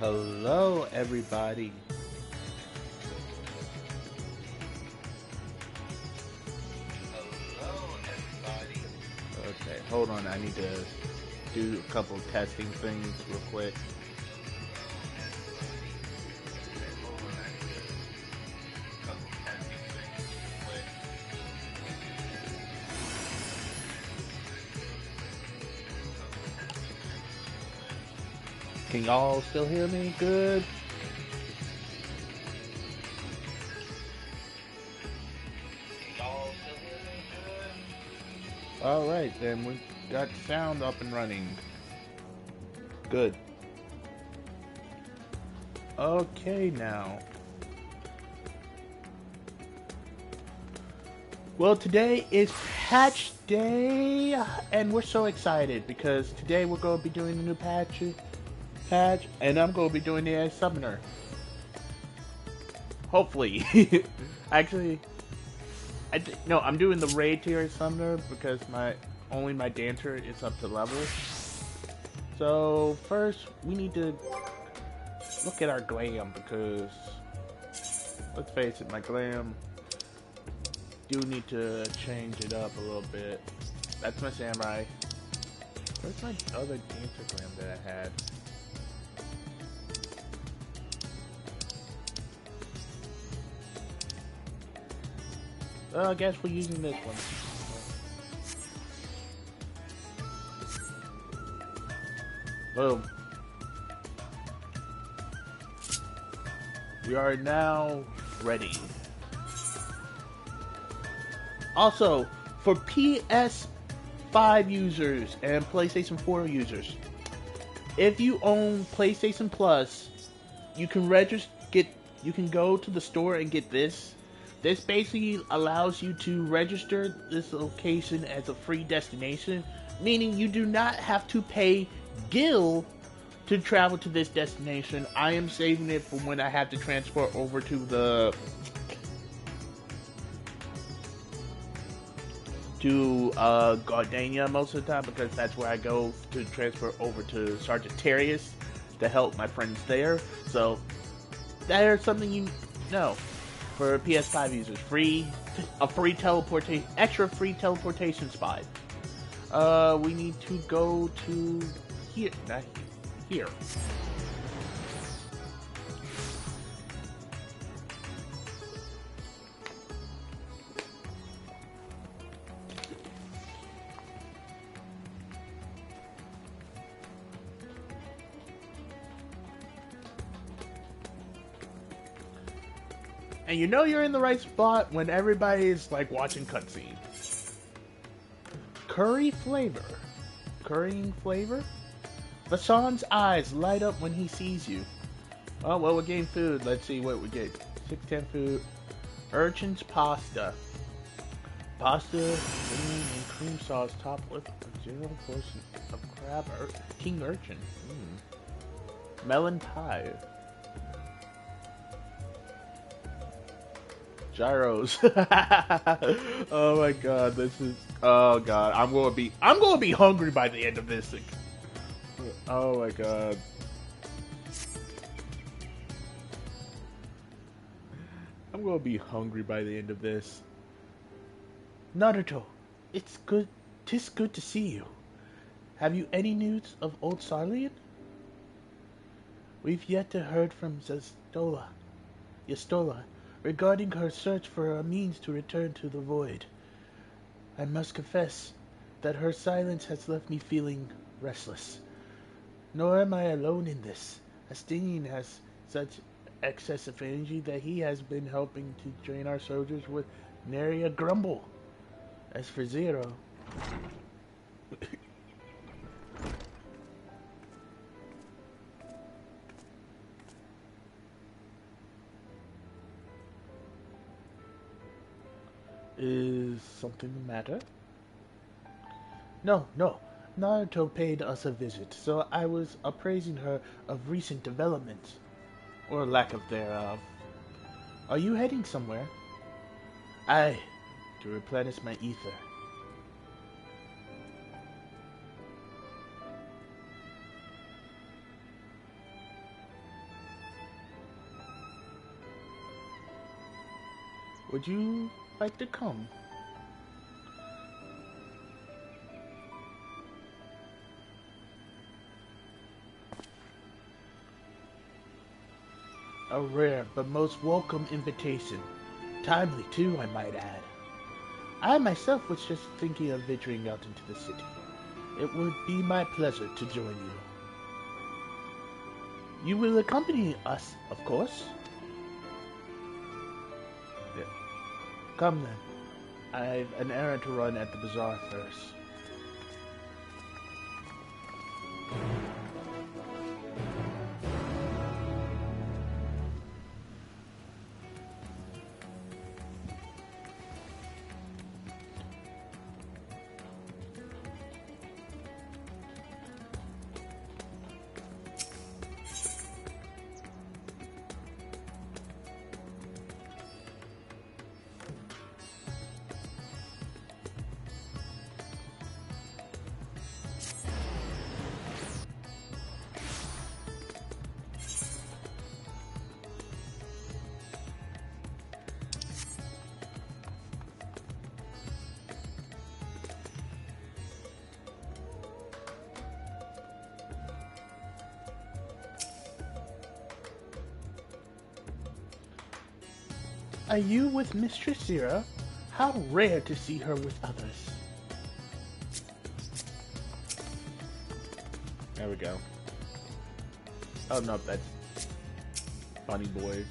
Hello, everybody. Okay, hold on. I need to do a couple testing things real quick. Can y'all still hear me? Good. All right, then we got sound up and running. Good. Okay, now. Well, today is patch day, and we're so excited because today we're going to be doing the new patch, and I'm going to be doing the summoner. Hopefully. Actually, no, I'm doing the raid tier summoner because my dancer is up to level. So first, we need to look at our glam because let's face it, my glam do need to change it up a little bit. That's my samurai. Where's my other dancer glam that I had? Well, I guess we're using this one. Boom. We are now ready. Also, for PS5 users and PlayStation 4 users, if you own PlayStation Plus, you can you can go to the store and get this. This basically allows you to register this location as a free destination, meaning you do not have to pay Gil to travel to this destination. I am saving it for when I have to transfer over to Gardania most of the time because that's where I go to transfer over to Sergeant Terrius to help my friends there. So there's something you know for PS5 users. Extra free teleportation spot. We need to go to here, not here. And you know you're in the right spot when everybody's like watching cutscenes. Curry flavor. Currying flavor? Vassan's eyes light up when he sees you. Oh, well, we're getting food. Let's see what we get. 610 food. Urchin's pasta. Pasta, and cream sauce topped with a general portion of king urchin. Melon pie. Gyros. Oh my god, this is. Oh god, I'm gonna be hungry by the end of this. Oh my god. I'm gonna be hungry by the end of this. Naruto, tis good to see you. Have you any news of old Sarlian? We've yet to heard from Yastola, regarding her search for a means to return to the void. I must confess that her silence has left me feeling restless. Nor am I alone in this. Astinian has such excess of energy that he has been helping to train our soldiers with nary a grumble. As for Zero... Is something the matter? No. Naruto paid us a visit, so I was appraising her of recent developments. Or lack of thereof. Are you heading somewhere? Aye, to replenish my ether. Would you like to come? A rare but most welcome invitation. Timely too, I might add. I myself was just thinking of venturing out into the city. It would be my pleasure to join you. You will accompany us, of course. Yeah. Come then. I've an errand to run at the bazaar first. Are you with Mistress Zero? How rare to see her with others. There we go. Oh no, that's Bunny Boy.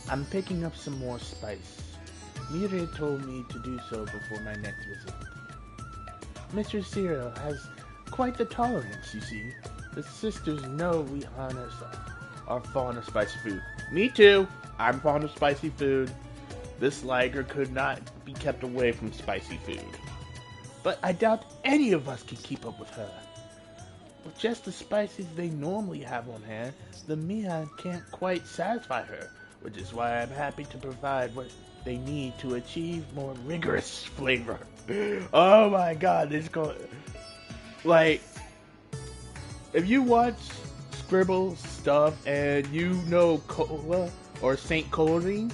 I'm picking up some more spice. Miria told me to do so before my next visit. Mistress Zero has quite the tolerance, you see. The sisters know we are fond of spicy food. Me too. I'm fond of spicy food. This liger could not be kept away from spicy food. But I doubt any of us can keep up with her. With just the spices they normally have on hand, the Mian can't quite satisfy her, which is why I'm happy to provide what they need to achieve more rigorous flavor. Oh my god, this go like if you watch Scribble stuff and you know Cola or Saint Colding,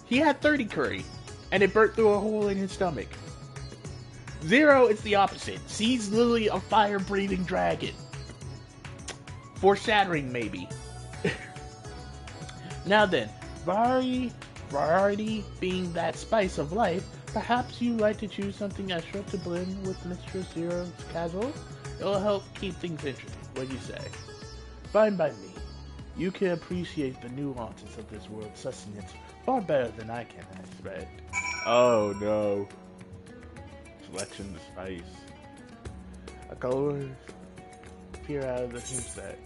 he had 30 curry and it burnt through a hole in his stomach. Zero is the opposite. He's literally a fire-breathing dragon. Foreshadowing, maybe. Now then, variety being that spice of life, perhaps you'd like to choose something extra to blend with Mistress Zero's casual? It'll help keep things interesting. What do you say? Fine by me. You can appreciate the nuances of this world's sustenance far better than I can, I expect. Oh no. Selection of spice. A color appear out of the hint sack.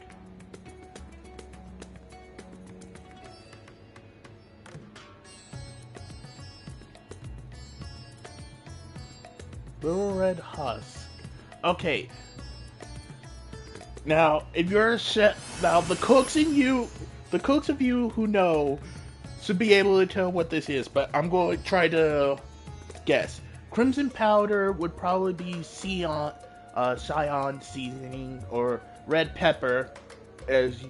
Little Red Husk. Okay. Now, if you're a chef, now the cooks of you who know should be able to tell what this is, but I'm going to try to guess. Crimson powder would probably be cyan seasoning or red pepper, as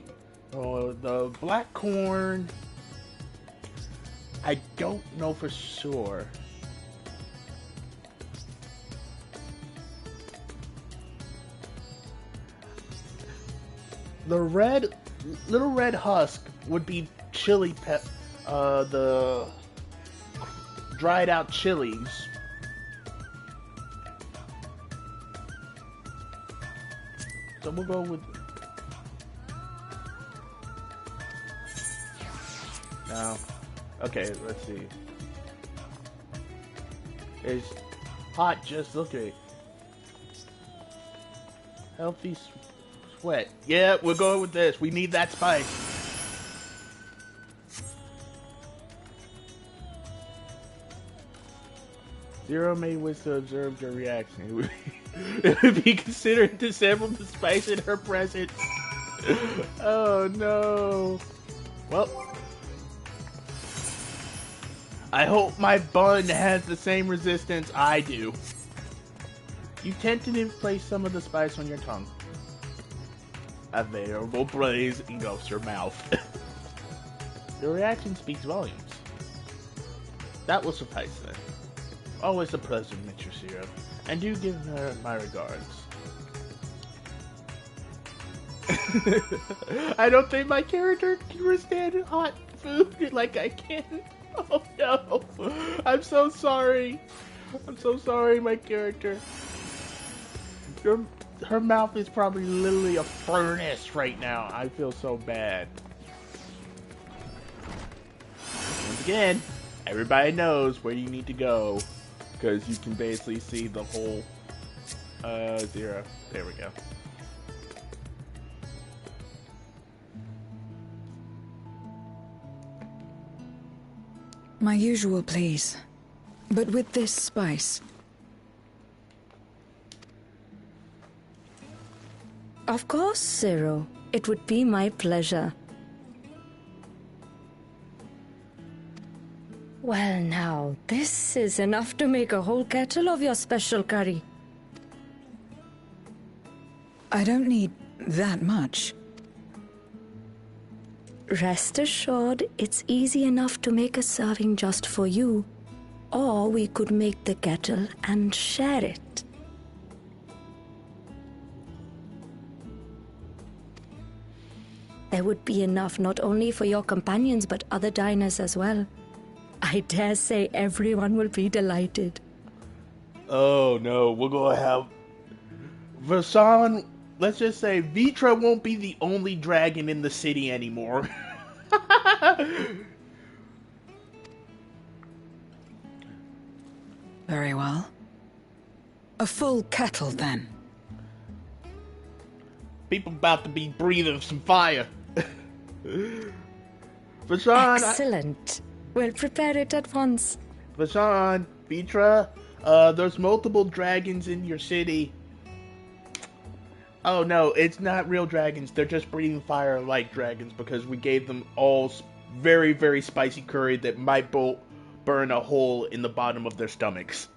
the black corn. I don't know for sure. The little red husk would be chili the dried out chilies. So we'll go with now. Okay, let's see. It's hot. Just look at it. Healthy sweat. Yeah, we're going with this. We need that spice. Zero may wish to observe your reaction. It would be considered to sample the spice in her presence. Oh no. Well, I hope my bun has the same resistance I do. You tentatively place some of the spice on your tongue. A variable blaze engulfs your mouth. The reaction speaks volumes. That will suffice then. Always a pleasure, Mr. Zero. And do give her my regards. I don't think my character can withstand hot food like I can. Oh no. I'm so sorry. I'm so sorry, my character. Her mouth is probably literally a furnace right now. I feel so bad. Once again, everybody knows where you need to go. Because you can basically see the whole Zero. There we go. My usual, please. But with this spice. Of course, Zero. It would be my pleasure. Well now, this is enough to make a whole kettle of your special curry. I don't need that much. Rest assured, it's easy enough to make a serving just for you. Or we could make the kettle and share it. There would be enough not only for your companions but other diners as well. I dare say everyone will be delighted. Oh no, we're gonna have Vasan. Let's just say Vitra won't be the only dragon in the city anymore. Very well. A full kettle, then. People about to be breathing some fire. Vasan, Excellent. We'll prepare it at once. Vasan, Vitra, there's multiple dragons in your city. Oh no, it's not real dragons. They're just breathing fire like dragons because we gave them all very, very spicy curry that might burn a hole in the bottom of their stomachs.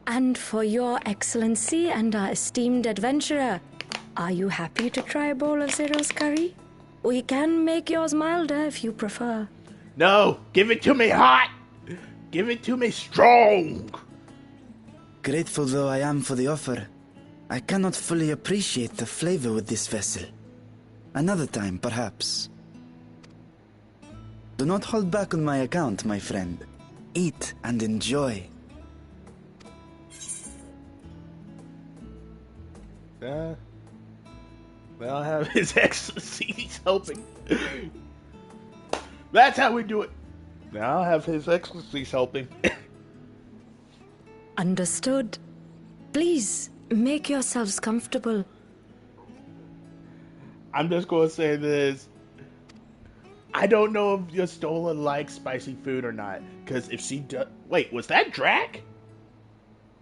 And for your excellency and our esteemed adventurer, are you happy to try a bowl of Zero's curry? We can make yours milder if you prefer. No, give it to me hot! Give it to me strong! Grateful though I am for the offer, I cannot fully appreciate the flavor with this vessel. Another time, perhaps. Do not hold back on my account, my friend. Eat and enjoy. Well, I have His Excellency's helping. That's how we do it. Now I'll have His Excellency's helping. Understood. Please, make yourselves comfortable. I'm just going to say this. I don't know if Yostola likes spicy food or not. Because if she does... Wait, was that Drac?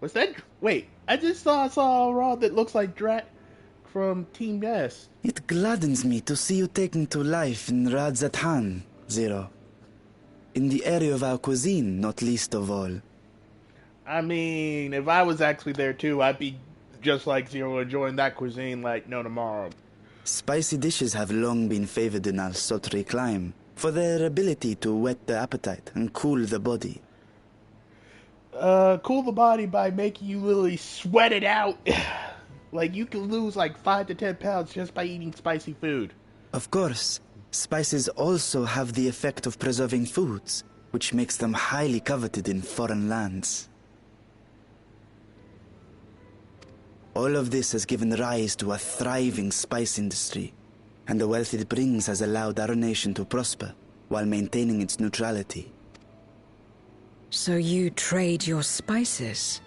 Was that... Wait, I just saw a rod that looks like Drac from Team S. It gladdens me to see you taking to life in Radzatan, Zero. In the area of our cuisine, not least of all. I mean, if I was actually there too, I'd be just like Zero, enjoying that cuisine like no tomorrow. Spicy dishes have long been favored in our sultry clime for their ability to whet the appetite and cool the body. Cool the body by making you literally sweat it out. Like, you can lose like 5 to 10 pounds just by eating spicy food. Of course, spices also have the effect of preserving foods, which makes them highly coveted in foreign lands. All of this has given rise to a thriving spice industry, and the wealth it brings has allowed our nation to prosper while maintaining its neutrality. So you trade your spices?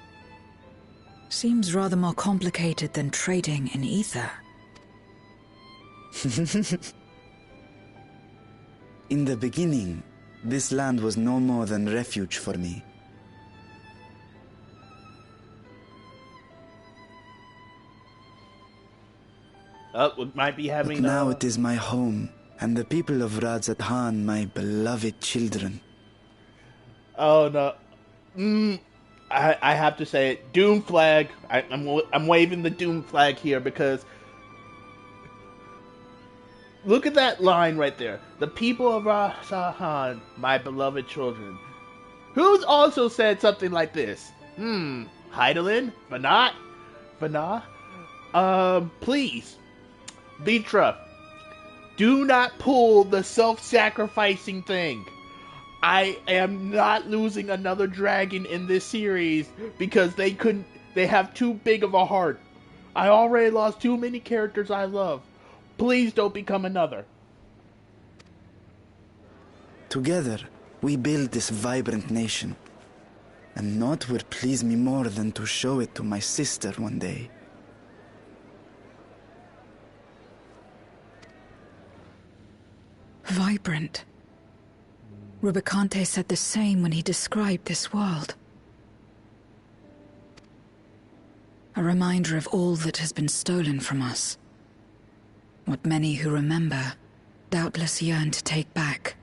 Seems rather more complicated than trading in ether. In the beginning, this land was no more than refuge for me. We might be having... But now it is my home, and the people of Radzatan my beloved children. Oh, no. I have to say it. Doom flag. I'm waving the Doom flag here because... Look at that line right there. The people of Rasahan, my beloved children. Who's also said something like this? Hydaelyn? Vana? Please. Vitra, do not pull the self-sacrificing thing. I am not losing another dragon in this series because they have too big of a heart. I already lost too many characters I love. Please don't become another. Together, we build this vibrant nation. And naught would please me more than to show it to my sister one day. Vibrant. Rubicante said the same when he described this world. A reminder of all that has been stolen from us. What many who remember doubtless yearn to take back.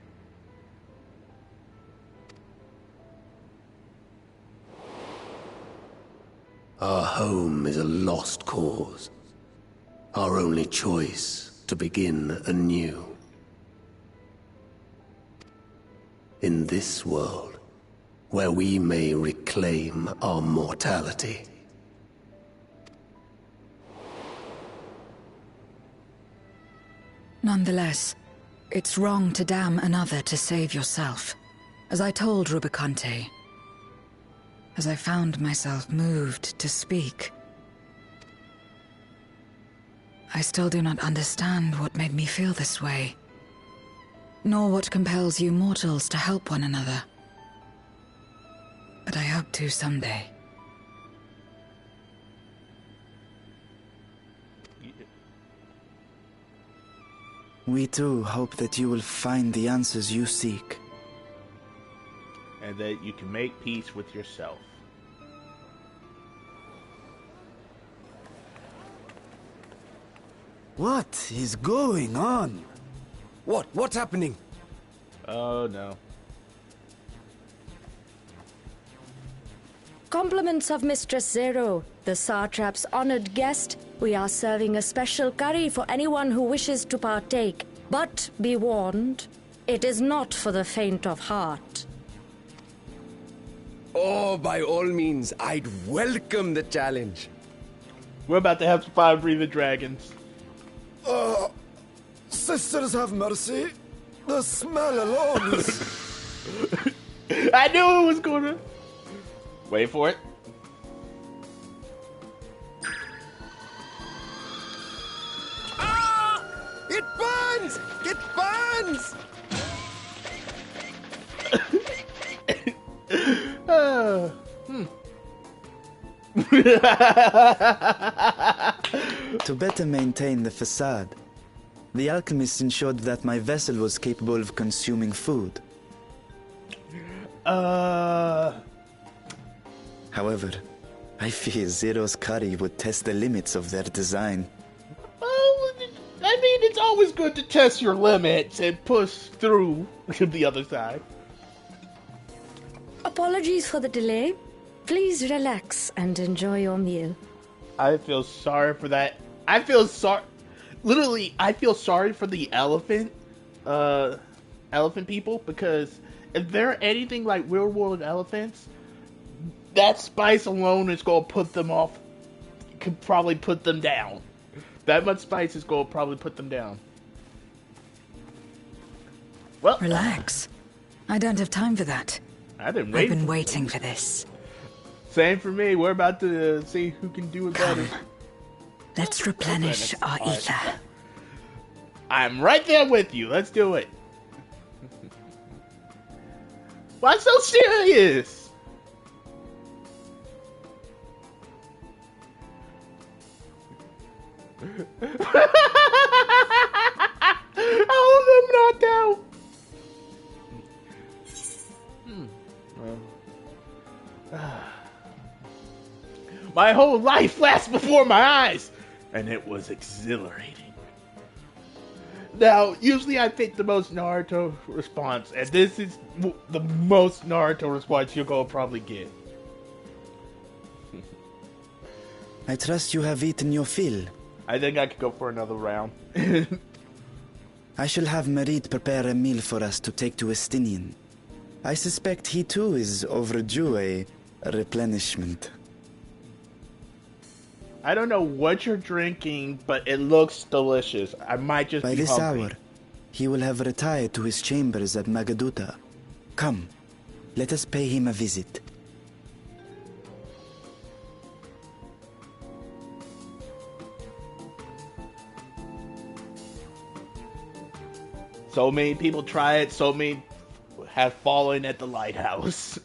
Our home is a lost cause. Our only choice to begin anew. In this world, where we may reclaim our mortality. Nonetheless, it's wrong to damn another to save yourself. As I told Rubicante, as I found myself moved to speak. I still do not understand what made me feel this way, nor what compels you mortals to help one another. But I hope to someday. We too hope that you will find the answers you seek. And that you can make peace with yourself. What is going on? What's happening? Oh no. Compliments of Mistress Zero, the Satrap's honored guest. We are serving a special curry for anyone who wishes to partake. But be warned, it is not for the faint of heart. Oh, by all means, I'd welcome the challenge. We're about to have some fire-breathing dragons. Sisters have mercy. The smell alone is... I knew it was gonna. Wait for it. Ah! It burns! It burns! To better maintain the facade, the alchemist ensured that my vessel was capable of consuming food. However, I fear Zero's curry would test the limits of their design. Well, I mean, it's always good to test your limits and push through to the other side. Apologies for the delay. Please relax and enjoy your meal. I feel sorry for that. I feel sorry. Literally, I feel sorry for the elephant people, because if they're anything like real world elephants, that spice alone is going to put them off. Could probably put them down. That much spice is going to probably put them down. Well, Relax. I don't have time for that. I've been I've been waiting for this. Same for me. We're about to see who can do it better. Come. Let's replenish our ether. I'm right there with you. Let's do it. Why so serious? All of them knocked out. My whole life flashed before my eyes, and it was exhilarating. Now, usually I pick the most Naruto response, and this is the most Naruto response you're gonna probably get. I trust you have eaten your fill. I think I could go for another round. I shall have Merit prepare a meal for us to take to Estinian. I suspect he too is overdue a replenishment. I don't know what you're drinking, but it looks delicious. I might just By be this hungry. hour, he will have retired to his chambers at Magaduta. Come, let us pay him a visit. So many people try it, so many have fallen at the lighthouse.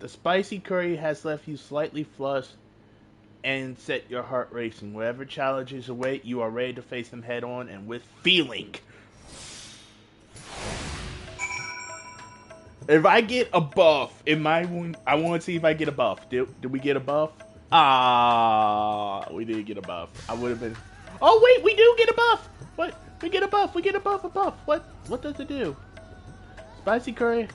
The spicy curry has left you slightly flushed and set your heart racing. Whatever challenges await, you are ready to face them head on and with feeling. If I get a buff in my wound, I want to see if I get a buff. Did we get a buff? Ah, we did get a buff. I would have been. Oh wait, we do get a buff. What? We get a buff. We get a buff. A buff. What? What does it do? Spicy curry.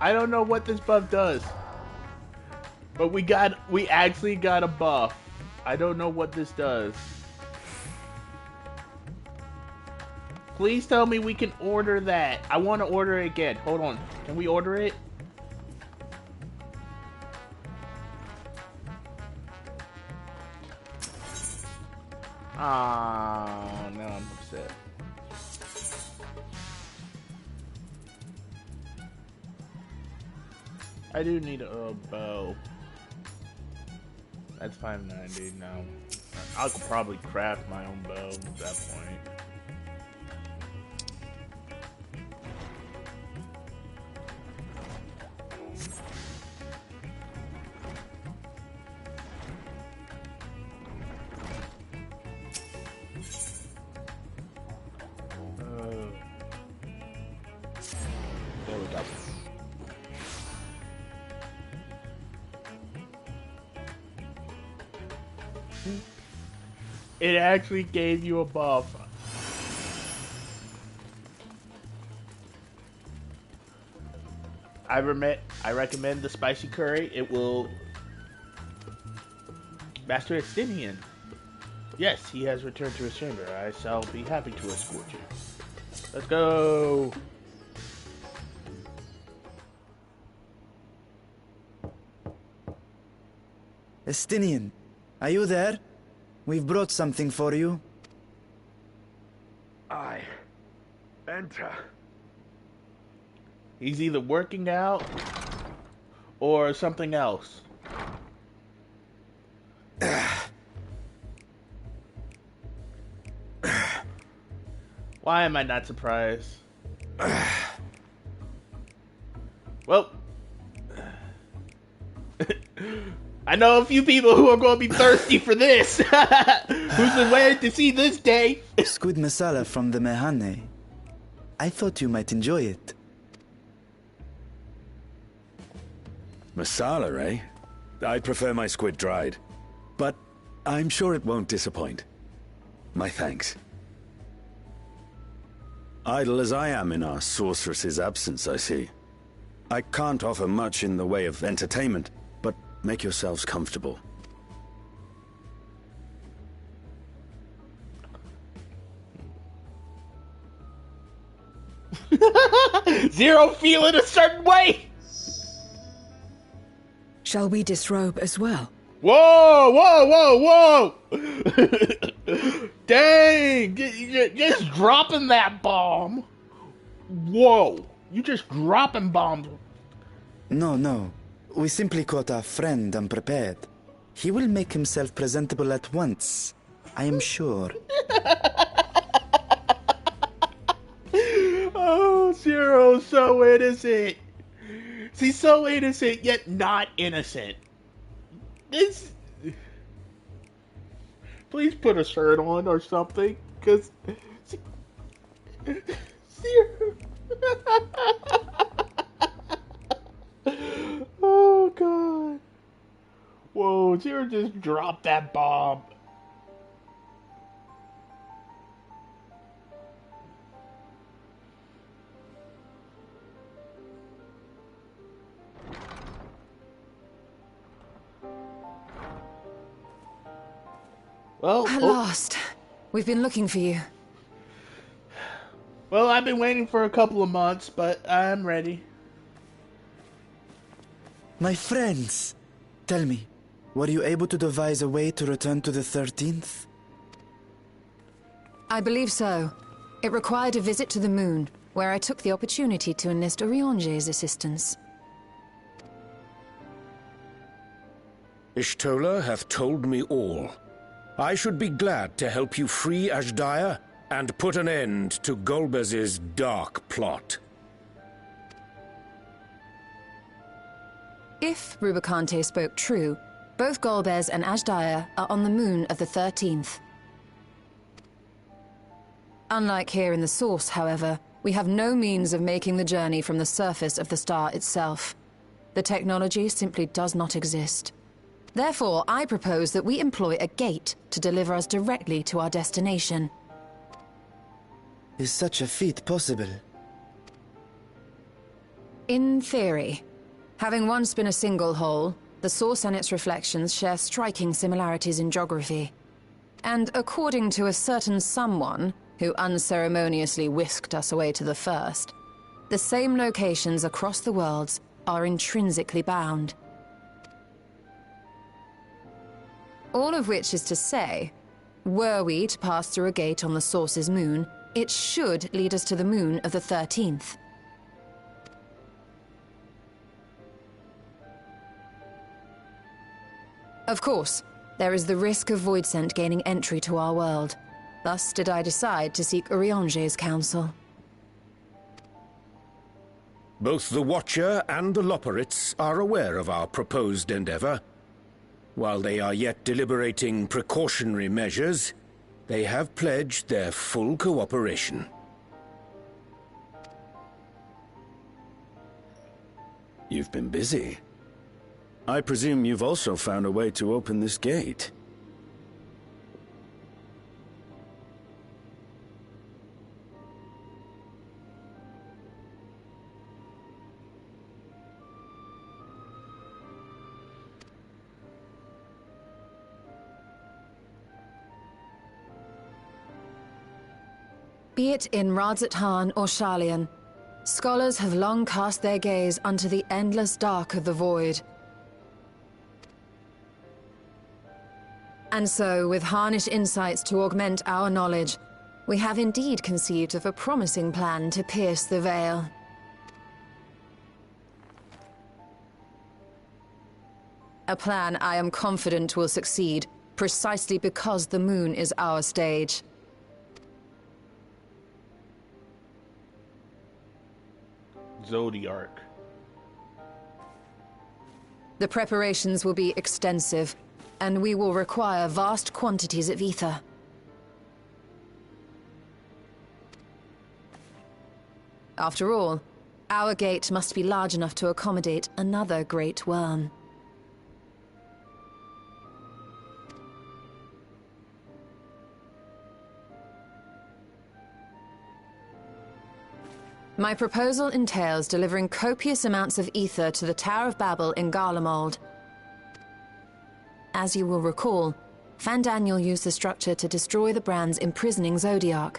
I don't know what this buff does, but we actually got a buff. I don't know what this does. Please tell me we can order that. I want to order it again. Hold on. Can we order it? Ah, now I'm upset. I do need a bow. That's $5.90 now. I could probably craft my own bow at that point. There we go. It actually gave you a buff. I recommend the spicy curry. It will Master Estinian. Yes, he has returned to his chamber. I shall be happy to escort you. Let's go. Estinian, are you there? We've brought something for you. Enter. He's either working out or something else. Why am I not surprised? Well, I know a few people who are going to be thirsty for this. Who's been waiting to see this day? Squid masala from the Mehane. I thought you might enjoy it. Masala, eh? I prefer my squid dried. But I'm sure it won't disappoint. My thanks. Idle as I am in our sorceress's absence, I see. I can't offer much in the way of entertainment, but make yourselves comfortable. Zero feeling a certain way. Shall we disrobe as well? Whoa, whoa, whoa, whoa! Dang! Just dropping that bomb. Whoa! You just dropping bombs. No. We simply caught our friend unprepared. He will make himself presentable at once, I am sure. Oh, Zero's so innocent. He's so innocent, yet not innocent. This. Please put a shirt on or something, because. Zero. Oh, God. Whoa, Zero just dropped that bomb. Well, At last. We've been looking for you. well, I've been waiting for a couple of months, but I'm ready. My friends, tell me, were you able to devise a way to return to the 13th? I believe so. It required a visit to the moon, where I took the opportunity to enlist Urianger's assistance. Y'shtola hath told me all. I should be glad to help you free Azdaja and put an end to Golbez's dark plot. If Rubicante spoke true, both Golbez and Azdaja are on the moon of the 13th. Unlike here in the Source, however, we have no means of making the journey from the surface of the star itself. The technology simply does not exist. Therefore, I propose that we employ a gate to deliver us directly to our destination. Is such a feat possible? In theory. Having once been a single hole, the Source and its reflections share striking similarities in geography. And according to a certain someone who unceremoniously whisked us away to the first, the same locations across the worlds are intrinsically bound. All of which is to say, were we to pass through a gate on the Source's moon, it should lead us to the moon of the 13th. Of course, there is the risk of Voidsent gaining entry to our world. Thus did I decide to seek Urianger's counsel. Both the Watcher and the Loporrits are aware of our proposed endeavor. While they are yet deliberating precautionary measures, they have pledged their full cooperation. You've been busy. I presume you've also found a way to open this gate. Be it in Radzat-Han or Sharlayan, scholars have long cast their gaze unto the endless dark of the void. And so, with Harnish insights to augment our knowledge, we have indeed conceived of a promising plan to pierce the veil. A plan I am confident will succeed, precisely because the moon is our stage. Zodiark. The preparations will be extensive, and we will require vast quantities of ether. After all, our gate must be large enough to accommodate another great worm. My proposal entails delivering copious amounts of ether to the Tower of Babel in Garlemald. As you will recall, Fandaniel used the structure to destroy the Brand's imprisoning Zodiark.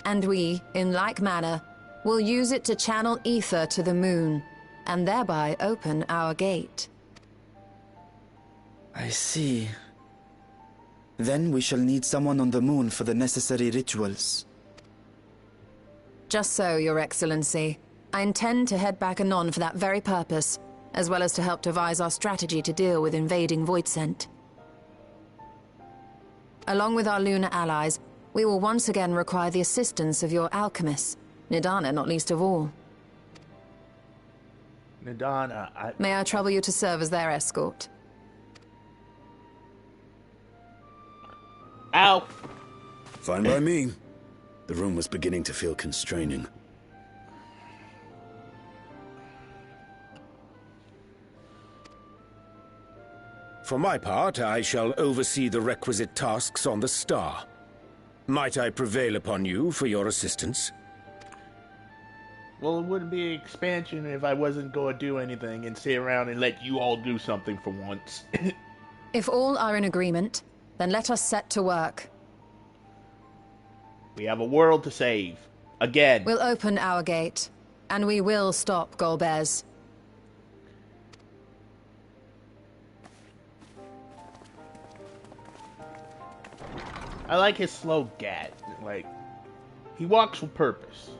And we, in like manner, will use it to channel ether to the moon, and thereby open our gate. I see. Then we shall need someone on the moon for the necessary rituals. Just so, Your Excellency. I intend to head back anon for that very purpose, as well as to help devise our strategy to deal with invading Voidsent. Along with our lunar allies, we will once again require the assistance of your alchemists, Nidana not least of all. Nidana, May I trouble you to serve as their escort? Ow! Fine by me. The room was beginning to feel constraining. For my part, I shall oversee the requisite tasks on the star. Might I prevail upon you for your assistance? Well, it wouldn't be an expansion if I wasn't going to do anything and sit around and let you all do something for once. If all are in agreement, Then let us set to work. We have a world to save. Again. We'll open our gate, and we will stop Golbez. I like his slow gat. Like, he walks with purpose.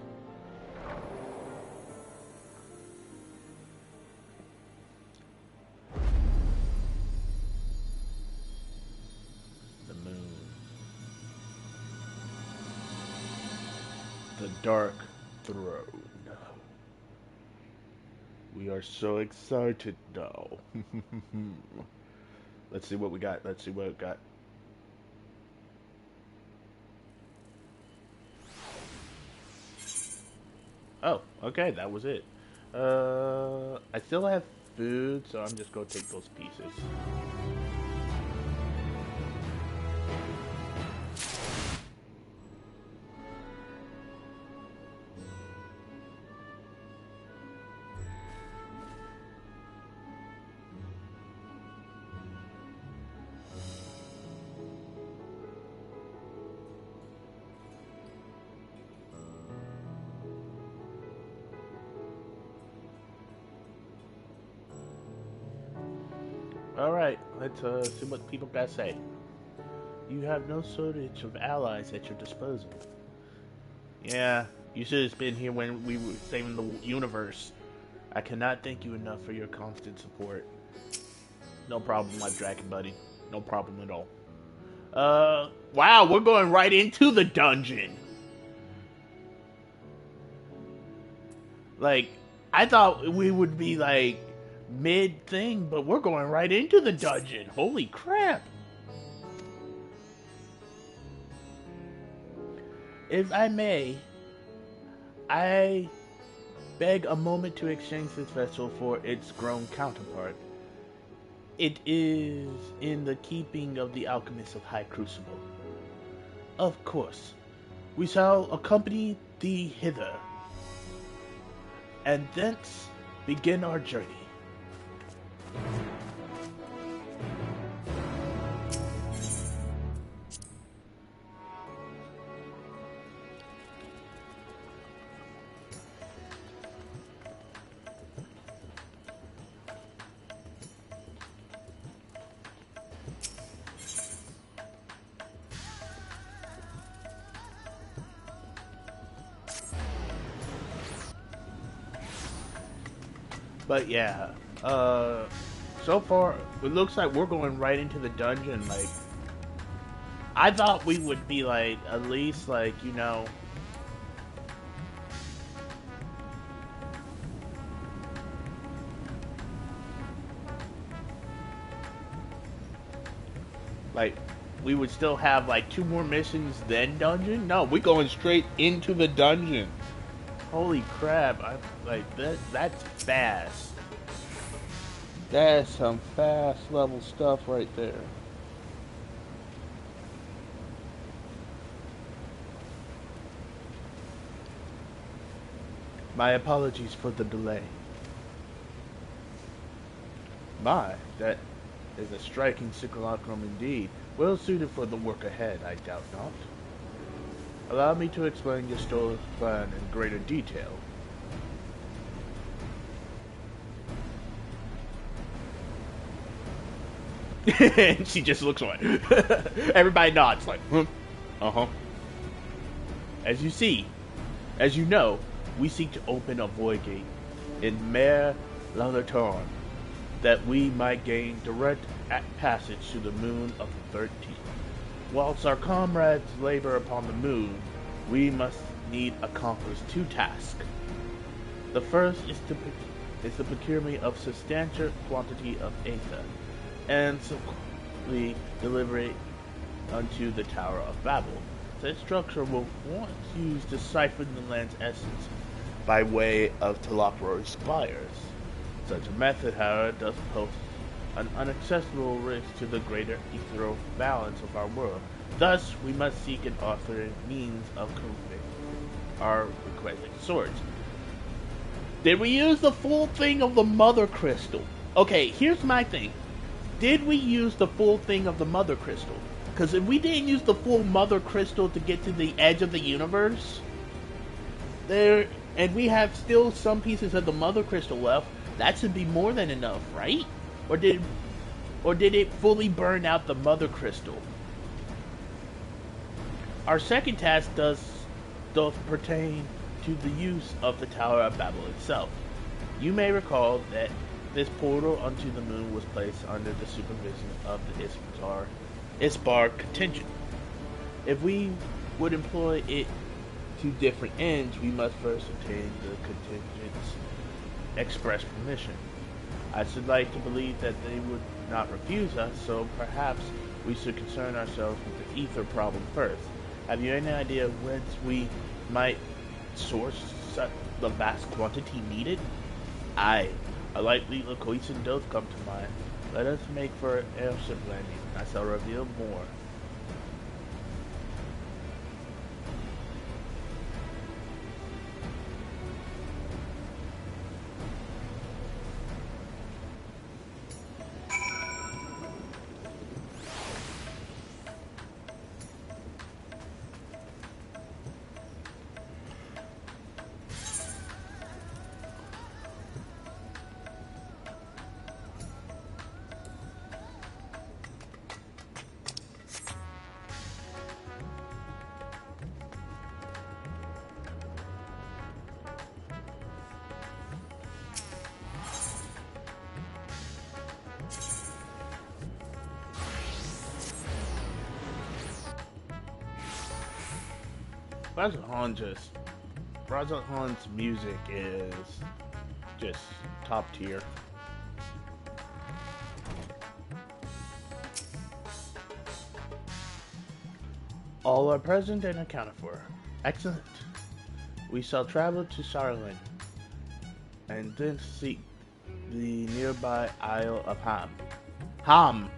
The moon. The Dark Throne. We are so excited now. Let's see what we got. Let's see what we got. Oh, okay, that was it. I still have food, so I'm just gonna take those pieces. Alright, let's see what people got to say. You have no shortage of allies at your disposal. Yeah, you should have been here when we were saving the universe. I cannot thank you enough for your constant support. No problem, my dragon buddy. No problem at all. Wow, we're going right into the dungeon. Like, I thought we would be like mid thing, but we're going right into the dungeon. Holy crap. If I may, I beg a moment to exchange this vessel for its grown counterpart. It is in the keeping of the alchemists of High Crucible. Of course, we shall accompany thee hither, and thence begin our journey. But yeah, so far, it looks like we're going right into the dungeon. Like, I thought we would be like, at least like, you know, like, we would still have like 2 more missions then dungeon. No, we're going straight into the dungeon. Holy crap, that's fast. That's some fast level stuff right there. My apologies for the delay. My, that is a striking simulacrum indeed. Well suited for the work ahead, I doubt not. Allow me to explain your stolen plan in greater detail. And she just looks away. Everybody nods like, uh-huh. As you know, we seek to open a void gate in Mare Lalatorn, that we might gain direct passage to the moon of the 13th. Whilst our comrades labor upon the moon, we must need accomplish 2 tasks. The first is the procurement of substantial quantity of Aether, and subsequently deliver it unto the Tower of Babel. That structure will once used to siphon the land's essence by way of Telopor's spires. Such a method, however, does pose an inaccessible risk to the greater ethereal balance of our world. Thus, we must seek an alternate means of cultivating our requested swords. Did we use the full thing of the Mother Crystal? Okay, here's my thing. Did we use the full thing of the Mother Crystal? Because if we didn't use the full Mother Crystal to get to the edge of the universe, and we have still some pieces of the Mother Crystal left, that should be more than enough, right? Or did it fully burn out the Mother Crystal? Our second task does pertain to the use of the Tower of Babel itself. You may recall that this portal onto the moon was placed under the supervision of the Ispar contingent. If we would employ it to different ends, we must first obtain the contingent's express permission. I should like to believe that they would not refuse us, so perhaps we should concern ourselves with the ether problem first. Have you any idea whence we might source the vast quantity needed? Aye, a likely location does come to mind. Let us make for an airship landing. I shall reveal more. Raja Han's music is just top tier. All are present and accounted for. Excellent. We shall travel to Sarlin and then seek the nearby Isle of Ham.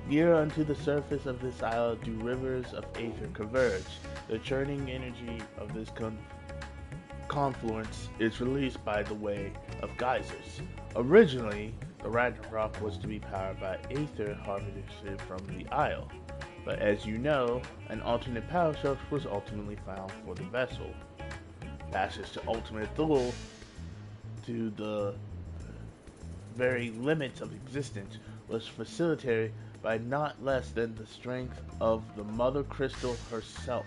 Near unto the surface of this isle do rivers of aether converge. The churning energy of this confluence is released by the way of geysers. Originally, the Ragnarok was to be powered by aether harvested from the isle, but as you know, an alternate power source was ultimately found for the vessel. Passage to ultimate duel to the very limits of existence was facilitated by not less than the strength of the Mother Crystal herself.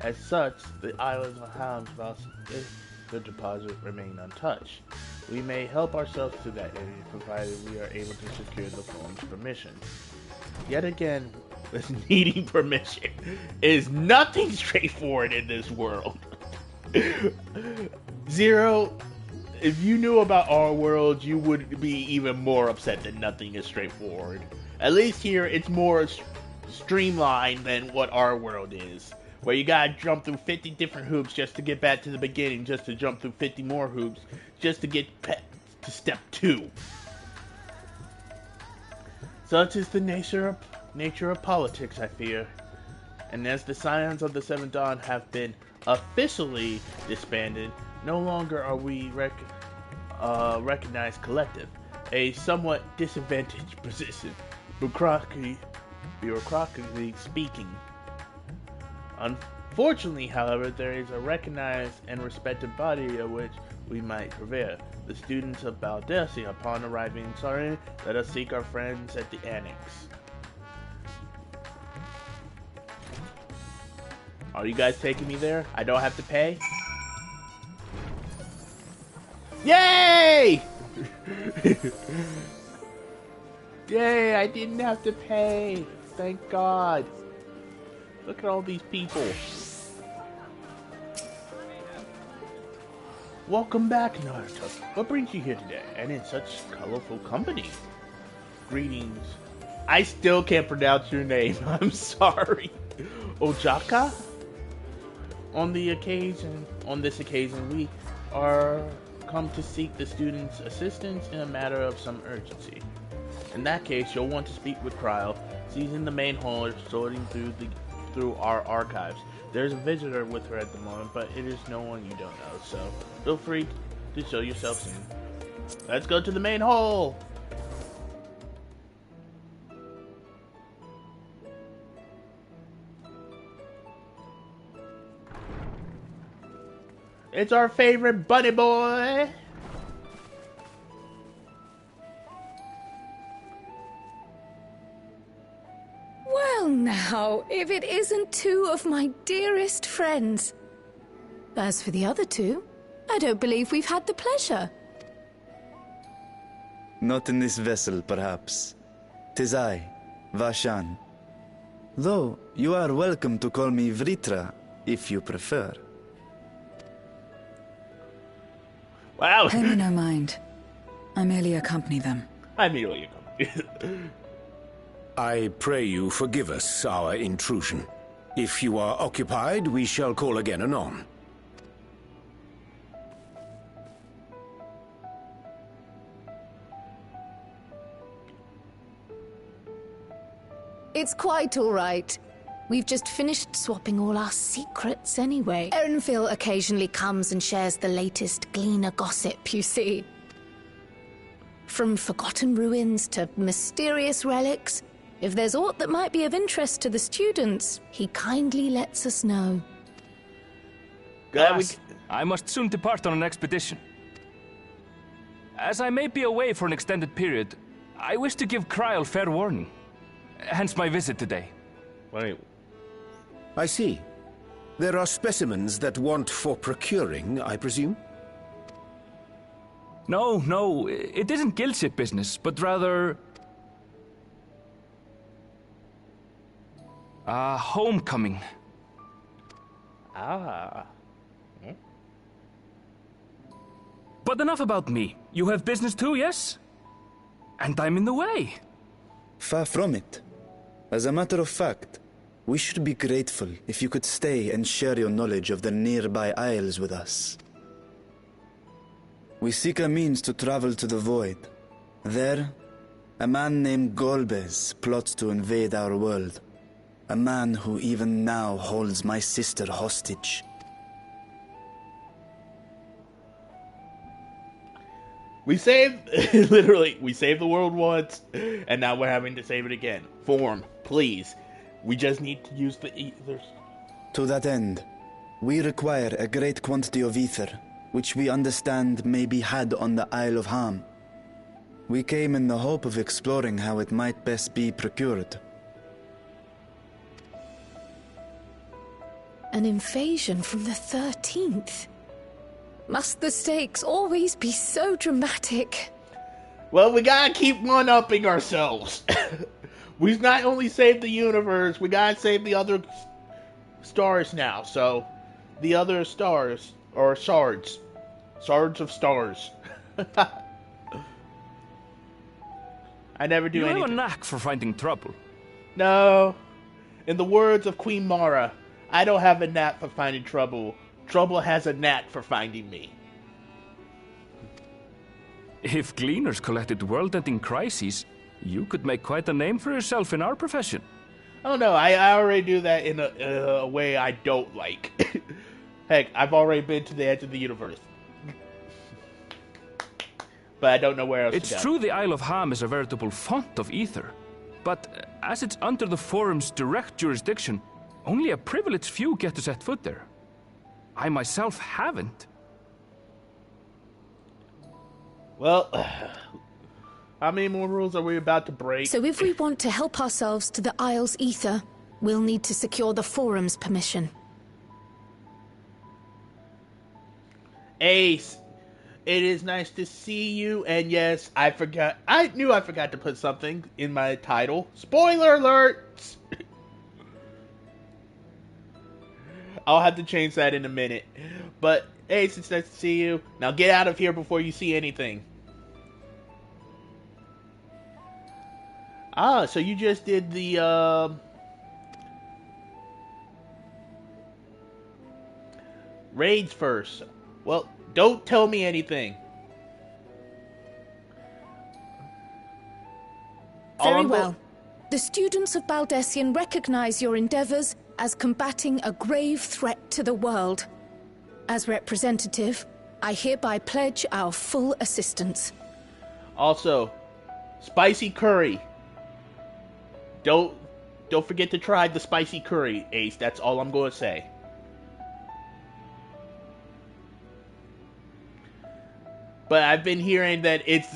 As such, the islands of Ham's vast deposit remain untouched. We may help ourselves to that area provided we are able to secure the phone's permission. Yet again, this needing permission is nothing straightforward in this world. Zero, if you knew about our world, you would be even more upset that nothing is straightforward. At least here, it's more streamlined than what our world is, where you gotta jump through 50 different hoops just to get back to the beginning, just to jump through 50 more hoops, just to get to step 2. Such is the nature of politics, I fear. And as the Scions of the Seventh Dawn have been officially disbanded, no longer are we recognized collective, a somewhat disadvantaged position, bureaucratically speaking. Unfortunately, however, there is a recognized and respected body of which we might prevail. The students of Baldesia. Upon arriving in Sarin, let us seek our friends at the Annex. Are you guys taking me there? I don't have to pay? Yay! Yay, I didn't have to pay. Thank God. Look at all these people. Welcome back, Naruto. What brings you here today, and in such colorful company? Greetings. I still can't pronounce your name. I'm sorry. Ojaka? On this occasion, we are come to seek the students' assistance in a matter of some urgency. In that case, you'll want to speak with Cryle. She's in the main hall sorting through our archives. There's a visitor with her at the moment, but it is no one you don't know, so feel free to show yourself soon. Let's go to the main hall! It's our favorite bunny boy. Well now, if it isn't two of my dearest friends. As for the other two, I don't believe we've had the pleasure. Not in this vessel, perhaps. 'Tis I, Vashan. Though, you are welcome to call me Vritra, if you prefer. Wow. Pay me no mind. I merely accompany them. I immediately come. I pray you forgive us our intrusion. If you are occupied, we shall call again anon. It's quite all right. We've just finished swapping all our secrets anyway. Erenville occasionally comes and shares the latest Gleaner gossip, you see. From forgotten ruins to mysterious relics, if there's aught that might be of interest to the students, he kindly lets us know. Alas, I must soon depart on an expedition. As I may be away for an extended period, I wish to give Kryl fair warning. Hence my visit today. Wait. I see. There are specimens that want for procuring, I presume? No, it isn't guildship business, but rather... homecoming. Ah. But enough about me. You have business too, yes? And I'm in the way. Far from it. As a matter of fact, we should be grateful if you could stay and share your knowledge of the nearby isles with us. We seek a means to travel to the Void. There, a man named Golbez plots to invade our world. A man who even now holds my sister hostage. We saved, literally, we saved the world once, and now we're having to save it again. Form, please. We just need to use the ethers. To that end, we require a great quantity of ether, which we understand may be had on the Isle of Ham. We came in the hope of exploring how it might best be procured. An invasion from the 13th. Must the stakes always be so dramatic? Well, we gotta keep one-upping ourselves. We've not only saved the universe, we gotta save the other stars now. So, the other stars, or shards. Shards of stars. I never do anything. You have a knack for finding trouble. No. In the words of Queen Mara, I don't have a knack for finding trouble. Trouble has a knack for finding me. If Gleaners collected world-ending crises, you could make quite a name for yourself in our profession. Oh no, I already do that in a way I don't like. Heck, I've already been to the edge of the universe. But I don't know where else to go. It's true the Isle of Ham is a veritable font of ether. But as it's under the Forum's direct jurisdiction, only a privileged few get to set foot there. I myself haven't. Well, how many more rules are we about to break? So if we want to help ourselves to the Isle's ether, we'll need to secure the Forum's permission. Ace, it is nice to see you, and yes, I knew I forgot to put something in my title. Spoiler alert! I'll have to change that in a minute. But, Ace, it's nice to see you. Now get out of here before you see anything. Ah, so you just did the, raids first. Well, don't tell me anything. Very well. The students of Baldessian recognize your endeavors as combating a grave threat to the world. As representative, I hereby pledge our full assistance. Also, spicy curry. Don't forget to try the spicy curry, Ace. That's all I'm going to say. But I've been hearing that it's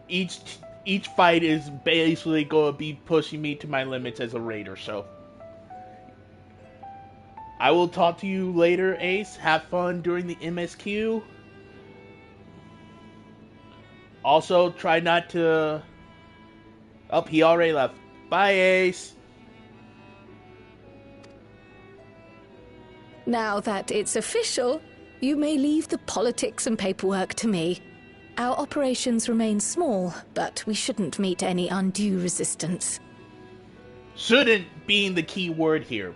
each fight is basically going to be pushing me to my limits as a raider. So I will talk to you later, Ace. Have fun during the MSQ. Also, try not to... Oh, he already left. Bye, Ace. Now that it's official, you may leave the politics and paperwork to me. Our operations remain small, but we shouldn't meet any undue resistance. Shouldn't being the key word here.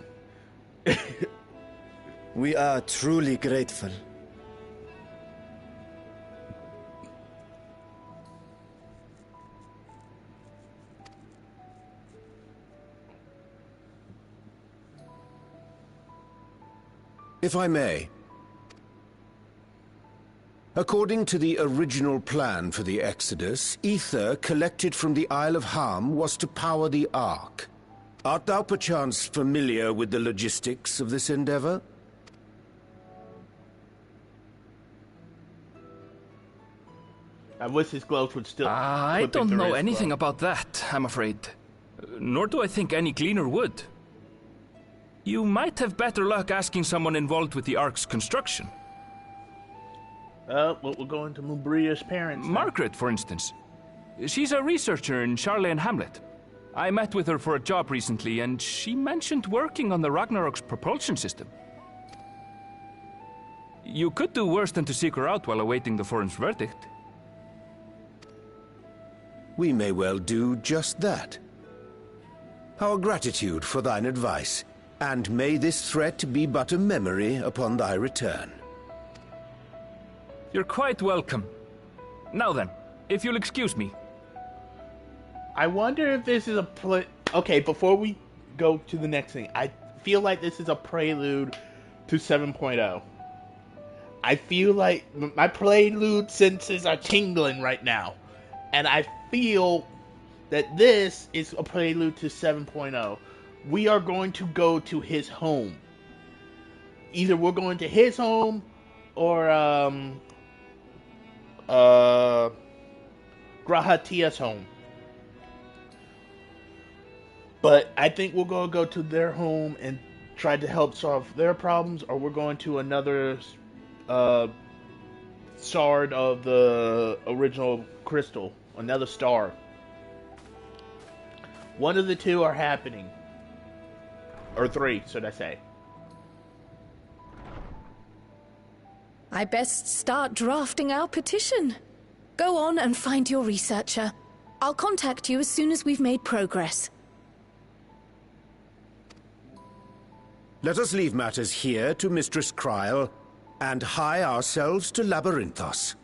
We are truly grateful. If I may. According to the original plan for the Exodus, ether collected from the Isle of Harm was to power the Ark. Art thou perchance familiar with the logistics of this endeavor? I wish his gloves would still... I don't know anything about that, I'm afraid. Nor do I think any cleaner would. You might have better luck asking someone involved with the Ark's construction. Well, we're going to Mubria's parents. Margaret, for instance. She's a researcher in Charlie and Hamlet. I met with her for a job recently, and she mentioned working on the Ragnarok's propulsion system. You could do worse than to seek her out while awaiting the forum's verdict. We may well do just that. Our gratitude for thine advice, and may this threat be but a memory upon thy return. You're quite welcome. Now then, if you'll excuse me. I wonder if this is a okay, before we go to the next thing, I feel like this is a prelude to 7.0. I feel like my prelude senses are tingling right now. And I feel that this is a prelude to 7.0. We are going to go to his home. Either we're going to his home or Grahatia's home. But I think we're going to go to their home and try to help solve their problems, or we're going to another shard of the original crystal, another star. One of the two are happening. Or three, should I say. I best start drafting our petition. Go on and find your researcher. I'll contact you as soon as we've made progress. Let us leave matters here to Mistress Krile, and hie ourselves to Labyrinthos.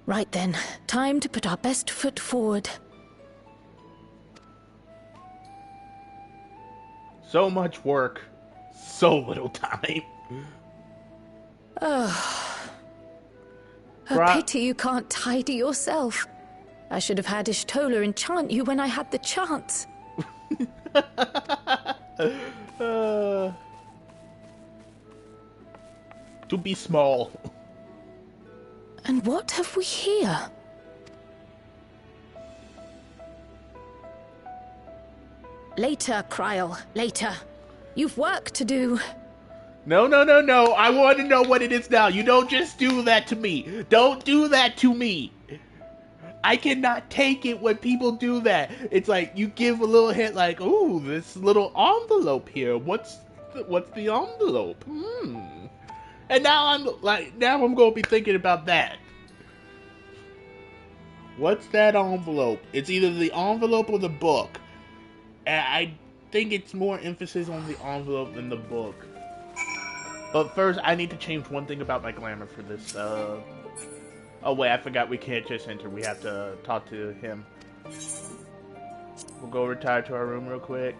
Right then, time to put our best foot forward. So much work, so little time. A pity you can't tidy yourself. I should have had Ishtola enchant you when I had the chance. To be small. And what have we here? Later, Krile, later. You've work to do. No. I want to know what it is now. You don't just do that to me. Don't do that to me. I cannot take it when people do that. It's like you give a little hint like, ooh, this little envelope here. What's the envelope? And now I'm going to be thinking about that. What's that envelope? It's either the envelope or the book. And I think it's more emphasis on the envelope than the book. But first, I need to change one thing about my glamour for this. Oh wait, I forgot we can't just enter. We have to talk to him. We'll go retire to our room real quick.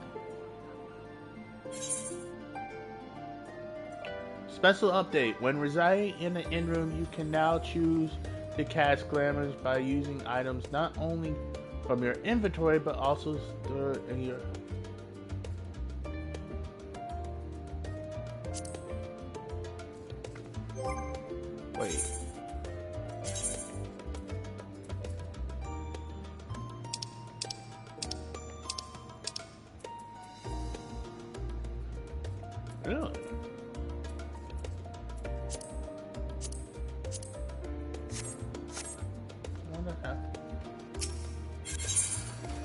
Special update. When residing in the inn room, you can now choose to cast glamours by using items not only from your inventory but also stored in your... Wait. Really?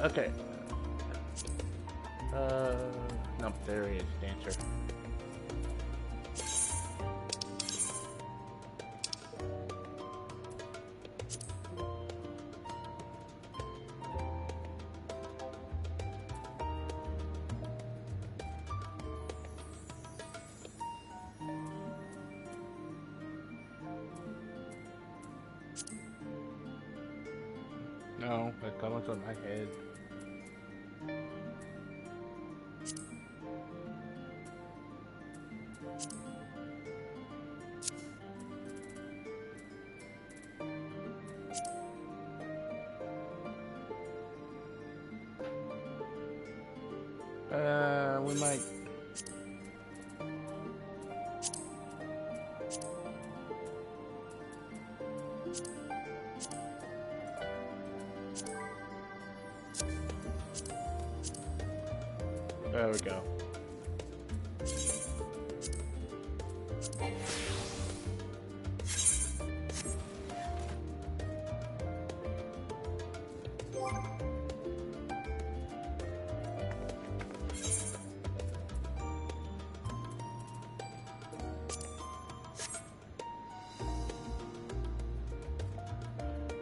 Okay. Nope, there he is, Dancer. No, that comes on my head. We might... There we go.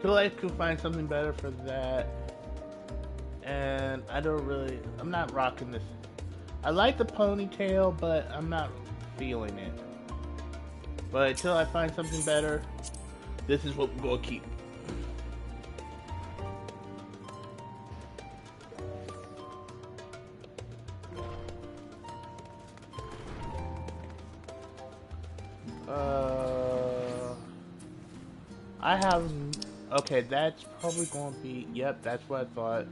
Till I could find something better for that. And I don't really... I'm not rocking this. I like the ponytail, but I'm not feeling it. But until I find something better, this is what we're going to keep. I have... Okay, that's probably going to be... Yep, that's what I thought.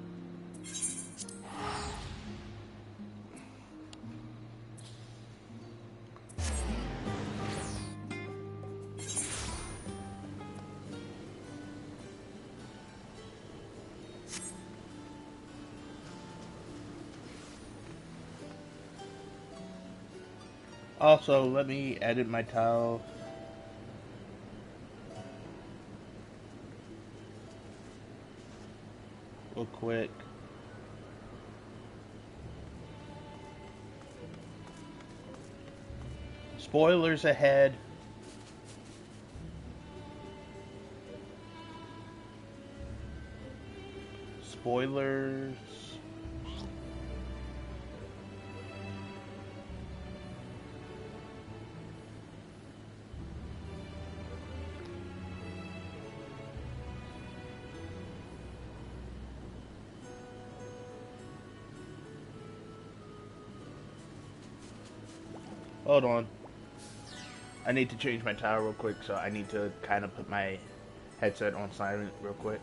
Also, let me edit my tile. Real quick. Spoilers ahead. Spoilers. Hold on. I need to change my tower real quick, so I need to kind of put my headset on silent real quick.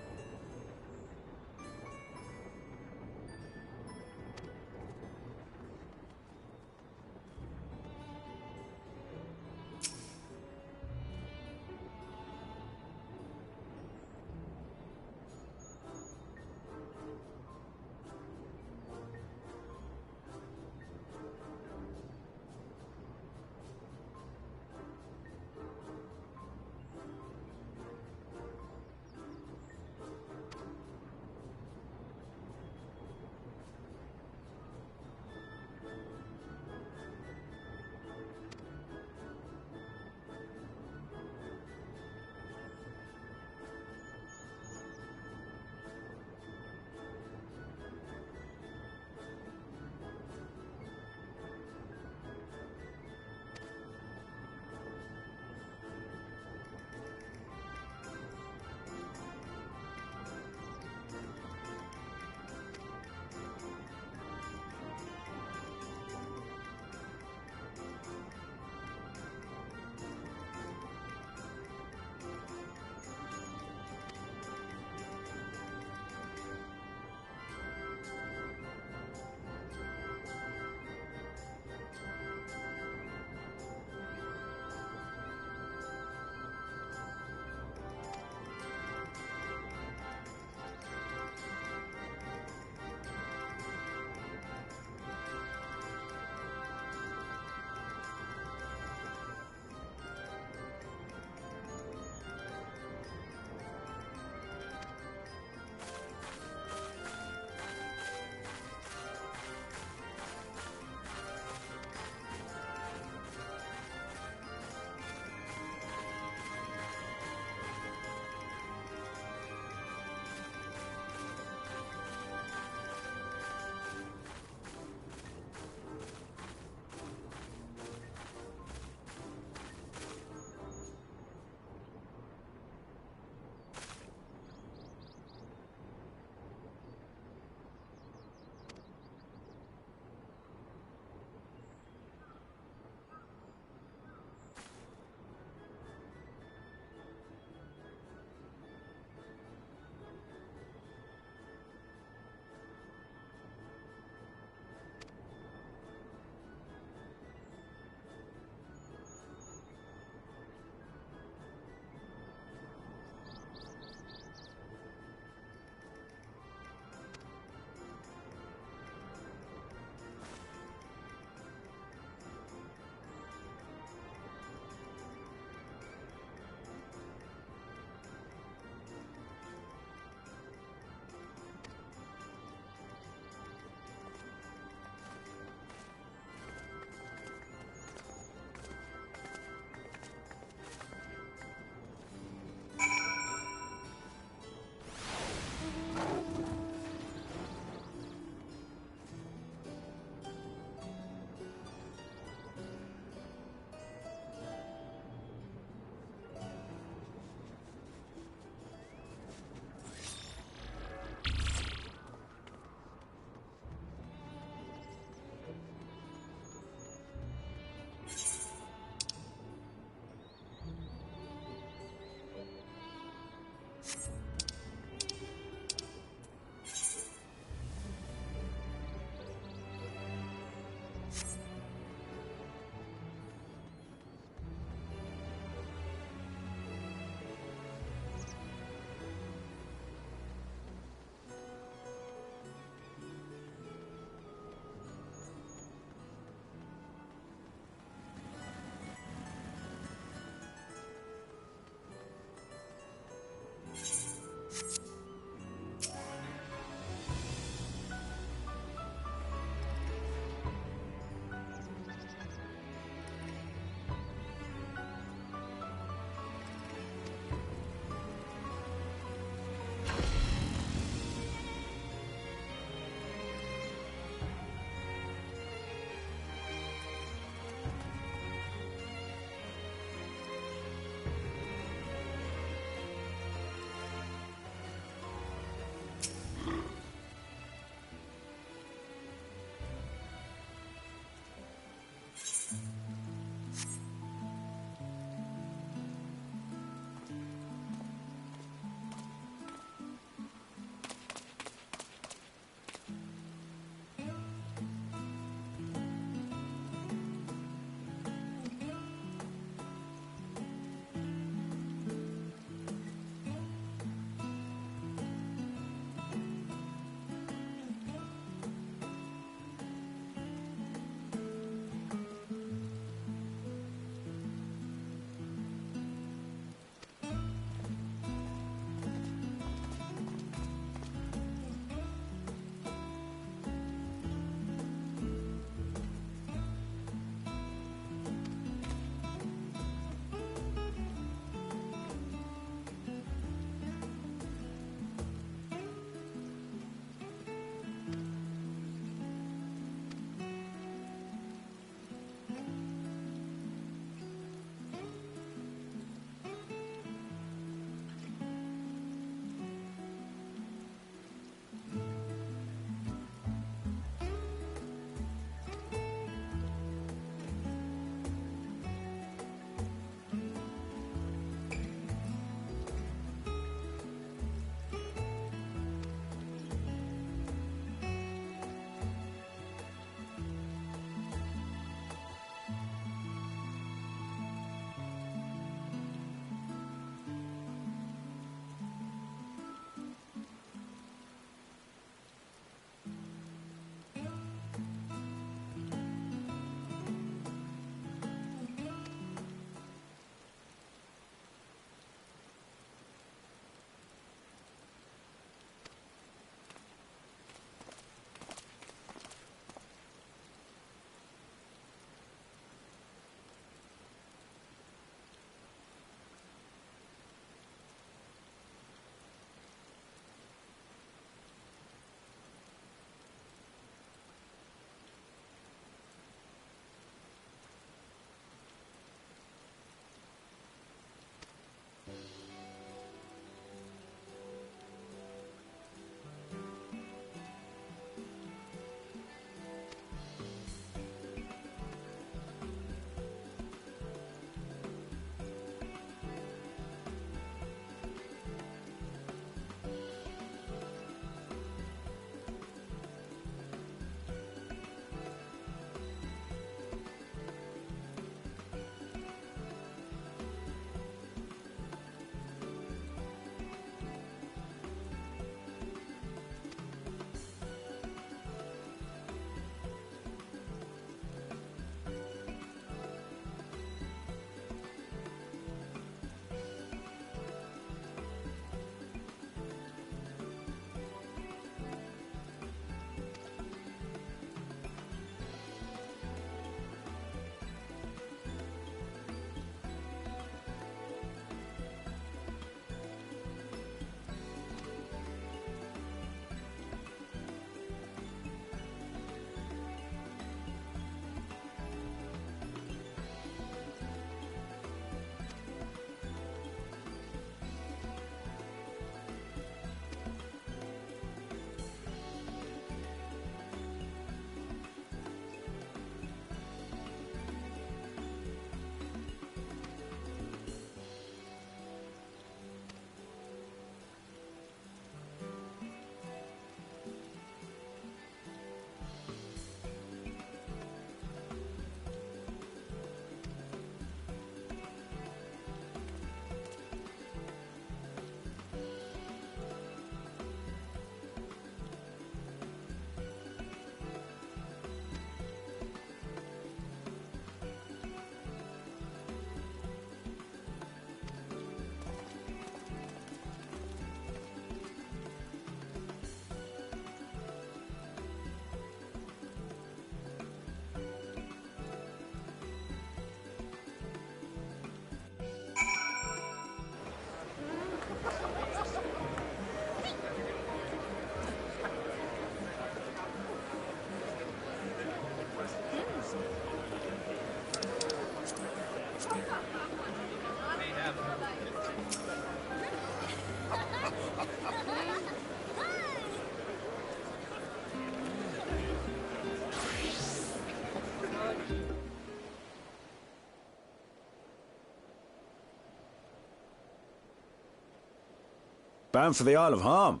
Bound for the Isle of Harm.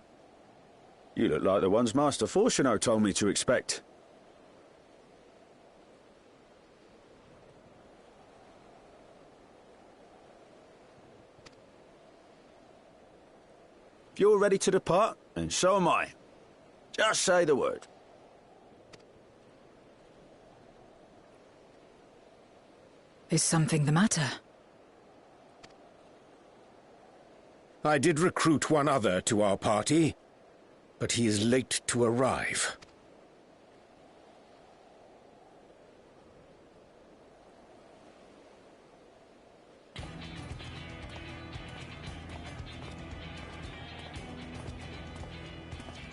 You look like the ones Master Fortuno told me to expect. If you're ready to depart, then so am I. Just say the word. Is something the matter? I did recruit one other to our party, but he is late to arrive.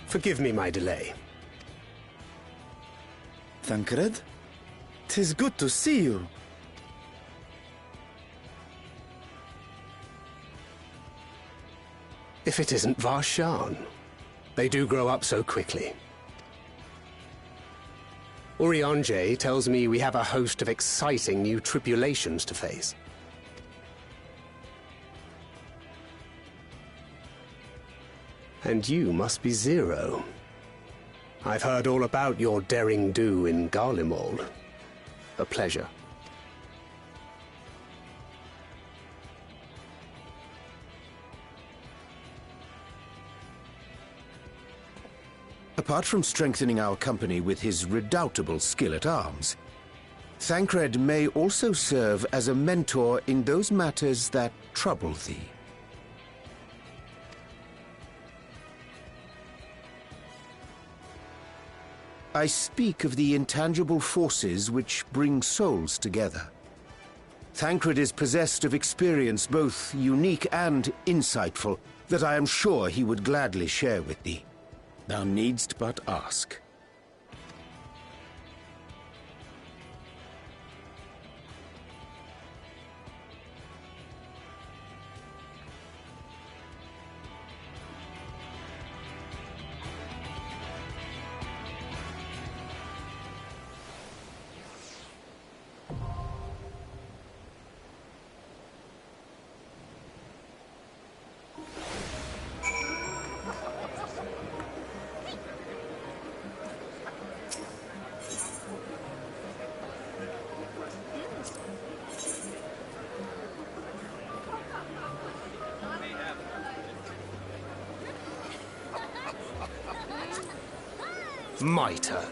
Forgive me my delay. Thancred? 'Tis good to see you. If it isn't Varshan. They do grow up so quickly. Urianger tells me we have a host of exciting new tribulations to face. And you must be Zero. I've heard all about your daring do in Garlemald. A pleasure. Apart from strengthening our company with his redoubtable skill at arms, Thancred may also serve as a mentor in those matters that trouble thee. I speak of the intangible forces which bring souls together. Thancred is possessed of experience both unique and insightful that I am sure he would gladly share with thee. Thou needst but ask. My turn.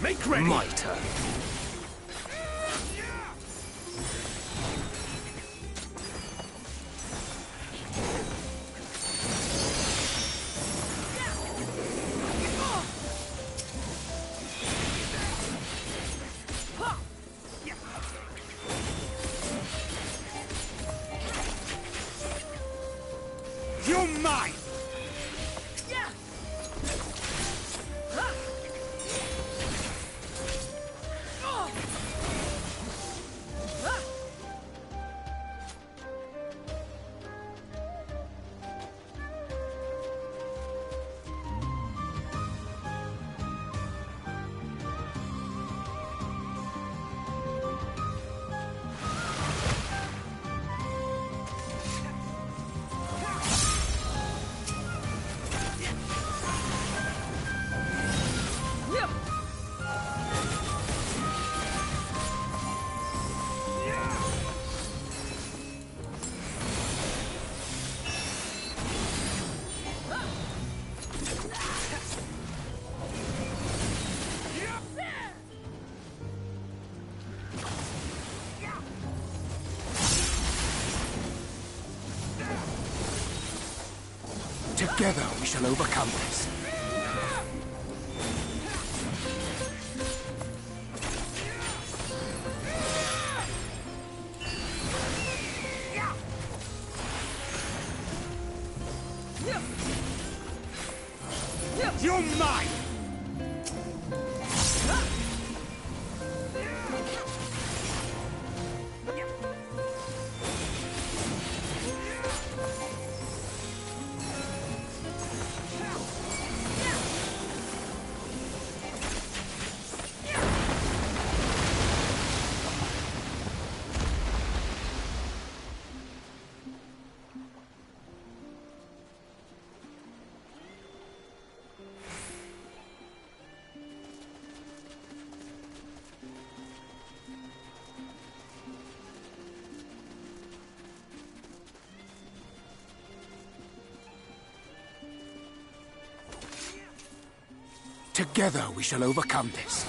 Make ready! My turn. mine! Together we shall overcome this. You're mine! Together we shall overcome this.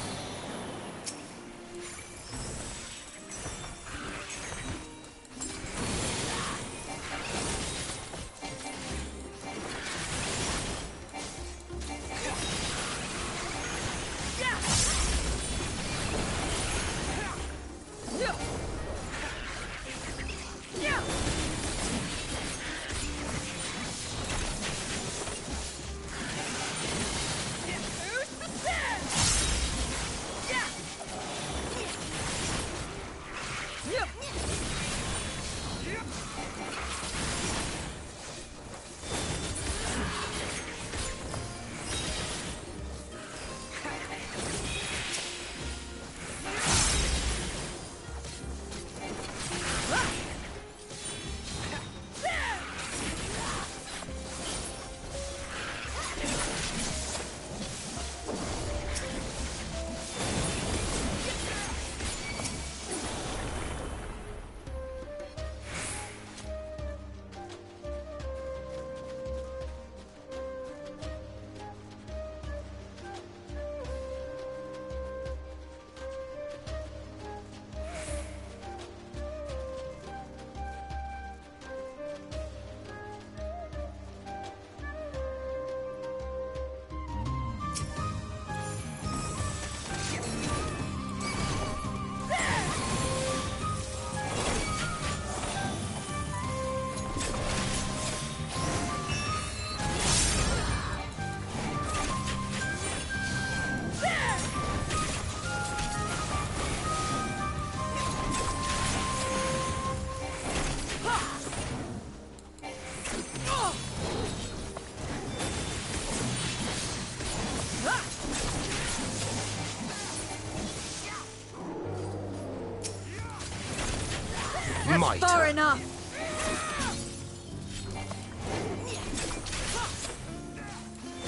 That's far enough.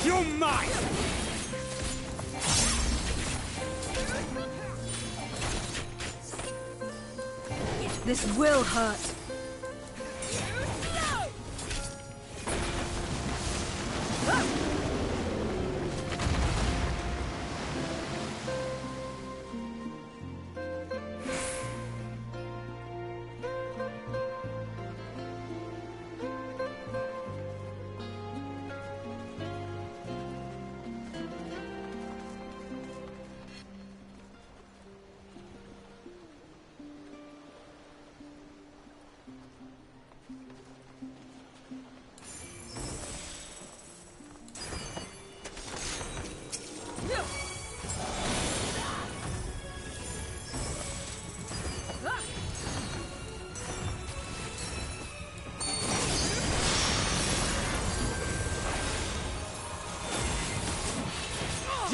You're mine! This will hurt.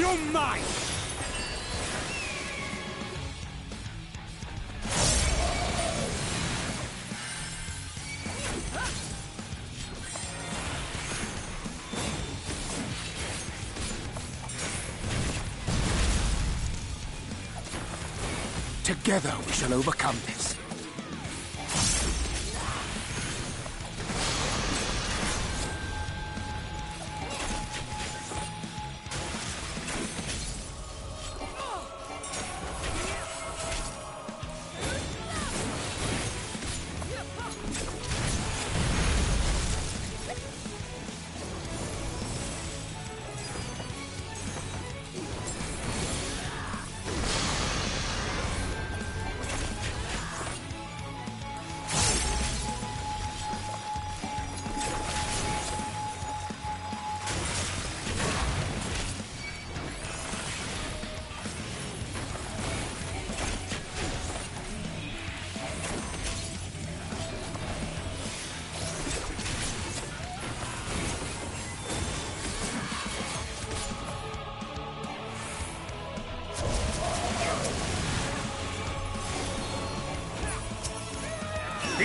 You're mine! Together we shall overcome this.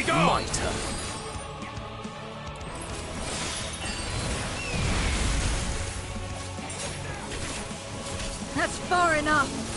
Mitre. That's far enough!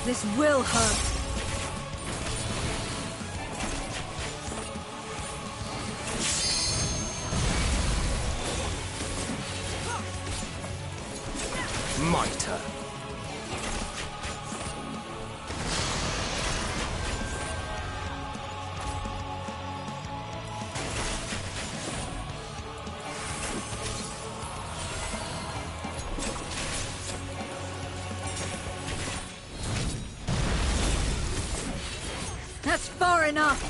This will hurt. Mitre. That's far enough!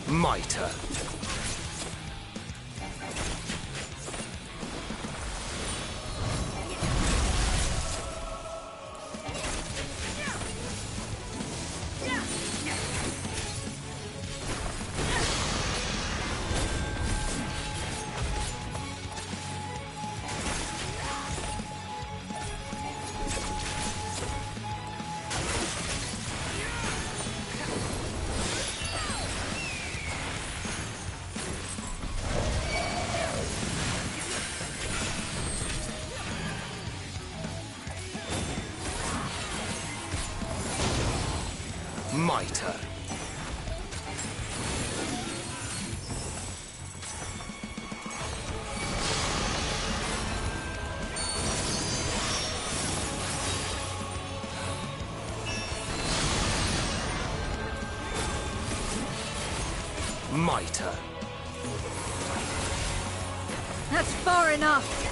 Mitre. Mitre. Mitre. That's far enough!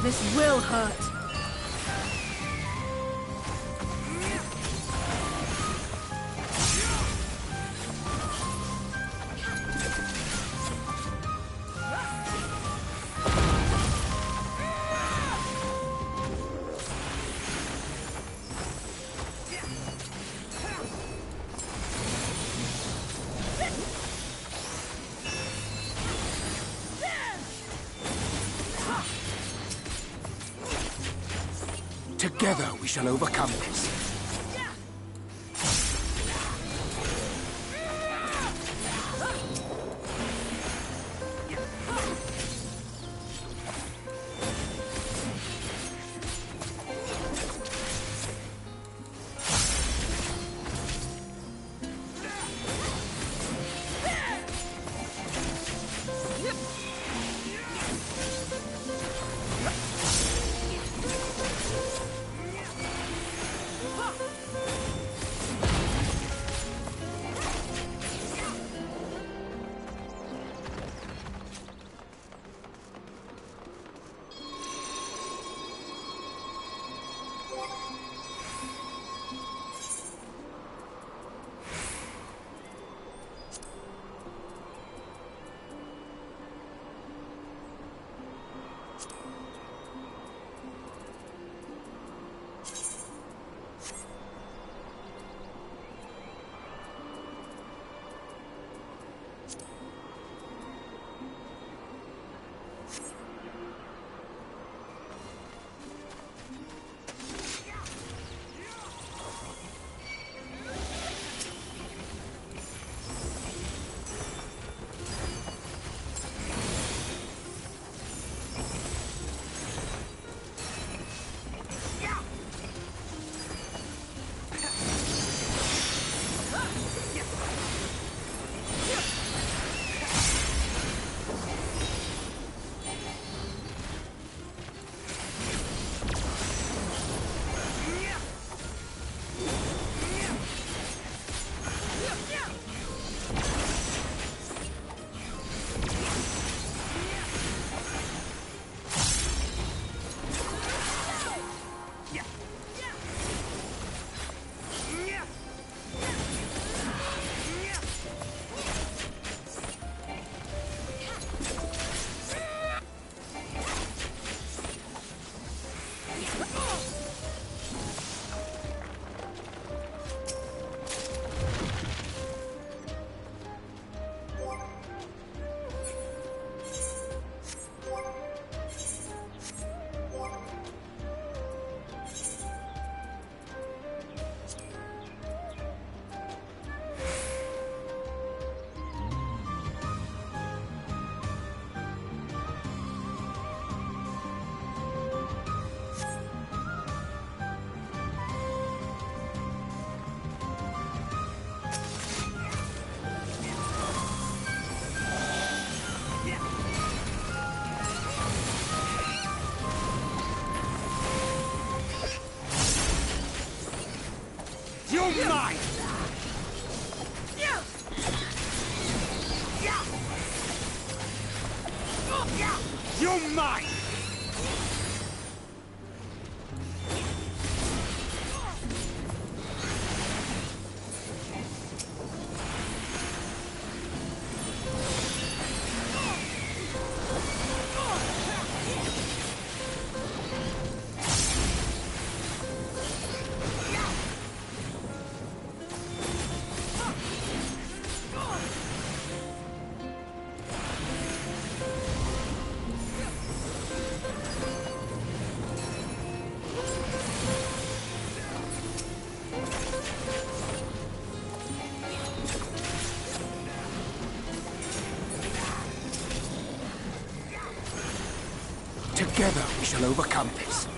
This will hurt. Together we shall overcome this. You're mine! You're mine! Together we shall overcome this.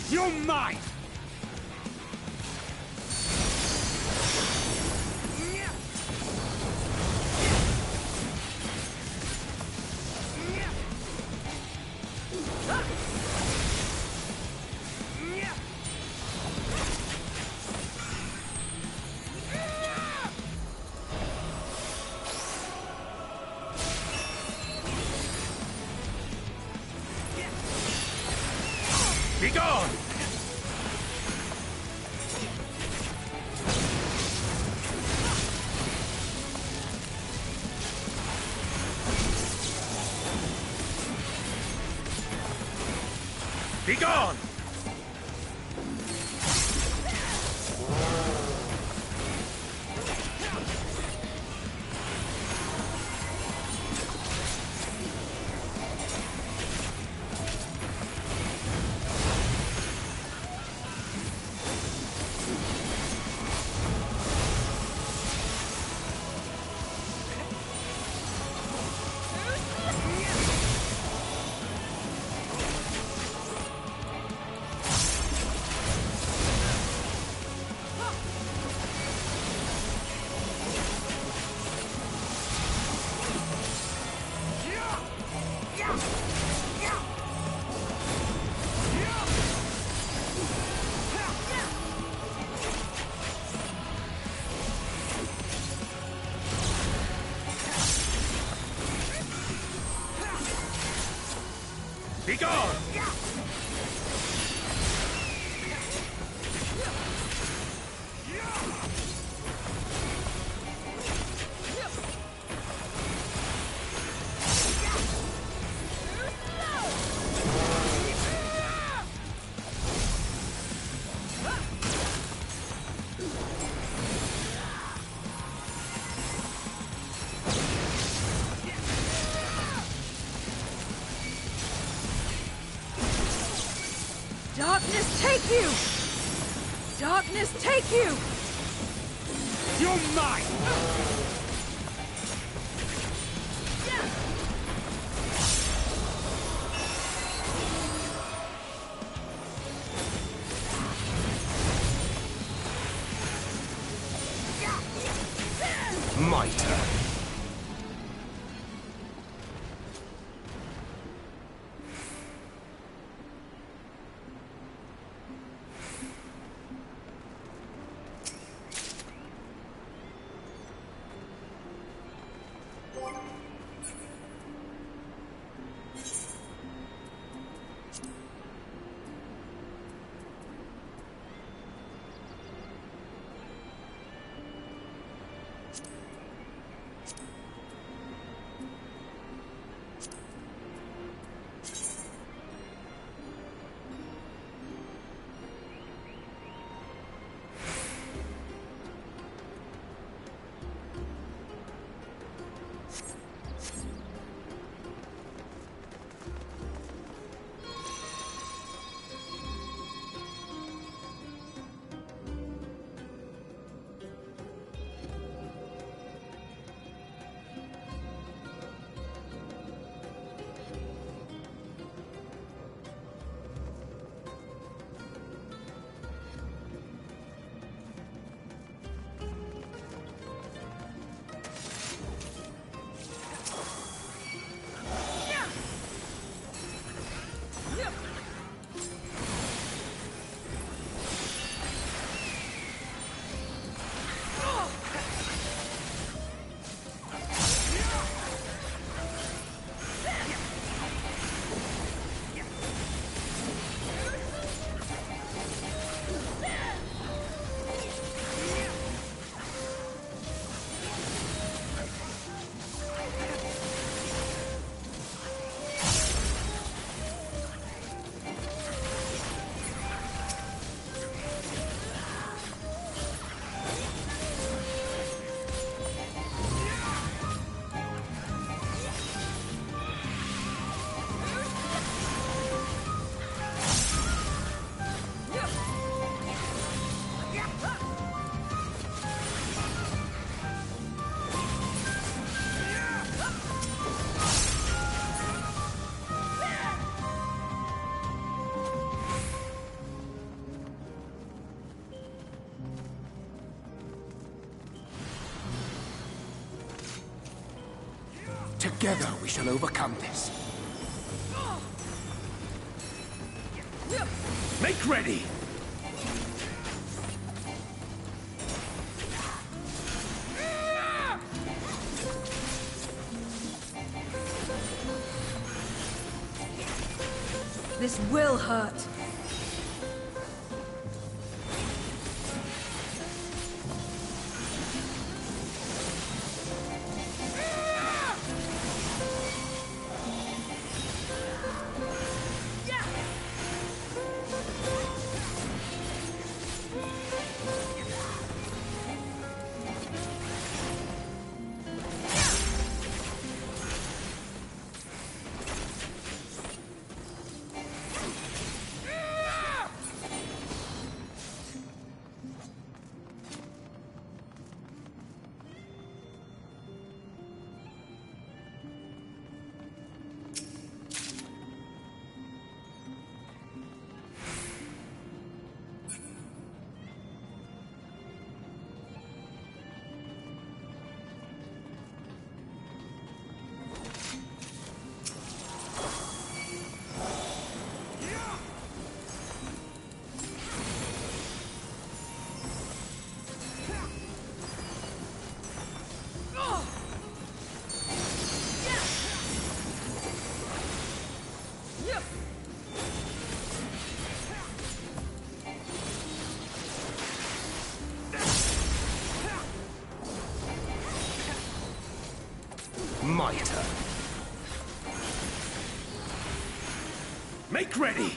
You're mine! Be gone! Be gone! Be gone! Darkness take you! Darkness take you! You're mine! My turn. Together we shall overcome this. Make ready! This will hurt. My turn. Make ready!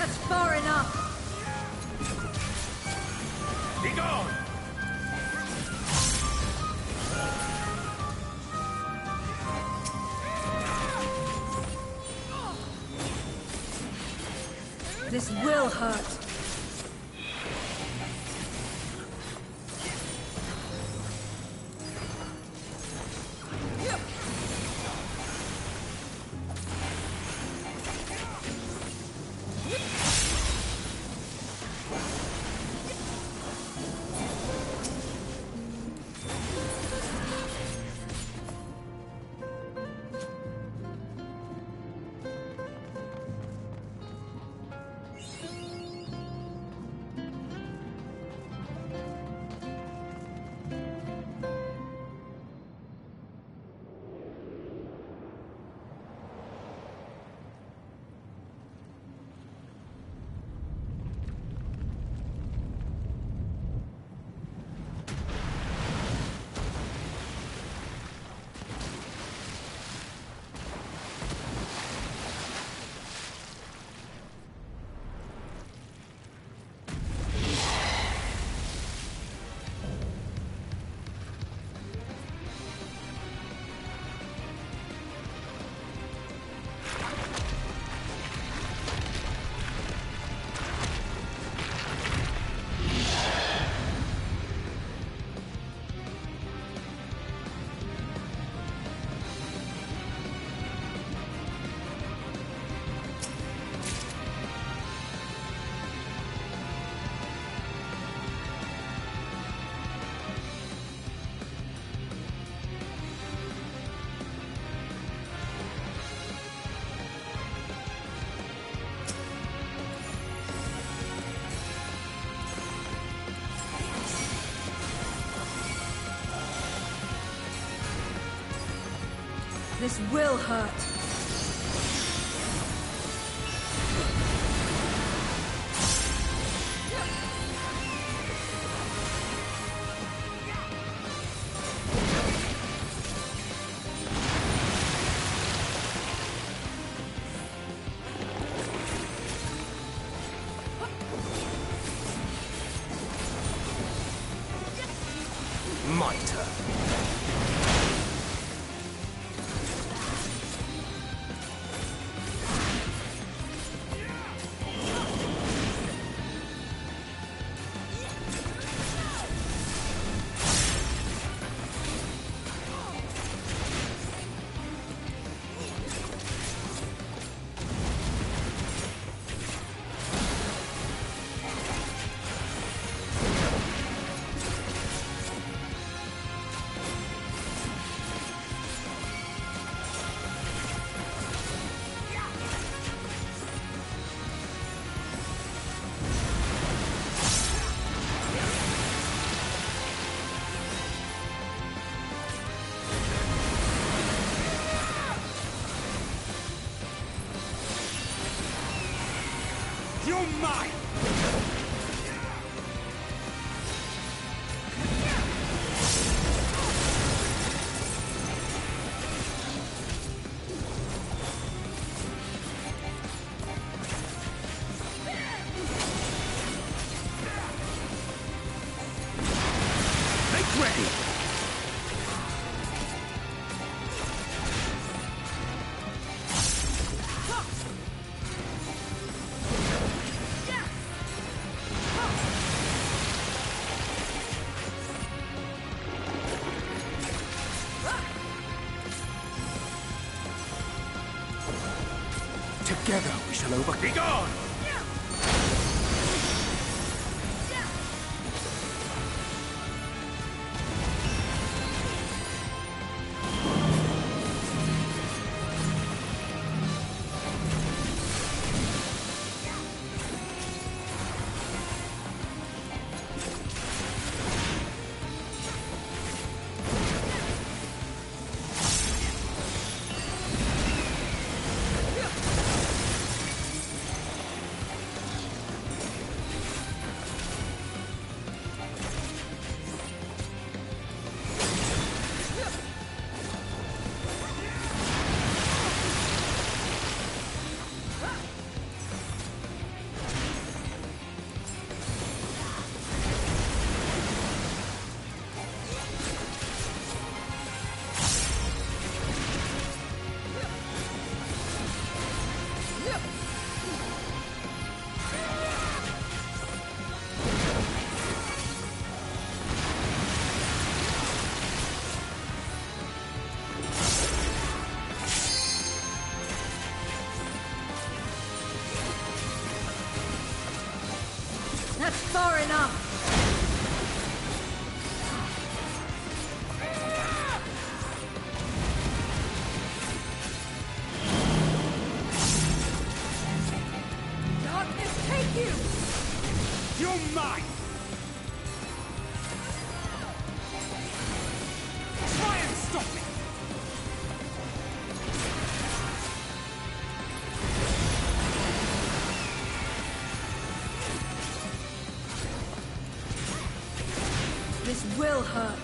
That's far enough! Be gone! This will hurt. This will hurt. My turn. You're mine! Make ready! Together we shall overcome. Be gone! far enough! Darkness, take you! You're mine! Try and stop me! This will hurt.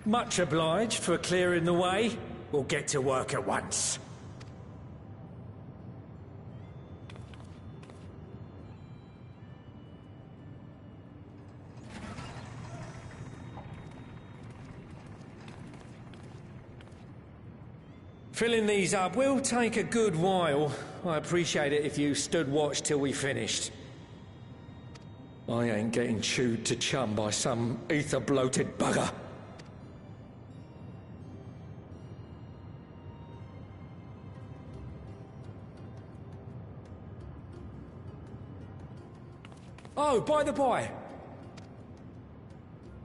Much obliged for clearing the way. We'll get to work at once. Filling these up will take a good while. I appreciate it if you stood watch till we finished. I ain't getting chewed to chum by some ether-bloated bugger. Oh, by the by,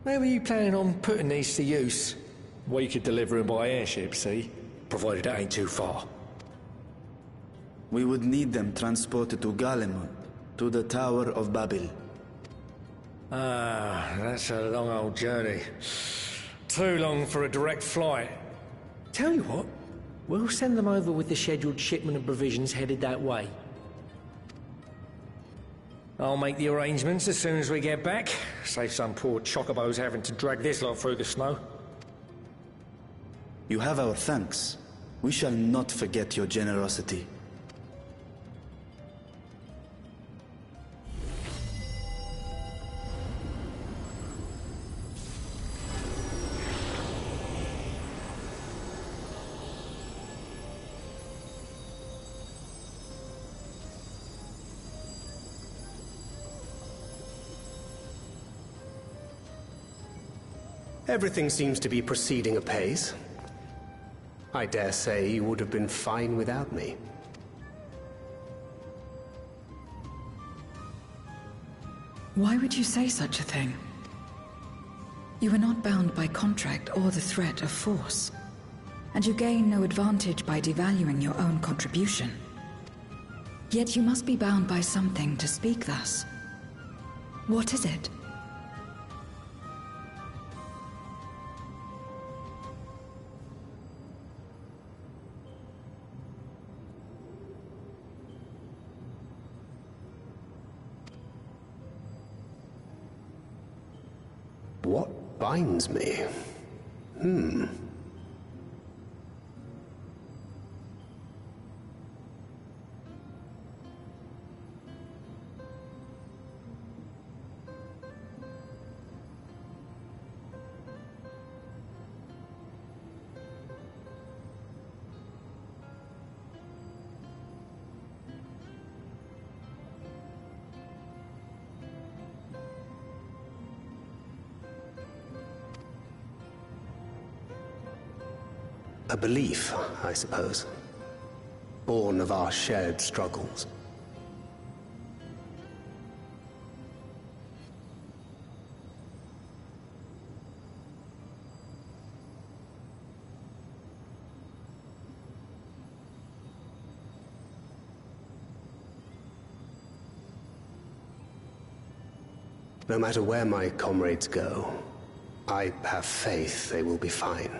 where were you planning on putting these to use? We could deliver them by airship, see? Provided it ain't too far. We would need them transported to Garlemald, to the Tower of Babel. Ah, that's a long old journey. Too long for a direct flight. Tell you what, we'll send them over with the scheduled shipment of provisions headed that way. I'll make the arrangements as soon as we get back. Save some poor chocobos having to drag this lot through the snow. You have our thanks. We shall not forget your generosity. Everything seems to be proceeding apace. I dare say you would have been fine without me. Why would you say such a thing? You are not bound by contract or the threat of force, and you gain no advantage by devaluing your own contribution. Yet you must be bound by something to speak thus. What is it? What binds me? A belief, I suppose. Born of our shared struggles. No matter where my comrades go, I have faith they will be fine.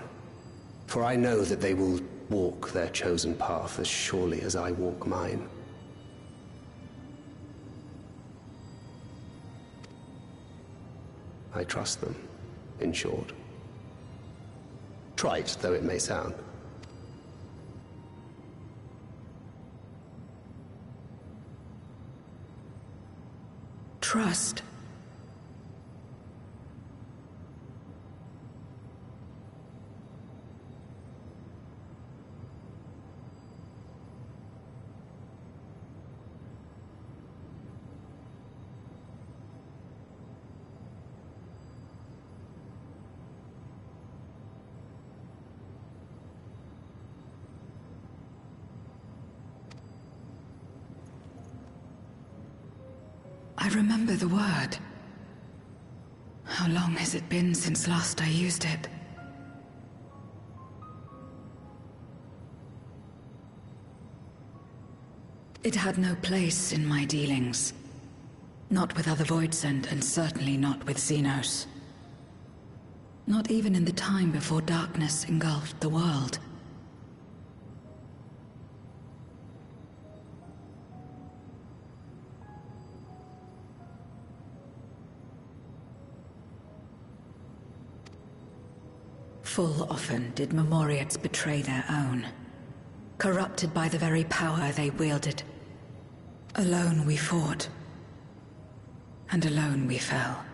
For I know that they will walk their chosen path as surely as I walk mine. I trust them, in short. Trite though it may sound. Trust. I remember the word. How long has it been since last I used it? It had no place in my dealings. Not with other Voidsent, and certainly not with Xenos. Not even in the time before darkness engulfed the world. Full often did Memoriates betray their own, corrupted by the very power they wielded. Alone we fought, and alone we fell.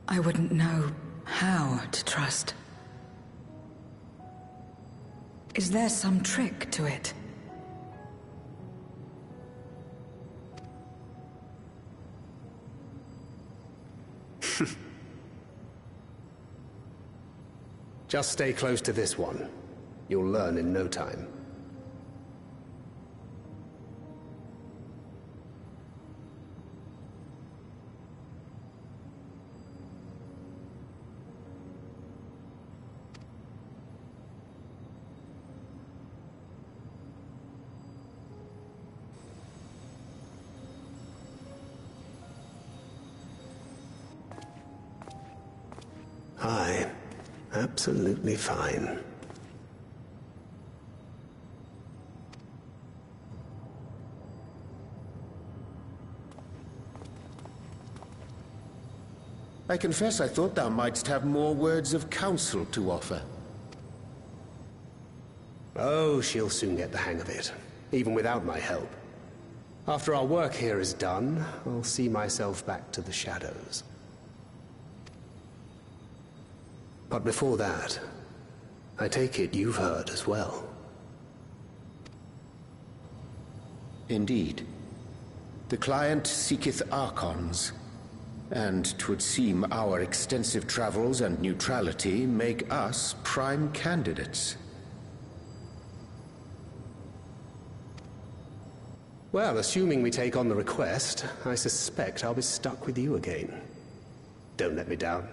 I wouldn't know how to trust. Is there some trick to it? Just stay close to this one. You'll learn in no time. Aye. Absolutely fine. I confess I thought thou mightst have more words of counsel to offer. Oh, she'll soon get the hang of it, even without my help. After our work here is done, I'll see myself back to the shadows. But before that, I take it you've heard as well. Indeed. The client seeketh Archons, and 'twould seem our extensive travels and neutrality make us prime candidates. Well, assuming we take on the request, I suspect I'll be stuck with you again. Don't let me down,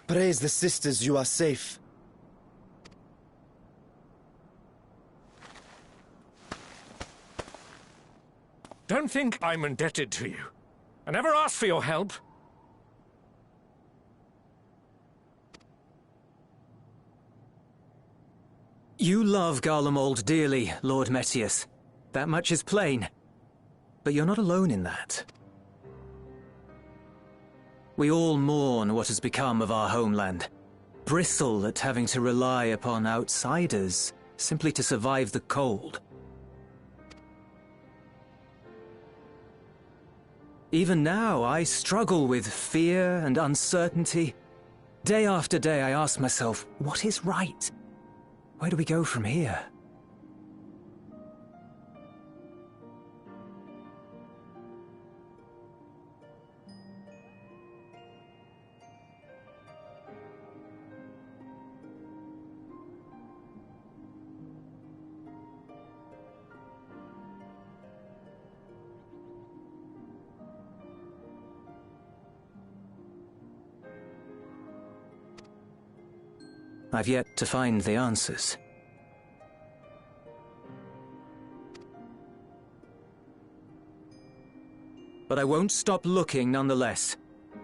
Praise the sisters, you are safe. Don't think I'm indebted to you. I never asked for your help. You love Garlemald dearly, Lord Metius. That much is plain. But you're not alone in that. We all mourn what has become of our homeland. Bristle at having to rely upon outsiders simply to survive the cold. Even now, I struggle with fear and uncertainty. Day after day, I ask myself, what is right? Where do we go from here? I've yet to find the answers. But I won't stop looking nonetheless,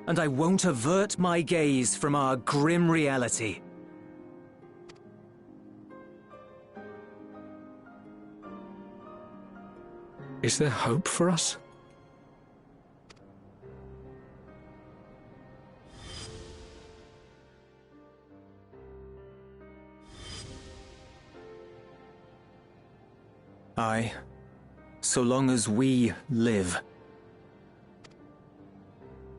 and I won't avert my gaze from our grim reality. Is there hope for us? Aye, so long as we live.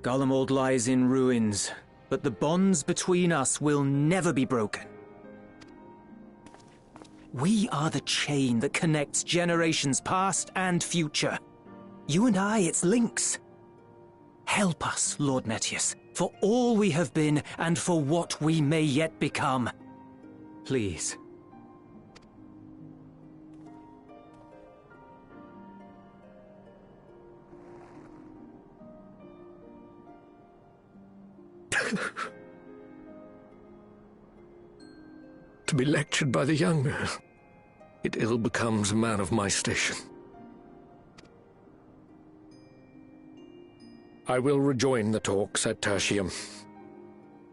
Garlemald lies in ruins, but the bonds between us will never be broken. We are the chain that connects generations past and future. You and I, it's links. Help us, Lord Metius, for all we have been and for what we may yet become. Please. To be lectured by the younger, it ill becomes a man of my station. I will rejoin the talks at Tertium.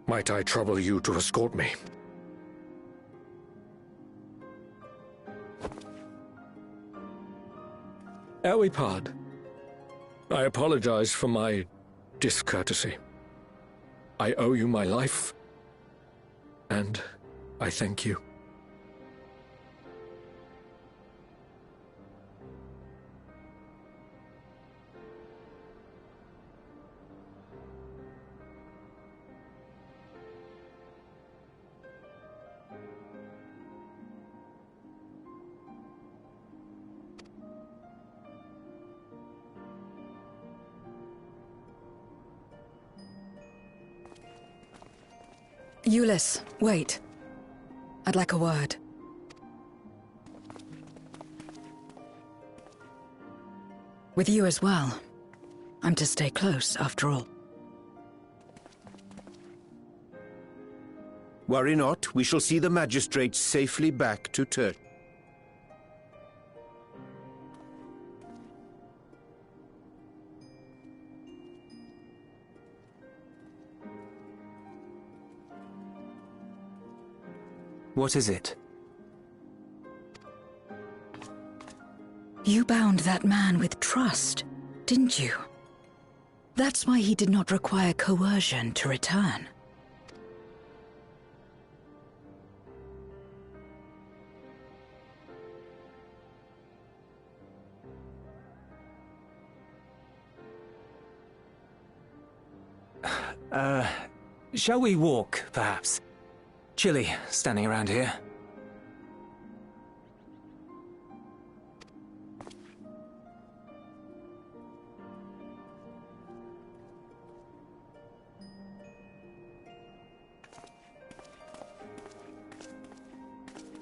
Might I trouble you to escort me? Ere we part, I apologize for my discourtesy. I owe you my life, and I thank you. Euless, wait. I'd like a word. With you as well. I'm to stay close, after all. Worry not, we shall see the magistrates safely back to Tur. What is it? You bound that man with trust, didn't you? That's why he did not require coercion to return. Shall we walk, perhaps? Chilly, standing around here.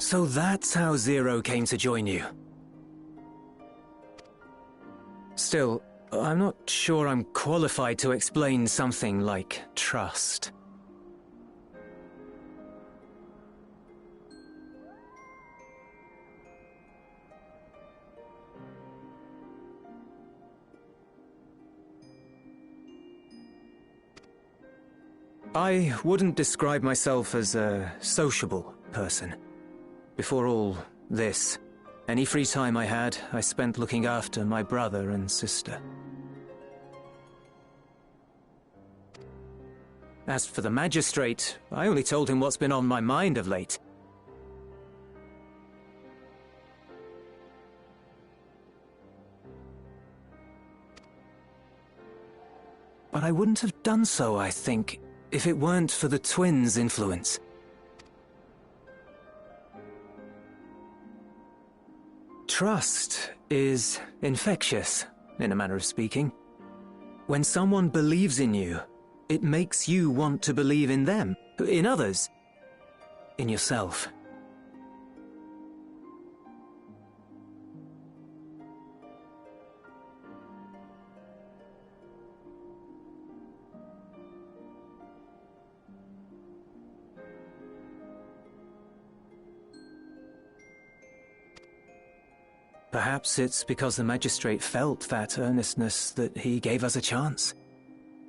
So that's how Zero came to join you. Still, I'm not sure I'm qualified to explain something like trust. I wouldn't describe myself as a sociable person. Before all this, any free time I had, I spent looking after my brother and sister. As for the Magistrate, I only told him what's been on my mind of late. But I wouldn't have done so, I think, if it weren't for the twins' influence. Trust is infectious, in a manner of speaking. When someone believes in you, it makes you want to believe in them, in others, in yourself. Perhaps it's because the Magistrate felt that earnestness that he gave us a chance.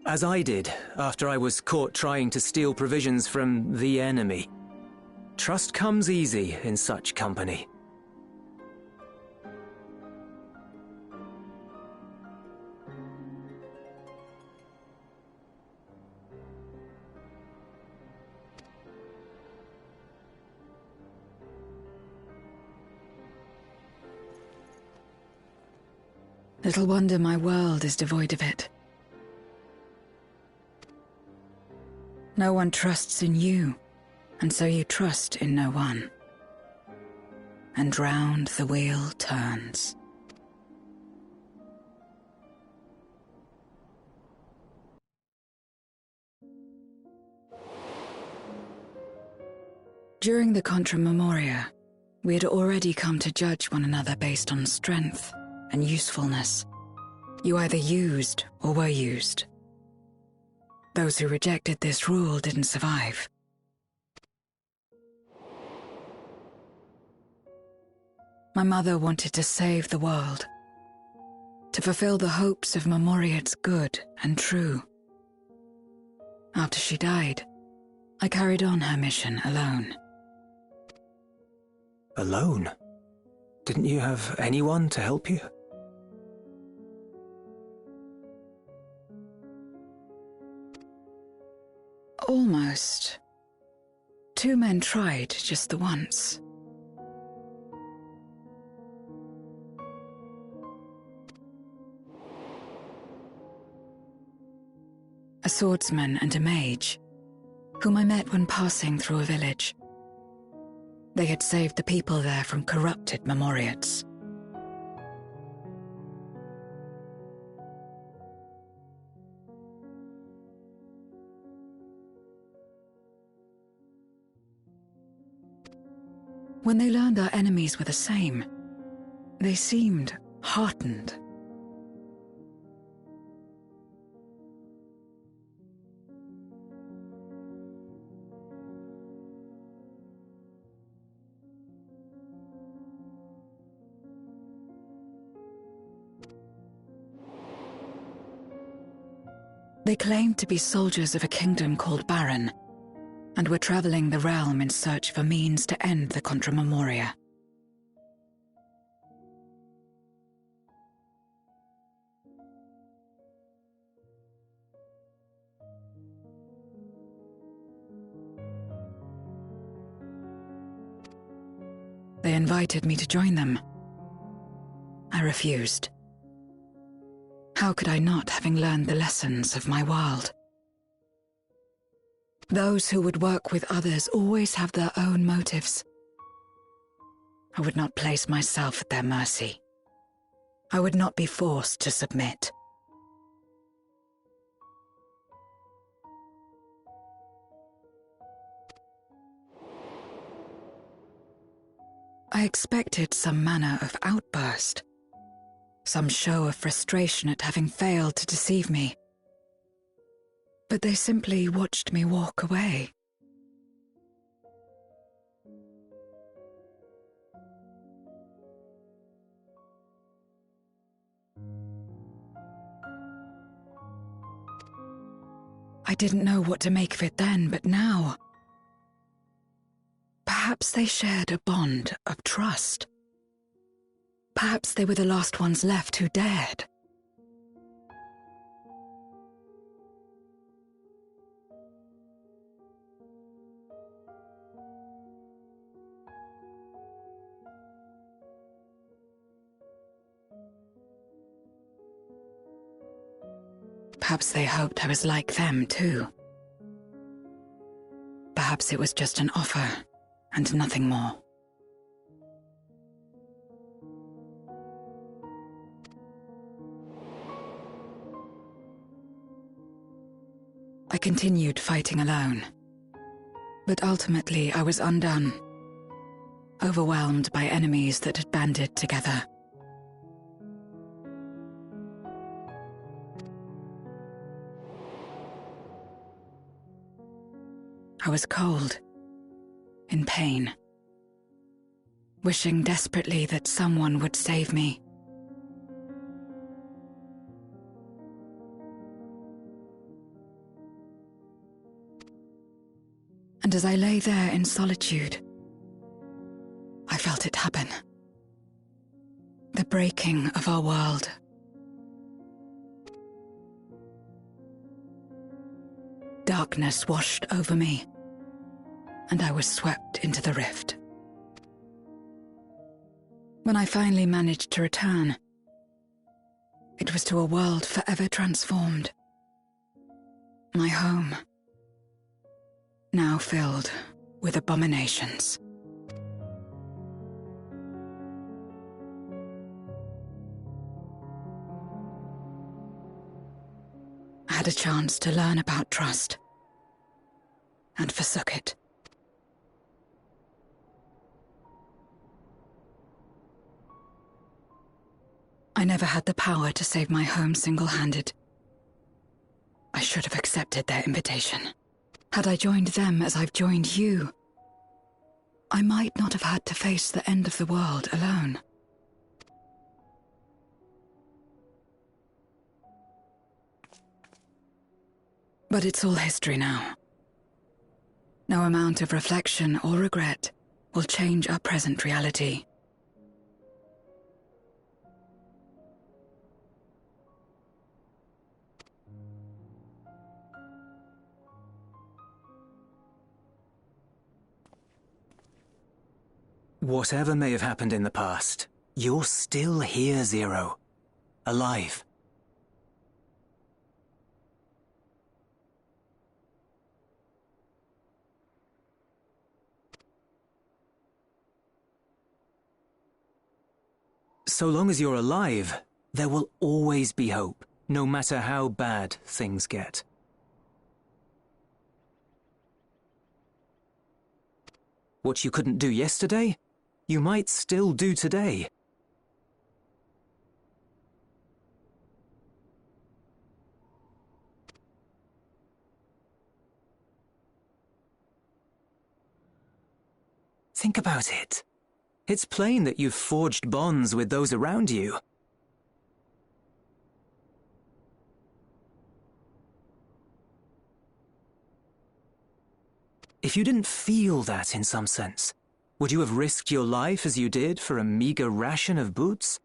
As I did, after I was caught trying to steal provisions from the enemy. Trust comes easy in such company. Little wonder my world is devoid of it. No one trusts in you, and so you trust in no one. And round the wheel turns. During the Contra Memoria, we had already come to judge one another based on strength and usefulness. You either used or were used. Those who rejected this rule didn't survive. My mother wanted to save the world, to fulfill the hopes of Memoria's good and true. After she died, I carried on her mission alone. Alone? Didn't you have anyone to help you? Almost. 2 men tried just the once. A swordsman and a mage, whom I met when passing through a village. They had saved the people there from corrupted Memoriates. When they learned our enemies were the same, they seemed heartened. They claimed to be soldiers of a kingdom called Baron, and were traveling the realm in search of a means to end the Contra Memoria. They invited me to join them. I refused. How could I not, having learned the lessons of my world? Those who would work with others always have their own motives. I would not place myself at their mercy. I would not be forced to submit. I expected some manner of outburst, some show of frustration at having failed to deceive me. But they simply watched me walk away. I didn't know what to make of it then, but now... Perhaps they shared a bond of trust. Perhaps they were the last ones left who dared. Perhaps they hoped I was like them, too. Perhaps it was just an offer, and nothing more. I continued fighting alone. But ultimately I was undone, overwhelmed by enemies that had banded together. I was cold, in pain, wishing desperately that someone would save me. And as I lay there in solitude, I felt it happen. The breaking of our world. Darkness washed over me, and I was swept into the rift. When I finally managed to return, it was to a world forever transformed. My home, now filled with abominations. I had a chance to learn about trust, and forsook it. I never had the power to save my home single-handed. I should have accepted their invitation. Had I joined them as I've joined you, I might not have had to face the end of the world alone. But it's all history now. No amount of reflection or regret will change our present reality. Whatever may have happened in the past, you're still here, Zero. Alive. So long as you're alive, there will always be hope, no matter how bad things get. What you couldn't do yesterday, you might still do today. Think about it. It's plain that you've forged bonds with those around you. If you didn't feel that in some sense, would you have risked your life as you did for a meager ration of boots?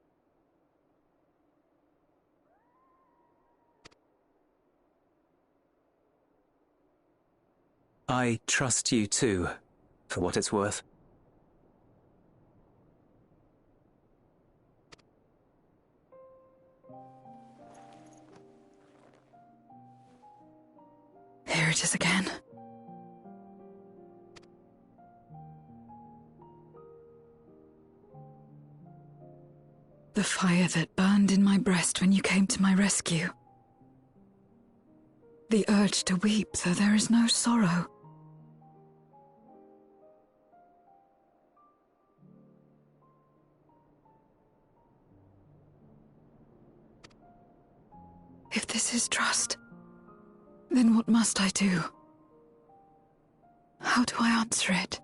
I trust you too, for what it's worth. Here it is again. The fire that burned in my breast when you came to my rescue. The urge to weep, though there is no sorrow. trust. Then what must I do? How do I answer it?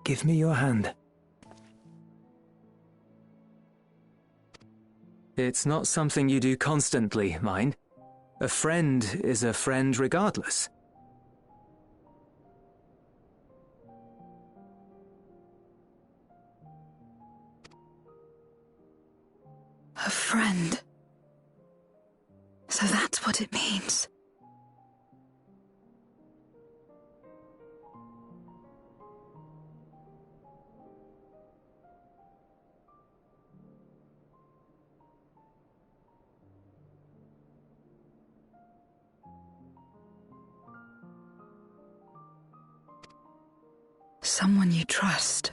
Give me your hand. It's not something you do constantly, mind. A friend is a friend regardless. A friend. So that's what it means. Someone you trust.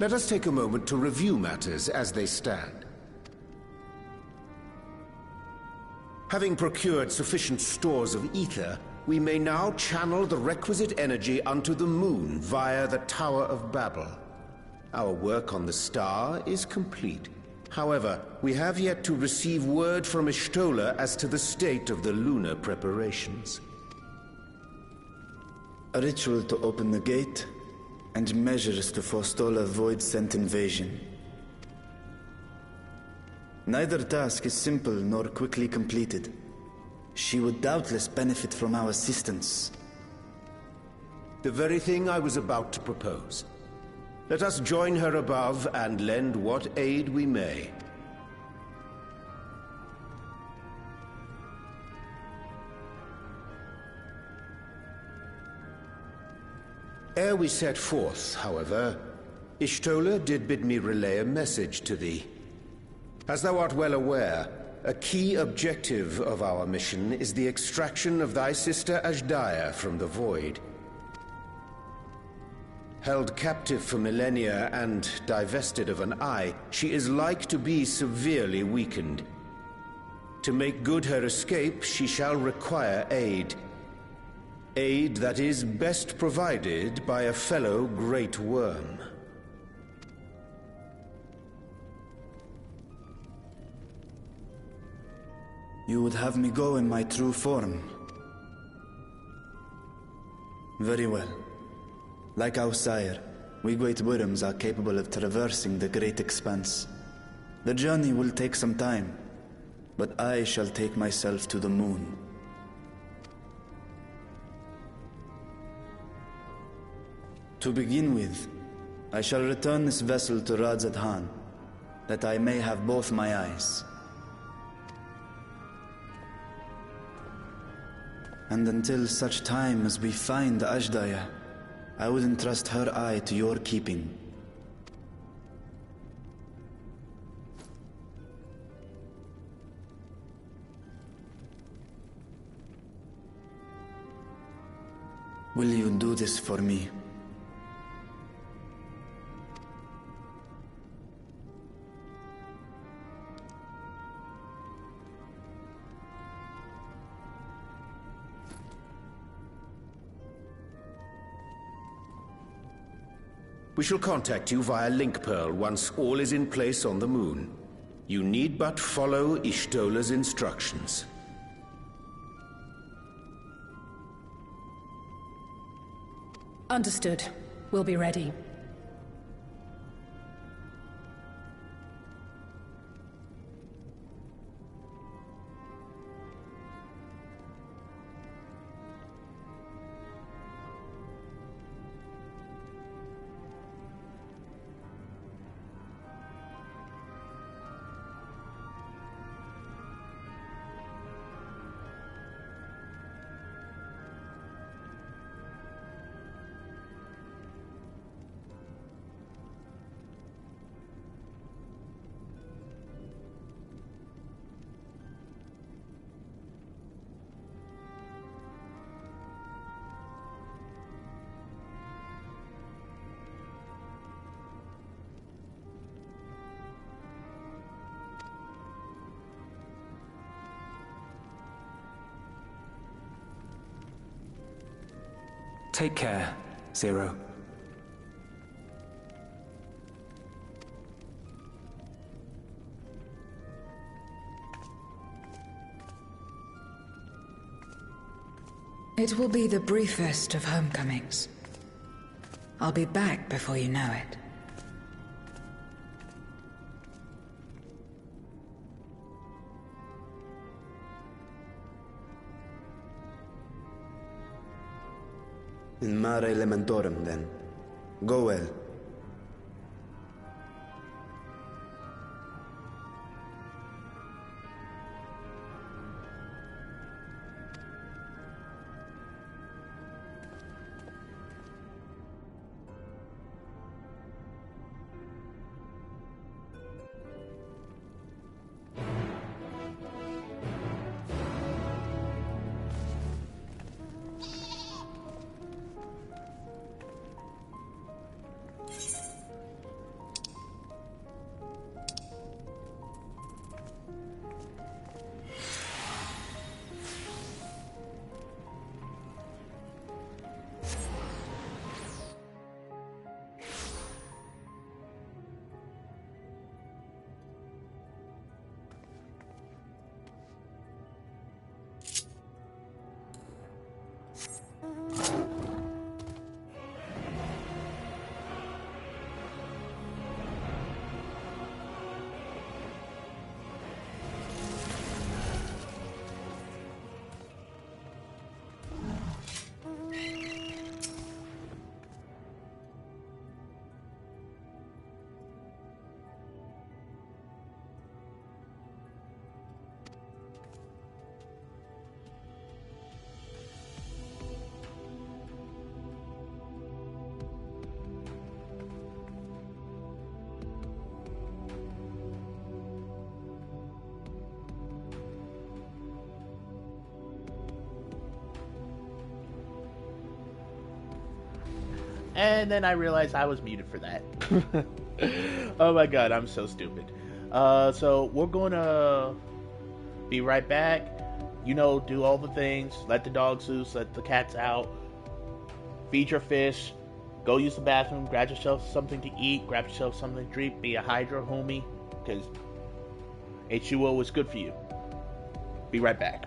Let us take a moment to review matters as they stand. Having procured sufficient stores of ether, we may now channel the requisite energy unto the moon via the Tower of Babel. Our work on the star is complete. However, we have yet to receive word from Y'shtola as to the state of the lunar preparations. A ritual to open the gate, and measures to forestall a void-sent invasion. Neither task is simple nor quickly completed. She would doubtless benefit from our assistance. The very thing I was about to propose. Let us join her above and lend what aid we may. Ere we set forth, however, Y'shtola did bid me relay a message to thee. As thou art well aware, a key objective of our mission is the extraction of thy sister Azdaja from the Void. Held captive for millennia and divested of an eye, she is like to be severely weakened. To make good her escape, she shall require aid. Aid that is best provided by a fellow Great Worm. You would have me go in my true form. Very well. Like our sire, we Great Worms are capable of traversing the great expanse. The journey will take some time, but I shall take myself to the moon. To begin with, I shall return this vessel to Radzadhan, that I may have both my eyes. And until such time as we find Azdaja, I would entrust her eye to your keeping. Will you do this for me? We shall contact you via Link Pearl once all is in place on the moon. You need but follow Y'shtola's instructions. Understood. We'll be ready. Take care, Zero. It will be the briefest of homecomings. I'll be back before you know it. In Mare Elementorum, then. Go well. And then I realized I was muted for that. Oh my god, I'm so stupid. So we're gonna be right back. You know, do all the things. Let the dogs loose, let the cats out. Feed your fish. Go use the bathroom. Grab yourself something to eat. Grab yourself something to drink. Be a Hydra homie. Because H2O is good for you. Be right back.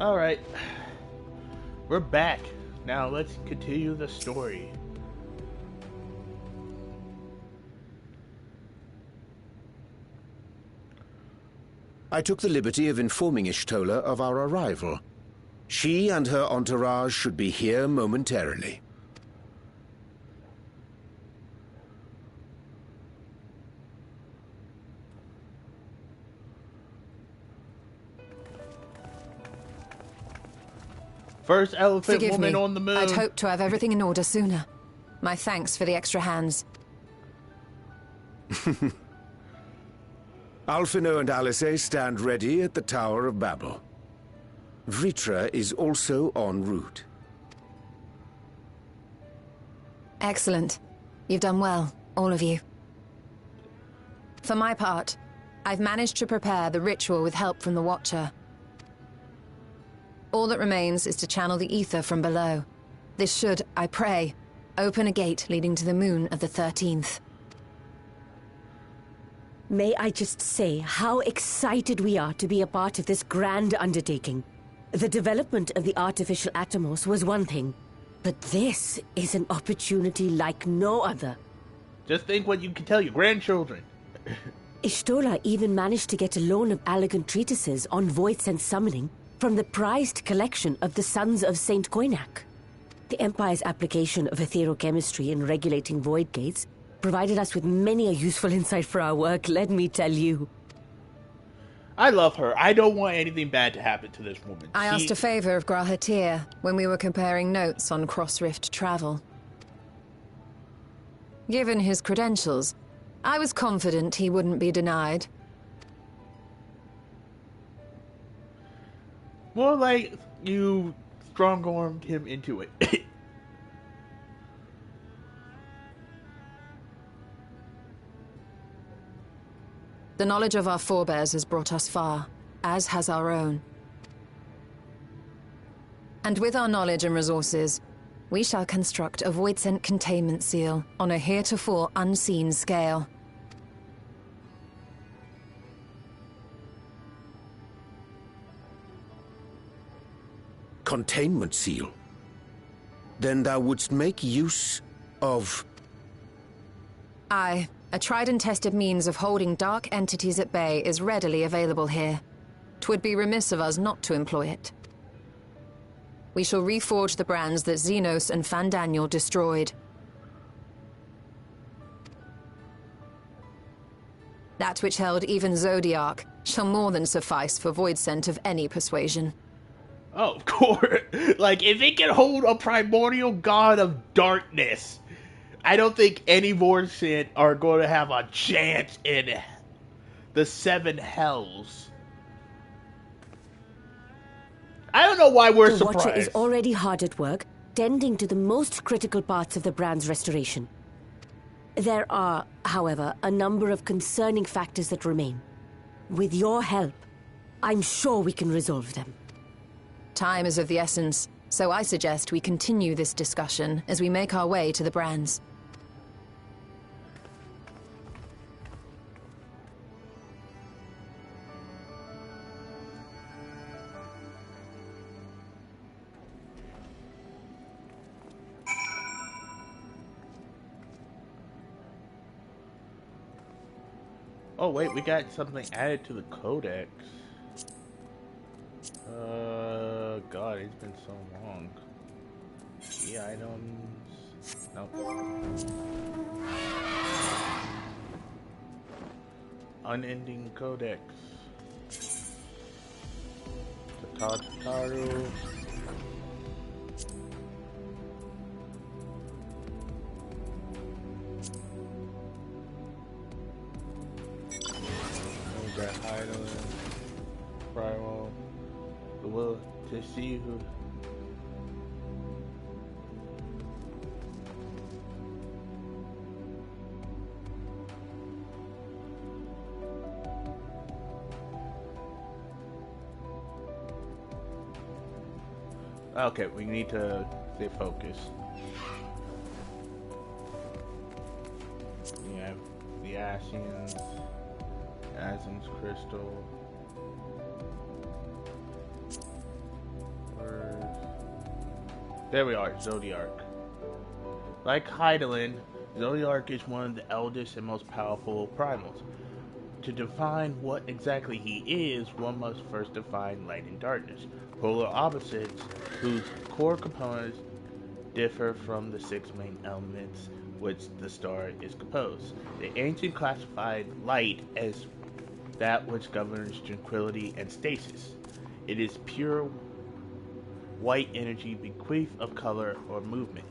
Alright, we're back. Now let's continue the story. I took the liberty of informing Y'shtola of our arrival. She and her entourage should be here momentarily. First elephant Forgive woman me. on the moon. I'd hoped to have everything in order sooner. My thanks for the extra hands. Alphino and Alisaie stand ready at the Tower of Babel. Vritra is also en route. Excellent. You've done well, all of you. For my part, I've managed to prepare the ritual with help from the Watcher. All that remains is to channel the ether from below. This should, I pray, open a gate leading to the moon of the 13th. May I just say how excited we are to be a part of this grand undertaking. The development of the artificial Atomos was one thing, but this is an opportunity like no other. Just think what you can tell your grandchildren. Y'shtola even managed to get a loan of elegant treatises on voice and summoning from the prized collection of the Sons of Saint Koinak. The Empire's application of etherochemistry in regulating void gates provided us with many a useful insight for our work, let me tell you. I love her. I don't want anything bad to happen to this woman. I asked a favor of G'rahatir when we were comparing notes on cross-rift travel. Given his credentials, I was confident he wouldn't be denied. More like you strong-armed him into it. The knowledge of our forebears has brought us far, as has our own. And with our knowledge and resources, we shall construct a Voidsent containment seal on a heretofore unseen scale. Containment seal? Then thou wouldst make use of... Aye. A tried and tested means of holding dark entities at bay is readily available here. 'Twould be remiss of us not to employ it. We shall reforge the brands that Xenos and Fandaniel destroyed. That which held even Zodiark shall more than suffice for Voidsent of any persuasion. Oh, of course. Like, if it can hold a primordial god of darkness, I don't think any Voidsent are going to have a chance in the Seven Hells. I don't know why we're surprised. The Watcher is already hard at work, tending to the most critical parts of the brand's restoration. There are, however, a number of concerning factors that remain. With your help, I'm sure we can resolve them. Time is of the essence, so I suggest we continue this discussion as we make our way to the brands. Oh wait, we got something added to the codex. God, it's been so long. Key items. Nope. Unending codex. Tataru. Idol, Primal, the will to see who. Okay, we need to stay focused. We have the Ascians. Ascian's crystal. There we are, Zodiark. Like Hydaelyn, Zodiark is one of the eldest and most powerful primals. To define what exactly he is, one must first define light and darkness, polar opposites whose core components differ from the six main elements which the star is composed. The ancient classified light as that which governs tranquility and stasis. It is pure white energy bequeathed of color or movement,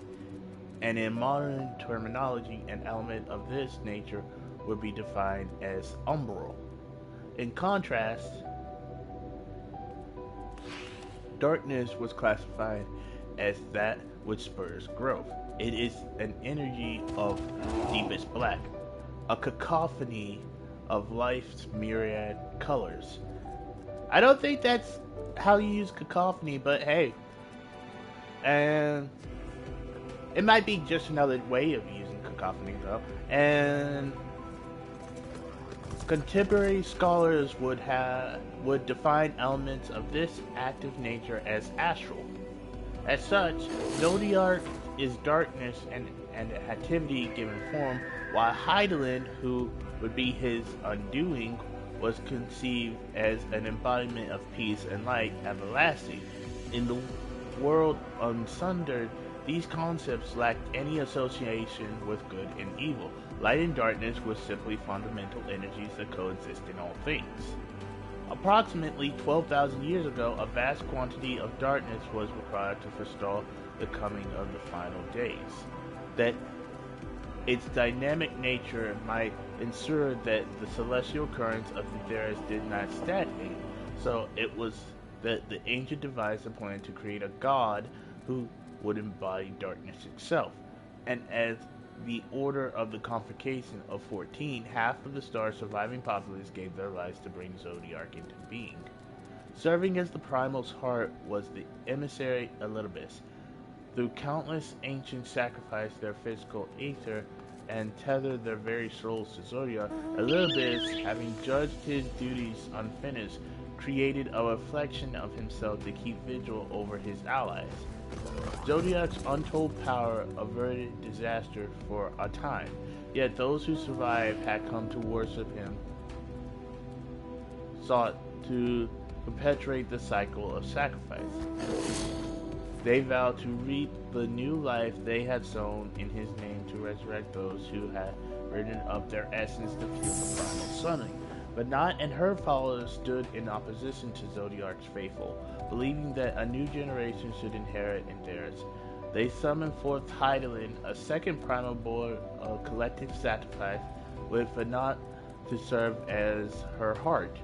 and in modern terminology, an element of this nature would be defined as umbral. In contrast, darkness was classified as that which spurs growth. It is an energy of deepest black, a cacophony of life's myriad colors. I don't think that's how you use cacophony, but hey. And it might be just another way of using cacophony though. And contemporary scholars would define elements of this active nature as astral. As such, Zodiark is darkness and activity given form, while Hydaelyn, who would be his undoing, was conceived as an embodiment of peace and light everlasting. In the world unsundered, these concepts lacked any association with good and evil. Light and darkness were simply fundamental energies that coexist in all things. Approximately 12,000 years ago, a vast quantity of darkness was required to forestall the coming of the final days. That Its dynamic nature might ensure that the celestial currents of Aetheris did not stagnate, so it was that the ancient devised a plan to create a god who would embody darkness itself. And as the order of the Convocation of 14, half of the star's surviving populace gave their lives to bring Zodiark into being. Serving as the Primal's heart was the emissary Elidibus. Through countless ancients sacrificed their physical ether and tethered their very souls to Zodiark, Elidibus, having judged his duties unfinished, created a reflection of himself to keep vigil over his allies. Zodiark's untold power averted disaster for a time, yet those who survived had come to worship him, sought to perpetuate the cycle of sacrifice. They vowed to reap the new life they had sown in his name to resurrect those who had written up their essence to feel the primal summoning. But Nott and her followers stood in opposition to Zodiark's faithful, believing that a new generation should inherit Aetheris. They summoned forth Hydaelyn, a second primal born of collective sacrifice, with Nott to serve as her heart.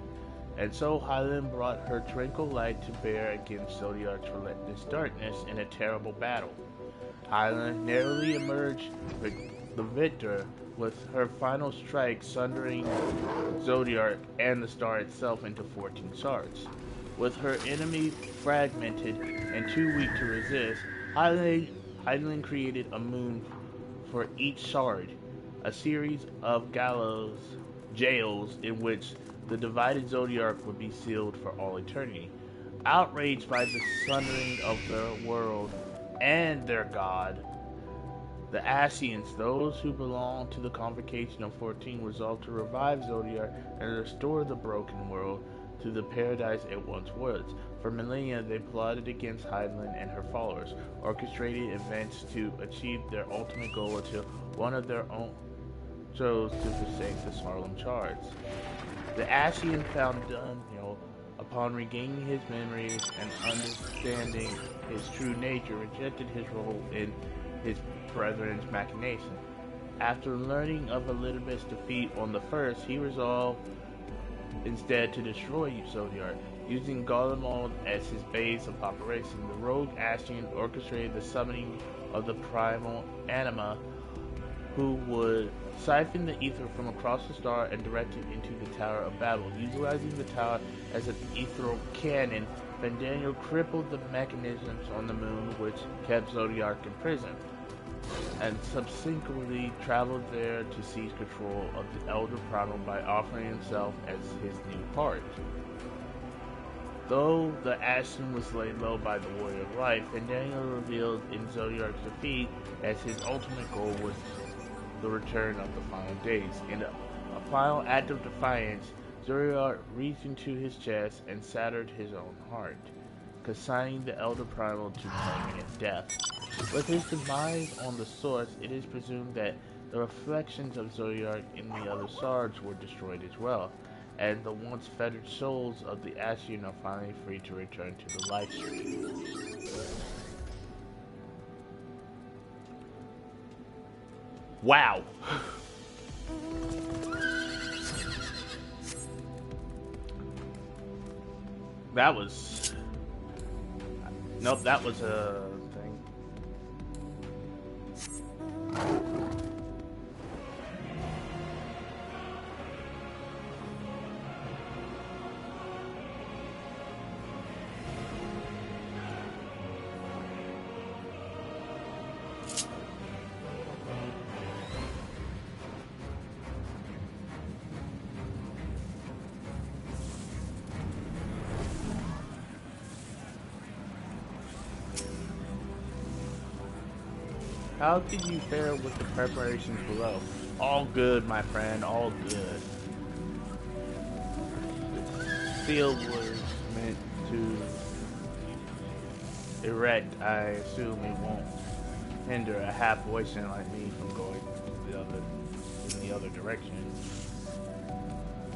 And so Hydaelyn brought her tranquil light to bear against Zodiark's relentless darkness in a terrible battle. Hydaelyn narrowly emerged the victor, with her final strike sundering Zodiark and the star itself into 14 shards. With her enemy fragmented and too weak to resist, Hydaelyn created a moon for each shard, a series of jails in which the divided Zodiark would be sealed for all eternity. Outraged by the sundering of their world and their god, the Ascians, those who belonged to the Convocation of 14, resolved to revive Zodiark and restore the broken world to the paradise it once was. For millennia, they plotted against Hydaelyn and her followers, orchestrated events to achieve their ultimate goal until one of their own chose to forsake the solemn charge. The Ascian found Daniel, upon regaining his memories and understanding his true nature, rejected his role in his brethren's machination. After learning of Elidibus' defeat on the first, he resolved instead to destroy Zodiark. Using Garlemald as his base of operation, the rogue Ascian orchestrated the summoning of the primal Anima, who would siphon the ether from across the star and direct it into the Tower of Babel. Utilizing the tower as an ethereal cannon, Fandaniel crippled the mechanisms on the moon which kept Zodiark in prison, and subsequently traveled there to seize control of the Elder Primal by offering himself as his new heart. Though the Ascian was laid low by the Warrior of Light, Fandaniel revealed in Zodiark's defeat as his ultimate goal was the return of the final days. In a final act of defiance, Zodiark reached into his chest and shattered his own heart, consigning the Elder Primal to permanent death. With his demise on the source, it is presumed that the reflections of Zodiark in the other shards were destroyed as well, and the once fettered souls of the Ascian are finally free to return to the light stream. Wow. That was... Nope, that was a thing. How did you fare with the preparations below? All good, my friend, all good. The field was meant to erect. I assume it won't hinder a half-voicing like me from going in the other direction.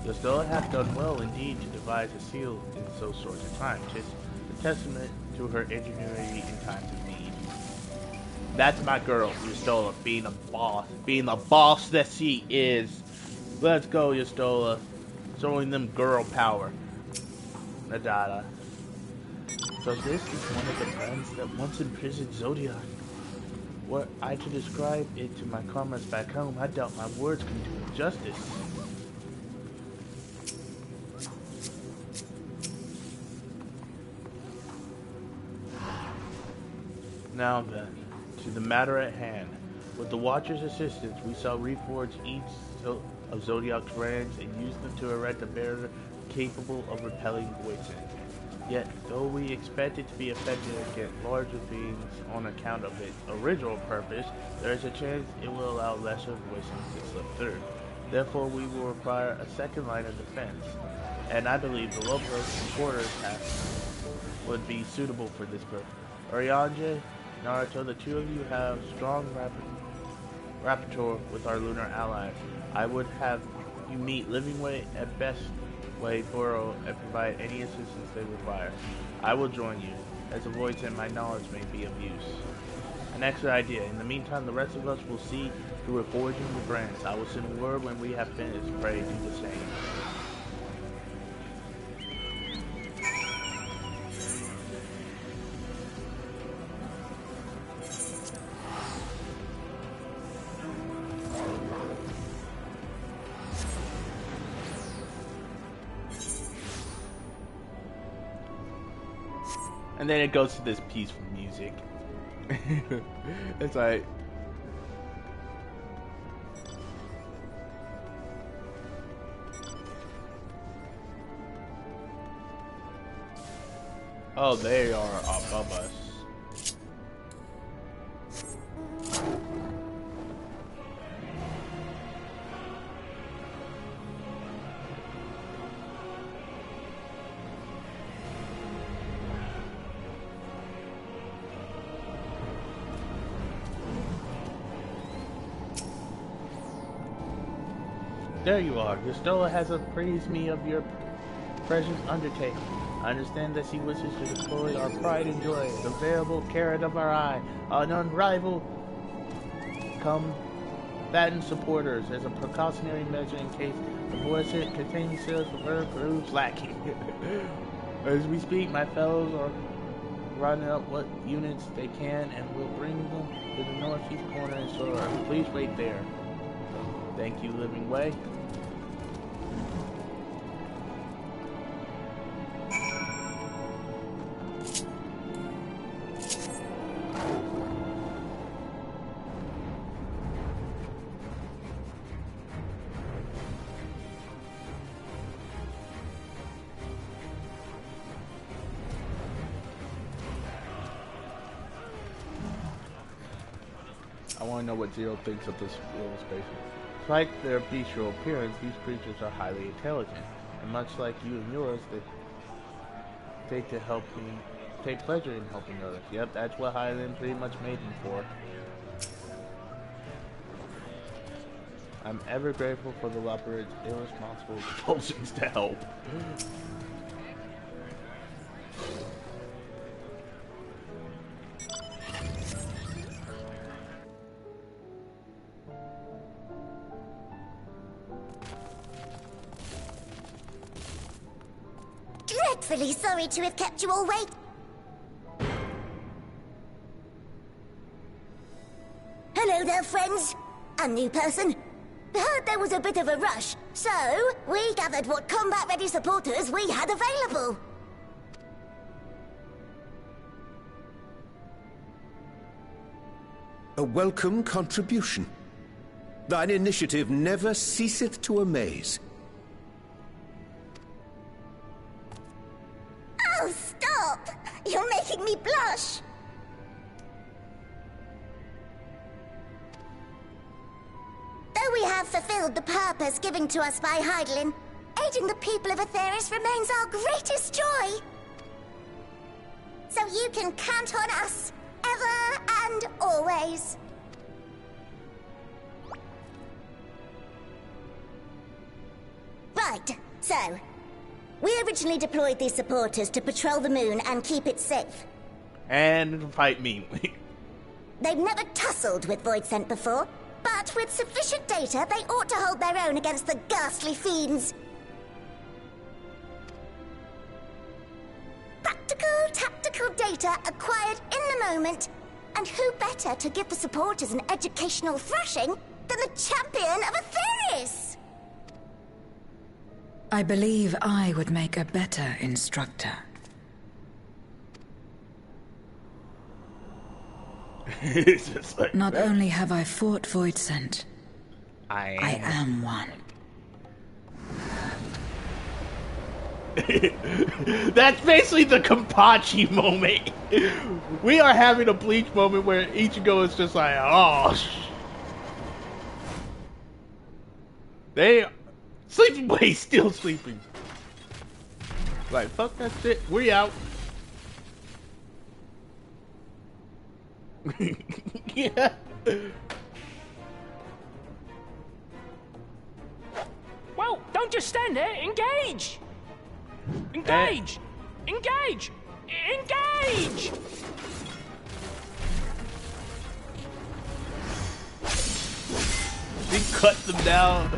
The Stoa hath done well indeed to devise a seal in so short a time. 'Tis a testament to her ingenuity in times of need. That's my girl, Y'shtola, being the boss that she is. Let's go, Y'shtola. Showing them girl power. Nadada. So this is one of the friends that once imprisoned Zodiac. Were I to describe it to my comrades back home, I doubt my words can do it justice. Now then, to the matter at hand. With the Watcher's assistance, we shall reforge each of Zodiac's brands and use them to erect a barrier capable of repelling voices. Yet, though we expect it to be effective against larger beings on account of its original purpose, there is a chance it will allow lesser voices to slip through. Therefore, we will require a second line of defense, and I believe the Lopros and Porters would be suitable for this purpose. Urianger, Naruto, the two of you have strong rapport with our lunar allies. I would have you meet Livingway at Bestway Borough and provide any assistance they require. I will join you, as a voice and my knowledge may be of use. An excellent idea. In the meantime, the rest of us will see to reforging the brands. I will send word when we have finished. Pray do the same. And then it goes to this peaceful music. It's like... Oh, they are above us. There you are. Y'shtola has appraised me of your present undertaking. I understand that she wishes to deploy our pride and joy, the variable carrot of our eye, an unrivaled combatant supporters, as a precautionary measure in case the voice containing cells of Earth proves lacking. As we speak, my fellows are rounding up what units they can and will bring them to the northeast corner and Sora. Please wait there. Thank you, Livingway. I want to know what Zero thinks of this little spaceship. Despite their bestial appearance, these creatures are highly intelligent, and much like you and yours, they take pleasure in helping others. Yep, that's what Highland pretty much made them for. I'm ever grateful for the Loporrid's irresponsible compulsions to help. Dreadfully sorry to have kept you all wait. Hello there, friends. A new person. Heard there was a bit of a rush, so we gathered what combat-ready supporters we had available. A welcome contribution. Thine initiative never ceaseth to amaze. Oh, stop! You're making me blush! Though we have fulfilled the purpose given to us by Hydaelyn, aiding the people of Aetheris remains our greatest joy. So you can count on us, ever and always. Right, so... we originally deployed these supporters to patrol the moon and keep it safe. And fight meanly. They've never tussled with Voidsent before, but with sufficient data, they ought to hold their own against the ghastly fiends. Practical, tactical data acquired in the moment. And who better to give the supporters an educational thrashing than the champion of Aetherius? I believe I would make a better instructor. It's just like Not that. only have I fought Voidsent, I am one. That's basically the Kampachi moment. We are having a Bleach moment where Ichigo is just like, oh, they sleeping, but he's still sleeping. Like, fuck that shit. We out. Yeah. Well, don't just stand there. Engage! Engage! Engage! Engage! He cuts them down.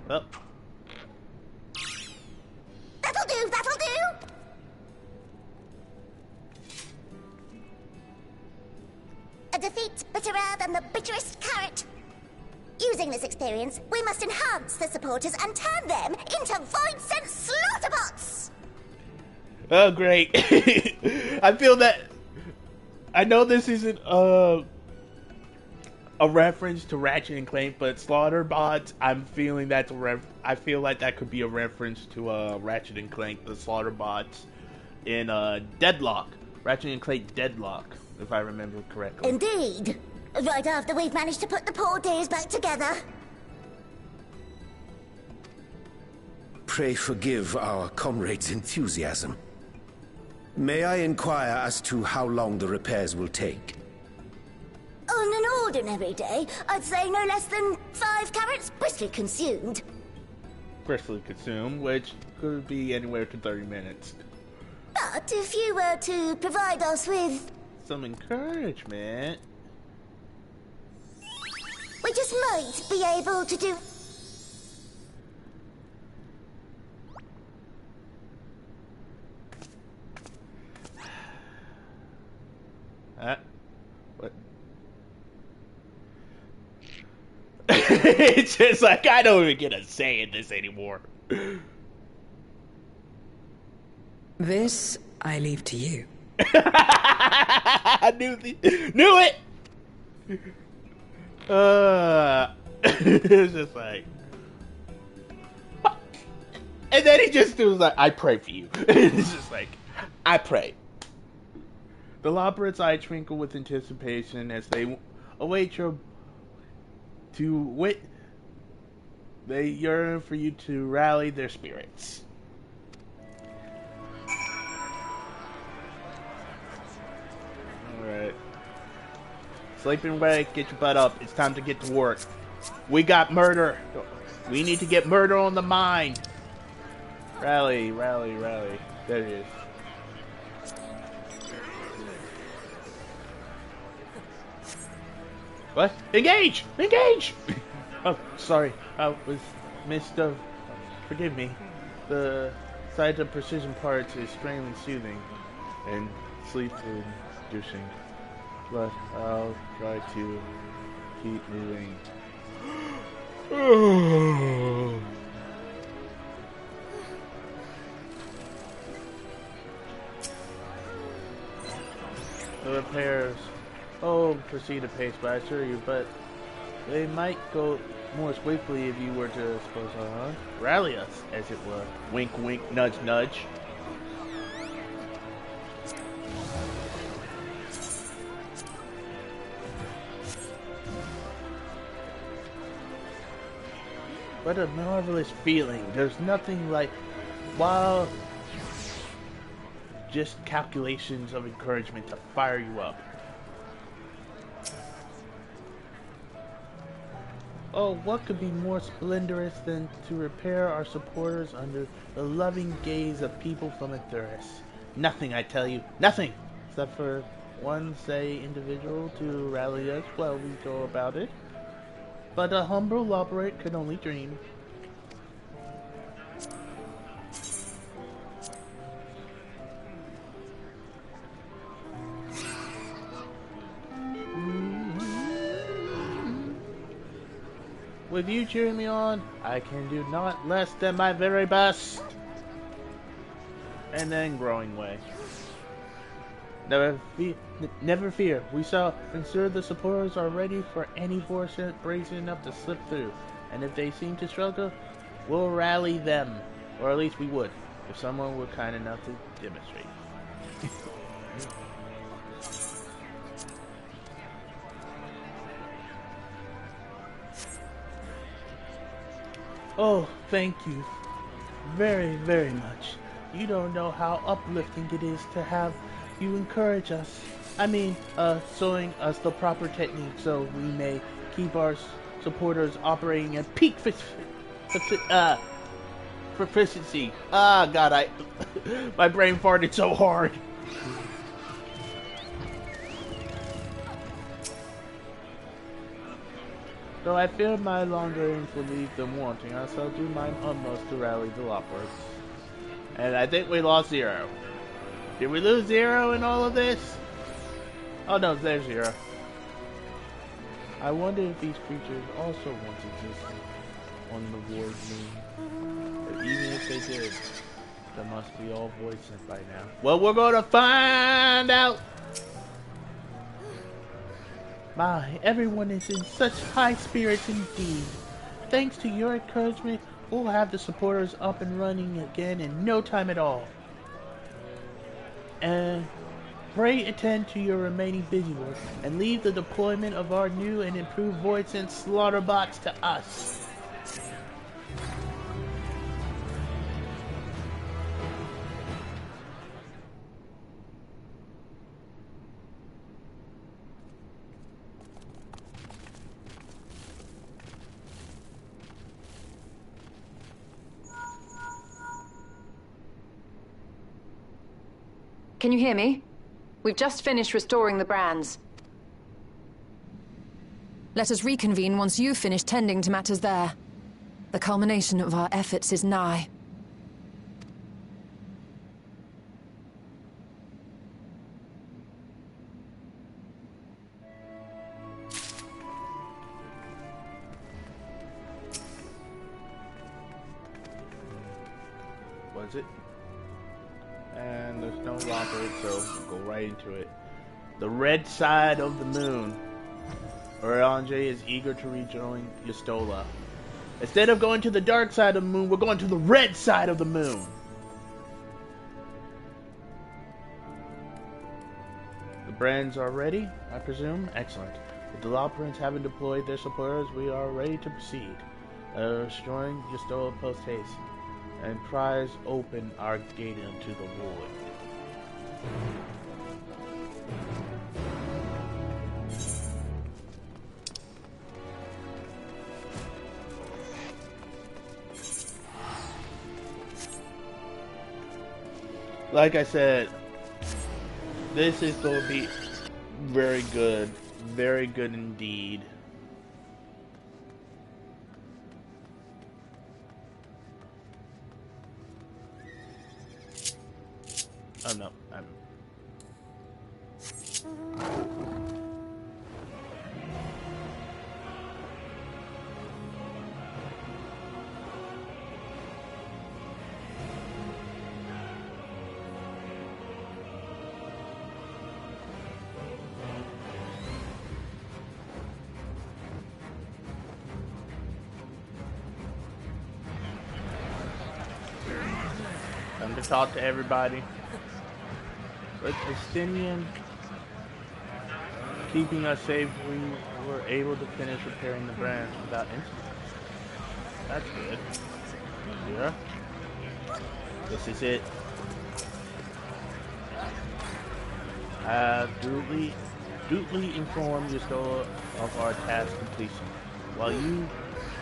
Oh. That'll do, that'll do! A defeat bitterer than the bitterest carrot. Using this experience, we must enhance the supporters and turn them into Voidsent slaughterbots! Oh, great. I feel that... I know this isn't a reference to Ratchet and Clank, but Slaughterbots, I'm feeling that's I feel like that could be a reference to Ratchet and Clank, the Slaughterbots in Deadlock. Ratchet and Clank Deadlock, if I remember correctly. Indeed. Right after we've managed to put the poor dears back together. Pray forgive our comrade's enthusiasm. May I inquire as to how long the repairs will take? On an ordinary day, I'd say no less than 5 carrots briskly consumed. Briskly consumed, which could be anywhere to 30 minutes. But if you were to provide us with... some encouragement... we just might be able to do... What? It's just like, I don't even get a say in this anymore. This I leave to you. I knew it! It's just like... And then he just was like, I pray for you. It's just like, I pray. The Loporrit's eye twinkle with anticipation as they await your... They yearn for you to rally their spirits. Alright. Sleeping bag, get your butt up. It's time to get to work. We got murder. We need to get murder on the mind. Rally, rally, rally. There it is. What? Engage! Engage! Oh, sorry. I was missed of... Forgive me. The sight of precision parts is strangely soothing and sleep-inducing. But I'll try to keep moving. The repairs, proceed apace, but I assure you, but they might go more swiftly if you were to suppose, rally us, as it were. Wink, wink, nudge, nudge. What a marvelous feeling. There's nothing like, while just calculations of encouragement to fire you up. Oh, what could be more splendorous than to repair our supporters under the loving gaze of people from Etheirys? Nothing, I tell you, nothing! Except for one, say, individual to rally us while we go about it. But a humble Loporrit could only dream. With you cheering me on, I can do not less than my very best. And then growing way. Never fear. We shall ensure the supporters are ready for any force brazen enough to slip through. And if they seem to struggle, we'll rally them. Or at least we would, if someone were kind enough to demonstrate. Oh, thank you very, very much. You don't know how uplifting it is to have you encourage us. I mean, showing us the proper technique so we may keep our supporters operating at peak proficiency. Ah, God, my brain farted so hard. Though I fear my longer aims will leave them wanting, I shall do mine utmost to rally the Loporrits. And I think we lost Zero. Did we lose Zero in all of this? Oh no, there's Zero. I wonder if these creatures also once existed on the Void Moon. But even if they did, there must be all voices by now. Well, we're gonna find out! My, everyone is in such high spirits indeed. Thanks to your encouragement, we'll have the supporters up and running again in no time at all. And pray attend to your remaining busy work and leave the deployment of our new and improved Voidsense slaughter bots to us. Can you hear me? We've just finished restoring the brands. Let us reconvene once you've finished tending to matters there. The culmination of our efforts is nigh. Was it? And there's no Loporrit, so we'll go right into it. The red side of the moon. Urianger is eager to rejoin Y'shtola. Instead of going to the dark side of the moon, we're going to the red side of the moon. The brands are ready, I presume? Excellent. With the Loporrits having deployed their supporters, we are ready to proceed. Destroying Y'shtola post haste. And prise open our gate into the void. Like I said, this is going to be very good indeed. Oh no, time to talk to everybody. With Estinian keeping us safe, we were able to finish repairing the branch without incident. That's good. Yeah. This is it. I have duly informed Y'shtola of our task completion. While you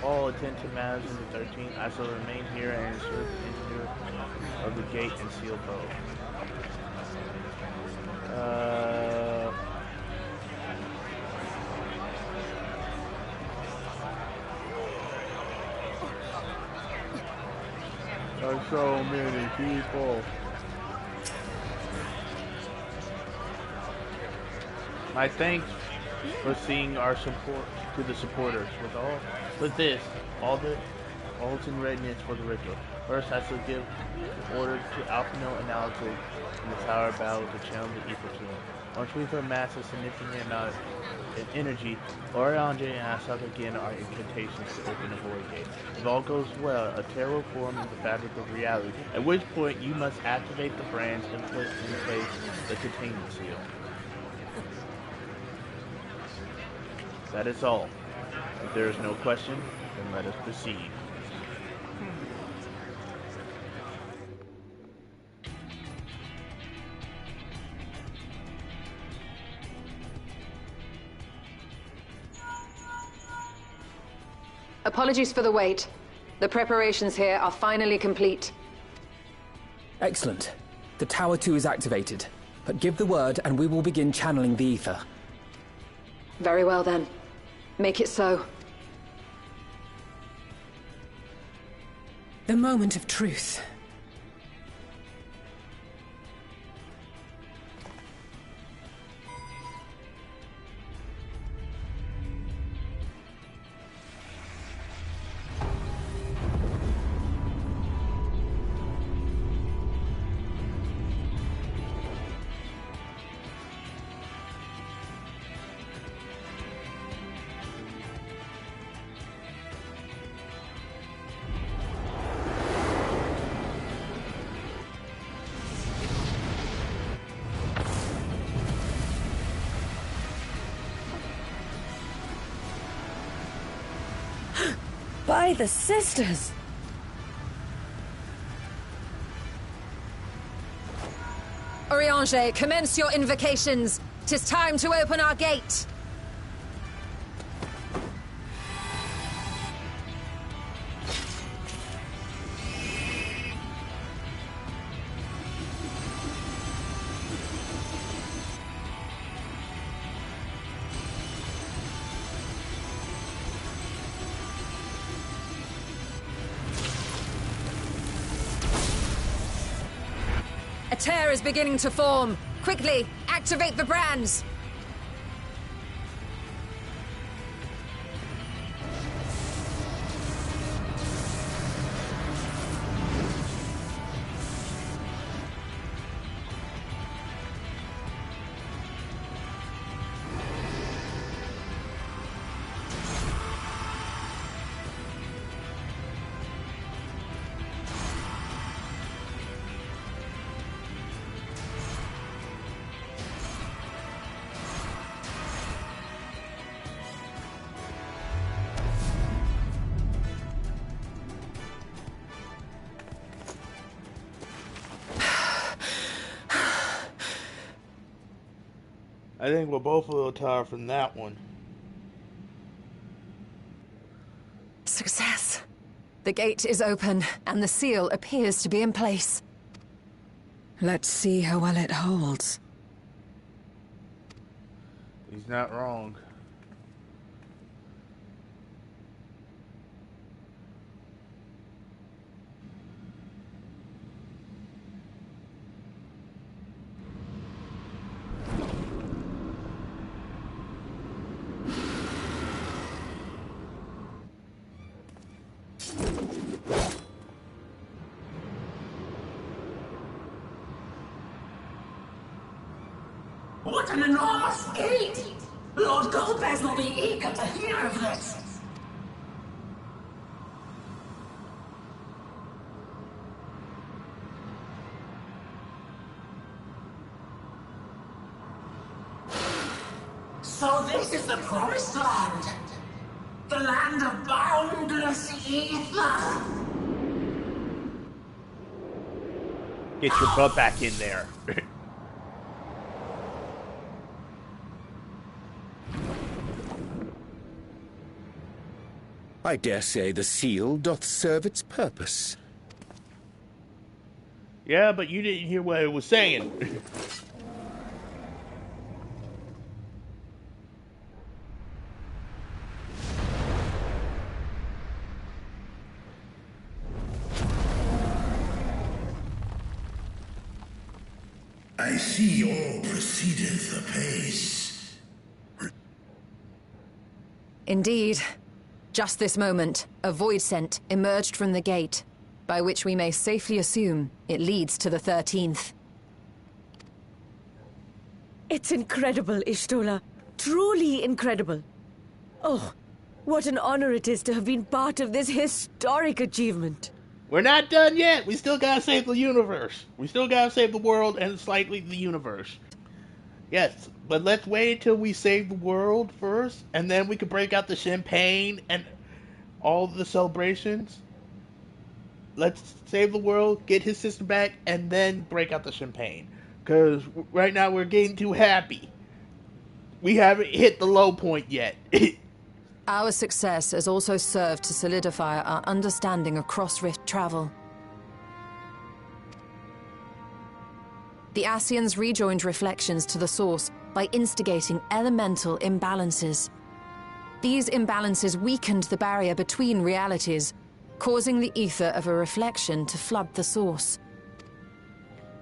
all attend to matters in the 13th. I shall remain here and serve the engineer of the gate and seal bow. There's so many people. My thanks for seeing our support to the supporters. With all is in readiness for the ritual. First, I shall give order to Alphino and Alto in the Tower of Battle to channel the ether to them. Once we've amassed a significant amount of energy, Oriange and I shall begin our incantations to open the Void Gate. If all goes well, a terror will form in the fabric of reality, at which point you must activate the brands and put in place the containment seal. That is all. If there is no question, then let us proceed. Apologies for the wait. The preparations here are finally complete. Excellent. The Tower 2 is activated. But give the word and we will begin channeling the ether. Very well then. Make it so. The moment of truth. By the sisters! Oriange, commence your invocations. 'Tis time to open our gate. A tear is beginning to form. Quickly, activate the brands. I think we're both a little tired from that one. Success. The gate is open, and the seal appears to be in place. Let's see how well it holds. He's not wrong. What an enormous gate! Lord Golbez will be eager to hear of this. So this is the Promised Land. The land of boundless ether. Get your butt back in there. I dare say the seal doth serve its purpose. Yeah, but you didn't hear what it was saying. I see all proceedeth apace. Indeed. Just this moment, a void scent emerged from the gate, by which we may safely assume it leads to the 13th. It's incredible, Y'shtola. Truly incredible. Oh, what an honor it is to have been part of this historic achievement. We're not done yet. We still gotta save the universe. We still gotta save the world and slightly the universe. Yes, but let's wait until we save the world first, and then we can break out the champagne and all the celebrations. Let's save the world, get his sister back, and then break out the champagne. Because right now we're getting too happy. We haven't hit the low point yet. Our success has also served to solidify our understanding of cross-rift travel. The Ascians rejoined reflections to the source by instigating elemental imbalances. These imbalances weakened the barrier between realities, causing the ether of a reflection to flood the source.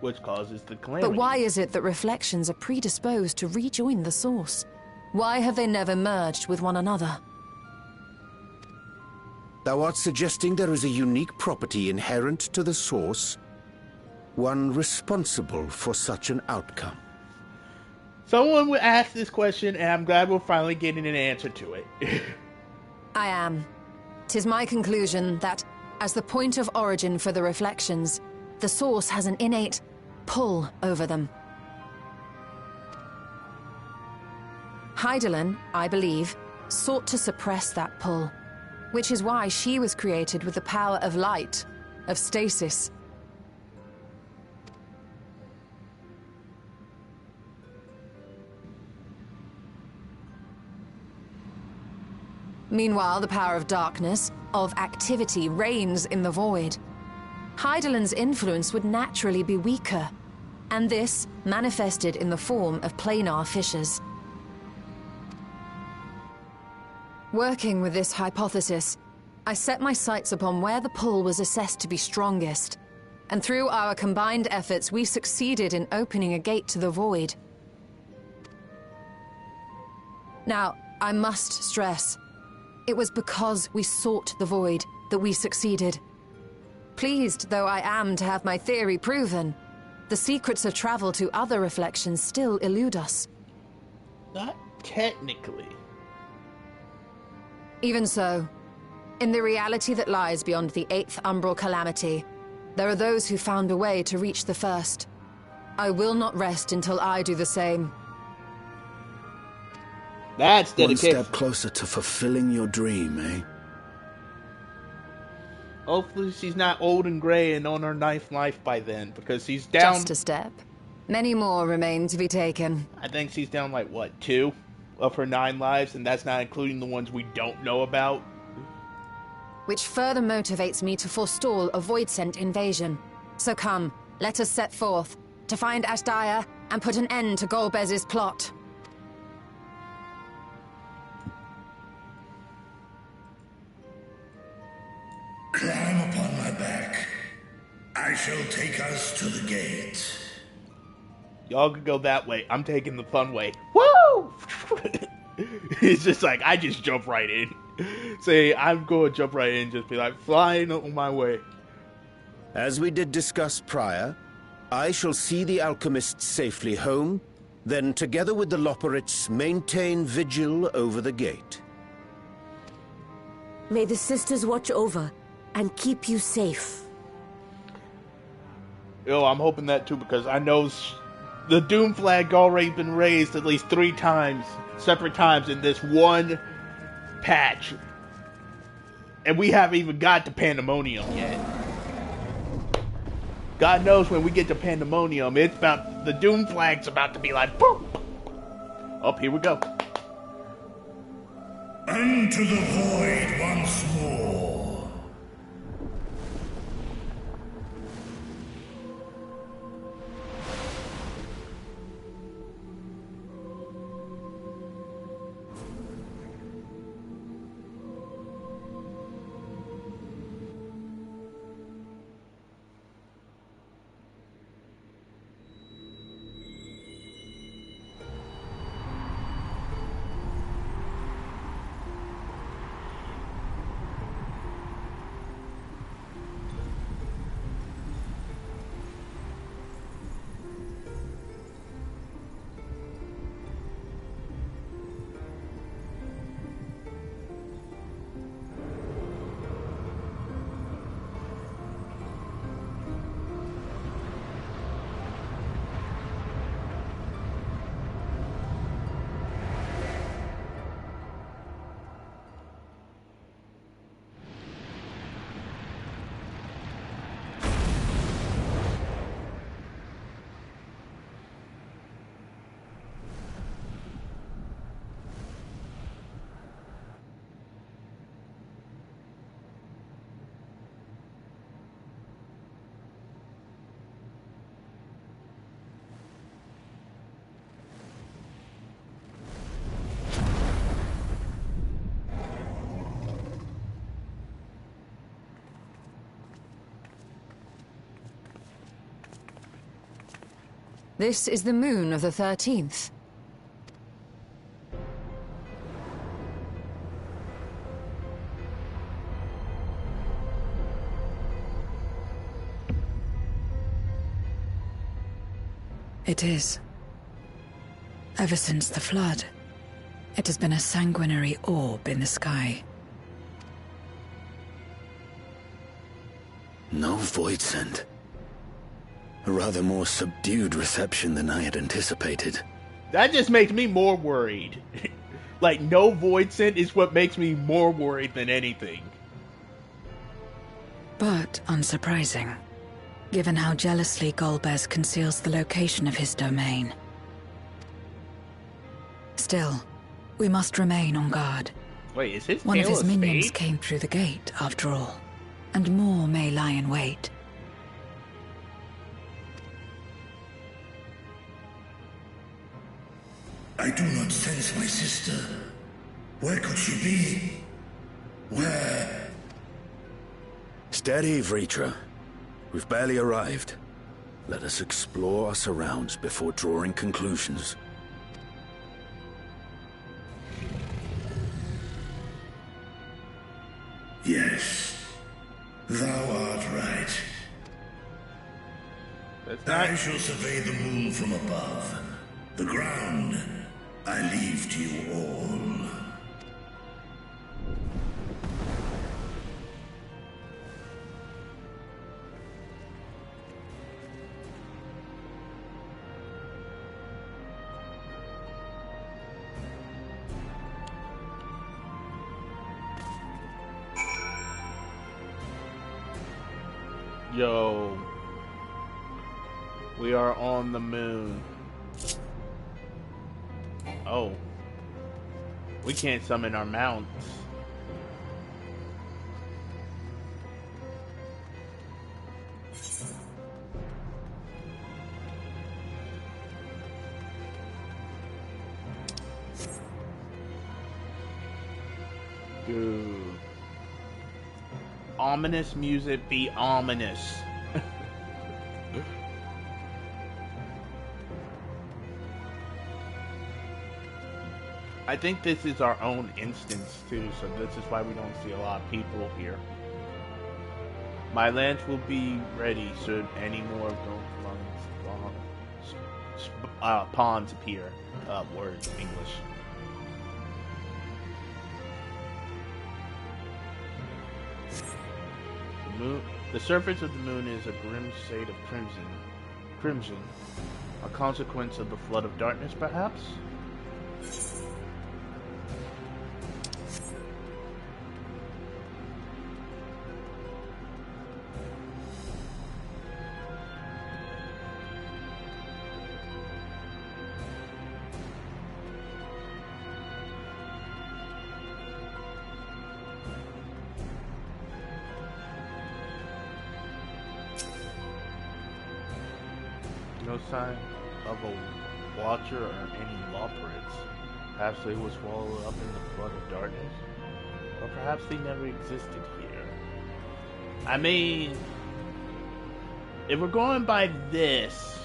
Which causes the calamity. But why is it that reflections are predisposed to rejoin the source? Why have they never merged with one another? Thou art suggesting there is a unique property inherent to the source, one responsible for such an outcome. Someone would ask this question, and I'm glad we're finally getting an answer to it. I am. 'Tis my conclusion that, as the point of origin for the reflections, the source has an innate pull over them. Hydaelyn, I believe, sought to suppress that pull, which is why she was created with the power of light, of stasis. Meanwhile, the power of darkness, of activity, reigns in the void. Hydaelyn's influence would naturally be weaker, and this manifested in the form of planar fissures. Working with this hypothesis, I set my sights upon where the pull was assessed to be strongest, and through our combined efforts we succeeded in opening a gate to the void. Now, I must stress, it was because we sought the void that we succeeded. Pleased though I am to have my theory proven, the secrets of travel to other reflections still elude us. Not technically. Even so, in the reality that lies beyond the 8th umbral calamity, there are those who found a way to reach the first. I will not rest until I do the same. That's dedication. One step closer to fulfilling your dream, eh? Hopefully she's not old and gray and on her 9th life by then, because she's down... Just a step. Many more remain to be taken. I think she's down, like, what, 2 of her 9 lives, and that's not including the ones we don't know about. Which further motivates me to forestall a void-sent invasion. So come, let us set forth, to find Ashdaya and put an end to Golbez's plot. Climb upon my back. I shall take us to the gate. Y'all can go that way. I'm taking the fun way. Woo! It's just like, I just jump right in. Say, I'm going to jump right in, just be like, flying on my way. As we did discuss prior, I shall see the alchemists safely home, then together with the Loporrits maintain vigil over the gate. May the sisters watch over and keep you safe. Yo, I'm hoping that too, because I know the Doom flag already been raised at least 3 times, separate times in this one patch. And we haven't even got to Pandemonium yet. God knows when we get to Pandemonium, it's about, the Doom flag's about to be like, boom! Oh, here we go. Unto the void once more. This is the moon of the 13th. It is. Ever since the flood, it has been a sanguinary orb in the sky. No Voidsent. A rather more subdued reception than I had anticipated. That just makes me more worried. Like, no Voidsent is what makes me more worried than anything. But unsurprising, given how jealously Golbez conceals the location of his domain. Still, we must remain on guard. Wait, is his One of his minions spade? came through the gate, after all, and more may lie in wait. I do not sense my sister. Where could she be? Where? Steady, Vritra. We've barely arrived. Let us explore our surrounds before drawing conclusions. Yes, thou art right. I shall survey the moon from above. The ground, I leave to you all. Yo. We are on the moon. Oh. We can't summon our mounts. Dude. Ominous music be ominous. I think this is our own instance too, so this is why we don't see a lot of people here. My lance will be ready should any more pawns appear. Words, English. The surface of the moon is a grim shade of crimson. A consequence of the flood of darkness, perhaps? No sign of a Watcher or any Loporrits. Perhaps they were swallowed up in the flood of darkness? Or perhaps they never existed here. I mean, if we're going by this...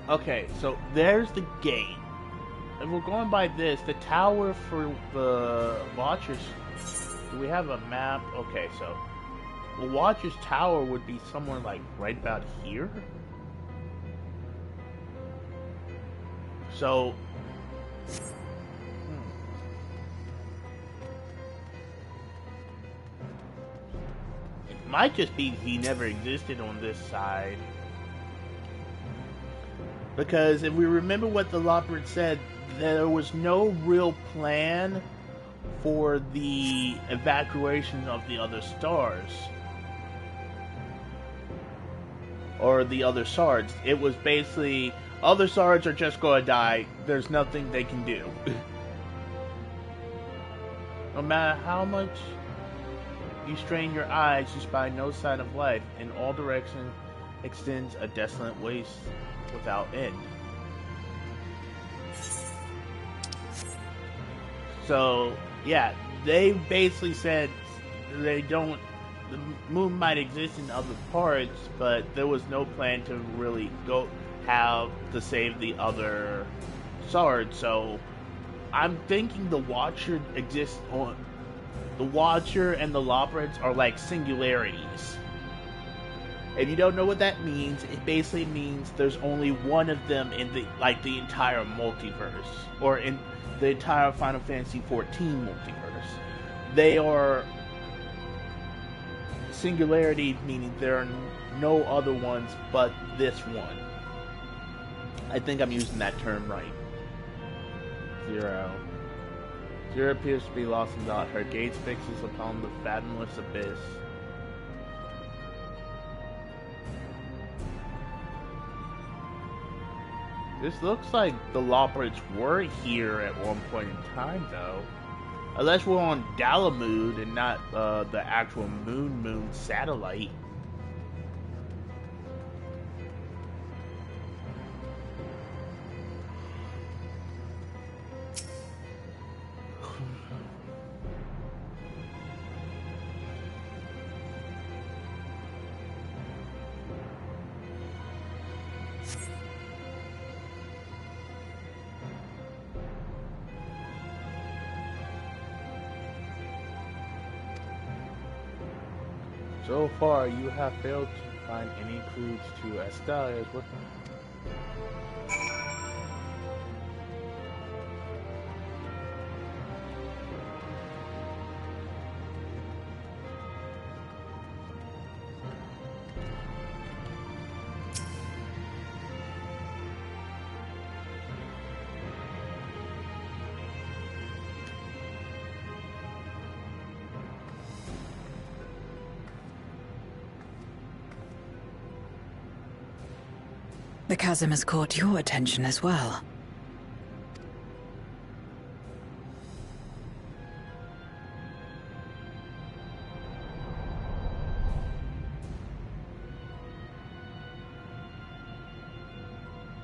Okay, so there's the gate. If we're going by this, the tower for the Watchers... Do we have a map? Okay, so... The Watcher's tower would be somewhere like right about here? So... It might just be he never existed on this side. Because if we remember what the Loporrit said, there was no real plan for the evacuation of the other stars. Or the other Sards. It was basically, other Sards are just going to die. There's nothing they can do. No matter how much you strain your eyes, you spy no sign of life. In all directions extends a desolate waste without end. So, yeah, they basically said they don't... The moon might exist in other parts, but there was no plan to really go have to save the other Sard. So I'm thinking the Watcher exists on... The Watcher and the Loporrits are like singularities. If you don't know what that means, it basically means there's only one of them in the the entire multiverse, or in the entire Final Fantasy XIV multiverse. They are singularity, meaning there are no other ones but this one. I think I'm using that term right. Zero. Zero appears to be lost in thought. Her gaze fixes upon the fathomless abyss. This looks like the Loporrits were here at one point in time, though. Unless we're on Dalamud and not the actual moon satellite. So far, you have failed to find any clues to Astalia's weapon. The chasm has caught your attention as well.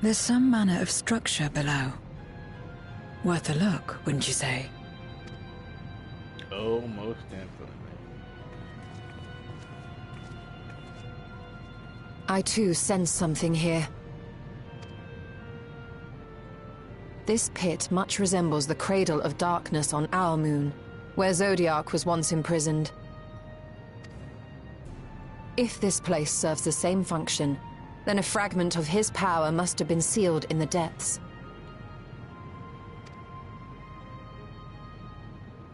There's some manner of structure below. Worth a look, wouldn't you say? Oh, most definitely. I too sense something here. This pit much resembles the Cradle of Darkness on our moon, where Zodiac was once imprisoned. If this place serves the same function, then a fragment of his power must have been sealed in the depths.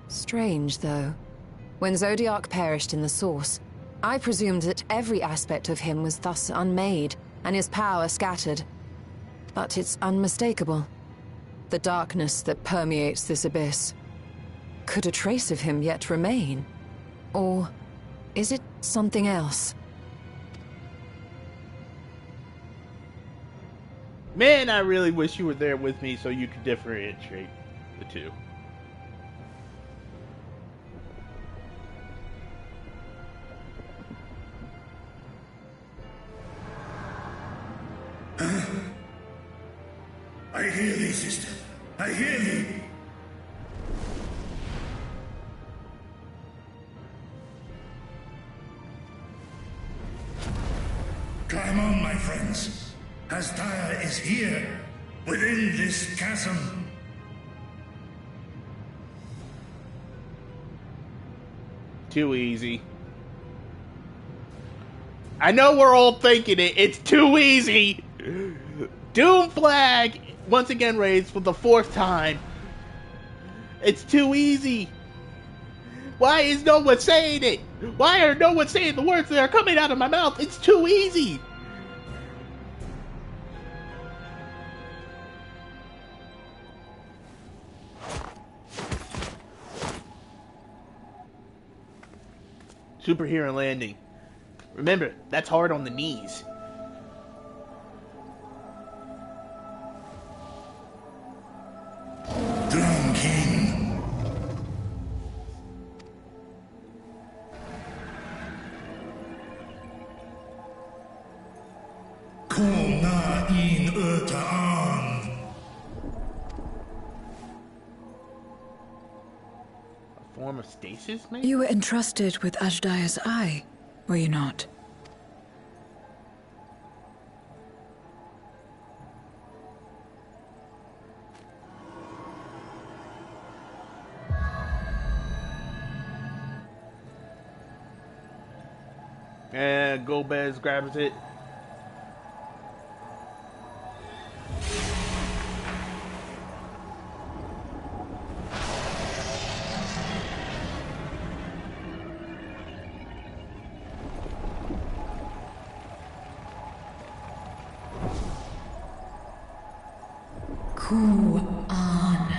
Strange, though. When Zodiac perished in the Source, I presumed that every aspect of him was thus unmade, and his power scattered. But it's unmistakable. The darkness that permeates this abyss. Could a trace of him yet remain? Or is it something else? Man, I really wish you were there with me so you could differentiate the two. I hear thee, sister. I hear thee. Climb on, my friends. Hastaya is here, within this chasm. Too easy. I know we're all thinking it. It's too easy. Doom flag once again raised for the 4th time. It's too easy. Why is no one saying it? Why are no one saying the words that are coming out of my mouth? It's too easy. Superhero landing. Remember, that's hard on the knees. Drown King. Kom na in Ötaan. A form of stasis, maybe? You were entrusted with Ajdaya's eye, were you not? And Golbez grabs it. Ku-an.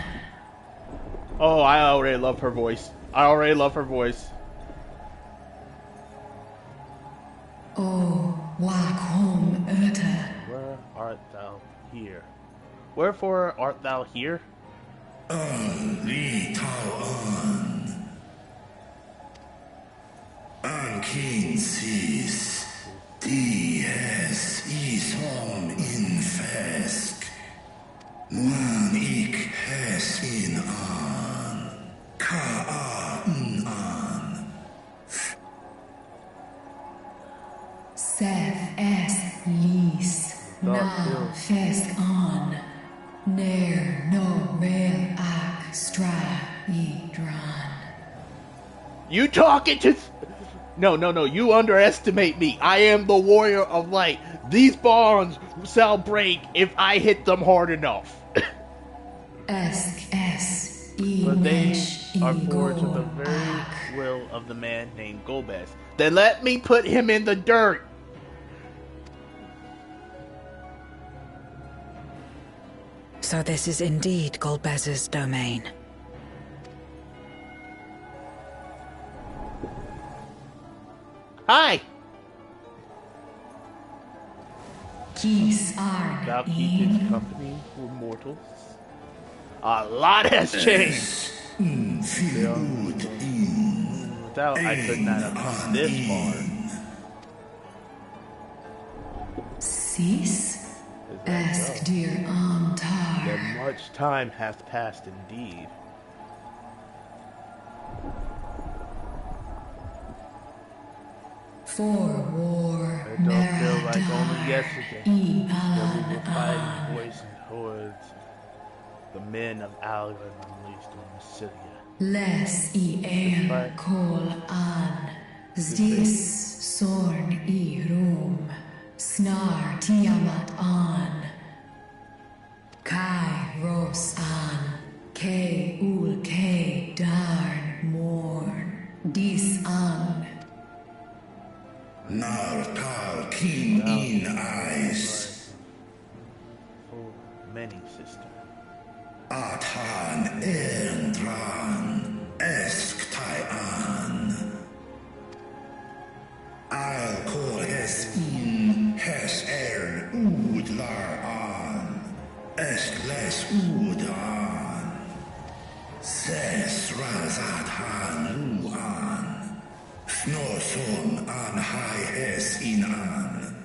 Oh, I already love her voice. I already love her voice. O Waghom Urta. Where art thou here? Wherefore art thou here? Li Tao An. An King sees. Dies Ishom in Fesk. Muan ik hes in an. Ka an. Seth es lis. Na fesk on. Ner no vel ak stra idran. You talking to... No. You underestimate me. I am the warrior of light. These bonds shall break if I hit them hard enough. But they are forged of the very will of the man named Golbez. Then let me put him in the dirt. So this is indeed Golbez's domain. Hi. Thou keepest company for mortals. A lot has changed. Without, I could not have come this far. Cis? Ask dear Antar. Then much time hath passed indeed. For war, It don't feel like only yesterday that we were fighting voicing towards the men of Algon unleashed on Massilia. Les I kol an. Zdis sorn I rum. Snar Tiamat an. Kai ros an. Ke ul ke darn morn. Dis an. Nartal King in eyes. For many, sister. Atan Erndran Esktayan. I'll call Hes in Hes Udlar an Eskles Udan Ses Razatan Luan Snoson an Hai Hes in an.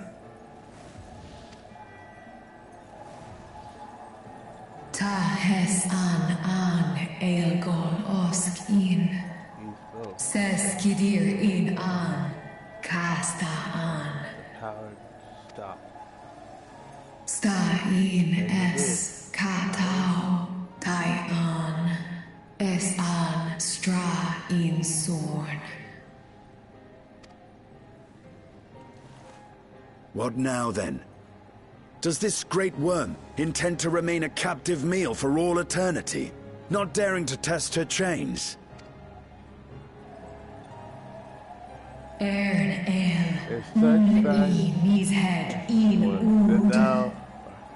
an Aelgon osk in. Ses kidir in an. Casta an. Power stop. Sta in es katao. Tai an. Es an stra in sorn. What now, then? Does this great worm intend to remain a captive meal for all eternity, not daring to test her chains? Mis head in thou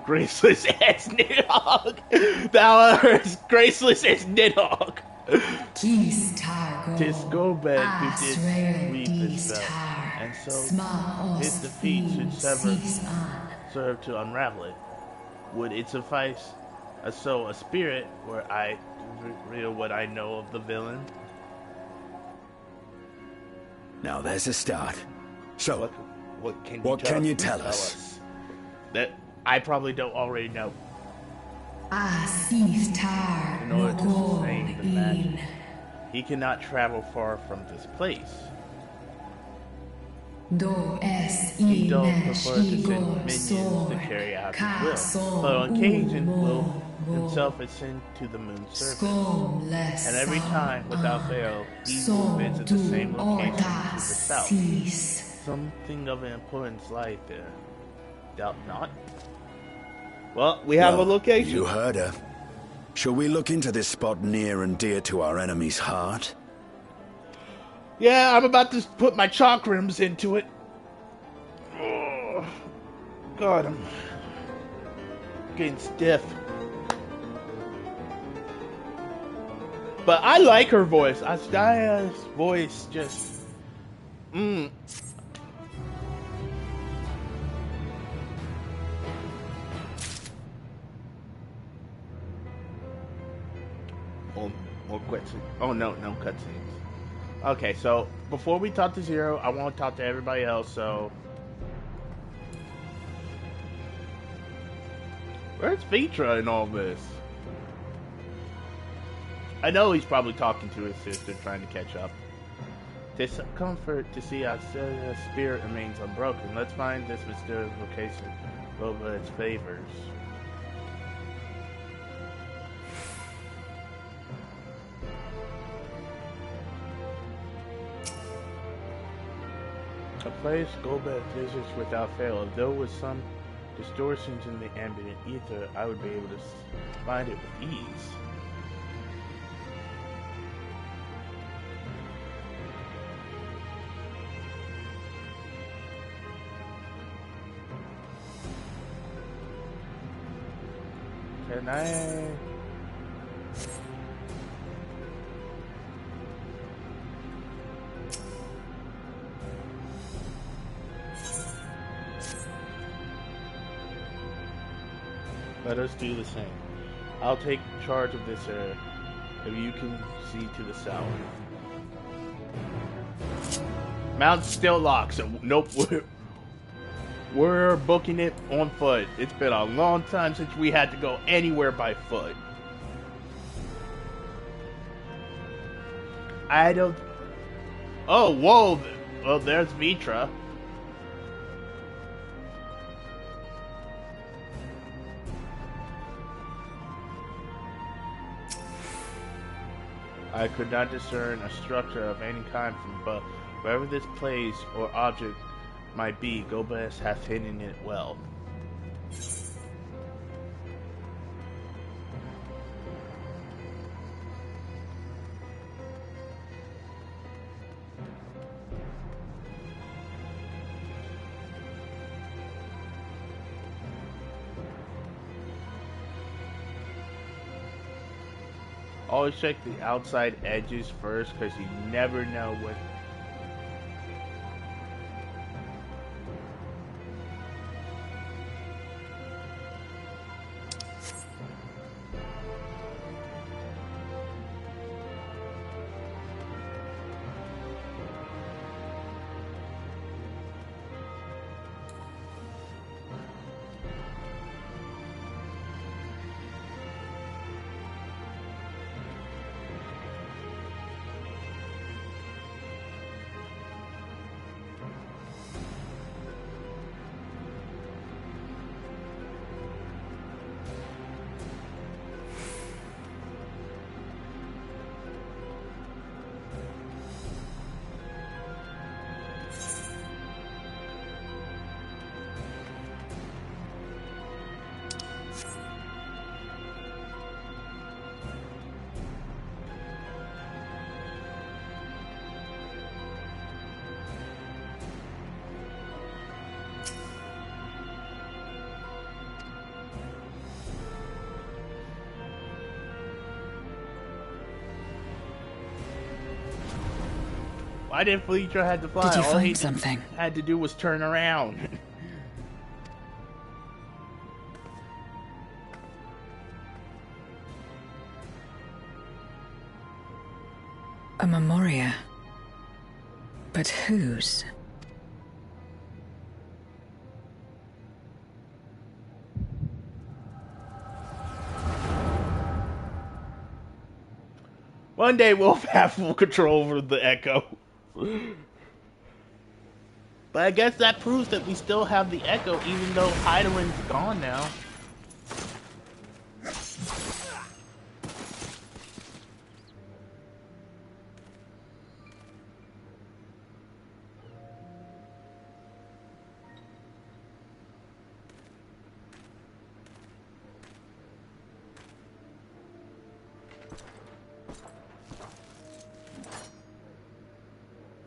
graceless as Nidhogg. Thou art graceless as Nidhogg. Tis Gobed who did weep and fell, and so his defeat should serve to unravel it. Would it suffice a spirit were I to reveal what I know of the villain? Now there's a start. So, what can you tell us? That I probably don't already know. In order to sustain the magic, he cannot travel far from this place. He don't prefer to send minions to carry out his will, but on occasion will himself ascend to the moon's surface. And every time, without fail, he will visit the same location to the south. Something of importance lies there. Doubt not? Well, we have a location. You heard her. Shall we look into this spot near and dear to our enemy's heart? Yeah, I'm about to put my chakrams into it. Oh, God, I'm getting stiff. But I like her voice. Astaya's voice just... Oh, more cutscenes. Oh, no cutscenes. Okay, so before we talk to Zero, I want to talk to everybody else, so... Where's Vitra in all this? I know he's probably talking to his sister, trying to catch up. Tis a comfort to see Astaria's spirit remains unbroken. Let's find this mysterious location over its favors. A place Golbeth visits without fail. If there was some distortions in the ambient ether, I would be able to find it with ease. Can I... Let us do the same. I'll take charge of this area, if you can see to the south. Mount Stilllock, so nope, we're booking it on foot. It's been a long time since we had to go anywhere by foot. I don't... Oh, whoa! Well, there's Vitra. I could not discern a structure of any kind from above. Wherever this place or object might be, Golbeth hath hidden it well. Always check the outside edges first, because you never know what... Why did Felicia have to fly? Did you All he find something? had to do was turn around. A Memoria. But whose? One day we'll have full control over the Echo. But I guess that proves that we still have the Echo, even though Hydarin's gone now.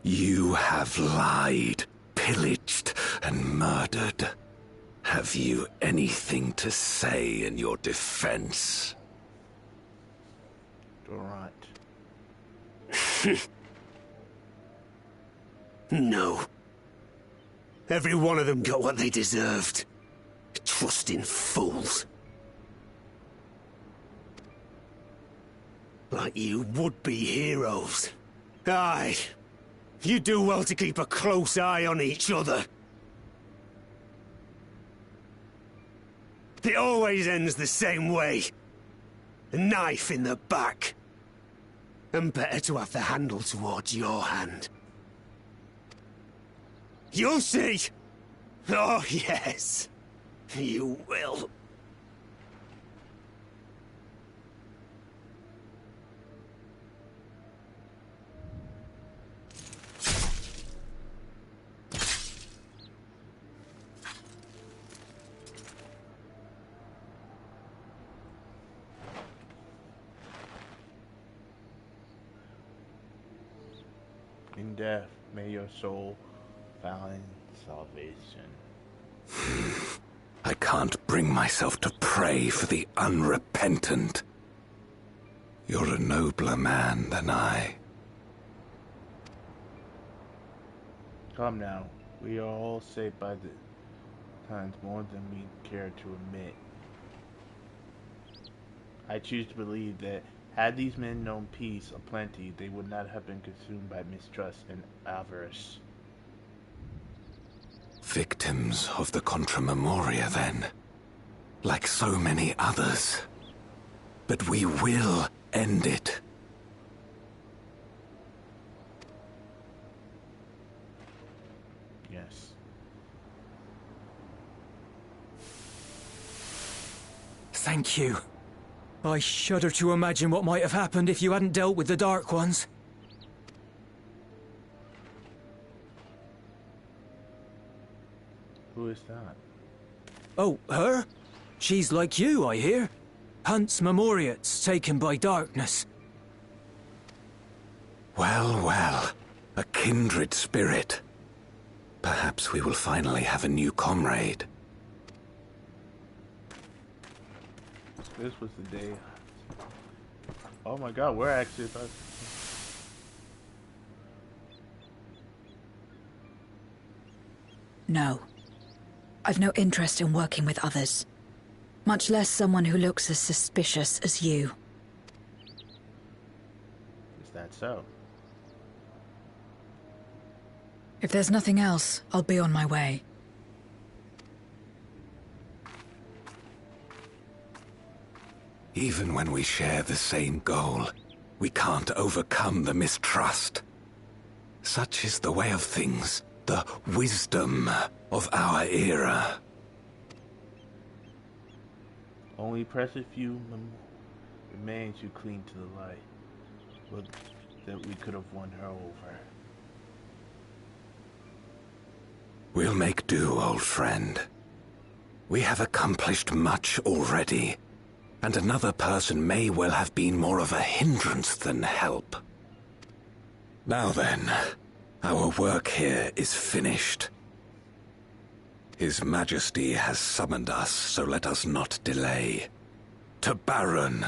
You have lied, pillaged, and murdered. Have you anything to say in your defense? Alright. No. Every one of them got what they deserved. Trusting fools. Like you would-be heroes. Aye. You do well to keep a close eye on each other. It always ends the same way. A knife in the back. And better to have the handle towards your hand. You'll see! Oh, yes. You will. In death, may your soul find salvation. I can't bring myself to pray for the unrepentant. You're a nobler man than I. Come now. We are all saved by the times more than we care to admit. I choose to believe that had these men known peace aplenty, they would not have been consumed by mistrust and avarice. Victims of the Contra Memoria, then. Like so many others. But we will end it. Yes. Thank you. I shudder to imagine what might have happened if you hadn't dealt with the Dark Ones. Who is that? Oh, her? She's like you, I hear. Hunts Memoriats taken by darkness. Well, well. A kindred spirit. Perhaps we will finally have a new comrade. This was the day. Oh my god, we're actually about to... No. I've no interest in working with others. Much less someone who looks as suspicious as you. Is that so? If there's nothing else, I'll be on my way. Even when we share the same goal, we can't overcome the mistrust. Such is the way of things, the wisdom of our era. Only precious few remains who cling to the light, but that we could have won her over. We'll make do, old friend. We have accomplished much already. And another person may well have been more of a hindrance than help. Now then, our work here is finished. His Majesty has summoned us, so let us not delay. To Baron.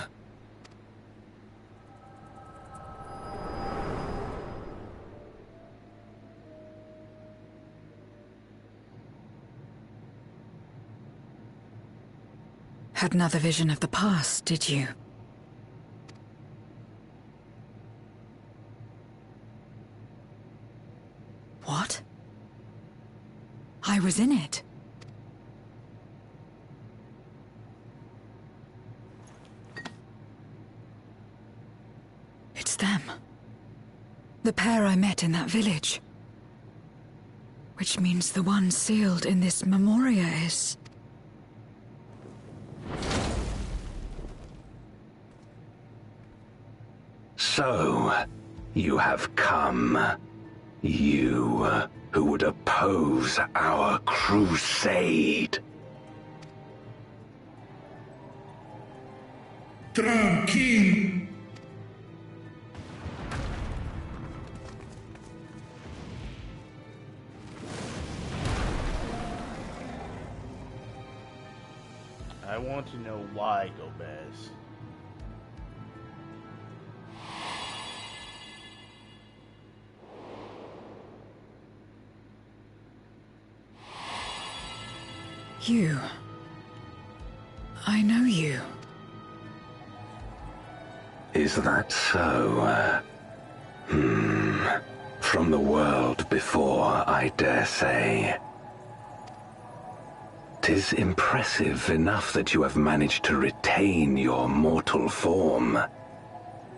Had another vision of the past, did you? What? I was in it. It's them. The pair I met in that village. Which means the one sealed in this Memoria is... So, you have come. You, who would oppose our crusade. Tranquilo. I want to know why, Gomez. You. I know you. Is that so? From the world before, I dare say. 'Tis impressive enough that you have managed to retain your mortal form,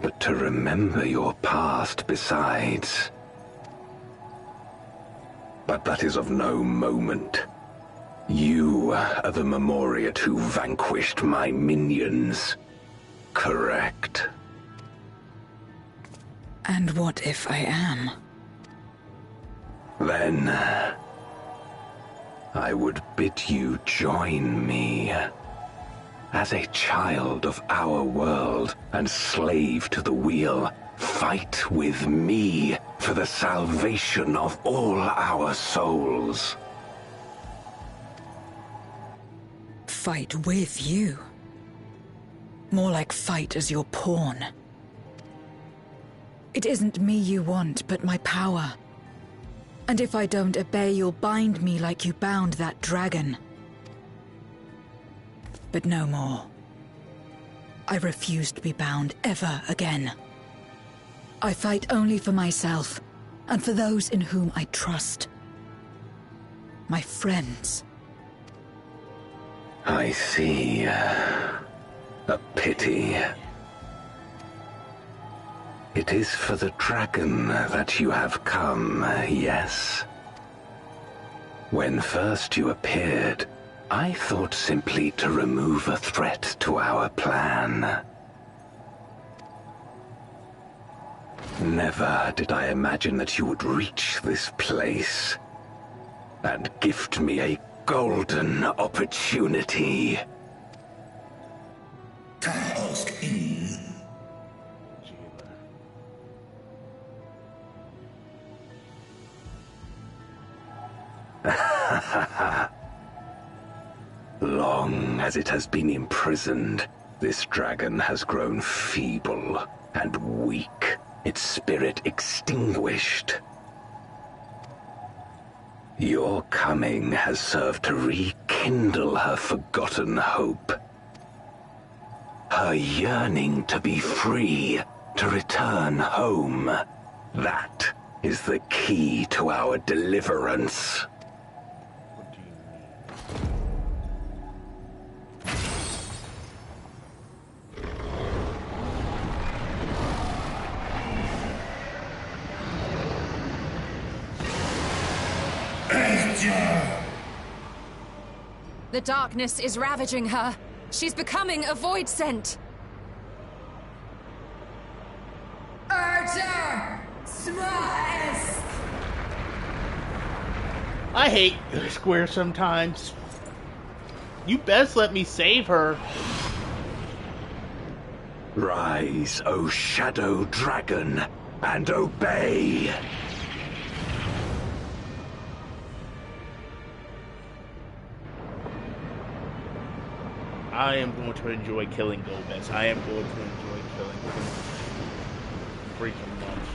but to remember your past besides. But that is of no moment. You are the Memoriat who vanquished my minions, correct? And what if I am? Then I would bid you join me. As a child of our world and slave to the wheel, fight with me for the salvation of all our souls. Fight with you? More like fight as your pawn. It isn't me you want, but my power. And if I don't obey, you'll bind me like you bound that dragon. But no more. I refuse to be bound ever again. I fight only for myself, and for those in whom I trust. My friends. I see. A pity. It is for the dragon that you have come, yes? When first you appeared, I thought simply to remove a threat to our plan. Never did I imagine that you would reach this place and gift me a golden opportunity. Taos in. Long as it has been imprisoned, this dragon has grown feeble and weak, its spirit extinguished. Your coming has served to rekindle her forgotten hope. Her yearning to be free, to return home. That is the key to our deliverance. The darkness is ravaging her. She's becoming a void scent. Archer! Smash! I hate Square sometimes. You best let me save her. Rise, O Shadow Dragon, and obey! I am going to enjoy killing Gomez. I am going to enjoy killing him. Freaking much.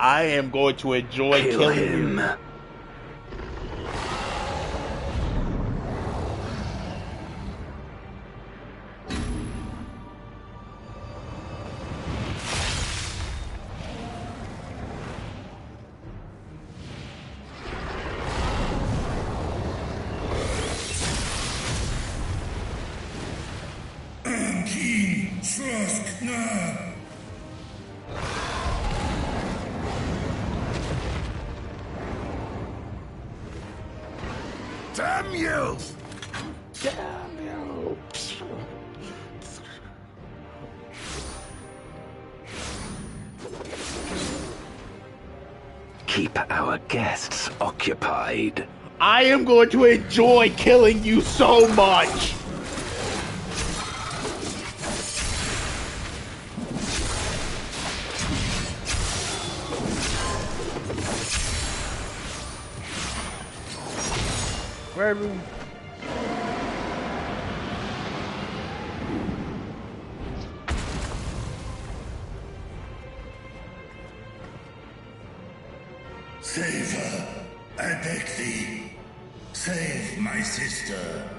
I am going to enjoy killing him. you. Damn you! Damn you! Keep our guests occupied. I am going to enjoy killing you so much! Where are we? Save her, I beg thee. Save my sister.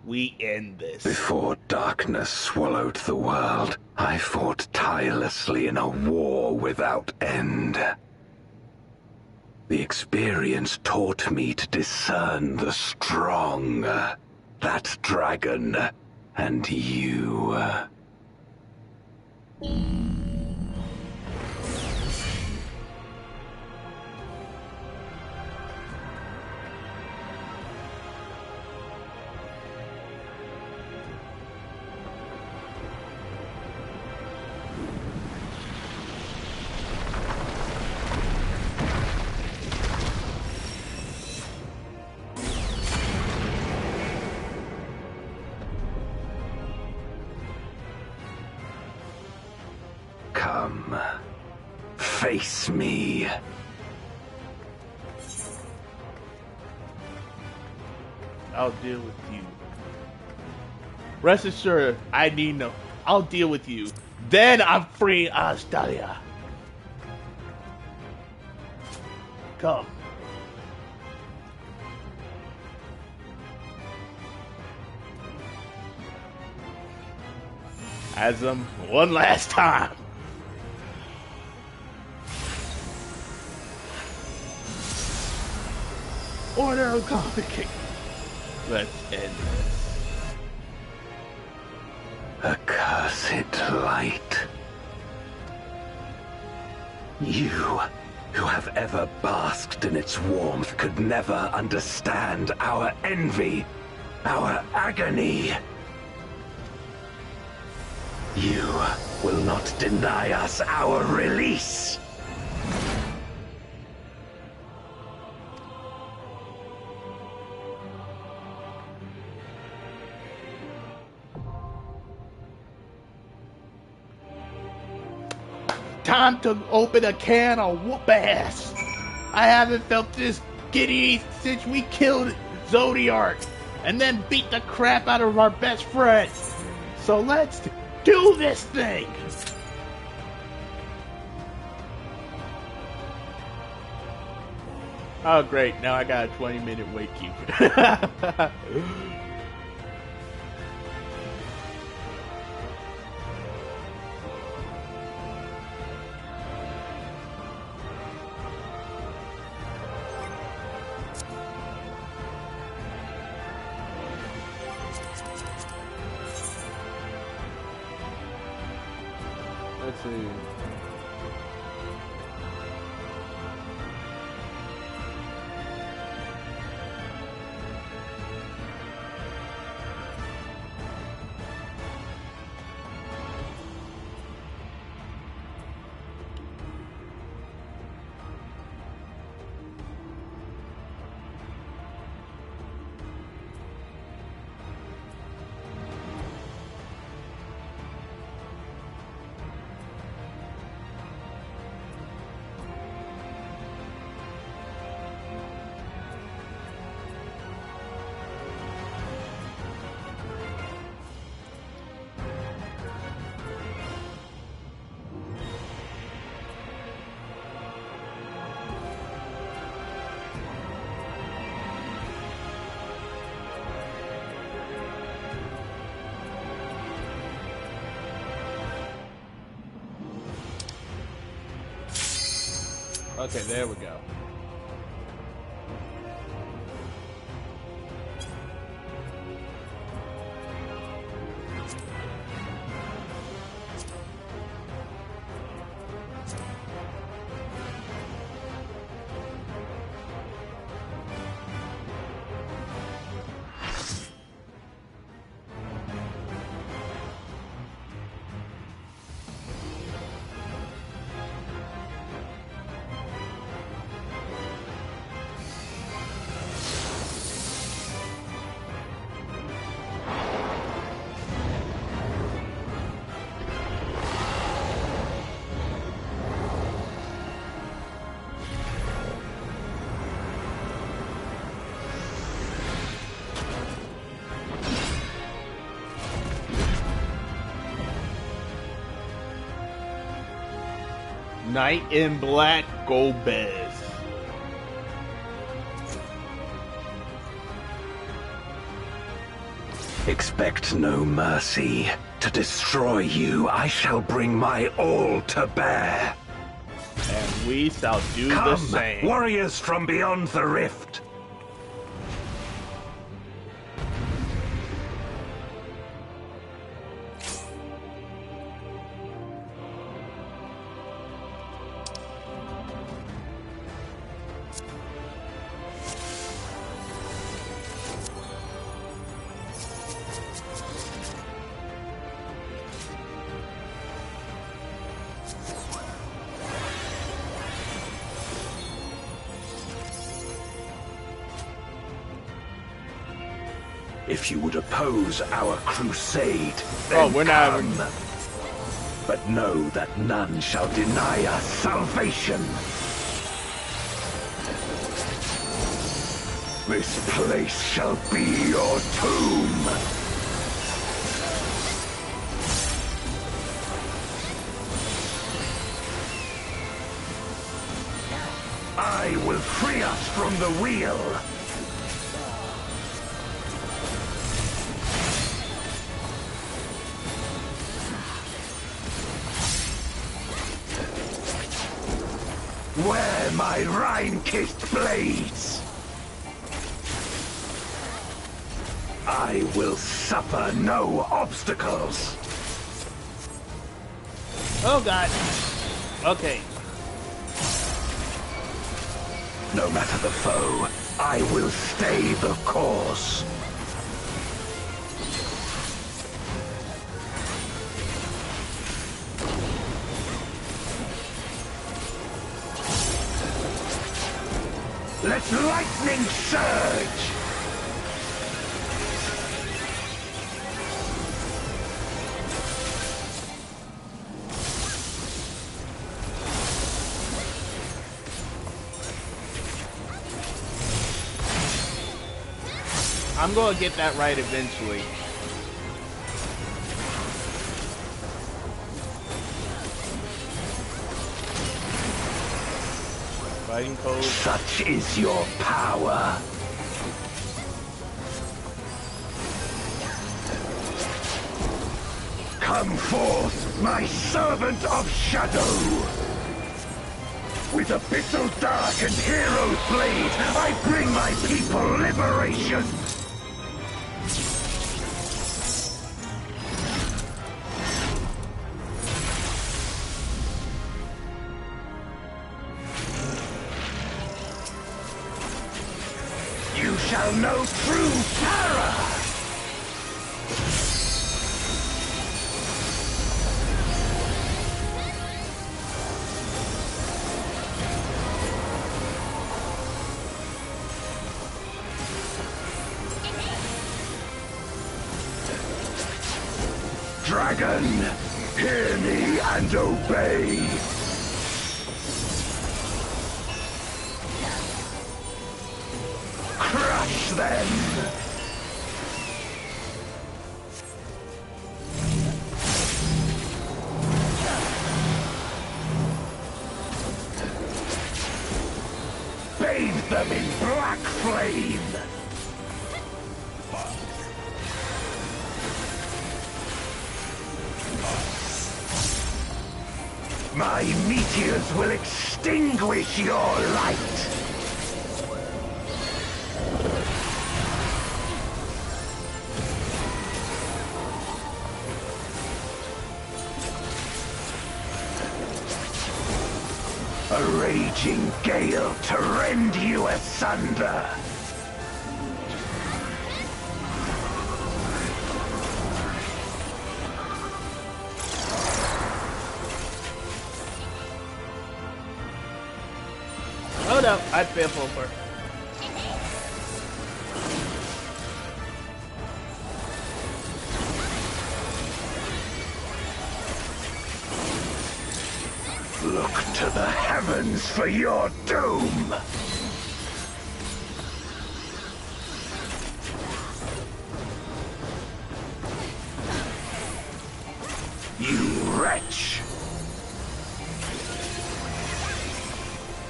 We end this. Before darkness swallowed the world, I fought tirelessly in a war without end. The experience taught me to discern the strong, that dragon, and you. Come, face me. I'll deal with you. Rest assured, I need no. I'll deal with you. Then I'm freeing Astalia. Come. Azam, one last time. Order of Convocation. Let's end this. Accursed light. You, who have ever basked in its warmth, could never understand our envy, our agony. You will not deny us our release. Time to open a can of whoop ass. I haven't felt this giddy since we killed Zodiark and then beat the crap out of our best friend. So let's do this thing. Oh great, now I got a 20-minute wait queue. Let's see. Okay, there we go. Knight in Black Golbez. Expect no mercy. To destroy you, I shall bring my all to bear. And we shall do Come, the same. Warriors from beyond the rift. If you would oppose our crusade, then we're not. Come. But know that none shall deny us salvation. This place shall be your tomb. I will free us from the wheel. Wear my Rhine-kissed blades! I will suffer no obstacles! Oh god. Okay. No matter the foe, I will stay the course. Let lightning surge! I'm gonna get that right eventually. Fighting code. Such is your power. Come forth, my servant of shadow! With abyssal dark and hero's blade, I bring my people liberation! You shall know true terror! Dragon, hear me and obey! Crush them! Bathe them in black flame! My meteors will extend extinguish your light. A raging gale to rend you asunder. Oh no, I fell over. Look to the heavens for your doom! You wretch!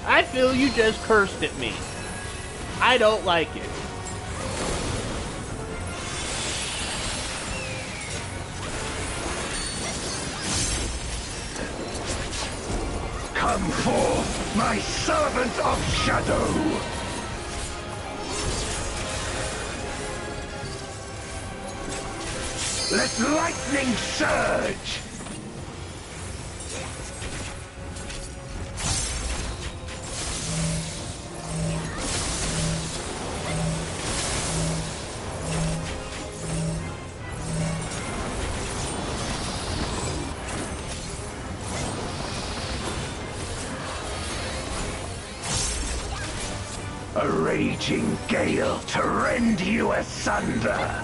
I feel you just cursed at me. I don't like it. Come forth, my servant of shadow! Let lightning surge! A raging gale to rend you asunder.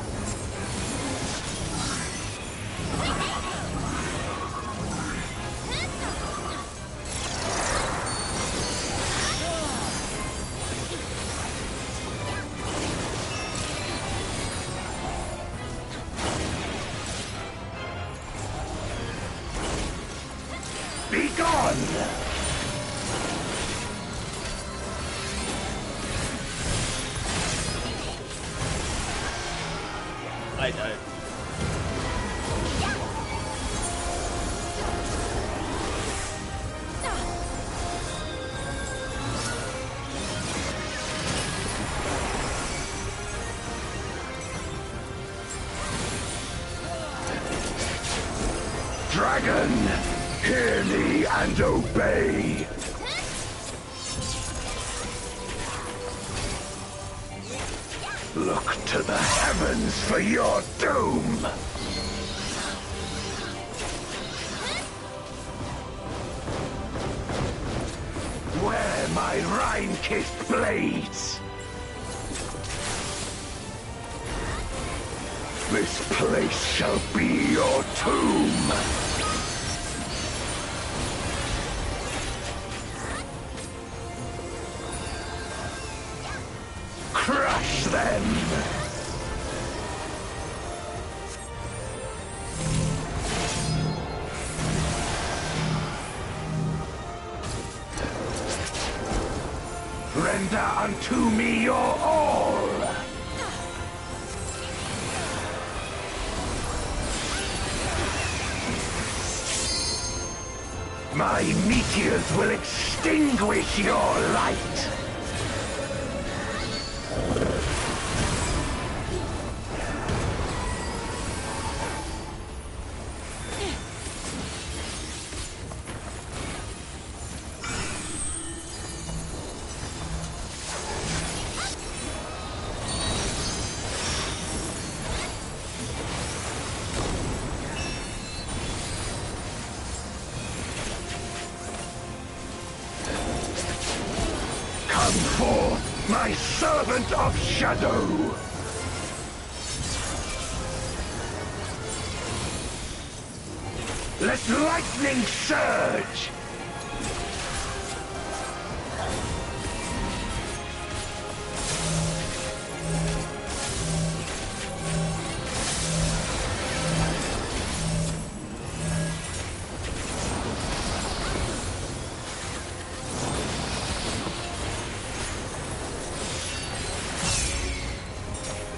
Be gone! I died. Dragon, hear me and obey. Look to the heavens for your doom! Where my Rhine-kissed blades! This place shall be your tomb! Crush them! Render unto me your all! My meteors will extinguish your light! Come forth, my servant of shadow! Let lightning surge!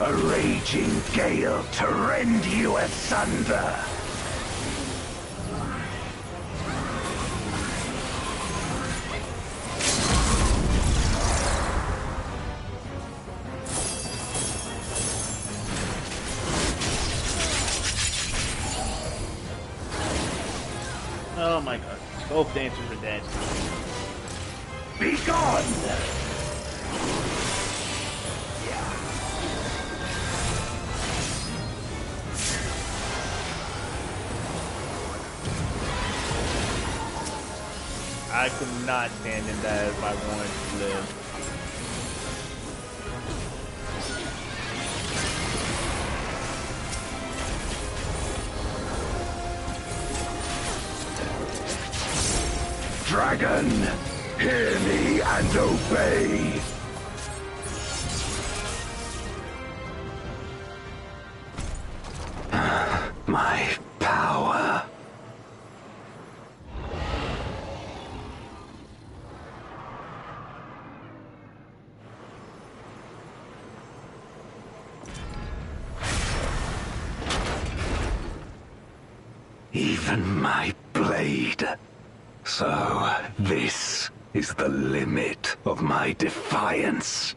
A raging gale to rend you asunder! Both dancers are dead. Be gone! I could not stand in that if I wanted to live. Dragon, hear me and obey. My power. Even my blade. So, this is the limit of my defiance.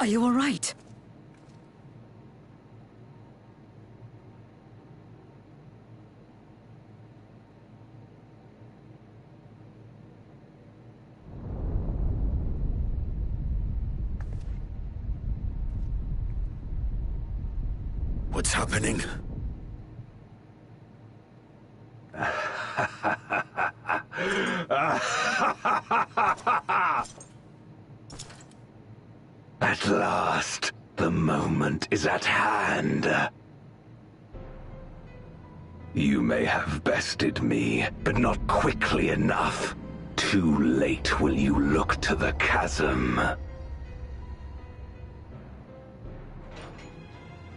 Are you all right? What's happening? At last, the moment is at hand. You may have bested me, but not quickly enough. Too late will you look to the chasm.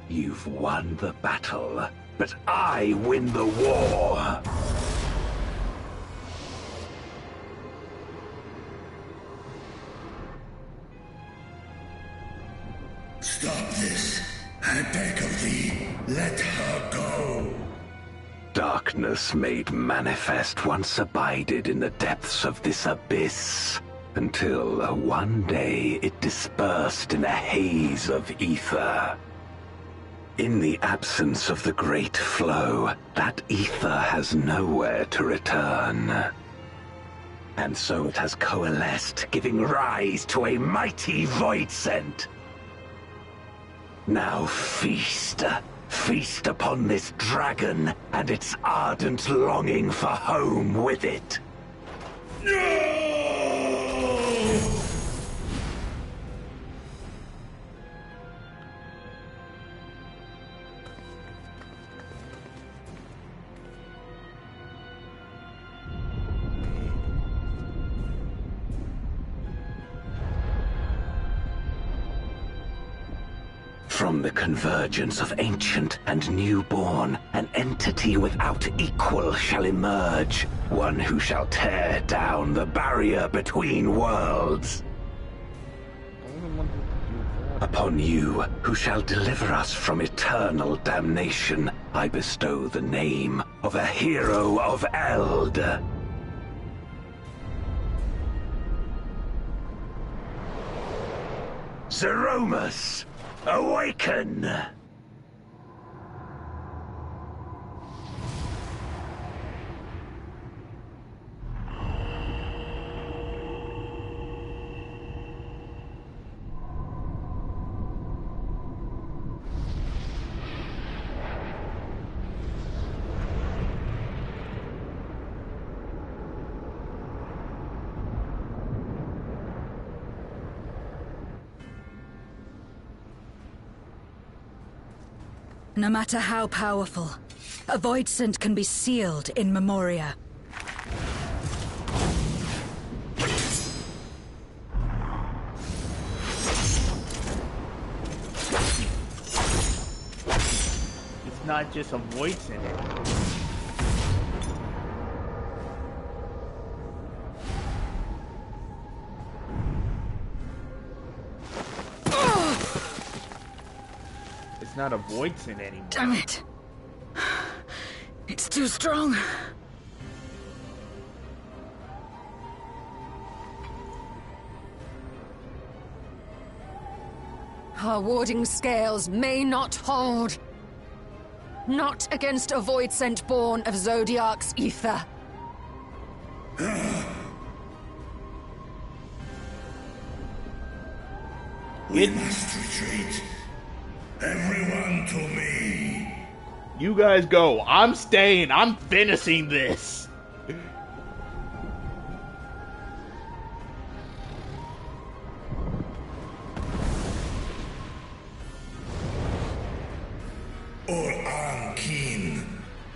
You've won the battle, but I win the war. Stop this. I beg of thee, let her go. Darkness made manifest once abided in the depths of this abyss, until one day it dispersed in a haze of ether. In the absence of the great flow, that ether has nowhere to return. And so it has coalesced, giving rise to a mighty Voidsent. Now feast. Feast upon this dragon and its ardent longing for home with it. No! From the convergence of ancient and newborn, an entity without equal shall emerge, one who shall tear down the barrier between worlds. Upon you, who shall deliver us from eternal damnation, I bestow the name of a hero of Eld. Zeromus! Awaken! No matter how powerful, a Voidsent can be sealed in Memoria. not just a voice in it. It's not a voice in anymore. Damn it. It's too strong. Our warding scales may not hold. Not against a void scent born of Zodiac's ether. We must retreat. Everyone to me. You guys go. I'm staying. I'm finishing this. Or Ankin.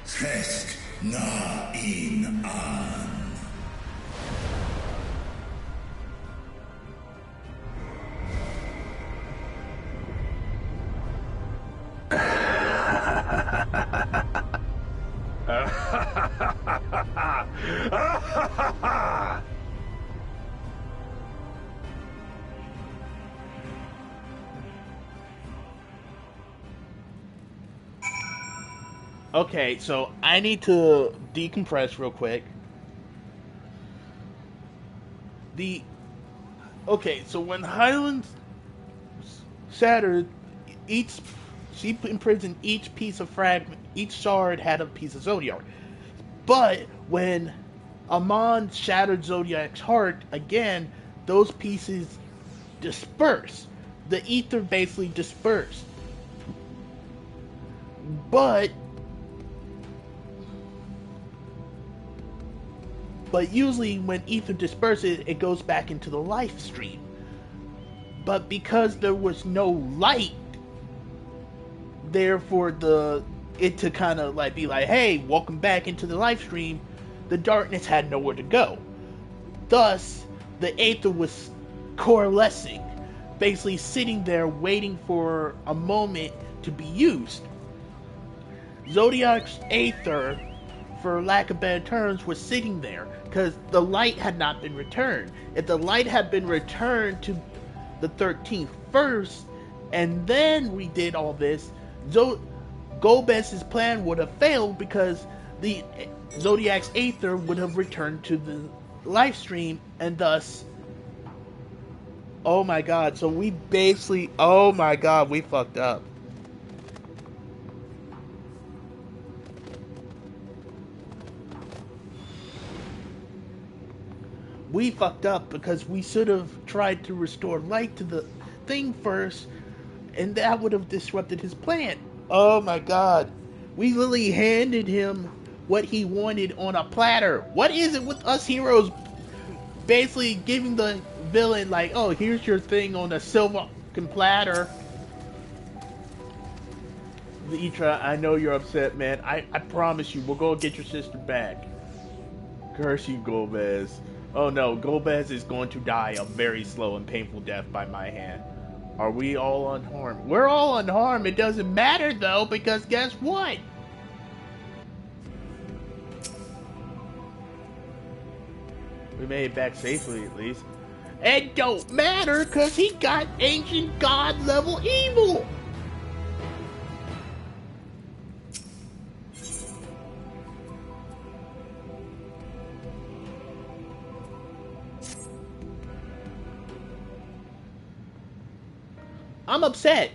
Sesk na in an. Okay, so I need to decompress real quick. So when Highlands shattered, she imprisoned each piece of fragment, each shard had a piece of Zodiac. But when Amon shattered Zodiac's heart again, those pieces dispersed. The ether basically dispersed. But usually when ether disperses, it goes back into the life stream. But because there was no light there for it to kind of like be like, hey, welcome back into the life stream, the darkness had nowhere to go. Thus, the ether was coalescing, basically sitting there waiting for a moment to be used. Zodiac's ether, for lack of better terms, was sitting there because the light had not been returned. If the light had been returned to the 13th first, and then we did all this, Golbez's plan would have failed because the Zodiac's ether would have returned to the life stream, and thus, oh my god, so we basically, oh my god, we fucked up. We fucked up because we should have tried to restore light to the thing first, and that would have disrupted his plan. Oh my god. We literally handed him what he wanted on a platter. What is it with us heroes basically giving the villain like, oh, here's your thing on a silver platter? Itra, I know you're upset, man. I promise you, we'll go get your sister back. Curse you, Golbez. Oh no, Golbez is going to die a very slow and painful death by my hand. Are we all unharmed? We're all unharmed. It doesn't matter though, because guess what? We made it back safely at least. It don't matter because he got ancient god level evil. I'm upset.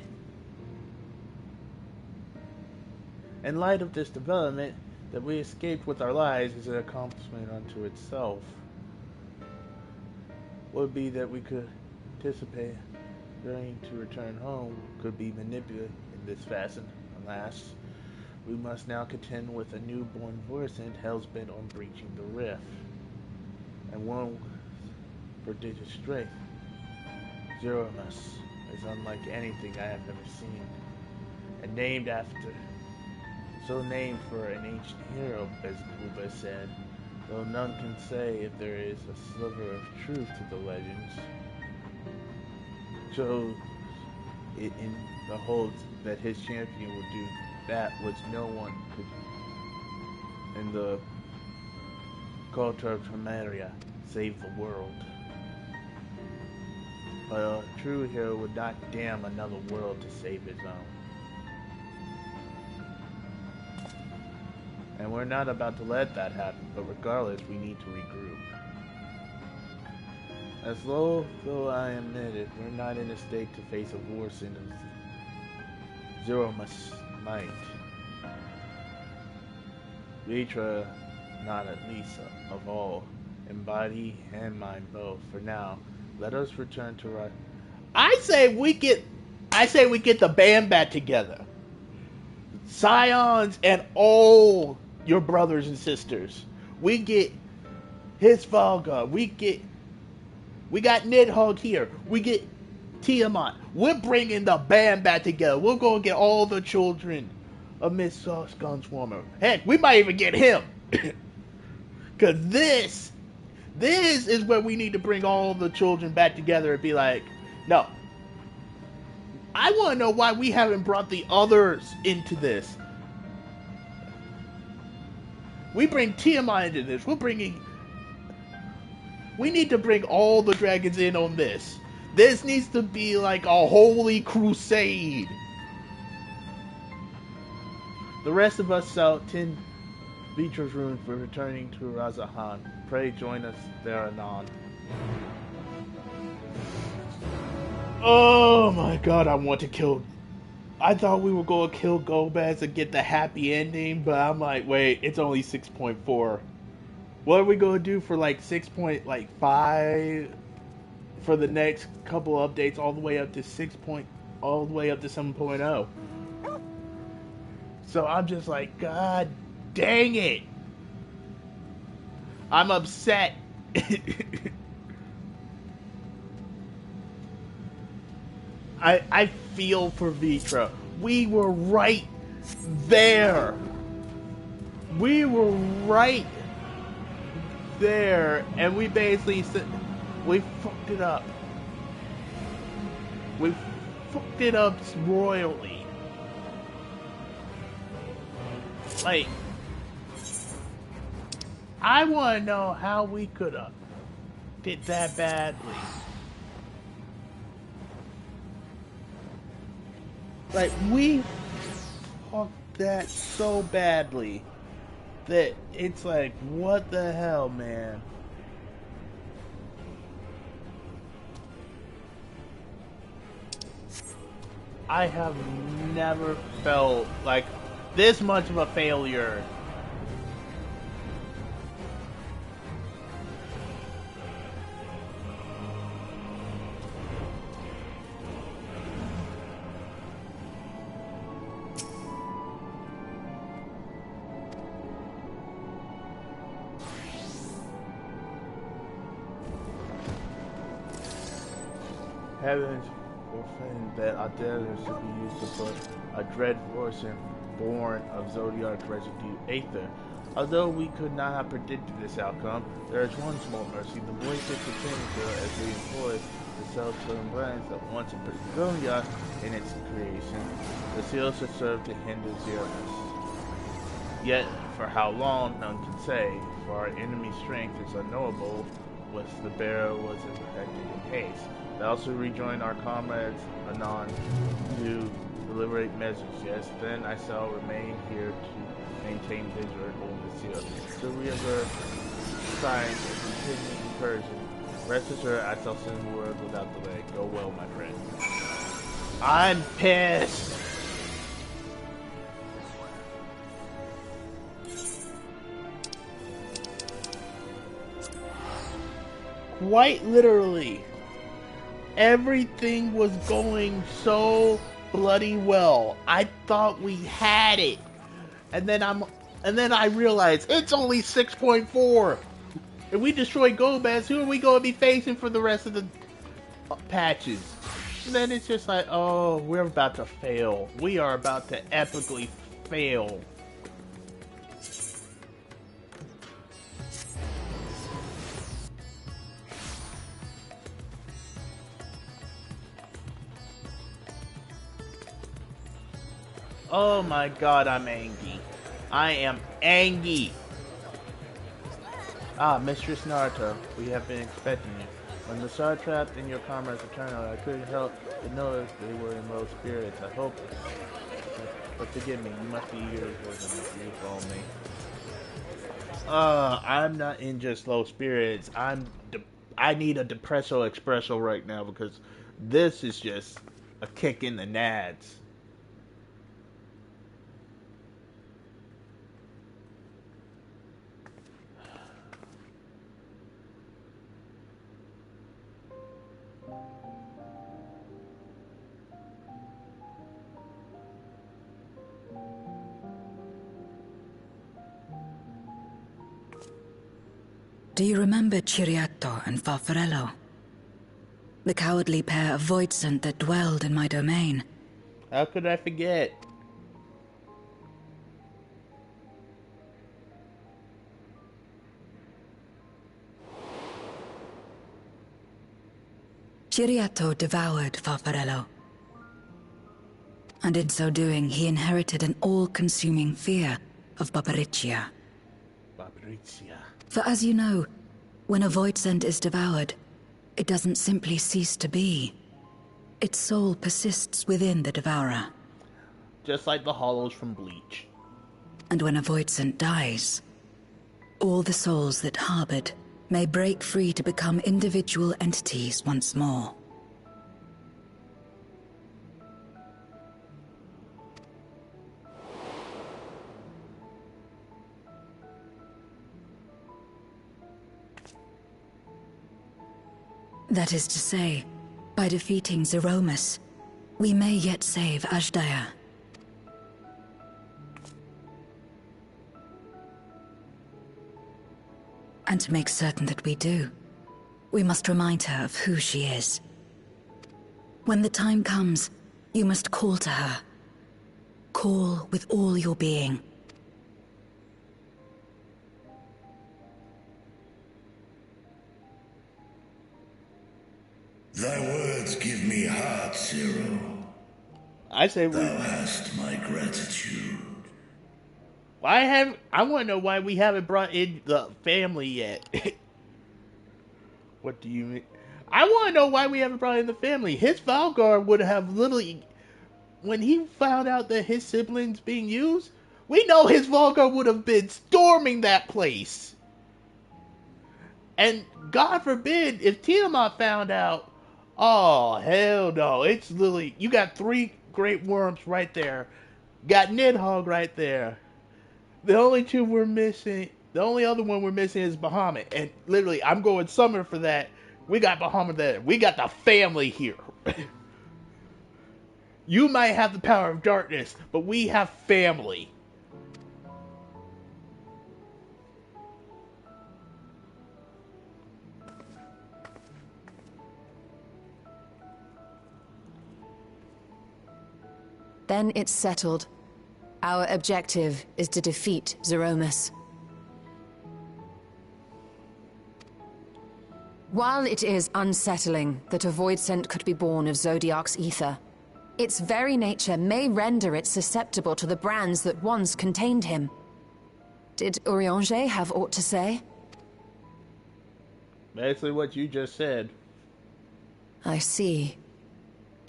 In light of this development, that we escaped with our lives is an accomplishment unto itself. Would be that we could anticipate during to return home could be manipulated in this fashion. Alas, we must now contend with a newborn Vorcent hell's-bent on breaching the rift, and one prodigious strength. Zeromus is unlike anything I have ever seen, and so named for an ancient hero, as Golbez said, though none can say if there is a sliver of truth to the legends. So, it in the holds that his champion will do that which no one could in the culture of Temeria, save the world. But a true hero would not damn another world to save his own. And we're not about to let that happen, but regardless, we need to regroup. As low though I admit it, we're not in a state to face a war sentence. Zero might. Vitra, not at least of all, in body and mind both. For now, let us return to our... I say we get the band back together. Scions and all your brothers and sisters. We get his Valga. We got Nidhogg here. We get Tiamat. We're bringing the band back together. We're going to get all the children of Miss Sauce Gunswarmer. Heck, we might even get him. Because this is where we need to bring all the children back together and be like, no. I want to know why we haven't brought the others into this. We bring Tiamat into this. We need to bring all the dragons in on this. This needs to be like a holy crusade. The rest of us shall tend Vitra's ruin for returning to Razahan. Pray join us there anon. Oh my god, I want to kill... I thought we were going to kill Golbez and get the happy ending, but I'm like, wait, it's only 6.4. What are we going to do for like 6.5 for the next couple updates all the way up to 7.0? So I'm just like, god dang it. I'm upset. I feel for Vitra. We were right there. We were right there, and we basically said, we fucked it up. We fucked it up royally. Like, I want to know how we could have did that badly. Like, we fucked that so badly that it's like, what the hell, man? I have never felt like this much of a failure. Heavens forfend that Ardelia should be used to put a dread force in born of Zodiac residue Aether. Although we could not have predicted this outcome, there is one small mercy. The voice of the Senator as we employ the self-certain brands that once put Zodiac in its creation, the seal should serve to hinder Xerath. Yet, for how long, none can say, for our enemy's strength is unknowable, which the bearer was protected in haste. They also rejoin our comrades anon to deliberate measures. Yes, then I shall remain here to maintain vigilance on the seal. To reassure signs of continuing incursion. Rest assured, I shall send word without delay. Go well, my friend. I'm pissed. Quite literally. Everything was going so bloody well. I thought we had it. And then I realized it's only 6.4. If we destroy Golbez, who are we going to be facing for the rest of the patches? And then it's just like, oh, we're about to fail. We are about to epically fail. Oh my god, I'm angry. I am angry. Ah, Mistress Naruto, we have been expecting you. When the Satraps and your comrades returned, I couldn't help but know they were in low spirits. I hope, but forgive me, you must be eager for them if you follow me. I'm not in just low spirits. I need a Depresso Espresso right now because this is just a kick in the nads. Do you remember Chiriato and Farfarello? The cowardly pair of Voidsent that dwelled in my domain? How could I forget? Chiriato devoured Farfarello. And in so doing, he inherited an all-consuming fear of Barbariccia. Barbariccia. For as you know, when a Voidsent is devoured, it doesn't simply cease to be. Its soul persists within the devourer. Just like the hollows from Bleach. And when a Voidsent dies, all the souls that harbored may break free to become individual entities once more. That is to say, by defeating Zeromus, we may yet save Azdaja. And to make certain that we do, we must remind her of who she is. When the time comes, you must call to her. Call with all your being. Thy words give me heart, Zero. I say thou hast my gratitude. I want to know why we haven't brought in the family yet. What do you mean? I want to know why we haven't brought in the family. His Valguard would have literally, when he found out that his siblings being used, we know his Valguard would have been storming that place. And God forbid if Tiamat found out. Oh, hell no. It's literally, you got 3 great worms right there. Got Nidhogg right there. The only 2 we're missing, the only other one we're missing is Bahamut. And literally, I'm going summer for that. We got Bahamut there. We got the family here. You might have the power of darkness, but we have family. Then it's settled. Our objective is to defeat Zeromus. While it is unsettling that a Voidsent could be born of Zodiark's ether, its very nature may render it susceptible to the brands that once contained him. Did Urianger have aught to say? Basically what you just said. I see.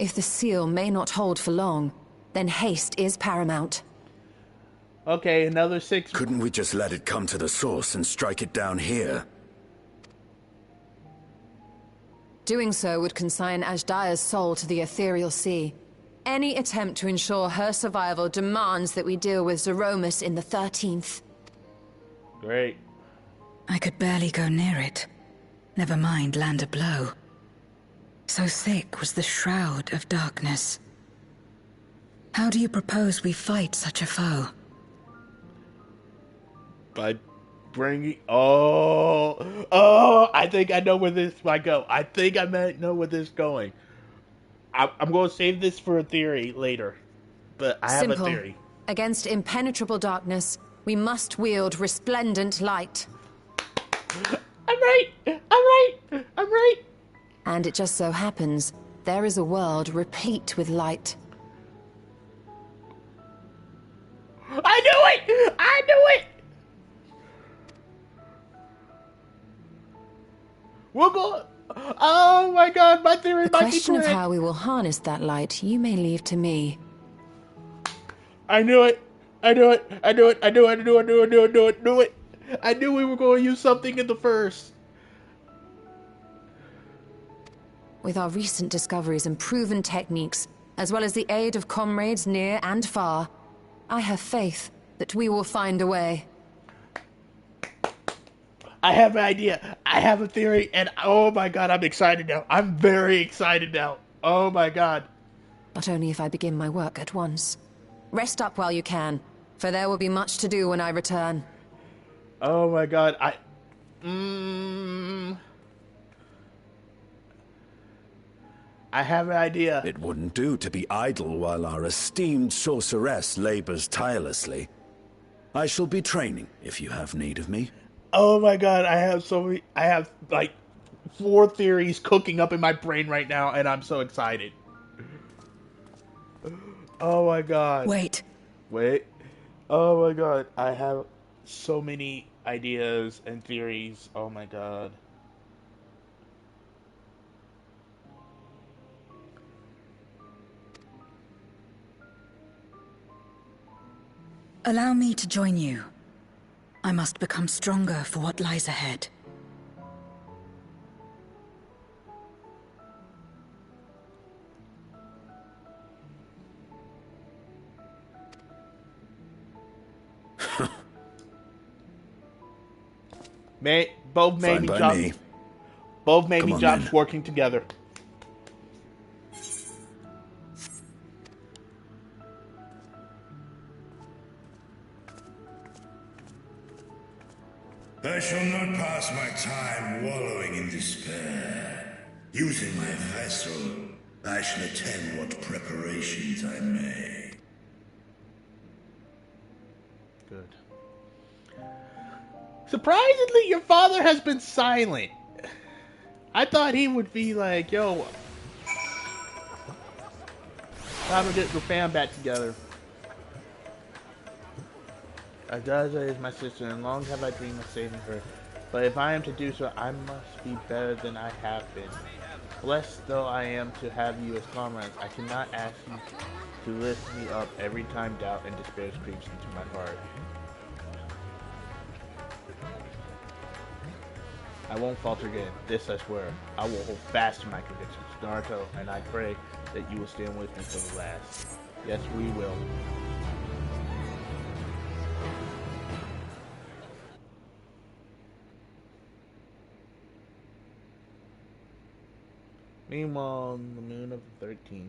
If the seal may not hold for long, then haste is paramount. Okay, another 6... Couldn't we just let it come to the source and strike it down here? Doing so would consign Azdaja's soul to the ethereal sea. Any attempt to ensure her survival demands that we deal with Zeromus in the 13th. Great. I could barely go near it. Never mind land a blow. So thick was the shroud of darkness. How do you propose we fight such a foe? By bringing... I think I know where this might go. I think I might know where this is going. I'm going to save this for a theory later. But I have a theory. Against impenetrable darkness, we must wield resplendent light. I'm right! And it just so happens, there is a world replete with light. I knew it! We'll go. Oh my god, my theory The might be question of correct. how we will harness that light, you may leave to me. I knew it. I knew it. I knew it. I knew it. I knew it. I knew it. I knew it. I knew it. I knew we were going to use something in the first. With our recent discoveries and proven techniques, as well as the aid of comrades near and far, I have faith that we will find a way. I have an idea. I have a theory, and oh my god, I'm excited now. I'm very excited now. Oh my god. But only if I begin my work at once. Rest up while you can, for there will be much to do when I return. Oh my god, I have an idea. It wouldn't do to be idle while our esteemed sorceress labors tirelessly. I shall be training if you have need of me. Oh my god, I have like 4 theories cooking up in my brain right now, and I'm so excited. Oh my god. Wait. Oh my god, I have so many ideas and theories. Oh my god. Allow me to join you. I must become stronger for what lies ahead. Both made me jobs. Both made me jobs working together. I shall not pass my time wallowing in despair. Using my vessel, I shall attend what preparations I may. Good. Surprisingly, your father has been silent. I thought he would be like, yo, time to get your fam back together. Adaza is my sister, and long have I dreamed of saving her. But if I am to do so, I must be better than I have been. Blessed though I am to have you as comrades, I cannot ask you to lift me up every time doubt and despair creeps into my heart. I won't falter again. This I swear. I will hold fast to my convictions, Naruto, and I pray that you will stand with me till the last. Yes, we will. Meanwhile, on the moon of the 13th.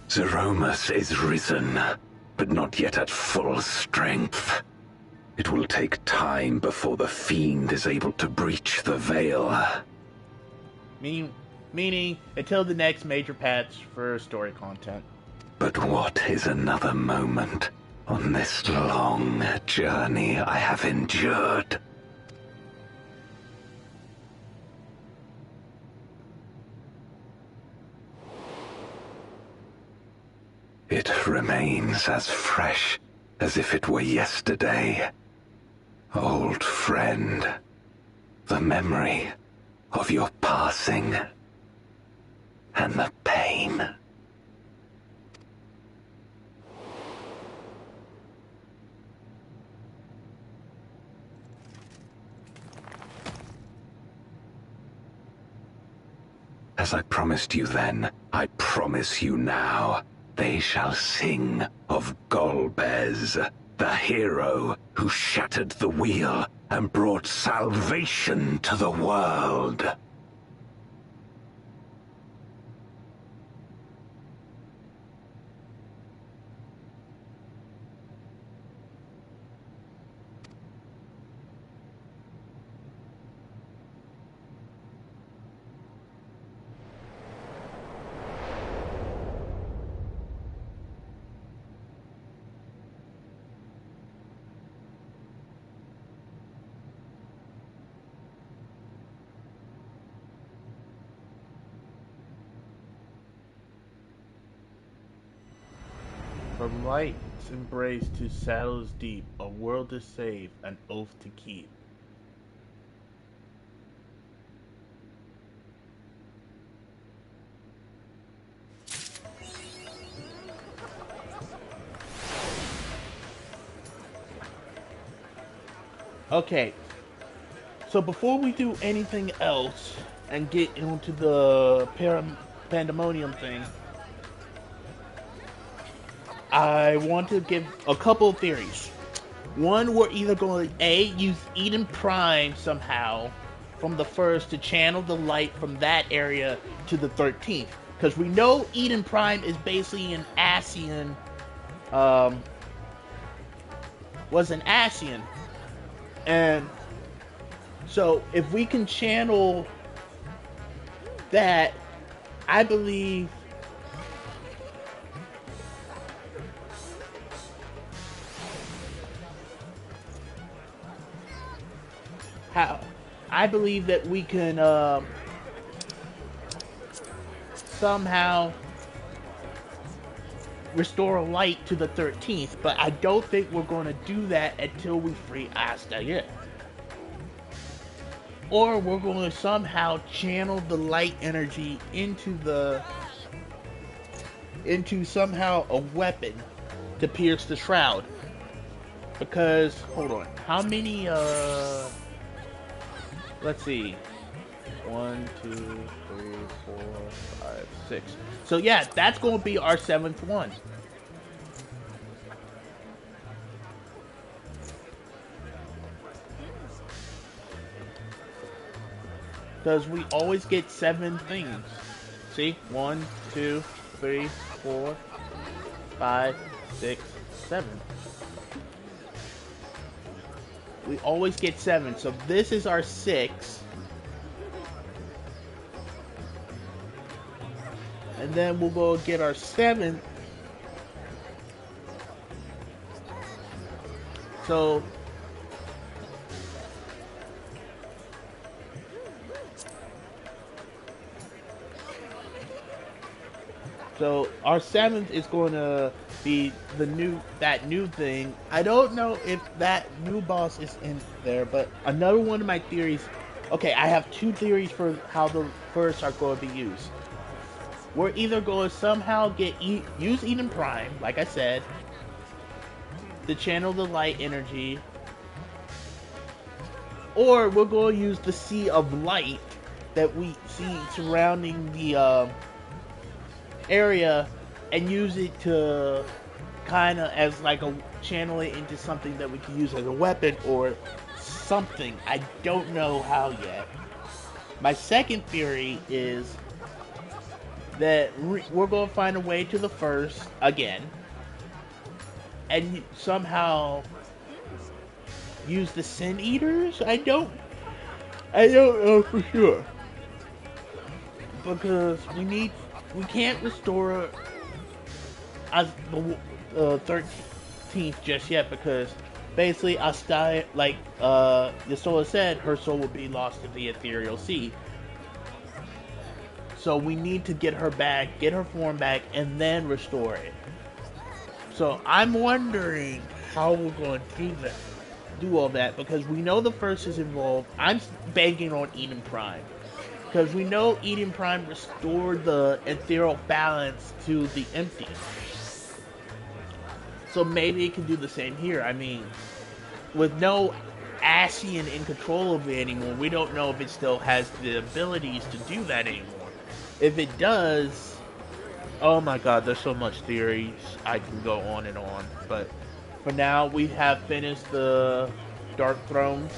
Zeromus is risen, but not yet at full strength. It will take time before the fiend is able to breach the veil. Meaning until the next major patch for story content. But what is another moment on this long journey I have endured? It remains as fresh as if it were yesterday. Old friend, the memory of your passing and the pain. As I promised you then, I promise you now. They shall sing of Golbez, the hero who shattered the wheel and brought salvation to the world. From light's embrace to shadows deep, a world to save, an oath to keep. Okay, so before we do anything else and get into the pandemonium thing, I want to give a couple of theories. One, we're either going to A, use Eden Prime somehow from the first to channel the light from that area to the 13th. Because we know Eden Prime is basically an Ascian, was an Ascian. And so if we can channel that, I believe that we can somehow restore light to the 13th, but I don't think we're going to do that until we free Asta yet. Or we're going to somehow channel the light energy into somehow a weapon to pierce the shroud. Because, hold on, how many, let's see, 1, 2, 3, 4, 5, 6. So yeah, that's going to be our 7th one. Because we always get 7 things. See? 1, 2, 3, 4, 5, 6, 7. We always get 7. So this is our 6. And then we'll go get our 7th. So our 7th is going to be that new thing. I don't know if that new boss is in there, but another one of my theories. Okay, I have 2 theories for how the first are going to be used. We're either going to somehow use Eden Prime, like I said, to channel the light energy, or we're going to use the Sea of Light that we see surrounding the area and use it to kind of as like channel it into something that we can use as a weapon or something. I don't know how yet. My second theory is that we're going to find a way to the first again and somehow use the Sin Eaters. I don't know for sure, because we can't restore the 13th just yet, because basically Asta, like Yusola said, her soul will be lost in the Ethereal Sea. So we need to get her back, get her form back, and then restore it. So I'm wondering how we're going to do all that, because we know the first is involved. I'm banking on Eden Prime, because we know Eden Prime restored the ethereal balance to the empty. So maybe it can do the same here. I mean, with no Ascian in control of it anymore, we don't know if it still has the abilities to do that anymore. If it does, oh my god, there's so much theories. I can go on and on. But for now, we have finished the Dark Throne.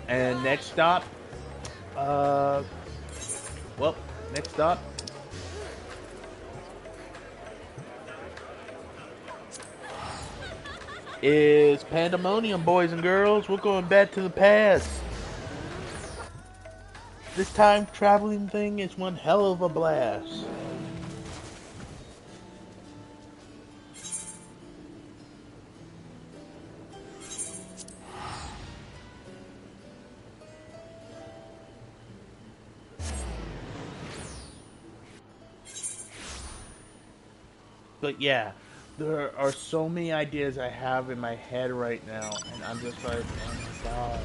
And next stop, next stop is Pandemonium, boys and girls. We're going back to the past. This time traveling thing is one hell of a blast. But yeah, there are so many ideas I have in my head right now, and I'm just like, oh my god.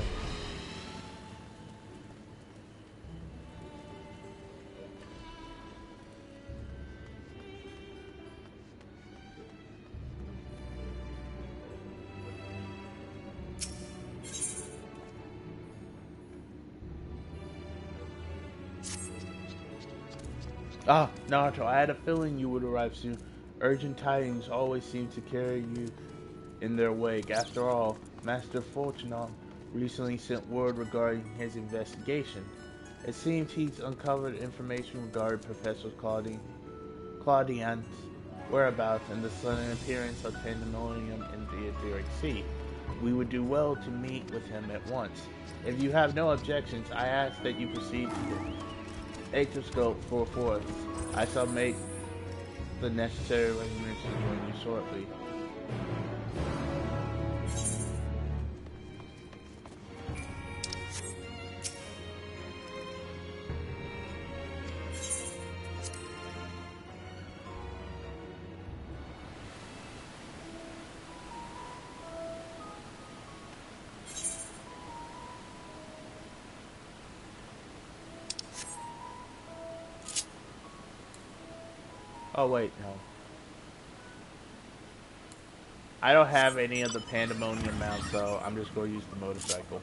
Ah, Naruto, I had a feeling you would arrive soon. Urgent tidings always seem to carry you in their wake. After all, Master Fortunon recently sent word regarding his investigation. It seems he's uncovered information regarding Professor Claudian's whereabouts and the sudden appearance of Pandemonium in the Etheric Sea. We would do well to meet with him at once. If you have no objections, I ask that you proceed to the Aetoscope 4/4. I shall make the necessary arrangements to join you shortly. Oh wait, no. I don't have any of the Pandemonium mounts, so I'm just going to use the motorcycle.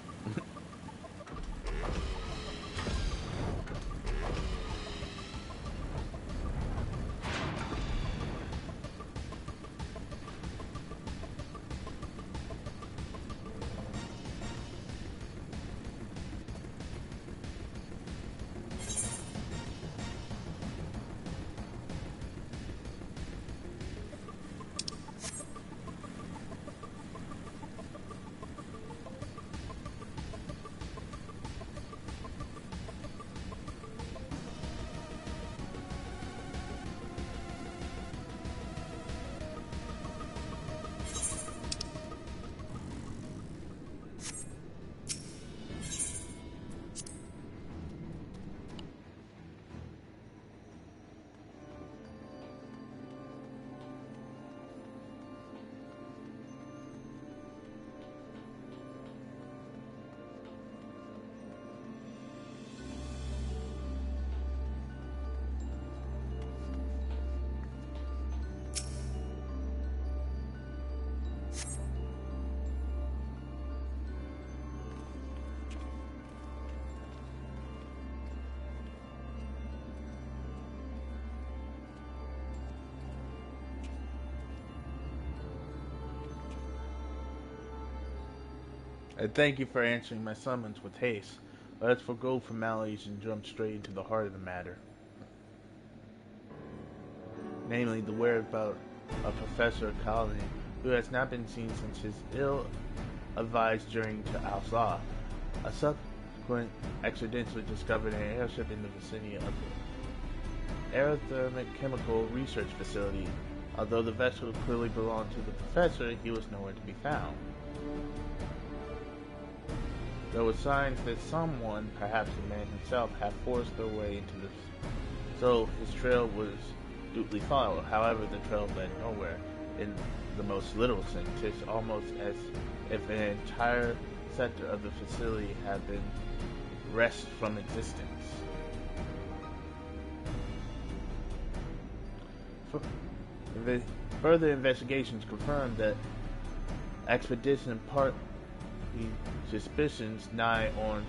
And thank you for answering my summons with haste. Let's forgo formalities and jump straight into the heart of the matter. Namely, the whereabouts of Professor Kalani, who has not been seen since his ill-advised journey to Al-Saw. A subsequent accidentally discovered an airship in the vicinity of the Aerothermic Chemical Research Facility. Although the vessel clearly belonged to the professor, he was nowhere to be found. There were signs that someone, perhaps the man himself, had forced their way into this, so his trail was duly followed. However, the trail led nowhere, in the most literal sense. It's almost as if an entire sector of the facility had been wrested from existence. Further investigations confirmed that expedition partly suspicions nigh on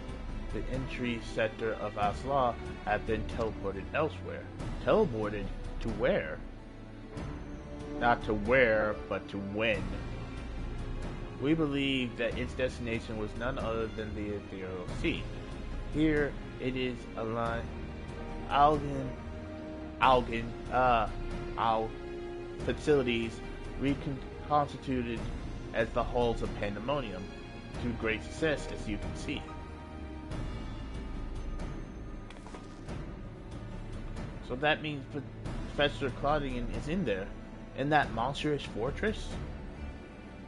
the entry sector of Asla have been teleported elsewhere. Teleported to where? Not to where, but to when. We believe that its destination was none other than the Ethereal Sea. Here it is facilities reconstituted as the hulls of Pandemonium, to great success, as you can see. So that means Professor Claudian is in there, in that monstrous fortress?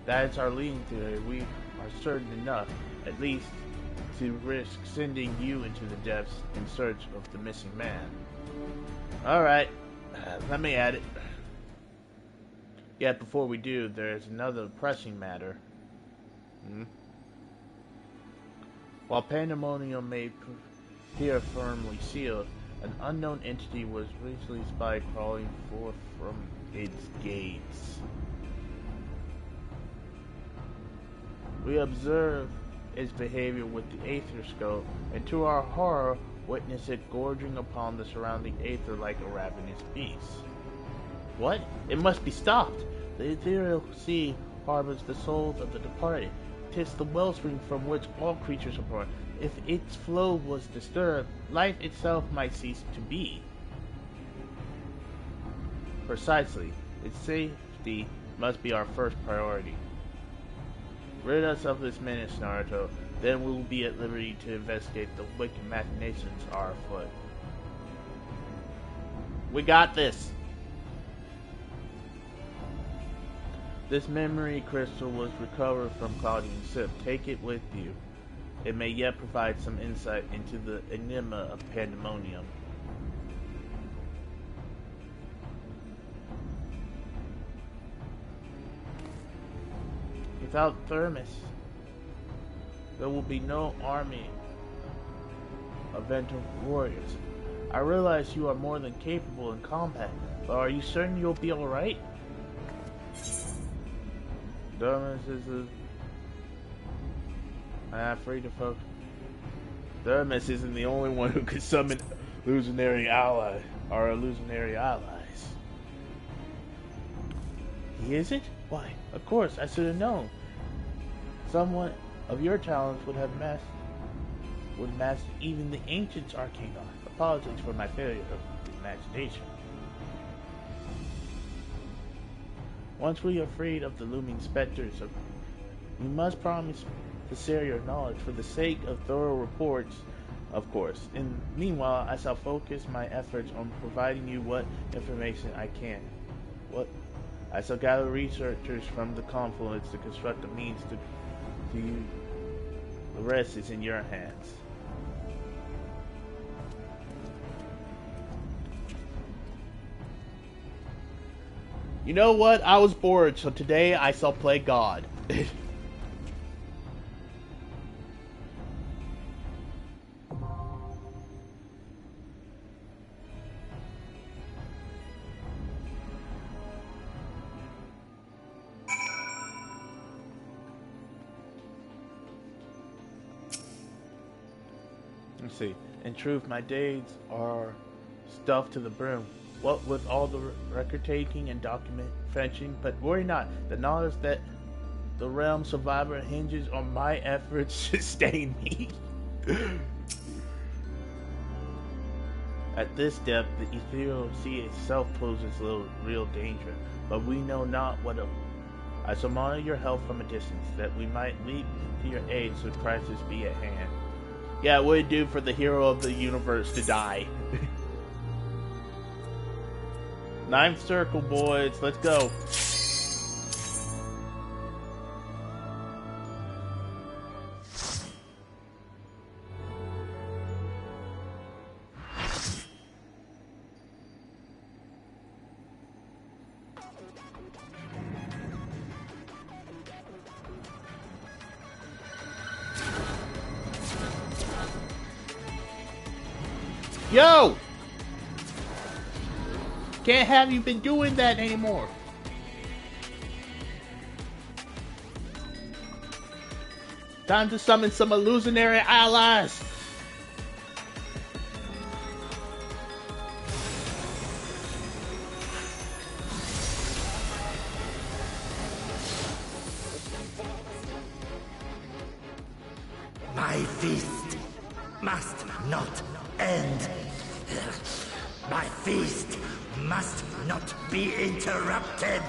That is our leading theory. We are certain enough, at least, to risk sending you into the depths in search of the missing man. Alright, let me at it. Yet before we do, there is another pressing matter. While Pandemonium may appear firmly sealed, an unknown entity was recently spied crawling forth from its gates. We observe its behavior with the Aether Scope, and to our horror, witness it gorging upon the surrounding aether like a ravenous beast. What? It must be stopped! The ethereal sea harbors the souls of the departed. 'Tis the wellspring from which all creatures are born. If its flow was disturbed, life itself might cease to be. Precisely. Its safety must be our first priority. Rid us of this menace, Naruto. Then we will be at liberty to investigate the wicked machinations are afoot. We got this! This memory crystal was recovered from Claudine's ship. Take it with you. It may yet provide some insight into the enigma of Pandemonium. Without Thermus, there will be no army of Venter warriors. I realize you are more than capable in combat, but are you certain you'll be alright? Thermus I'm free to focus. Thermus isn't the only one who could summon illusionary ally or illusionary allies. He isn't? Why, of course, I should have known. Someone of your talents would master even the ancients' arcane art. Apologies for my failure of imagination. Once we are freed of the looming specters, you must promise to share your knowledge for the sake of thorough reports, of course. And meanwhile, I shall focus my efforts on providing you what information I can. I shall gather researchers from the confluence to construct a means to use. The rest is in your hands. You know what? I was bored, so today I shall play God. Let's see. In truth, my days are stuffed to the brim. What with all the record taking and document fetching, but worry not. The knowledge that the realm survivor hinges on my efforts to sustain me. At this depth, the ethereal sea itself poses little real danger, but we know not what. I shall monitor your health from a distance, that we might leap to your aid should crisis be at hand. Yeah, it would do for the hero of the universe to die. Ninth circle, boys. Let's go. Yo! Can't have you been doing that anymore. Time to summon some illusionary allies. My feast must not end. My feast must not be interrupted.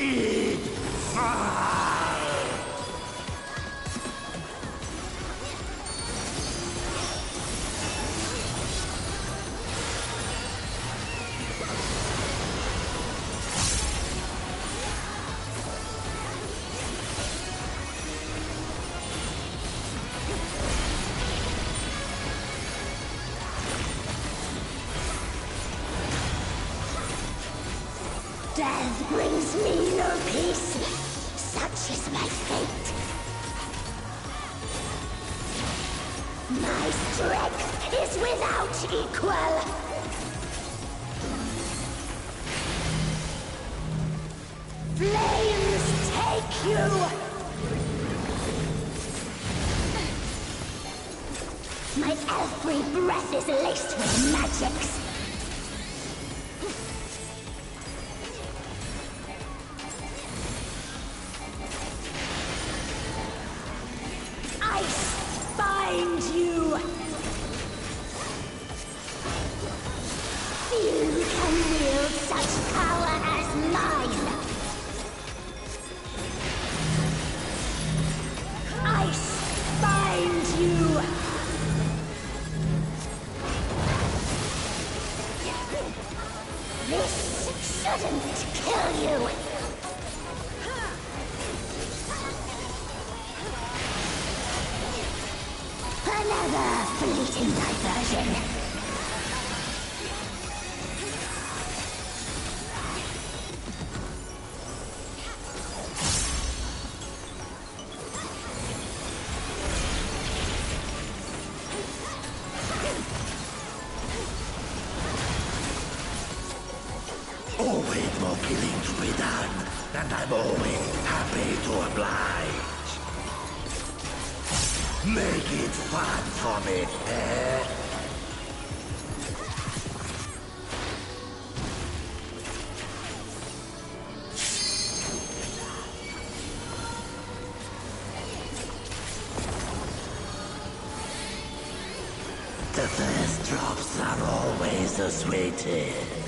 Eat fire! Death brings me no peace. Such is my fate. My strength is without equal. Flames take you. My every breath is laced with magics. Find you! Few can wield such power as mine! Ice, find you! This shouldn't kill you! Another fleeting diversion. Always more killing to be done, and I'm always happy to oblige. Make it fun for me, eh? The first drops are always the sweetest.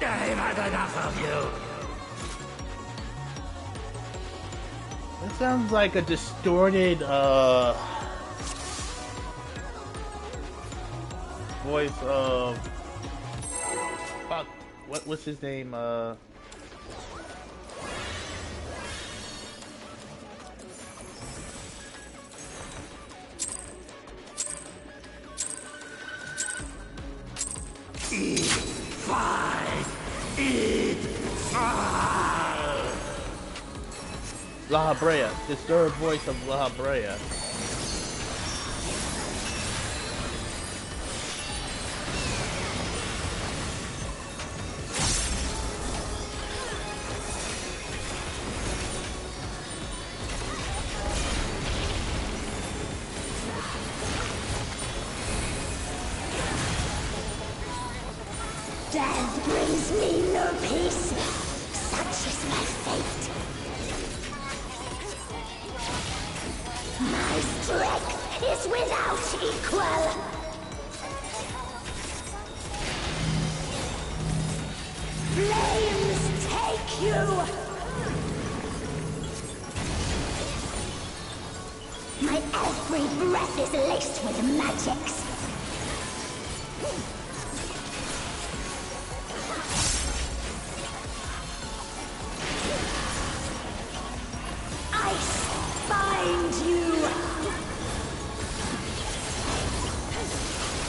I've had enough of you. That sounds like a distorted voice of fuck. What's his name? Eat fire! Eat fire! La Habrea, disturbed voice of La Habrea. Death brings me no peace. Such is my fate. My strength is without equal. Flames take you. My every breath is laced with magics. Ice, find you!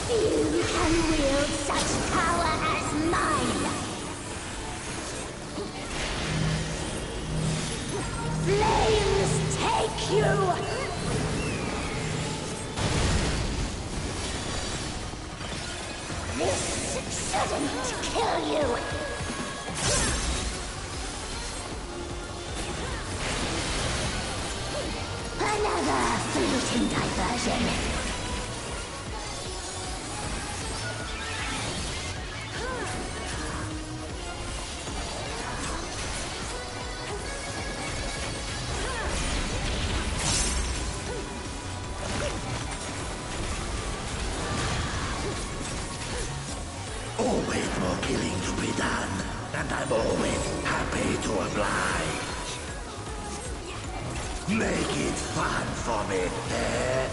Few can wield such power as mine! Flames take you! This shouldn't kill you! Another fleeting diversion. and I'm always happy to oblige. Make it fun for me, eh?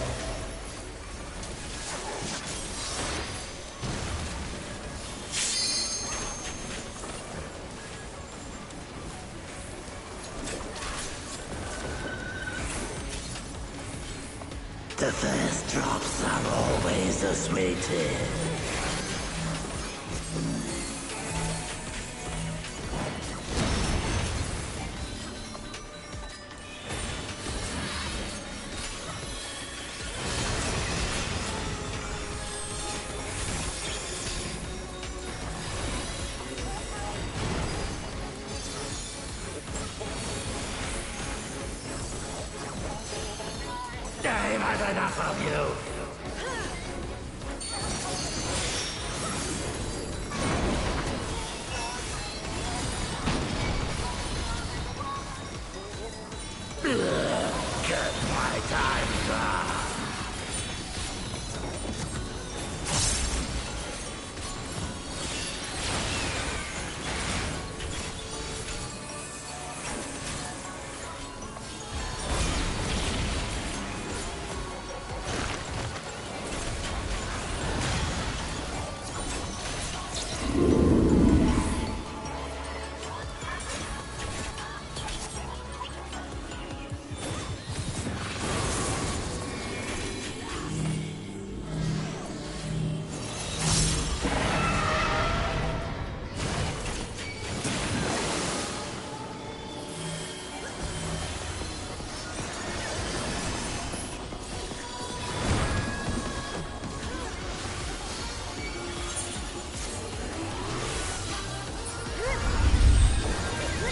The first drops are always the sweetest. I've had enough of you. Get my time back.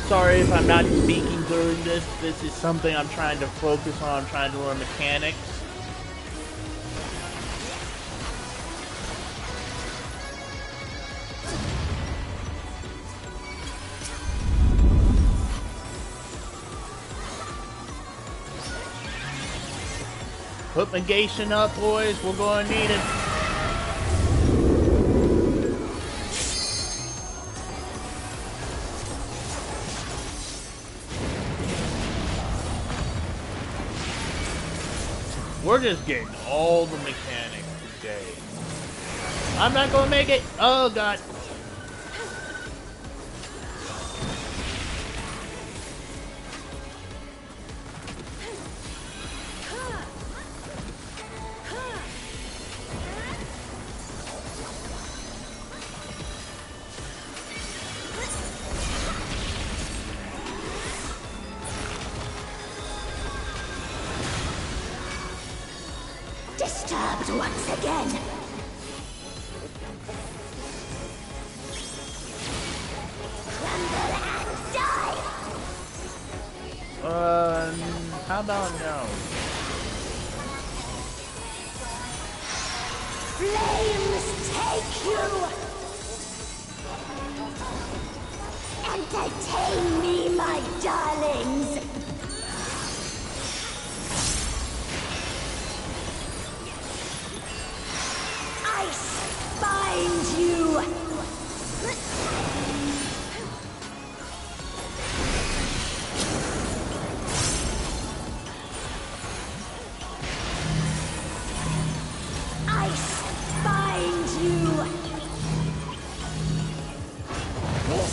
Sorry if I'm not speaking during this. This is something I'm trying to focus on. I'm trying to learn mechanics. Put negation up, boys. We're going to need it. We're just getting all the mechanics today. I'm not gonna make it. Oh god. Disturbed once again. Crumble and die. How about no? Flames take you. Entertain me, my darlings. Find you! Ice find you! This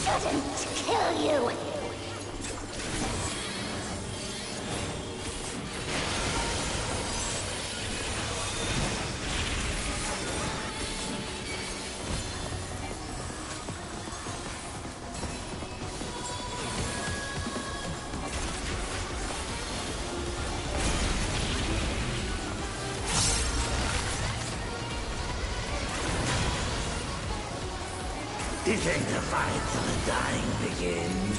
shouldn't kill you! Do you think the fight for the dying begins?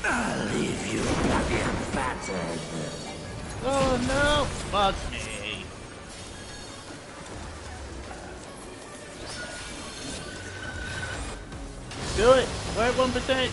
I'll leave you bloody and battered. Oh no! Fuck me. Do it! We're at 1%!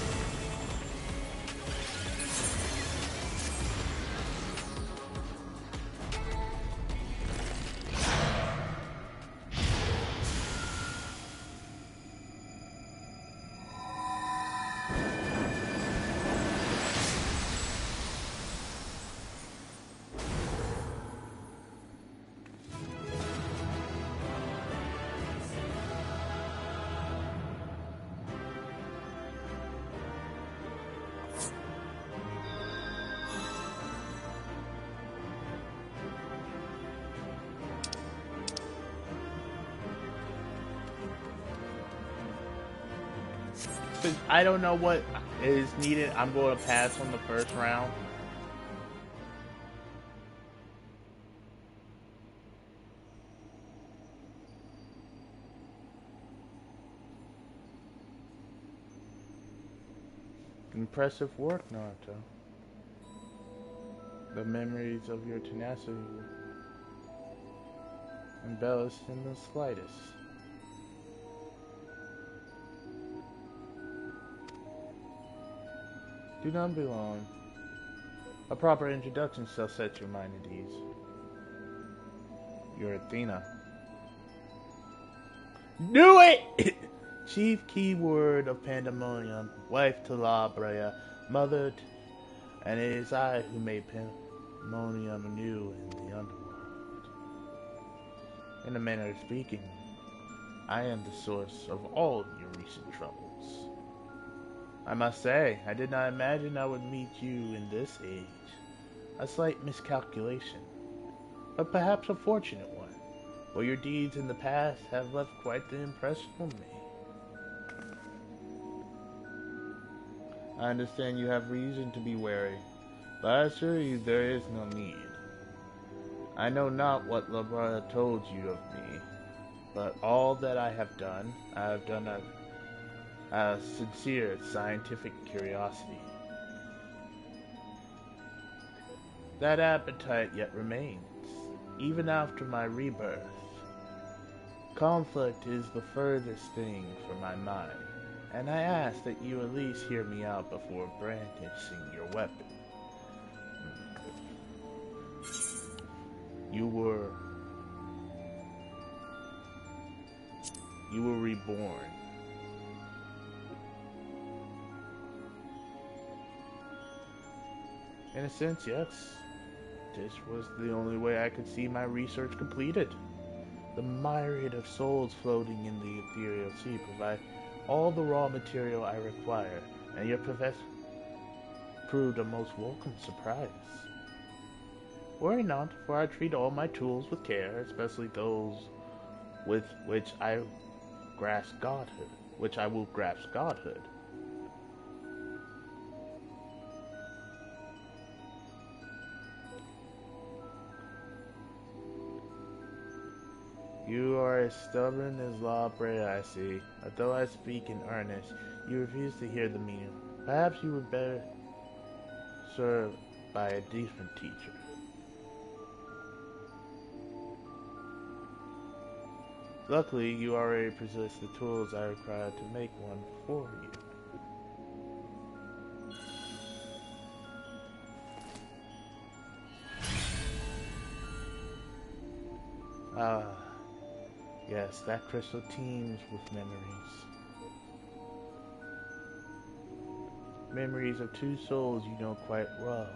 Since I don't know what is needed, I'm going to pass on the first round. Impressive work, Naruto. The memories of your tenacity embellished in the slightest. Do not be long. A proper introduction shall set your mind at ease. You're Athena. Knew it! Chief keyword of Pandemonium, wife to La Brea, mother to, and it is I who made Pandemonium anew in the underworld. In a manner of speaking, I am the source of all your recent troubles. I must say, I did not imagine I would meet you in this age. A slight miscalculation, but perhaps a fortunate one, for your deeds in the past have left quite the impression on me. I understand you have reason to be wary, but I assure you there is no need. I know not what La Brea told you of me, but all that I have done out of sincere scientific curiosity. That appetite yet remains, even after my rebirth. Conflict is the furthest thing from my mind, and I ask that you at least hear me out before brandishing your weapon. You were reborn. In a sense, yes. This was the only way I could see my research completed. The myriad of souls floating in the ethereal sea provide all the raw material I require, and your professor proved a most welcome surprise. Worry not, for I treat all my tools with care, especially those with which I will grasp godhood. You are as stubborn as La Brea, I see. Although I speak in earnest, you refuse to hear the meaning. Perhaps you would better served by a different teacher. Luckily, you already possess the tools I require to make one for you. Ah, yes, that crystal teems with memories. Memories of two souls you know quite well.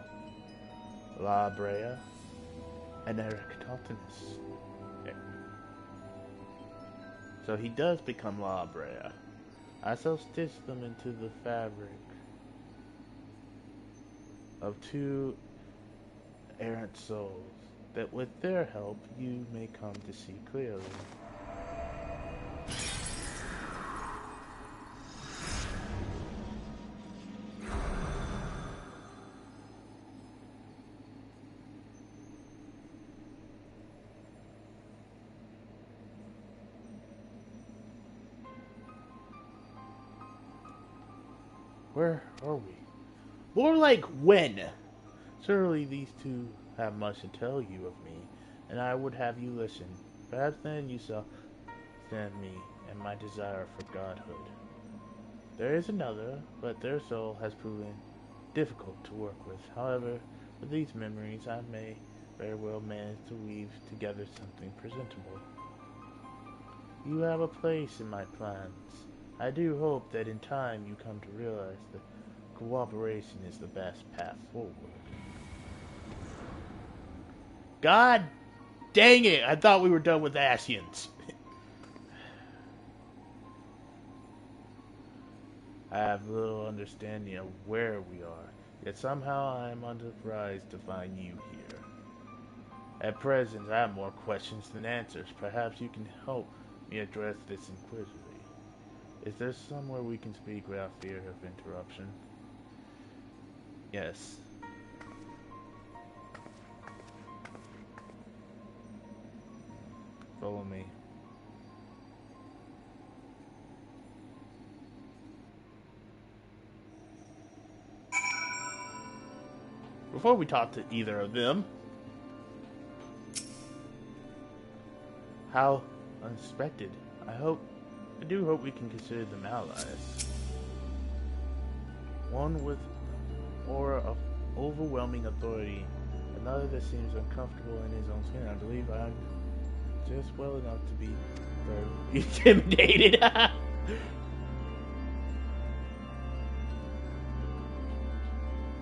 La Brea and Erectotinus. So he does become La Brea. I shall stitch them into the fabric of two errant souls, that with their help you may come to see clearly. Where are we? More like when? Surely these two have much to tell you of me, and I would have you listen. Perhaps then you shall understand me and my desire for godhood. There is another, but their soul has proven difficult to work with. However, with these memories I may very well manage to weave together something presentable. You have a place in my plans. I do hope that in time you come to realize that cooperation is the best path forward. God dang it! I thought we were done with Ascians. I have little understanding of where we are, yet somehow I am unsurprised to find you here. At present, I have more questions than answers. Perhaps you can help me address this inquisitively. Is there somewhere we can speak without fear of interruption? Yes. Follow me. Before we talk to either of them, how unexpected. I do hope we can consider them allies. One with aura of overwhelming authority, another that seems uncomfortable in his own skin. I believe I'm just well enough to be very intimidated.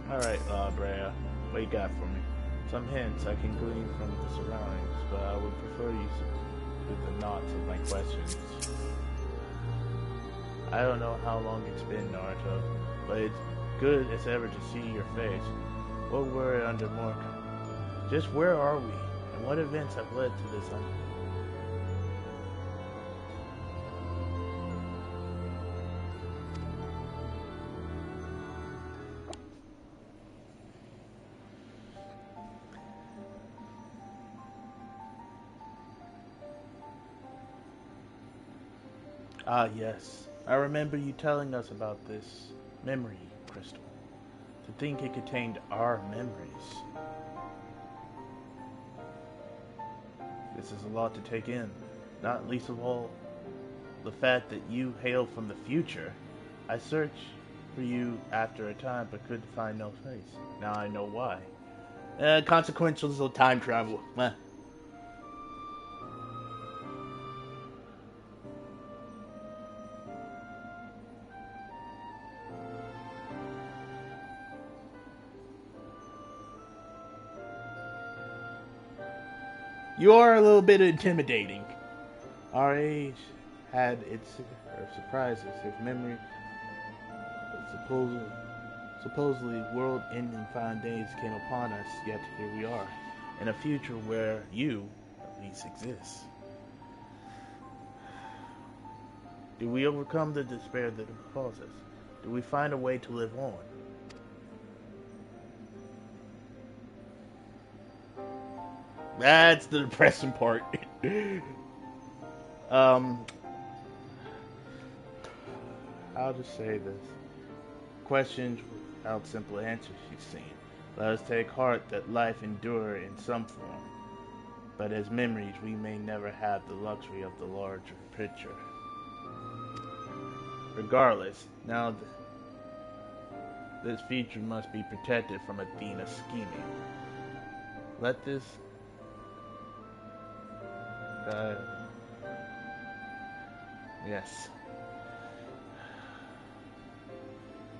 Alright, Brea, what you got for me? Some hints I can glean from the surroundings, but I would prefer you with the knots of my questions. I don't know how long it's been, Naruto, but it's good as ever to see your face. What were it under Morka? Just where are we, and what events have led to this Ah, yes. I remember you telling us about this memory crystal. To think it contained our memories. This is a lot to take in. Not least of all, the fact that you hail from the future. I searched for you after a time, but could find no trace. Now I know why. Consequences of time travel. You are a little bit intimidating. Our age had its surprises. If memory, supposedly world-ending fine days came upon us, yet here we are, in a future where you, at least, exists. Do we overcome the despair that befalls us? Do we find a way to live on? That's the depressing part. I'll just say this. Questions without simple answers, you've seen. Let us take heart that life endure in some form. But as memories, we may never have the luxury of the larger picture. Regardless, now this future must be protected from Athena's scheming. Let this yes.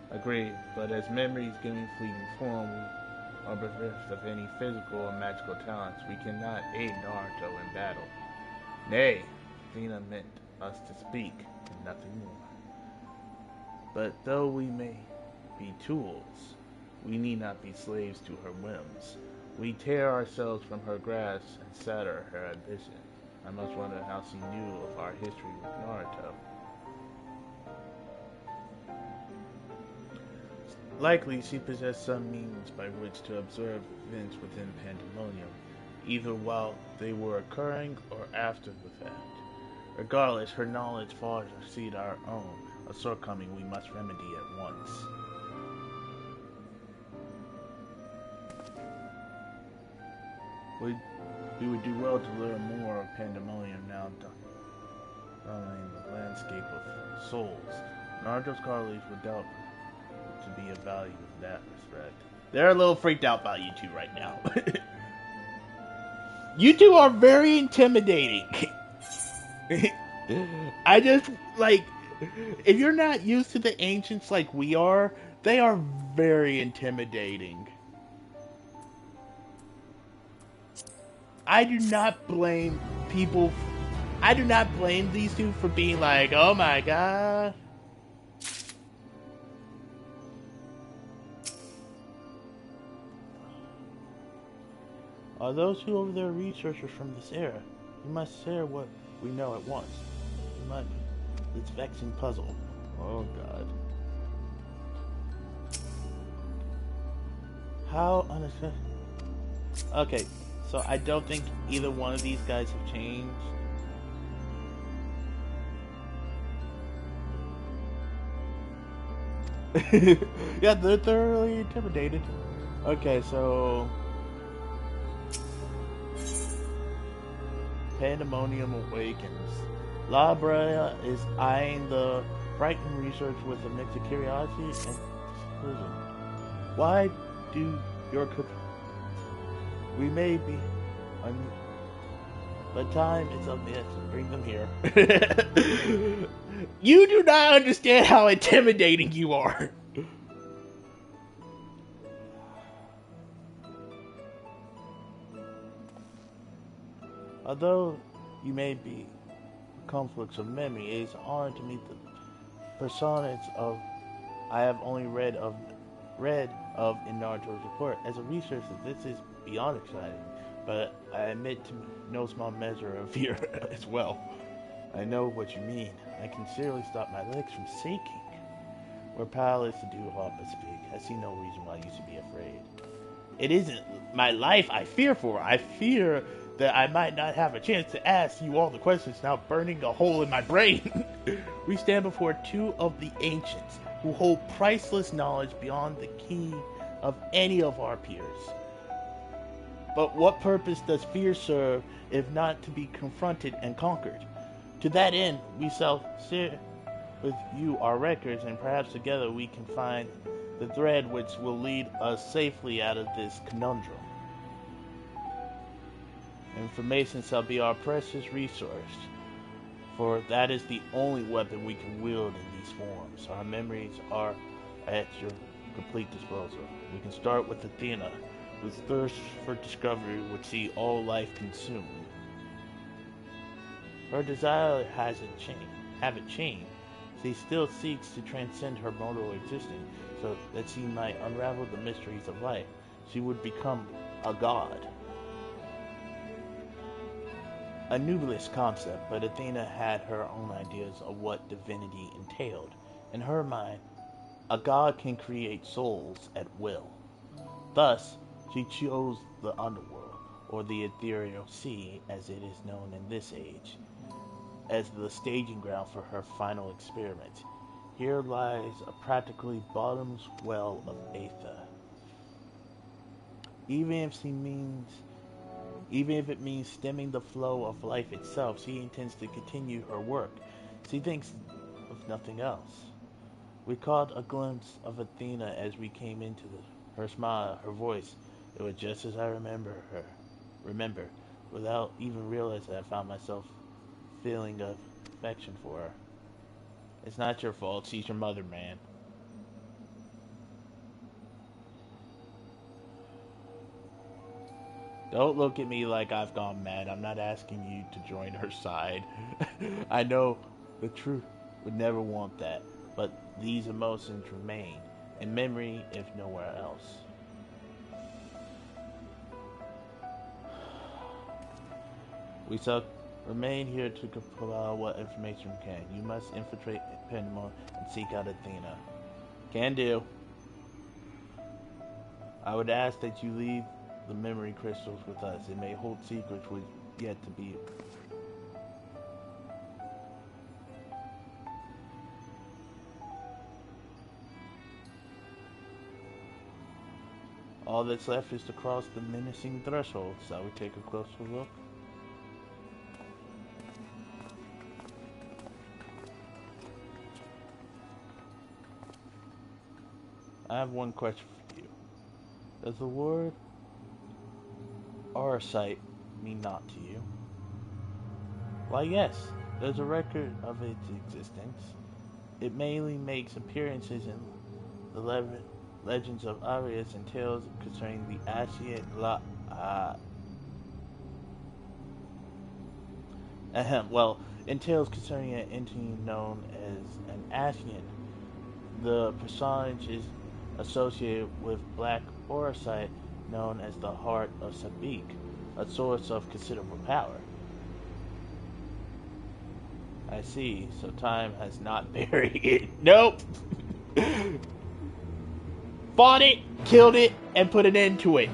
Agreed, but as memories giving fleeting form, we are bereft of any physical or magical talents. We cannot aid Naruto in battle. Nay, Athena meant us to speak, and nothing more. But though we may be tools, we need not be slaves to her whims. We tear ourselves from her grasp and shatter her ambition. I must wonder how she knew of our history with Naruto. Likely she possessed some means by which to observe events within Pandemonium, either while they were occurring or after the fact. Regardless, her knowledge far exceeds our own, a shortcoming we must remedy at once. We would do well to learn more of Pandemonium now dominating the landscape of souls. Naruto's colleagues would doubt to be of value in that respect. They're a little freaked out by you two right now. You two are very intimidating. I just, like, if you're not used to the ancients like we are, they are very intimidating. I do not blame people. I do not blame these two for being like, oh my god. Are those who over there researchers from this era? We must share what we know at once. We might be this vexing puzzle. Oh god. How unexpected. Okay, so I don't think either one of these guys have changed. Yeah, they're thoroughly intimidated. Okay, so Pandemonium awakens. La Brea is eyeing the frightening research with a mix of curiosity and suspicion. Why do your we may be but time is of the essence. Bring them here. You do not understand how intimidating you are. Although you may be conflicts of memory, it is an honor to meet the personas of I have only read of in Naruto's report. As a researcher, this is beyond exciting, but I admit to no small measure of fear as well. I know what you mean. I can sincerely stop my legs from shaking. We're powerless to do aught but speak. I see no reason why you should be afraid. It isn't my life I fear for. I fear that I might not have a chance to ask you all the questions now burning a hole in my brain. We stand before two of the ancients who hold priceless knowledge beyond the key of any of our peers. But what purpose does fear serve if not to be confronted and conquered? To that end, we shall share with you our records, and perhaps together we can find the thread which will lead us safely out of this conundrum. Information shall be our precious resource, for that is the only weapon we can wield in these forms. Our memories are at your complete disposal. We can start with Athena, whose thirst for discovery would see all life consumed. Her desire haven't changed. She still seeks to transcend her mortal existence so that she might unravel the mysteries of life. She would become a god. A nebulous concept, but Athena had her own ideas of what divinity entailed. In her mind, a god can create souls at will. Thus, she chose the underworld, or the ethereal sea as it is known in this age, as the staging ground for her final experiment. Here lies a practically bottomless well of Aether. Even if it means stemming the flow of life itself, she intends to continue her work. She thinks of nothing else. We caught a glimpse of Athena as we came into her smile, her voice. It was just as I remember, without even realizing I found myself feeling of affection for her. It's not your fault. She's your mother, man. Don't look at me like I've gone mad. I'm not asking you to join her side. I know the truth would never want that, but these emotions remain, in memory if nowhere else. We shall remain here to compile what information we can. You must infiltrate Pandemonium and seek out Athena. Can do. I would ask that you leave the memory crystals with us. It may hold secrets which yet to be. All that's left is to cross the menacing threshold. Shall we take a closer look? I have one question for you. Does the word Arcite mean naught to you? Why, yes. There's a record of its existence. It mainly makes appearances in the legends of Arius and tales concerning the Ascian in tales concerning an entity known as an Ascian. The personage is associated with black Arcite known as the Heart of Sabik, a source of considerable power. I see, so time has not buried it. Nope! Fought it, killed it, and put an end to it.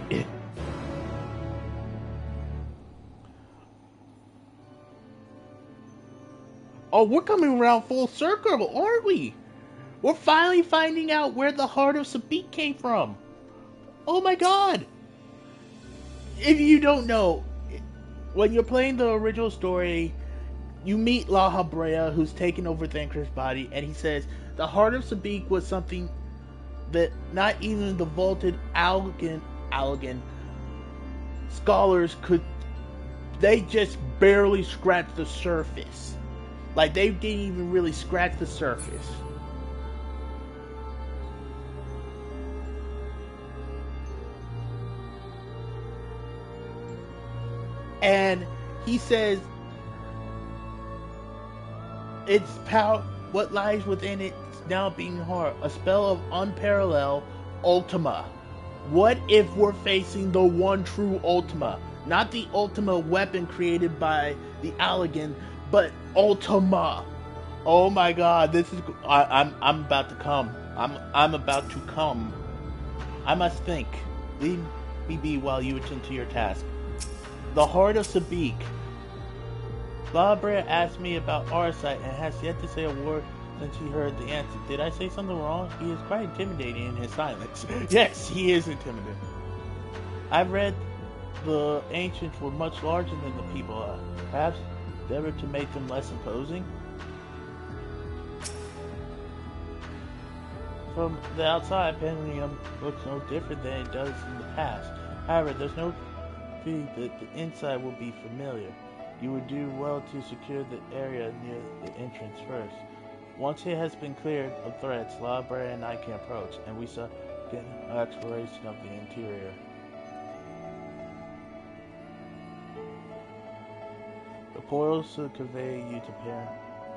Oh, we're coming around full circle, aren't we? We're finally finding out where the Heart of Sabik came from. Oh my god! If you don't know, when you're playing the original story, you meet La Habrea, who's taken over Thanker's body, and he says the Heart of Sabik was something that not even the vaulted Allagan scholars could. They just barely scratched the surface. Like, they didn't even really scratch the surface. And he says its power, what lies within it now being hard, a spell of unparalleled Ultima. What if we're facing the one true Ultima? Not the Ultima weapon created by the Allagan, but Ultima. Oh my god, this is I'm about to come. I'm about to come. I must think. Leave me be while you attend to your task. The Heart of Sabik. La Habrea asked me about Arcite and has yet to say a word since he heard the answer. Did I say something wrong? He is quite intimidating in his silence. Yes, he is intimidating. I've read the ancients were much larger than the people. Perhaps endeavored to make them less imposing? From the outside, Penlium looks no different than it does in the past. However, there's no feeling that the inside will be familiar. You would do well to secure the area near the entrance first. Once it has been cleared of threats, La Habrea and I can approach, and we shall get an exploration of the interior. The portals should convey you to Perrin.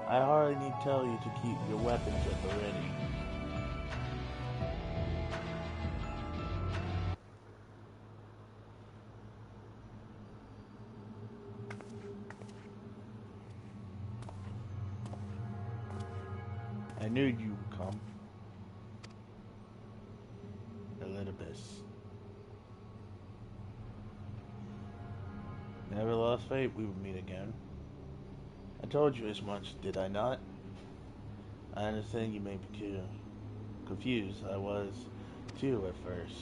I hardly need to tell you to keep your weapons at the ready. I knew you would come. Elidibus. Never lost faith we would meet again. I told you as much, did I not? I understand you may be confused. I was too at first.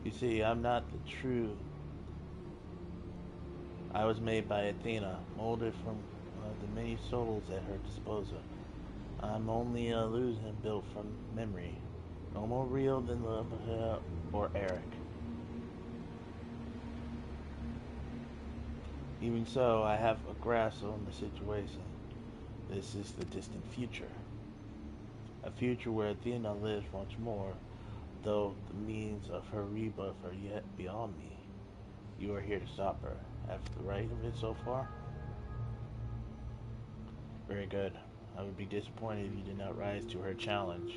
You see, I'm not the true. I was made by Athena, molded from the many souls at her disposal. I'm only an illusion built from memory, no more real than Lebeha or Eric. Even so, I have a grasp on the situation. This is the distant future. A future where Athena lives once more, though the means of her rebirth are yet beyond me. You are here to stop her. Have the right of it so far? Very good. I would be disappointed if you did not rise to her challenge.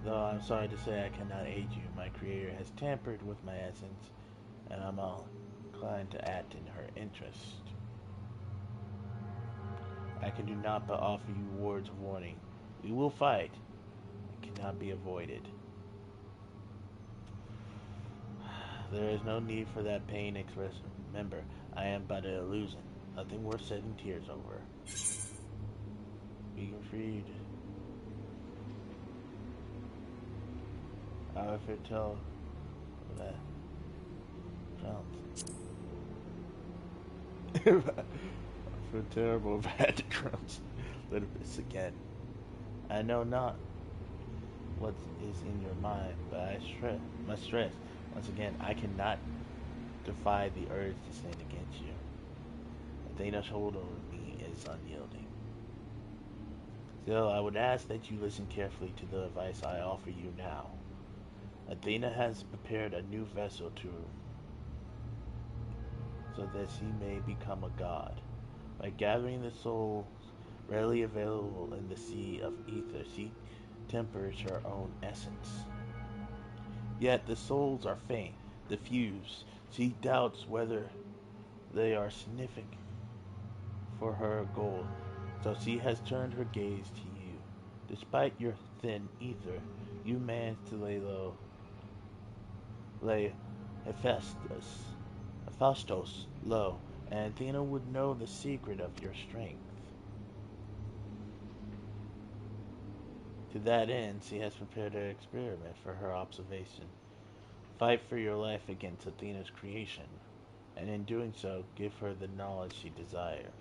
Though I'm sorry to say I cannot aid you. My creator has tampered with my essence, and I'm inclined to act in her interest. I can do naught but offer you words of warning. We will fight. It cannot be avoided. There is no need for that pain expression. Remember, I am but an illusion. Nothing worth shedding tears over. Being freed. However, tell that Crowns. I feel terrible if I had to Crowns little bit again. I know not what is in your mind, but I must stress once again, I cannot defy the urge to stand against you. Athena's hold over me is unyielding. Still, I would ask that you listen carefully to the advice I offer you now. Athena has prepared a new vessel so that she may become a god. By gathering the souls readily available in the sea of ether, she tempers her own essence. Yet the souls are faint, diffused. She doubts whether they are significant for her goal, so she has turned her gaze to you. Despite your thin ether, you managed to lay Hephaestus low, and Athena would know the secret of your strength. To that end, she has prepared an experiment for her observation. Fight for your life against Athena's creation, and in doing so, give her the knowledge she desires.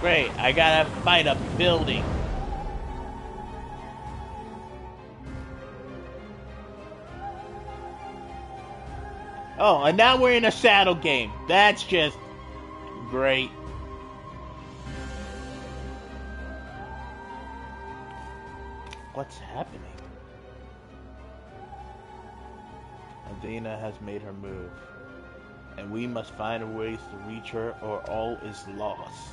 Great, I gotta fight a building. Oh, and now we're in a shadow game. That's just great. What's happening? Athena has made her move, and we must find ways to reach her or all is lost.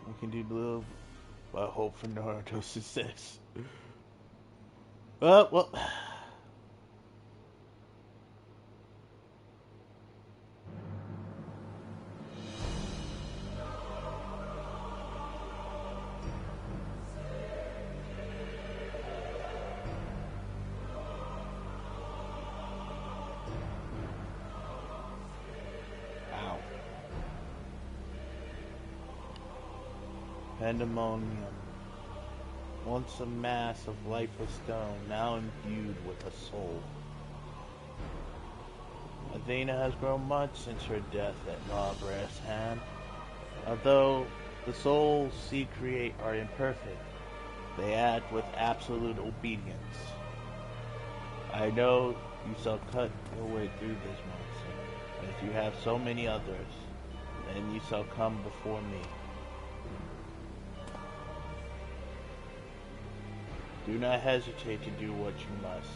We can do little, but hope for Naruto's success. Well. Pandemonium. Once a mass of lifeless stone, now imbued with a soul. Athena has grown much since her death at Lawbreath's hand. Although the souls she create are imperfect, they act with absolute obedience. I know you shall cut your way through this monster, and if you have so many others, then you shall come before me. Do not hesitate to do what you must,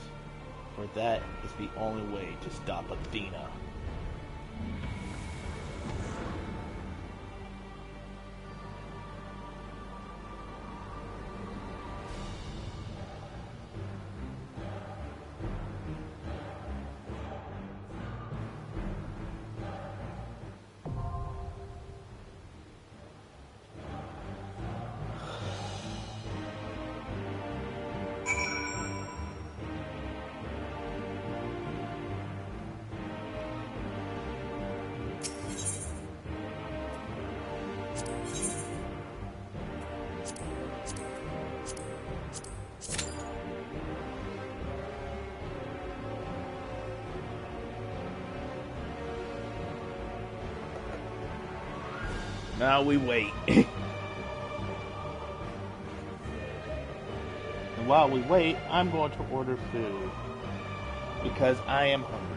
for that is the only way to stop Athena. Now we wait. And while we wait, I'm going to order food because I am hungry.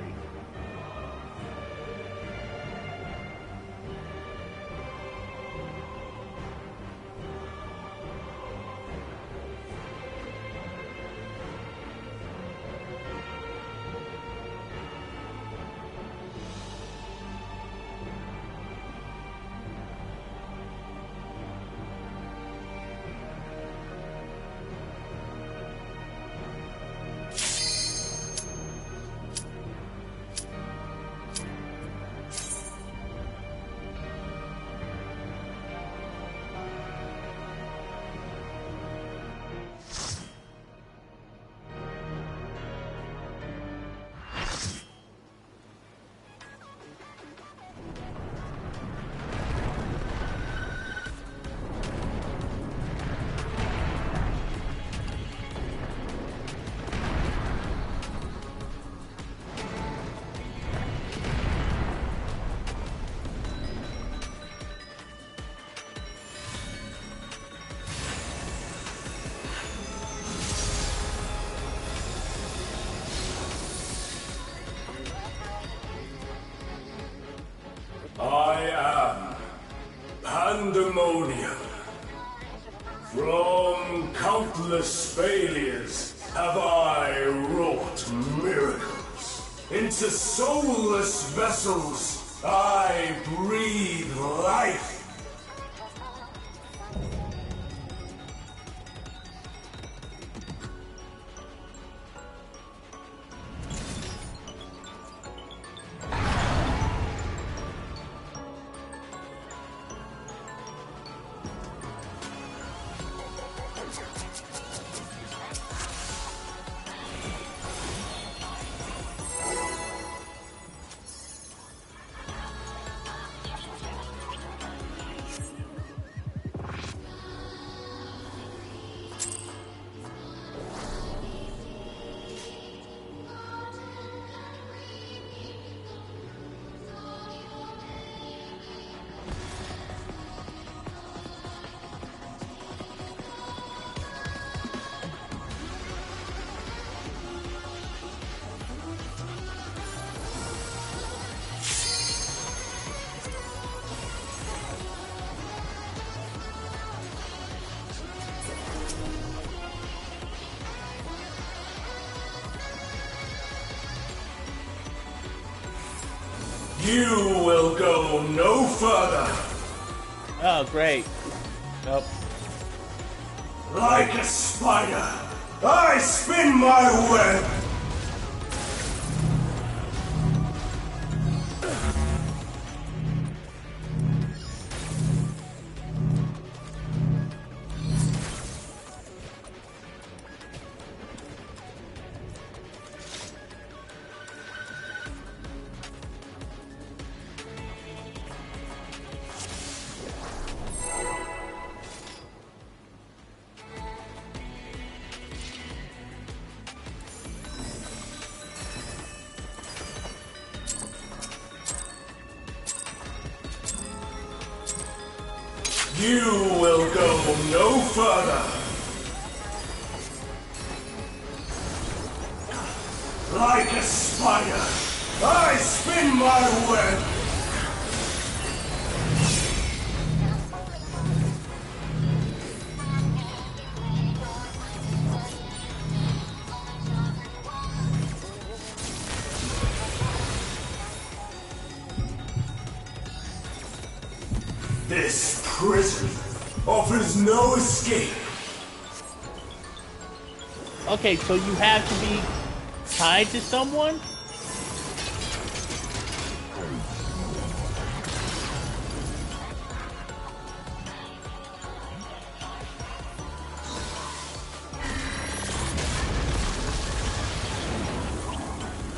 I am Pandemonium. From countless failures have I wrought miracles. Into soulless vessels I breathe life. You will go no further. Oh, great. Nope. Like a spider, I spin my web. You will go no further. Like a spider, I spin my web. This prison offers no escape. Okay, so you have to be tied to someone?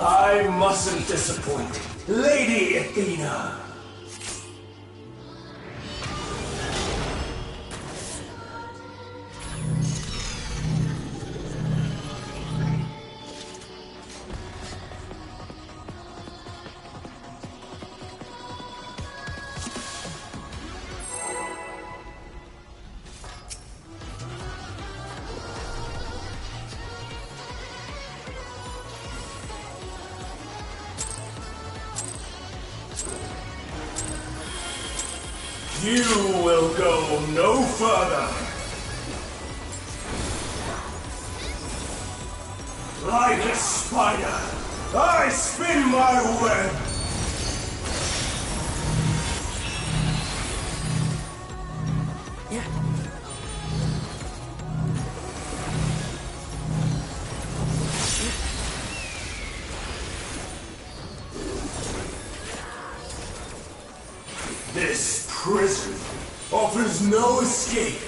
I mustn't disappoint Lady Athena. You will go no further. Like a spider, I spin my web. This prison offers no escape.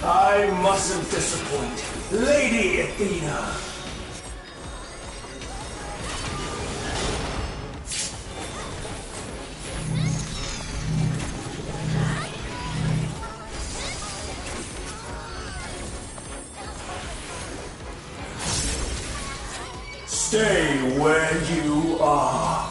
I mustn't disappoint Lady Athena. Stay where you are.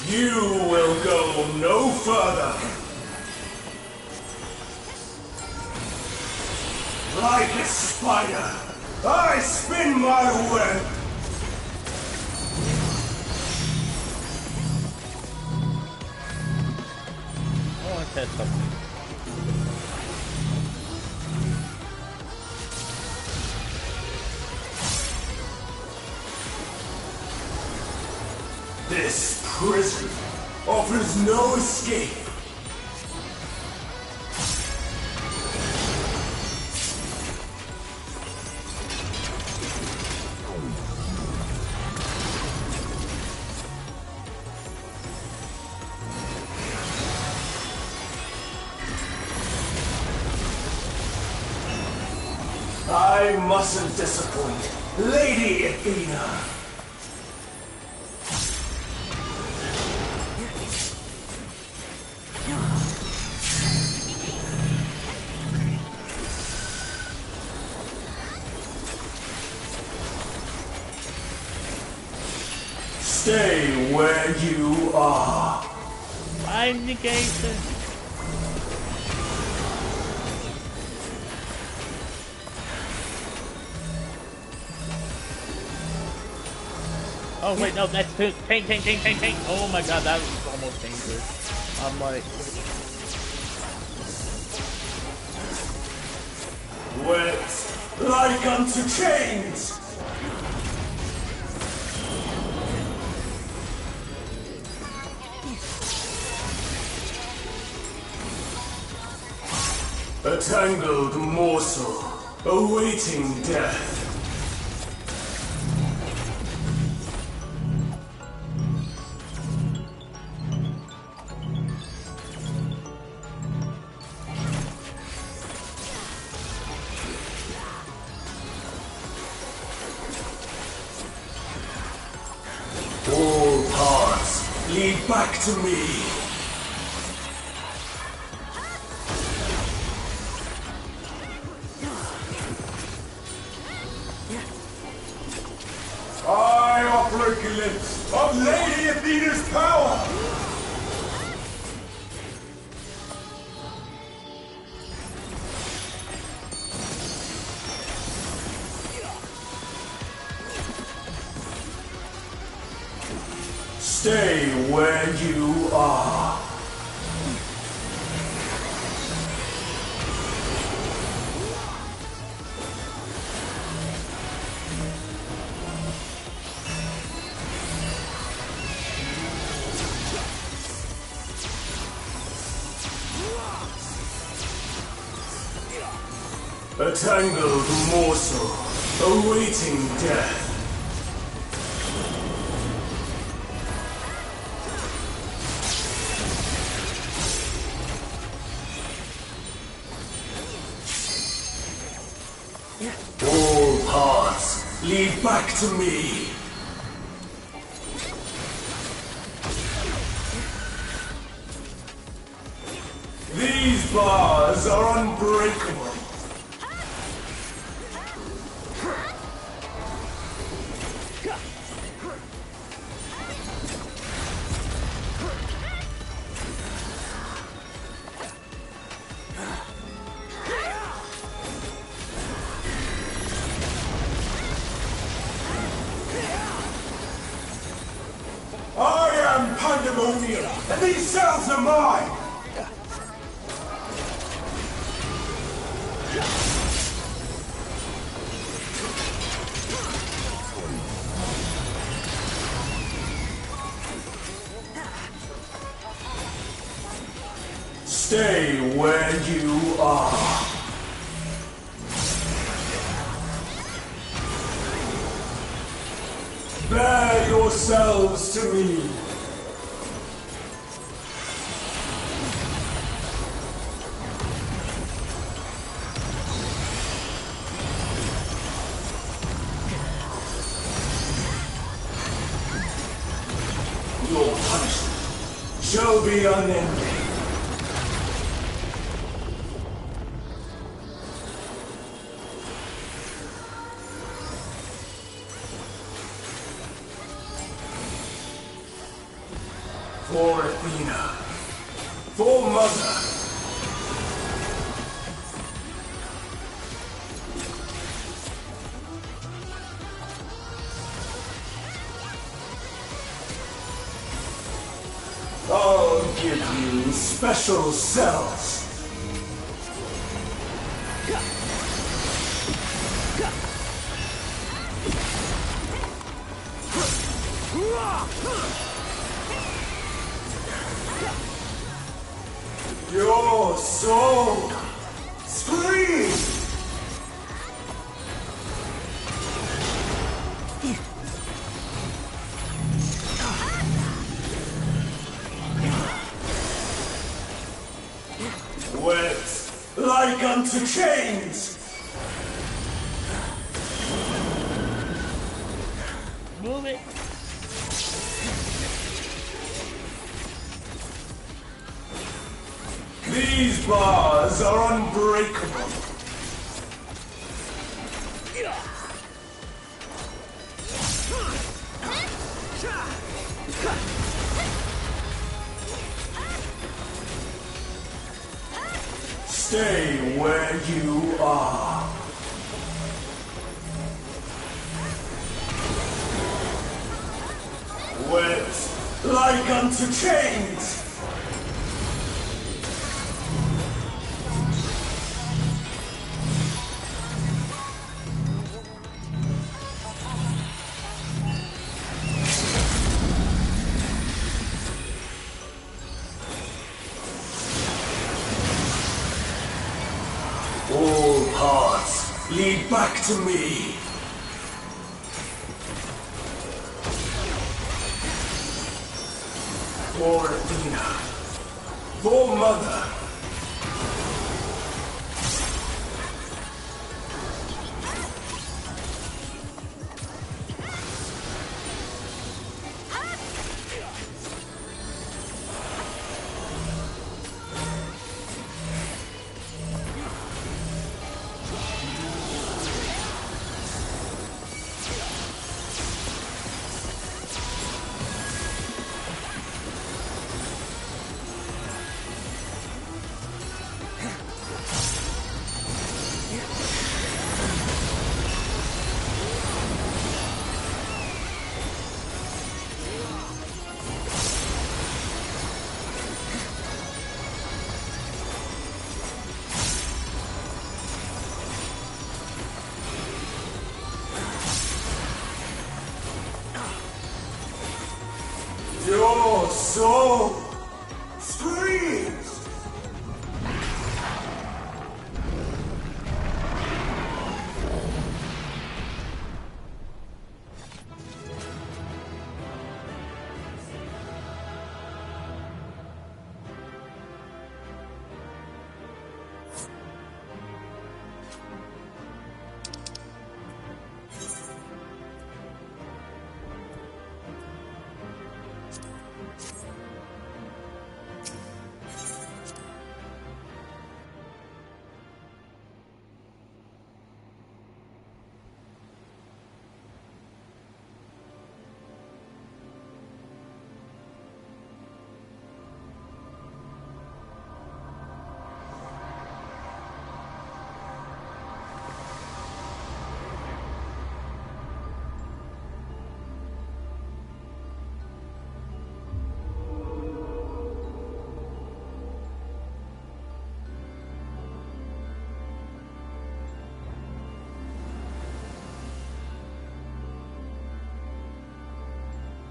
You will go no further. Like a spider, I spin my web. I want to test something. This prison offers no escape. I mustn't disappoint Lady Athena. Stay where you are. I'm negated. Oh wait, no, that's tank. Oh my god, that was almost dangerous. I'm like... Wet like unto chains. A tangled morsel, awaiting death. All paths lead back to me. I offer a glimpse of Lady Athena's power! Stay where you are. A tangled morsel, awaiting death. All paths lead back to me. These bars are unbreakable. I am Pandemonium, and these cells are mine! Stay where you are. Bear yourselves to me. Your punishment shall be unending. For Athena. For Mother. I'll give you special cells. Your soul scream! Wet like unto chains! Move it! These bars are unbreakable. Stay where you are. Wet like unto chains. All paths lead back to me. For Athena. For Mother. Your soul screams!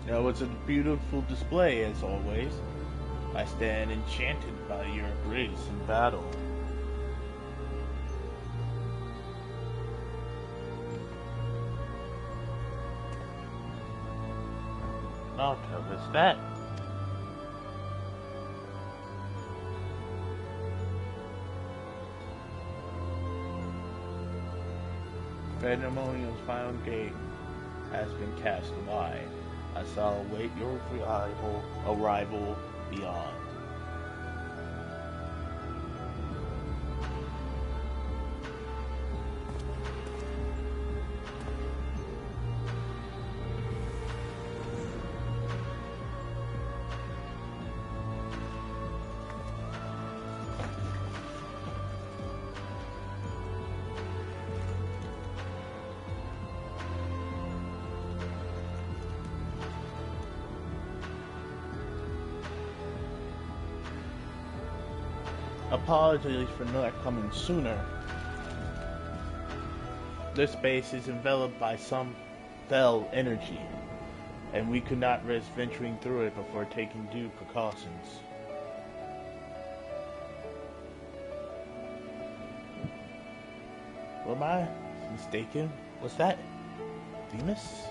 It was a beautiful display, as always. I stand enchanted by your grace in battle. Malta, what's that? Pandemonium's final gate has been cast wide. I shall await your arrival beyond. Apologies for not coming sooner. This space is enveloped by some fell energy, and we could not risk venturing through it before taking due precautions. Am I mistaken? Was that Demas?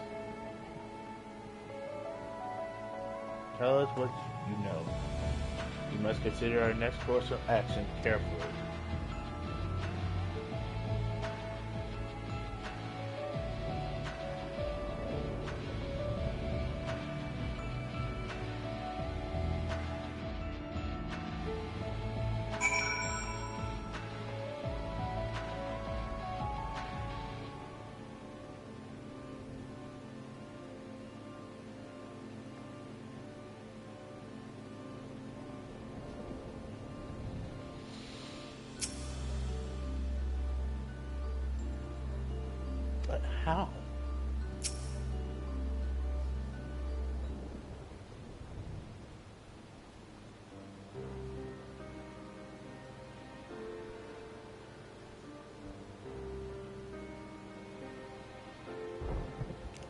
Tell us what you know. We must consider our next course of action carefully. But how?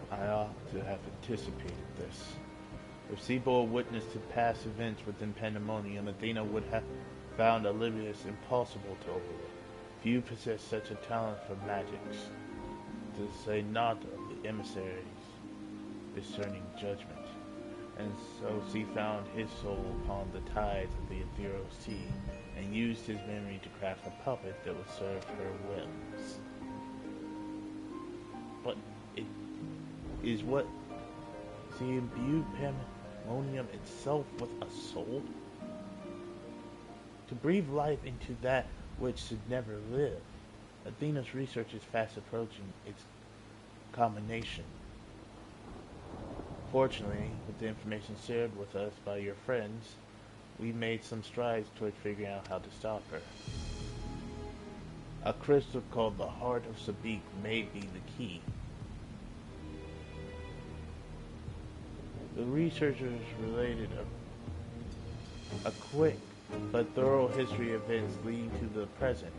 I ought to have anticipated this. If Seabold witnessed the past events within Pandemonium, Athena would have found Oblivious impossible to overlook. Few possess such a talent for magics, to say not of the emissaries discerning judgment. And so she found his soul upon the tides of the ethereal sea, and used his memory to craft a puppet that would serve her whims. But it is what she imbued Pandemonium itself with a soul? To breathe life into that which should never live. Athena's research is fast approaching its culmination. Fortunately, with the information shared with us by your friends, we made some strides toward figuring out how to stop her. A crystal called the Heart of Sabik may be the key. The researchers related a quick but thorough history of events leading to the present.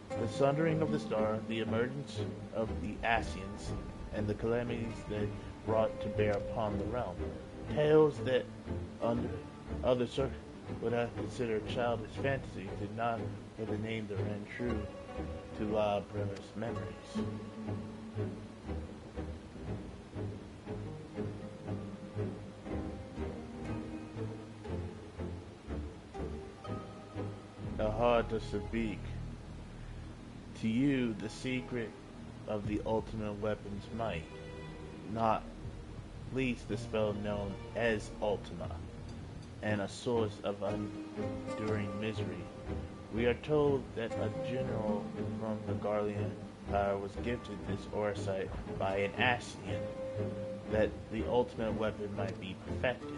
The sundering of the star, the emergence of the Asians, and the calamities they brought to bear upon the realm. Tales that, under other circumstances, would have considered childish fantasies did not with a name that ran true to La Brevis memories. The Heart of Sabik. To you, the secret of the ultimate weapon's might, not least the spell known as Ultima, and a source of enduring misery. We are told that a general from the Garlean Empire was gifted this orasight by an Asian, that the ultimate weapon might be perfected.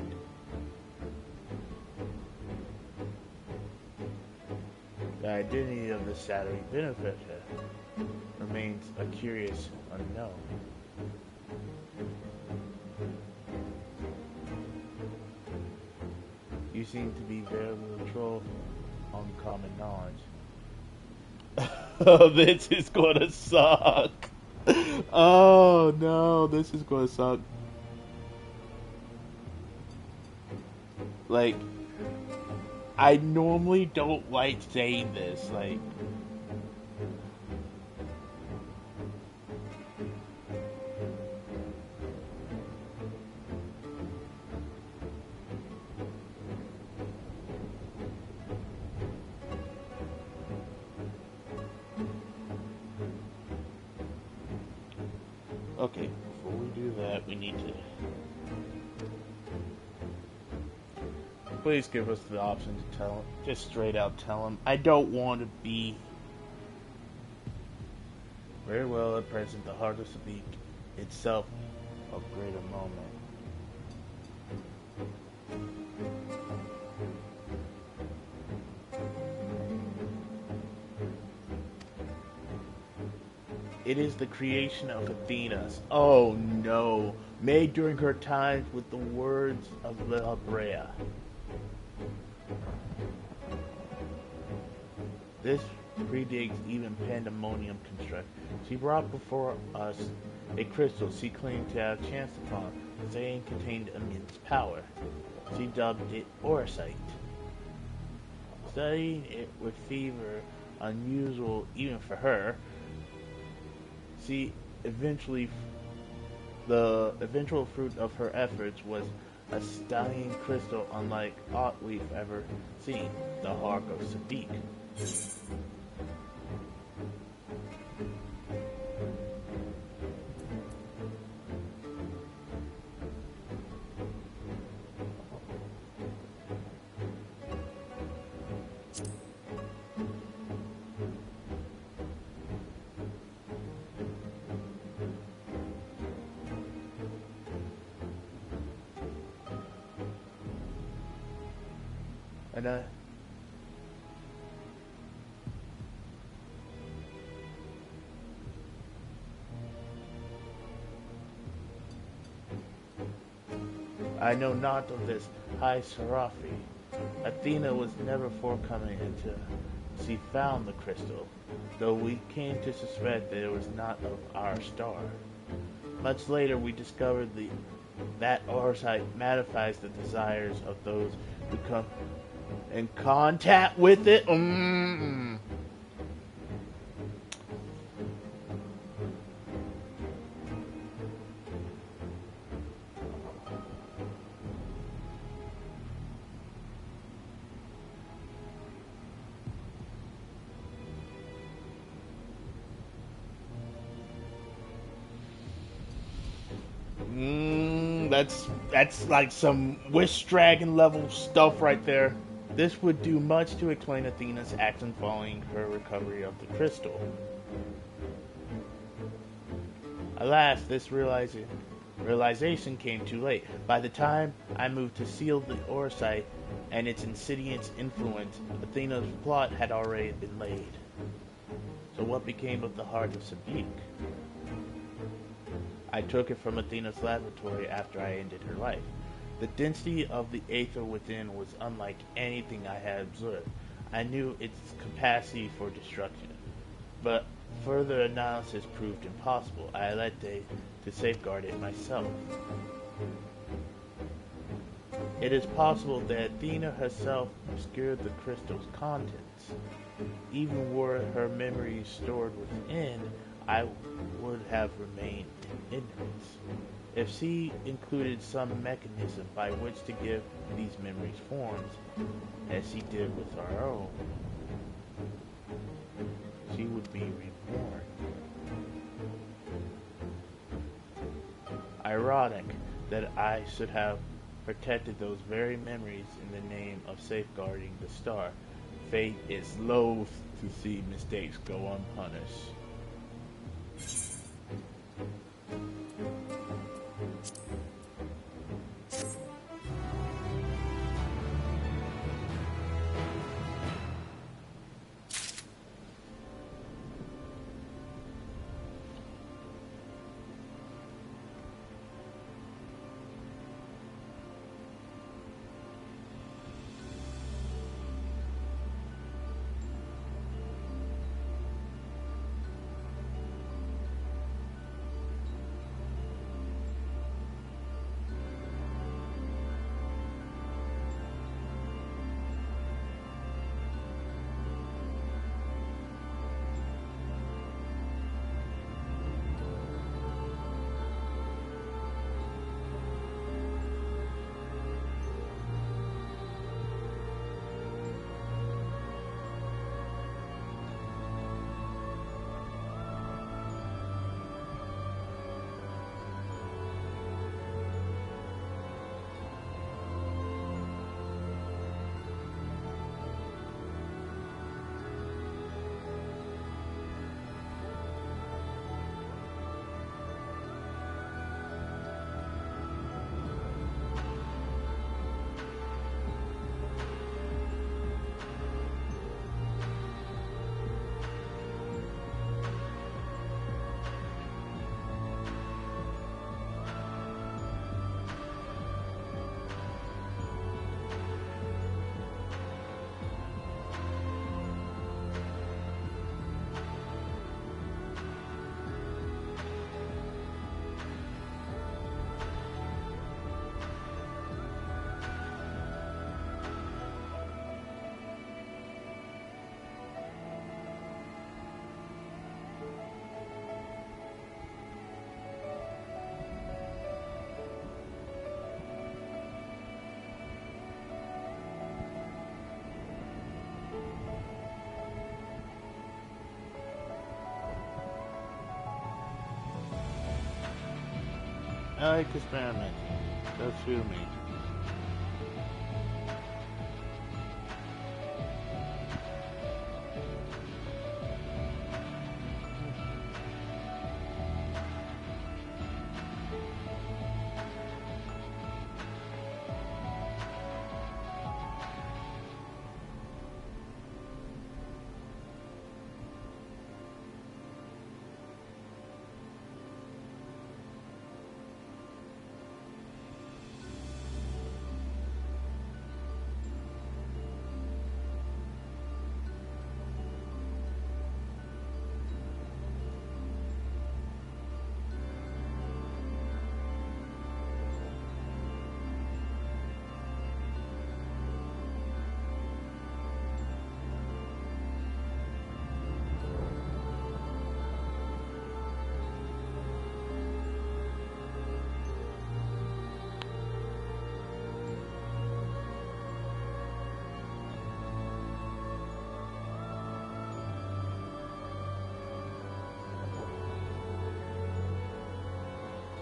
The identity of the shadowy benefactor remains a curious unknown. You seem to be very little on common knowledge. Oh, this is gonna suck. Oh no, this is gonna suck. Like, I normally don't like saying this, like, Okay, before we do that, we need to... Please give us the option to tell him. Just straight out tell him. I don't want to be... Very well, at present, the heart of Sabik itself of greater moment. It is the creation of Athena. Oh no! Made during her times with the words of La Brea. This predates even Pandemonium construct. She brought before us a crystal she claimed to have chanced upon, saying contained immense power. She dubbed it Orosite. Studying it with fever unusual even for her, the eventual fruit of her efforts was a stunning crystal unlike aught we've ever seen, the Hark of Sabik. And I know not of this high Seraphi. Athena was never forthcoming until she found the crystal, though we came to suspect that it was not of our star. Much later we discovered that Orosite magnifies the desires of those who come in contact with it. That's like some Wish Dragon level stuff right there. This would do much to explain Athena's action following her recovery of the crystal. Alas, this realization came too late. By the time I moved to seal the Orosite and its insidious influence, Athena's plot had already been laid. So what became of the heart of Sabik? I took it from Athena's laboratory after I ended her life. The density of the aether within was unlike anything I had observed. I knew its capacity for destruction, but further analysis proved impossible. I elected to safeguard it myself. It is possible that Athena herself obscured the crystal's contents. Even were her memories stored within, I would have remained in ignorance. If she included some mechanism by which to give these memories forms, as she did with our own, she would be reborn. Ironic that I should have protected those very memories in the name of safeguarding the star. Fate is loath to see mistakes go unpunished. I like experimenting. Does suit me.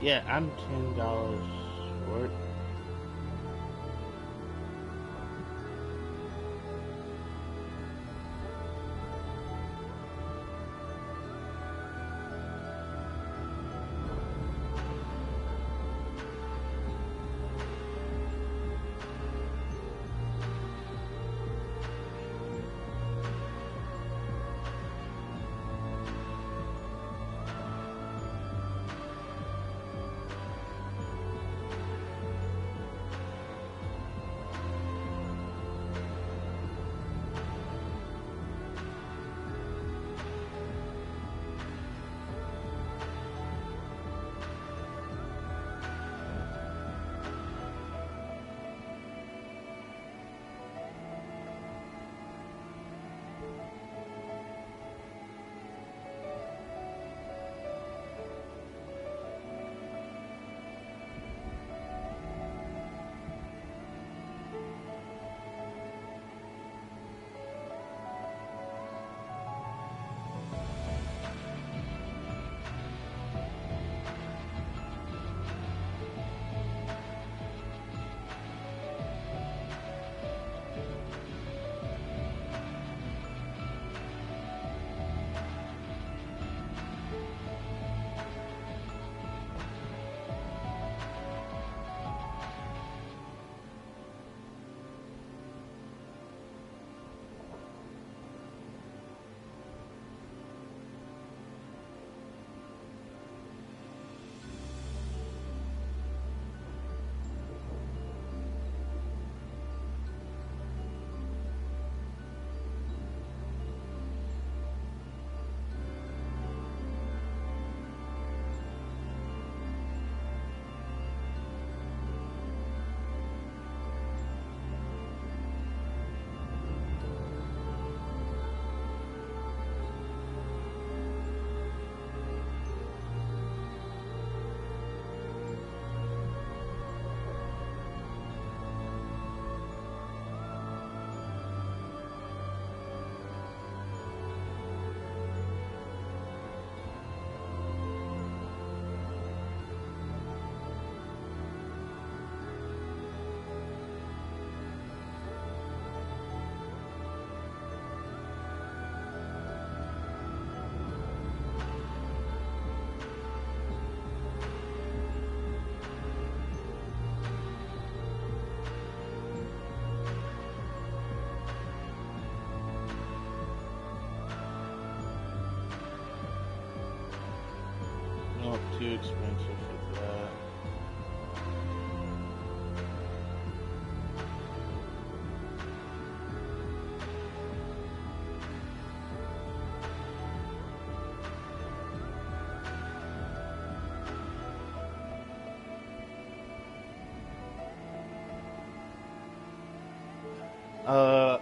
Yeah, I'm $10 short. Not too expensive for that.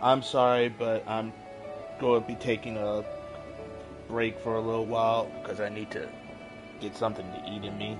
I'm sorry, but I'm going to be taking a break for a little while because I need to get something to eat in me.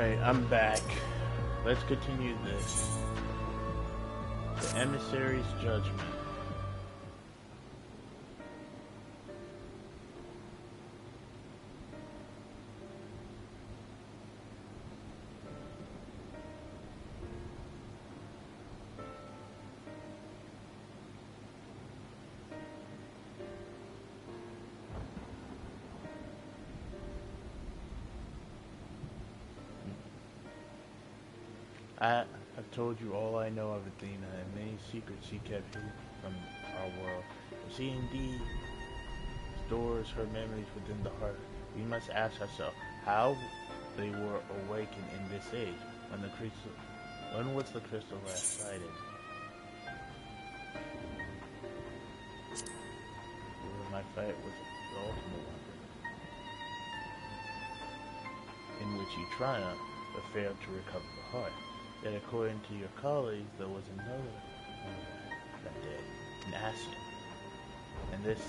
Alright, I'm back. Let's continue this. The Emissary's Judgment. I've told you all I know of Athena and many secrets she kept hidden from our world. If she indeed stores her memories within the heart, we must ask ourselves how they were awakened in this age. When was the crystal last sighted? My fight was the ultimate one, in which you triumphed but failed to recover the heart. Yet according to your colleagues, there was another that day, an Ascian. And this...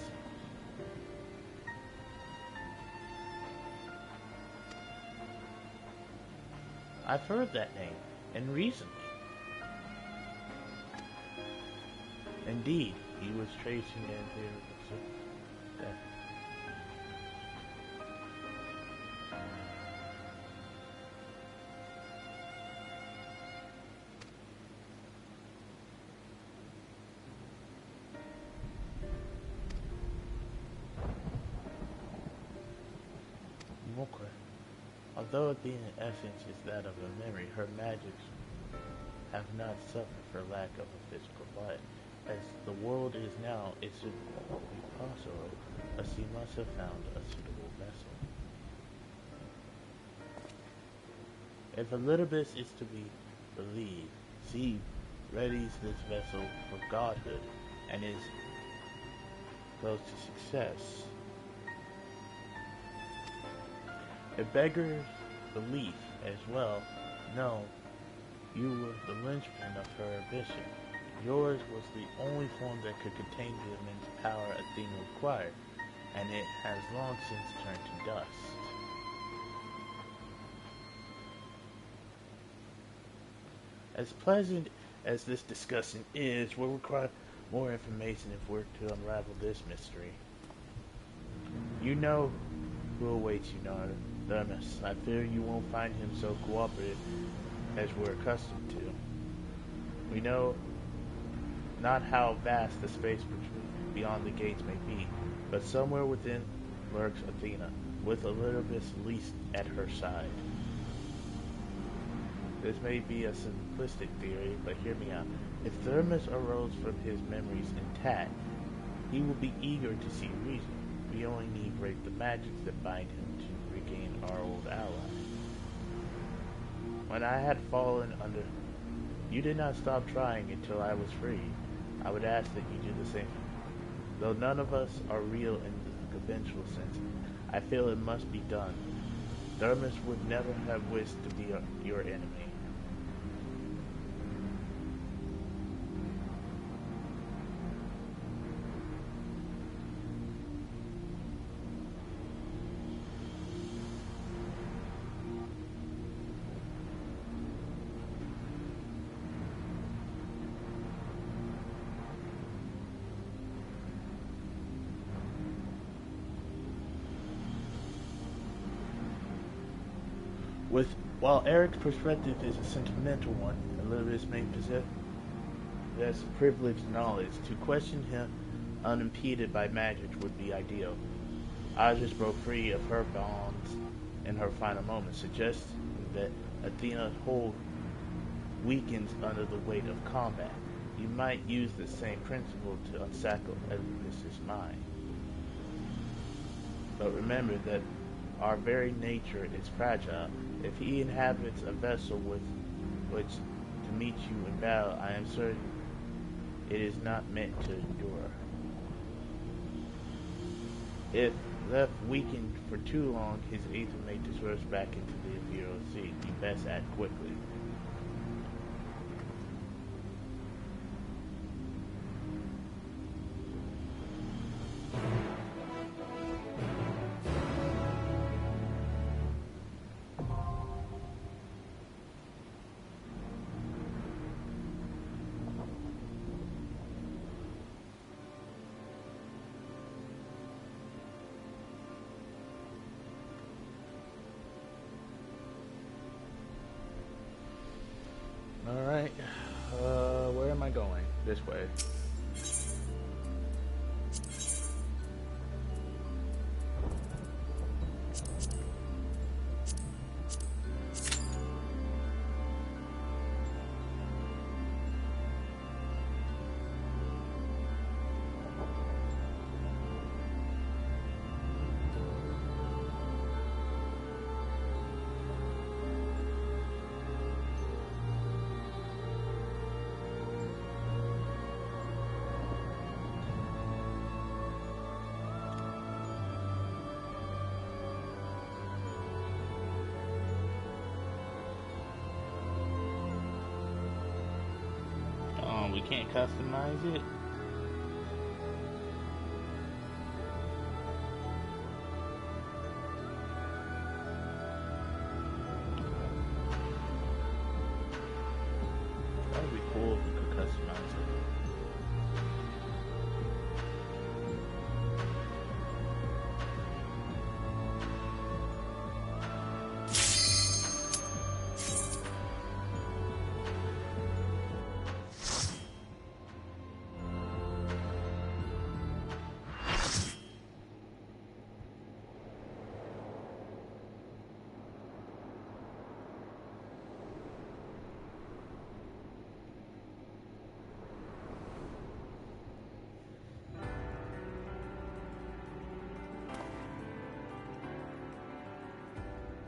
I've heard that name, and recently. Indeed, he was tracing death. Although Athena's essence is that of a memory, her magics have not suffered for lack of a physical life. As the world is now, it should be possible, as she must have found a suitable vessel. If Elidibus is to be believed, she readies this vessel for godhood and is close to success. It beggars belief as well. No, you were the linchpin of her ambition. Yours was the only form that could contain the immense power Athena required, and it has long since turned to dust. As pleasant as this discussion is, we'll require more information if we're to unravel this mystery. You know who awaits you, Thermus. I fear you won't find him so cooperative as we're accustomed to. We know not how vast the space beyond the gates may be, but somewhere within lurks Athena, with Elidibus least at her side. This may be a simplistic theory, but hear me out. If Thermus arose from his memories intact, he will be eager to see reason. We only need break the magics that bind him to regain our old ally. When I had fallen under, you did not stop trying until I was free. I would ask that you do the same. Though none of us are real in the conventional sense, I feel it must be done. Thermus would never have wished to be your enemy. While Eric's perspective is a sentimental one, Elidibus may possess privileged knowledge. To question him unimpeded by magic would be ideal. Aegis broke free of her bonds in her final moments, suggesting that Athena's hold weakens under the weight of combat. You might use the same principle to unshackle Elidibus' mind. But remember that our very nature is fragile. If he inhabits a vessel with which to meet you in battle, I am certain it is not meant to endure. If left weakened for too long, his ether may disperse back into the Imperial Sea. You best act quickly. this way. We can't customize it. That'd be cool if we could customize it.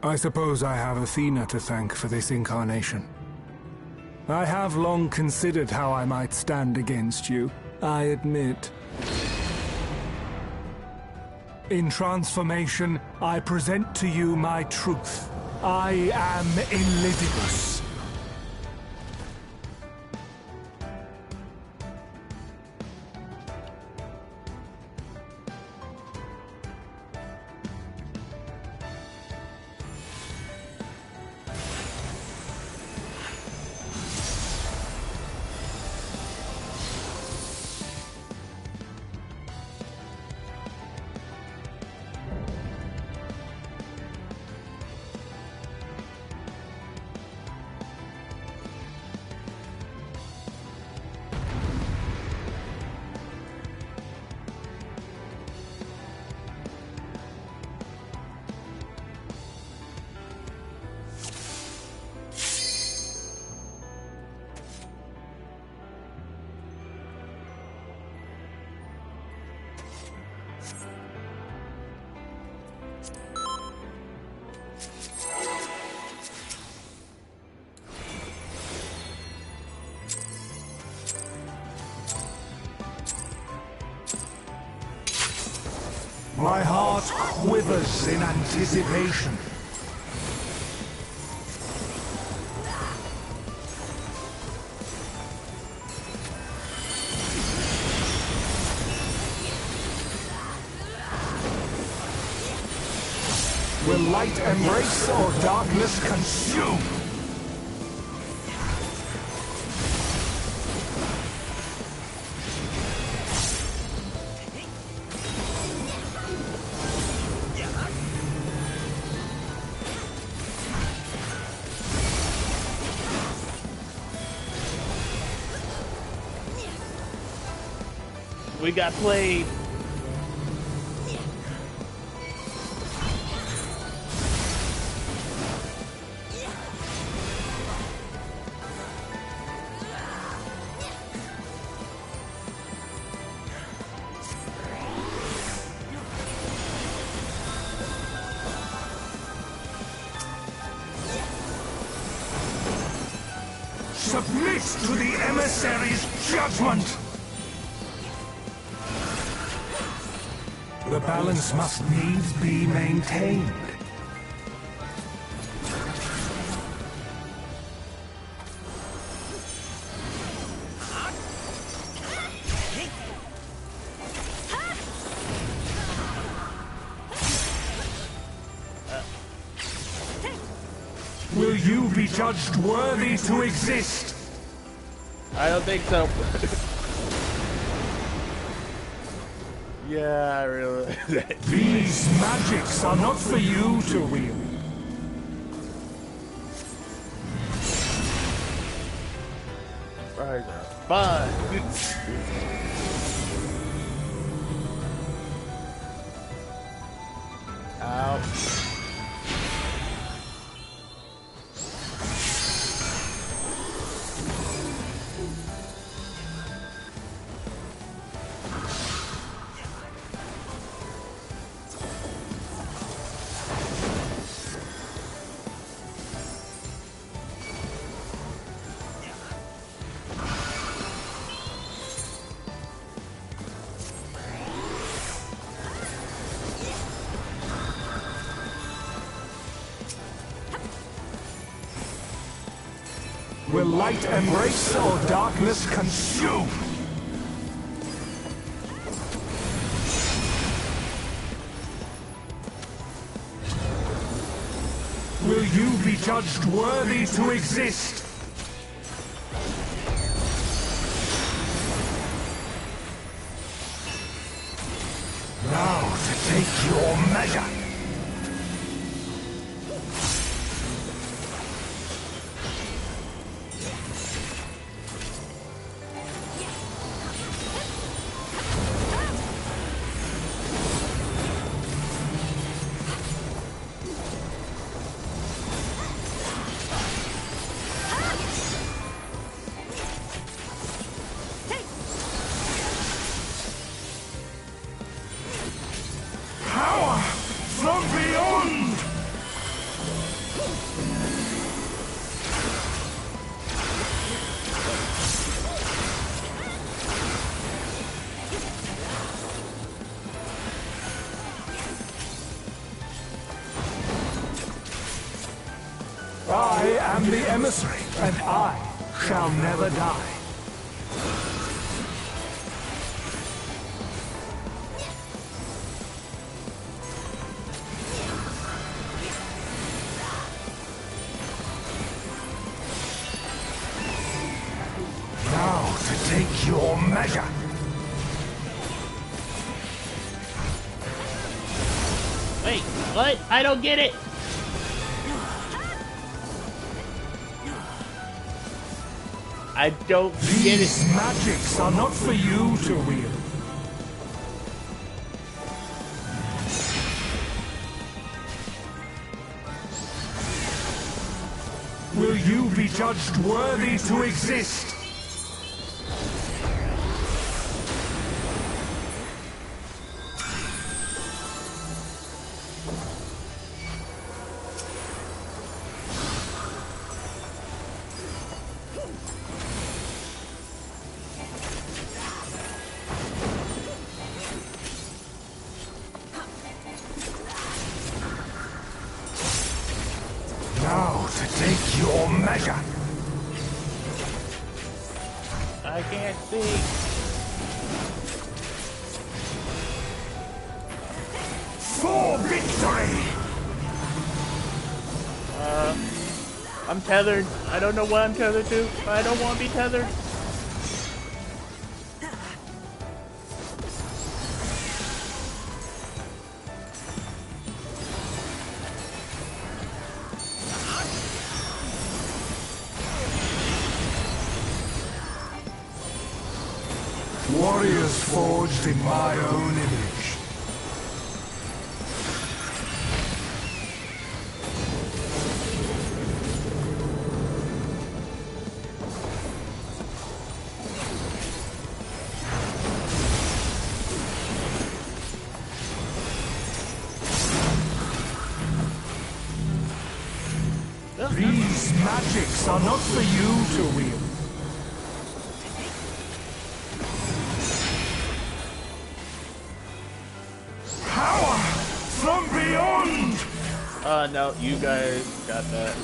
I suppose I have Athena to thank for this incarnation. I have long considered how I might stand against you, I admit. In transformation, I present to you my truth. I am Elidibus. My heart quivers in anticipation. Will light embrace or darkness consume? We got played. Submit to the emissary's judgment! The balance must needs be maintained. Will you be judged worthy to exist? I don't think so. Yeah, I really. These magics are not for you to wield. Right now. Fine. Out. Will light embrace or darkness consume? Will you be judged worthy to exist? Now to take your measure. I am the emissary, and I shall never die. Now to take your measure. Wait, what? I don't get it. I don't get it. These magics are not for you to wield. Will you be judged worthy to exist? Now to take your measure. I can't see. For victory! I'm tethered. I don't know what I'm tethered to. I don't want to be tethered. Warriors forged in my own image. These magics are not for you to wield. Power from beyond! No, you guys got that.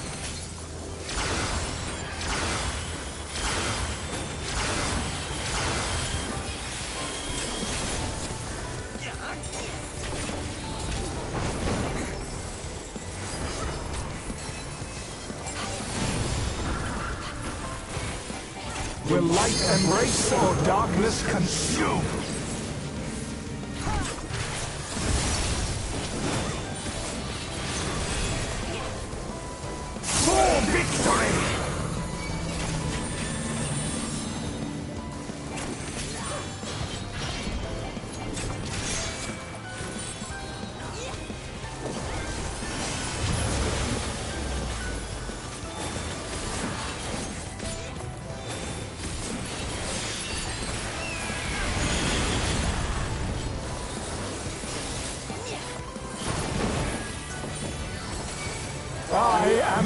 Will light embrace or darkness consume? For victory!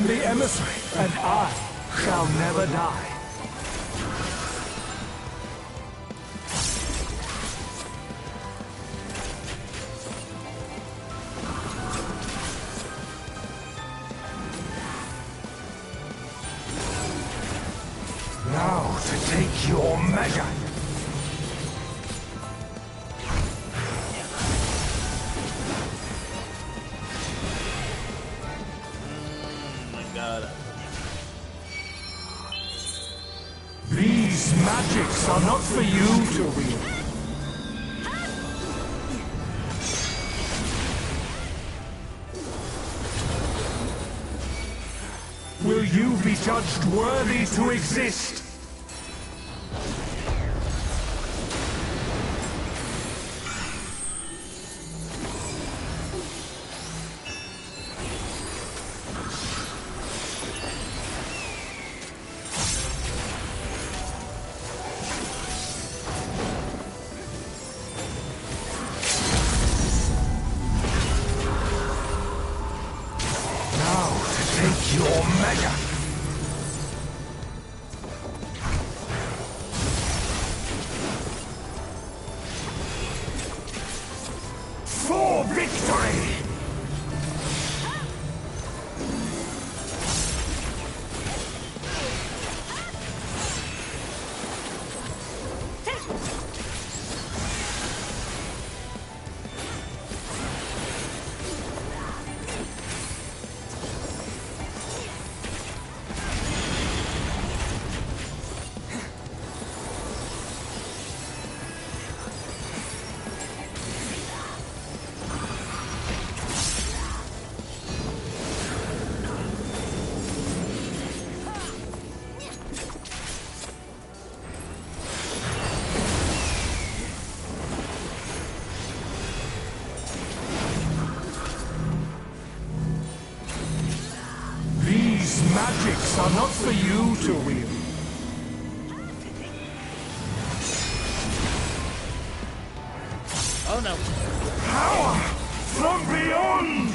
the emissary, and I shall never die. Now to take your measure. These magics are not for you to wield. Will you be judged worthy to exist? For victory! Magics are not for you to wield. Oh no. Power from beyond!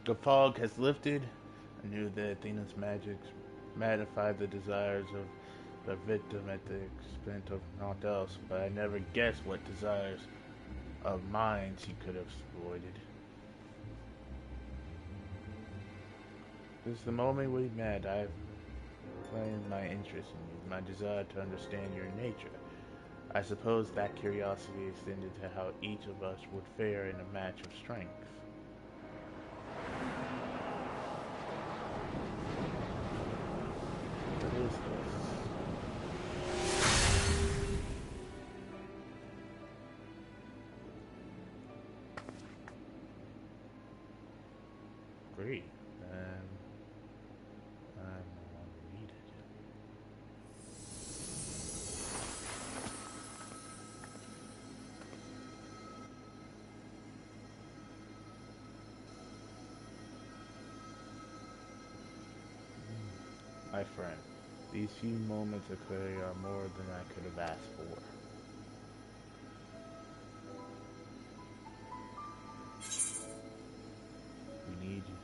The fog has lifted. I knew that Athena's magics magnified the desires of the victim at the expense of naught else, but I never guessed what desires of mine she could have exploited. Since the moment we met, I've claimed my interest in you, my desire to understand your nature. I suppose that curiosity extended to how each of us would fare in a match of strength. What is this? Great. I no longer need it. My friend, these few moments of clarity are more than I could have asked for. We need you.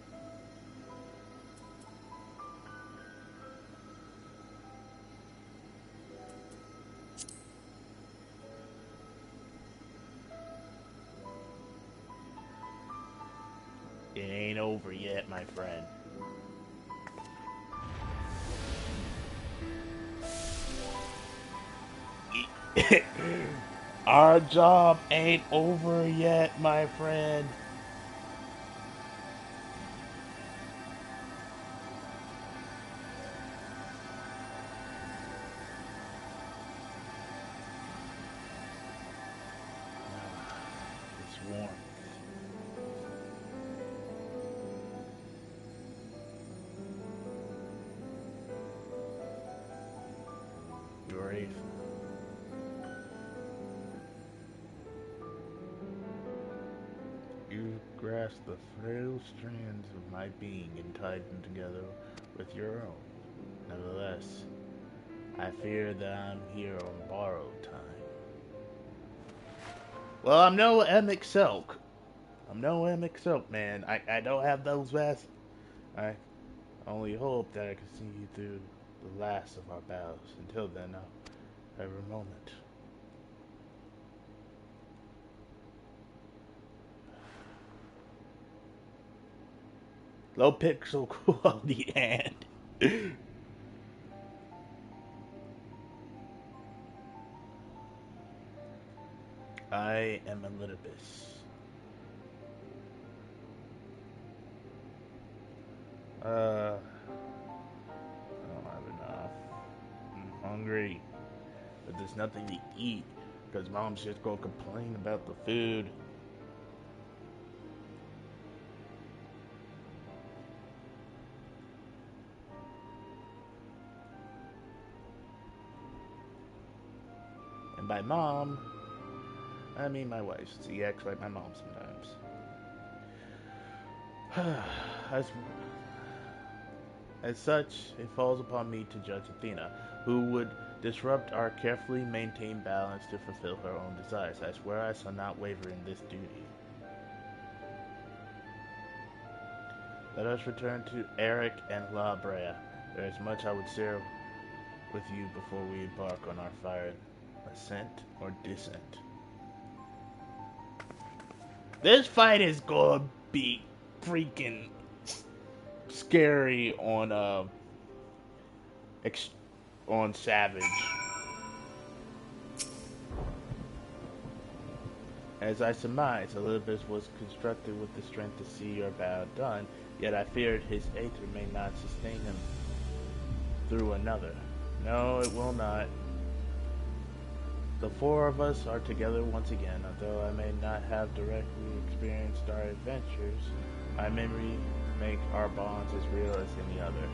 It ain't over yet, my friend. Our job ain't over yet, my friend. It's warm. You ready? You grasp the frail strands of my being and tied them together with your own. Nevertheless, I fear that I'm here on borrowed time. Well, I'm no Emic Silk. I'm no Emic Silk, man. I don't have those vests. I only hope that I can see you through the last of our battles. Until then, I'll every moment. Low pixel quality and I am Elidibus. I don't have enough. I'm hungry, but there's nothing to eat because Mom's just gonna complain about the food. And by Mom, I mean my wife. She acts like my mom sometimes. As such, it falls upon me to judge Athena, who would disrupt our carefully maintained balance to fulfill her own desires. I swear I shall not waver in this duty. Let us return to Eric and La Brea. There is much I would share with you before we embark on our fire ascent or descent. This fight is gonna be freaking scary on Savage. As I surmise, Elidibus was constructed with the strength to see your vow done, yet I feared his aether may not sustain him through another. No, it will not. The four of us are together once again, although I may not have directly experienced our adventures. My memory make our bonds as real as any other.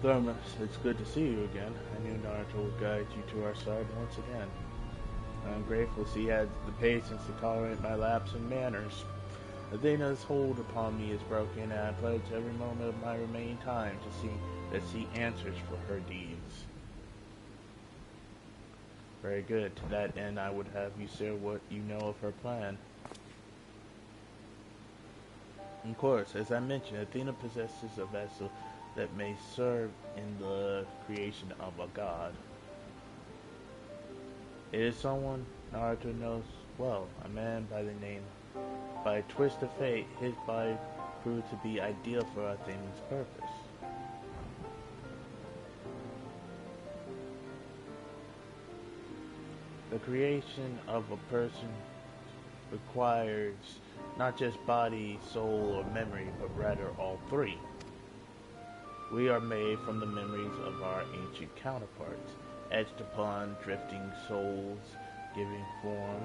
Thermos, it's good to see you again. I knew Naruto would guide you to our side once again. I'm grateful she had the patience to tolerate my lapse in manners. Athena's hold upon me is broken, and I pledge every moment of my remaining time to see that she answers for her deeds. Very good. To that end, I would have you share what you know of her plan. Of course, as I mentioned, Athena possesses a vessel that may serve in the creation of a god. It is someone Naruto knows well, a man by the name. By a twist of fate, his body proved to be ideal for Athena's purpose. The creation of a person requires not just body, soul, or memory, but rather all three. We are made from the memories of our ancient counterparts, etched upon drifting souls, giving form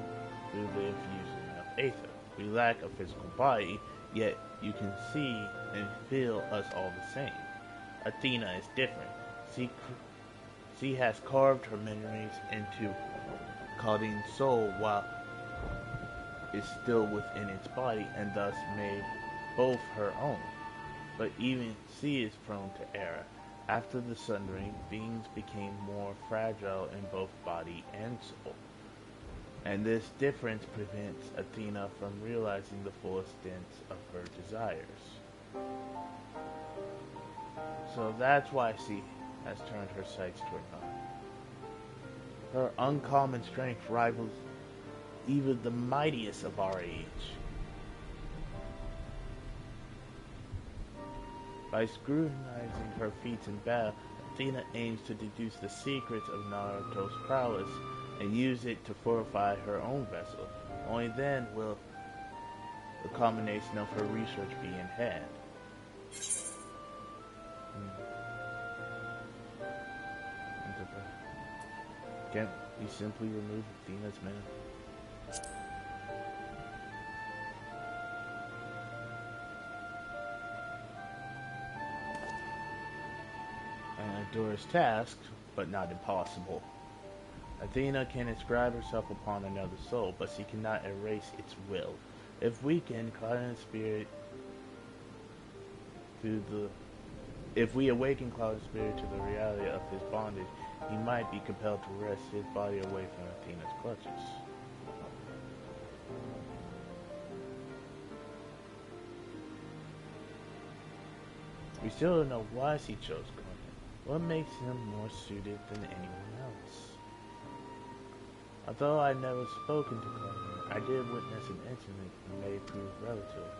through the infusion of aether. We lack a physical body, yet you can see and feel us all the same. Athena is different. She has carved her memories into Khalid's soul while it's still within its body, and thus made both her own. But even she is prone to error. After the sundering, beings became more fragile in both body and soul. And this difference prevents Athena from realizing the full extent of her desires. So that's why she has turned her sights toward God. Her uncommon strength rivals even the mightiest of our age. By scrutinizing her feats in battle, Athena aims to deduce the secrets of Naruto's prowess and use it to fortify her own vessel. Only then will the culmination of her research be in hand. Can't we simply remove Athena's men? An arduous task, but not impossible. Athena can inscribe herself upon another soul, but she cannot erase its will. If weakened, Cloud's spirit If we awaken Cloud's spirit to the reality of his bondage, he might be compelled to wrest his body away from Athena's clutches. We still don't know why she chose Conan. What makes him more suited than anyone else? Although I never spoken to Conan, I did witness an incident that may prove relative.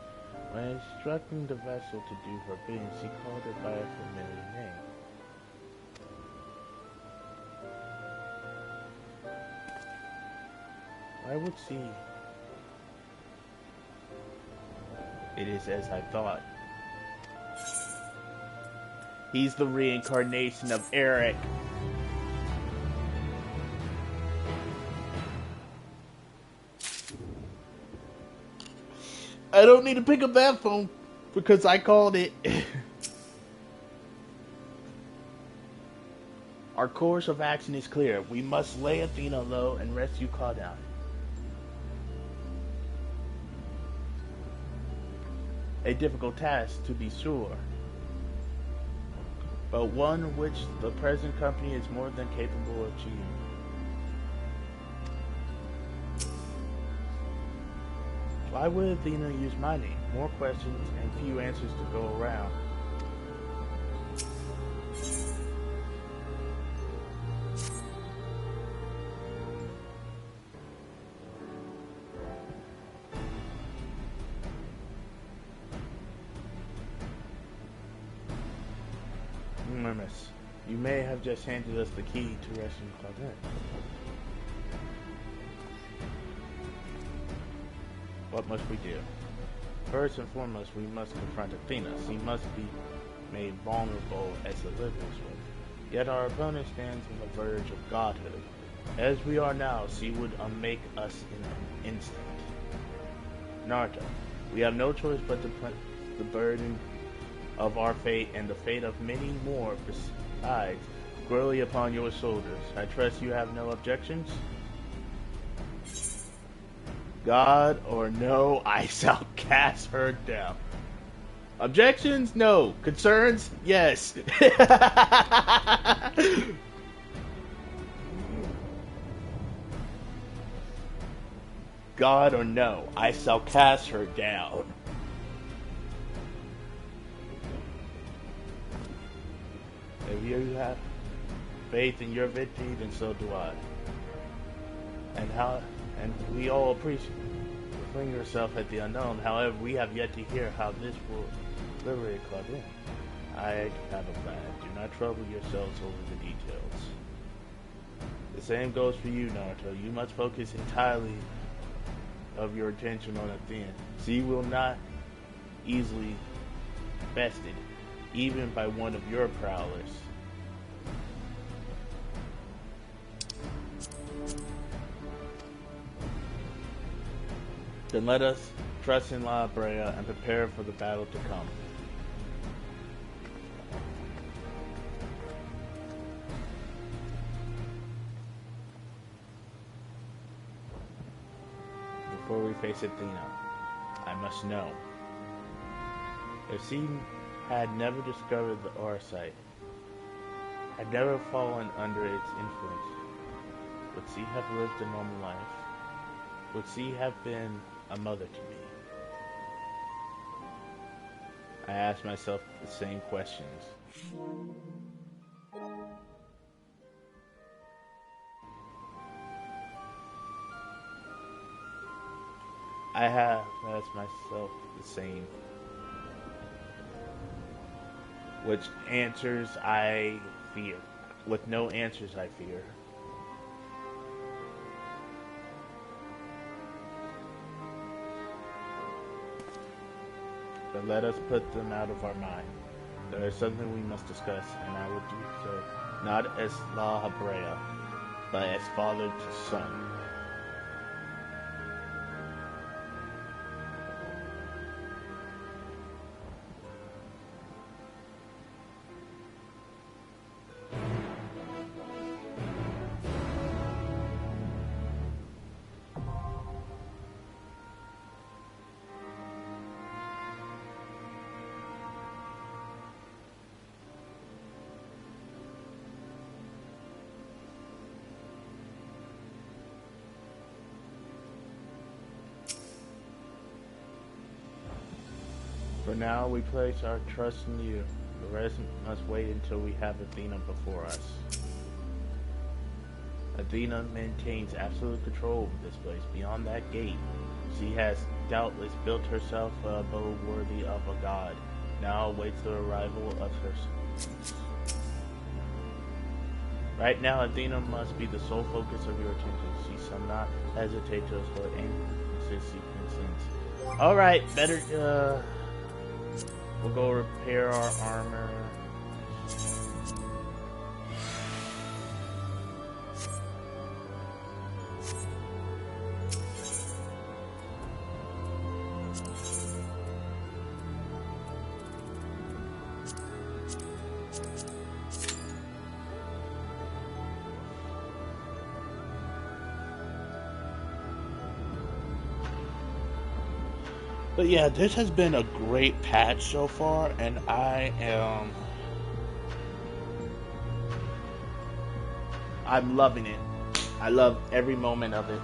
When instructing the vessel to do her bidding, she called it by a familiar name. Why would she? It is as I thought. He's the reincarnation of Eric. I don't need to pick up that phone because I called it. Our course of action is clear. We must lay Athena low and rescue Cloudon. A difficult task, to be sure, but one which the present company is more than capable of achieving. Why would Athena use my name? More questions and few answers to go around. Miss, you may have just handed us the key to rescuing Claudette. What must we do? First and foremost, we must confront Athena. She must be made vulnerable as a living with. Yet our opponent stands on the verge of godhood. As we are now, she would make us in an instant. Naruto, we have no choice but to put the burden of our fate and the fate of many more besides squarely upon your shoulders. I trust you have no objections? God or no, I shall cast her down. Objections? No. Concerns? Yes. God or no, I shall cast her down. If you have faith in your victory, then so do I. And we all appreciate you fling yourself at the unknown. However, we have yet to hear how this will liberate Claudine. I have a plan. Do not trouble yourselves over the details. The same goes for you, Naruto. You must focus entirely of your attention on Athena. She will not easily bested, even by one of your prowlers. Then let us trust in La Brea and prepare for the battle to come. Before we face Athena, I must know. If she had never discovered the Arcite, had never fallen under its influence, would she have lived a normal life? Would she have been a mother to me? I ask myself the same questions. I have asked myself the same. Which answers I fear. With no answers I fear. But let us put them out of our mind. There is something we must discuss, and I will do so, not as La Habrea, but as father to son. For now, we place our trust in you. The rest must wait until we have Athena before us. Athena maintains absolute control over this place. Beyond that gate, she has doubtless built herself a abode worthy of a god. Now awaits the arrival of her. Right now, Athena must be the sole focus of your attention. She shall not hesitate to exploit any since she consents. Alright, better, we'll go repair our armor. But yeah, this has been a great patch so far, and I'm loving it. I love every moment of it.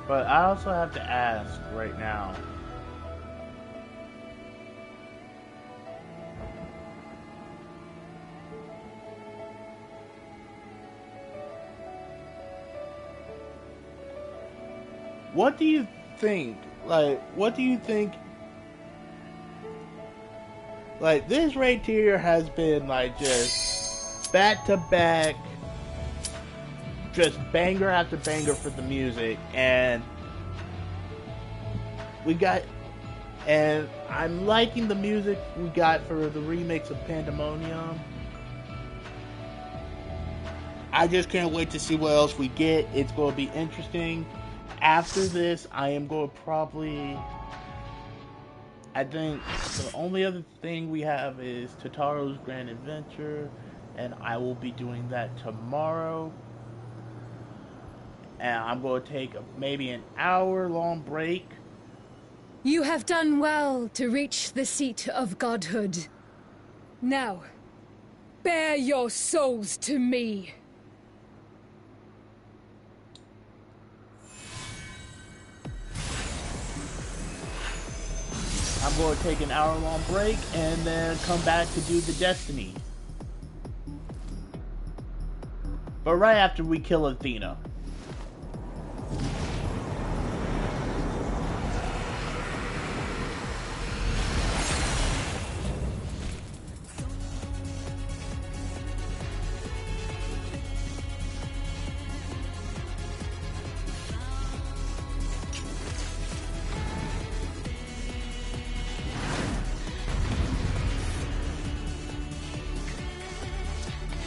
But I also have to ask right now. What do you think? What do you think? This right here has been, just back to back. Just banger after banger for the music, and I'm liking the music we got for the remix of Pandemonium. I just can't wait to see what else we get. It's going to be interesting. After this, I am going to I think the only other thing we have is Totaro's Grand Adventure, and I will be doing that tomorrow. And I'm going to take maybe an hour-long break. You have done well to reach the seat of godhood. Now, bear your souls to me. I'm going to take an hour-long break and then come back to do the Destiny. But right after we kill Athena.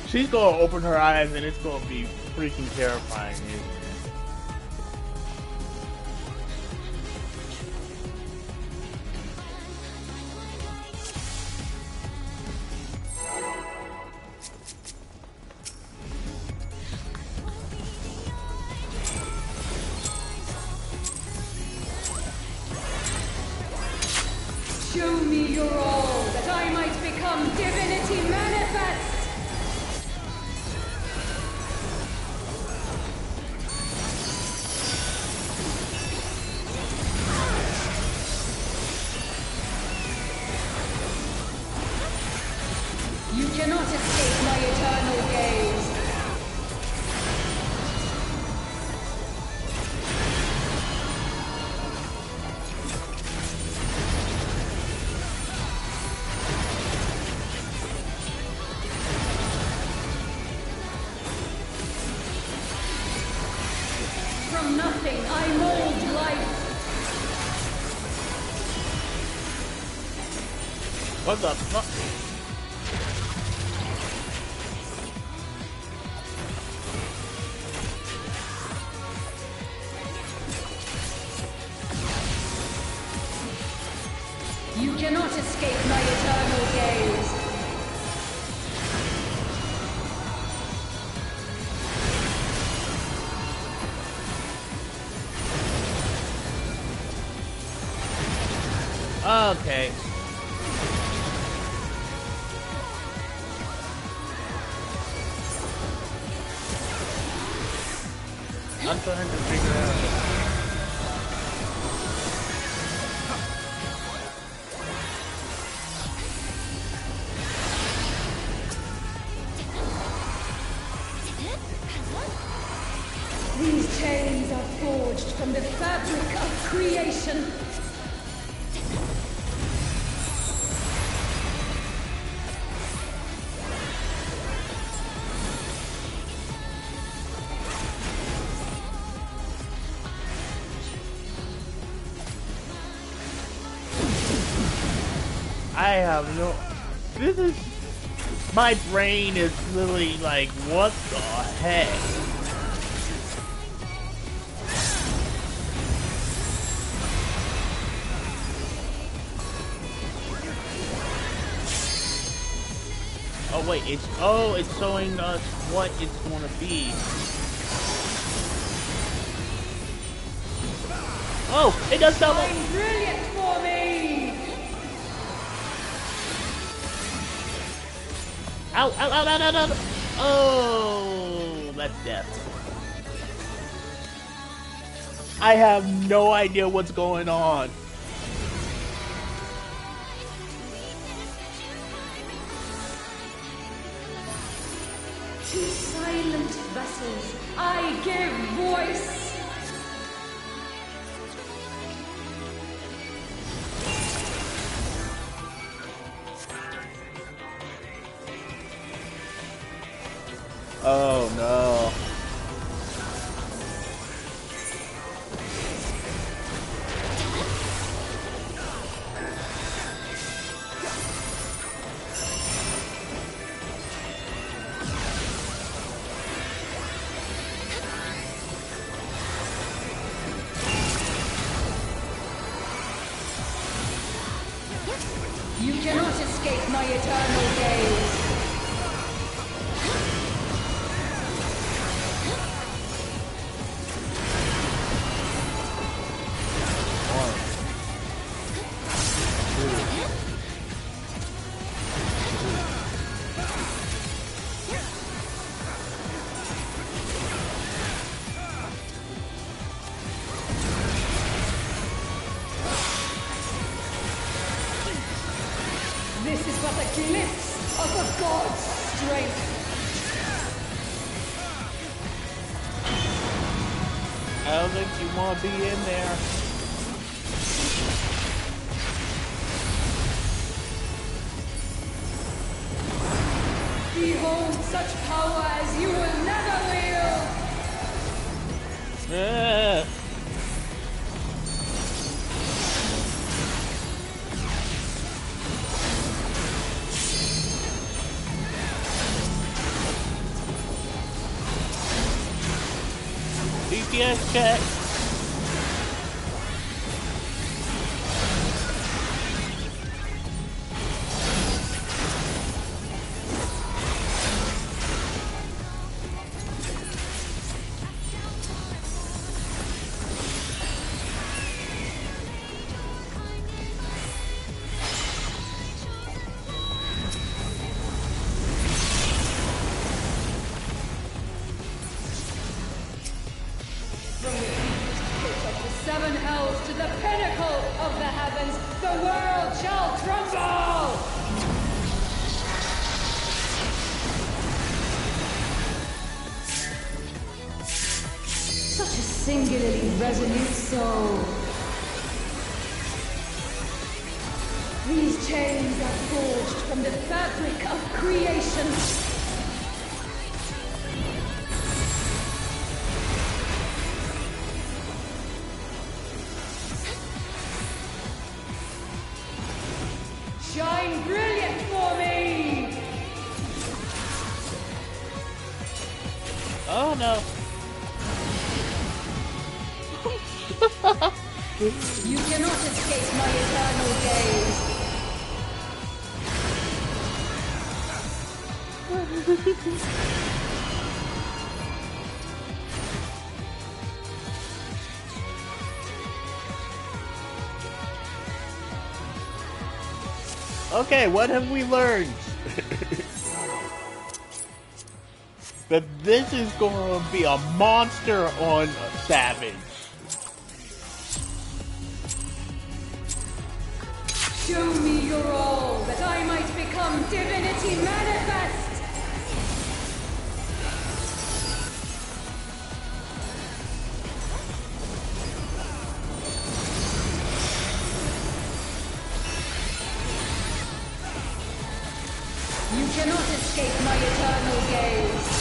She's gonna open her eyes and it's gonna be freaking terrifying, isn't it? You cannot escape my eternal gaze. From nothing, I mold life. What the fuck? You cannot escape my eternal gaze. Okay. I'm trying to figure out. These chains are forged from the fabric of creation. I have no. This is. My brain is literally like, what the heck? Oh wait, it's showing us what it's gonna be. Oh, it does double. Brilliant for me. Ow, ow, ow, ow, ow, ow. Oh, that's death. I have no idea what's going on. To silent vessels, I give voice. Oh no. You cannot escape my eternal gaze. This is but a glimpse of a god's strength. I don't think you want to be in there. Behold such power as you will never wield. DPS check. From the singularly resolute soul. These chains are forged from the fabric of creation. Shine brilliant for me! Oh no. You cannot escape my eternal gaze. Okay, what have we learned? That this is going to be a monster on Savage. Show me your all, that I might become divinity manifest! You cannot escape my eternal gaze.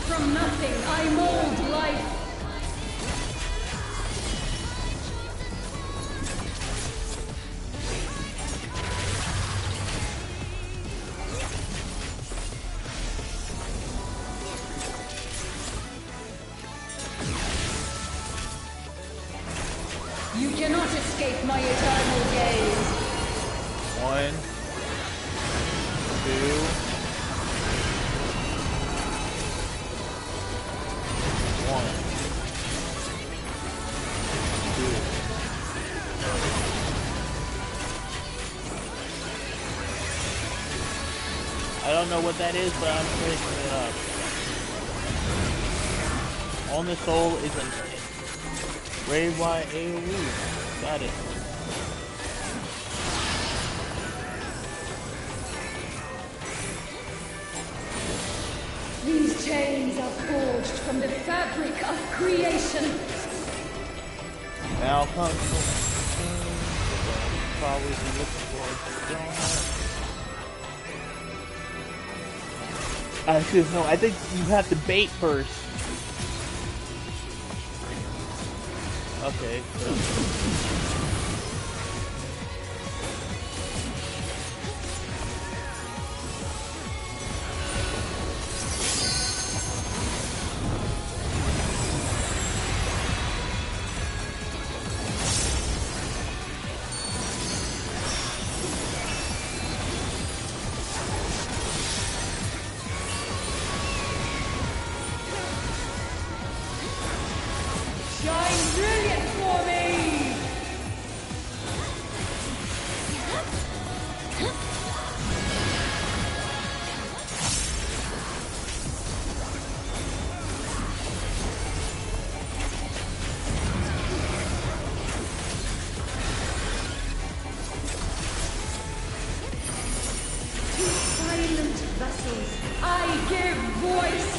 From nothing, I mold life. You cannot escape my eternal gaze. 1, 2. 1, 2. I don't know what that is, but I'm picking it up. On the soul is a Raid Y AoE. Got it. These chains are forged from the fabric of creation. Now comes the probably be looking for a Actually, no, I think you have to bait first. Okay. Shine brilliant for me! To silent vessels, I give voice!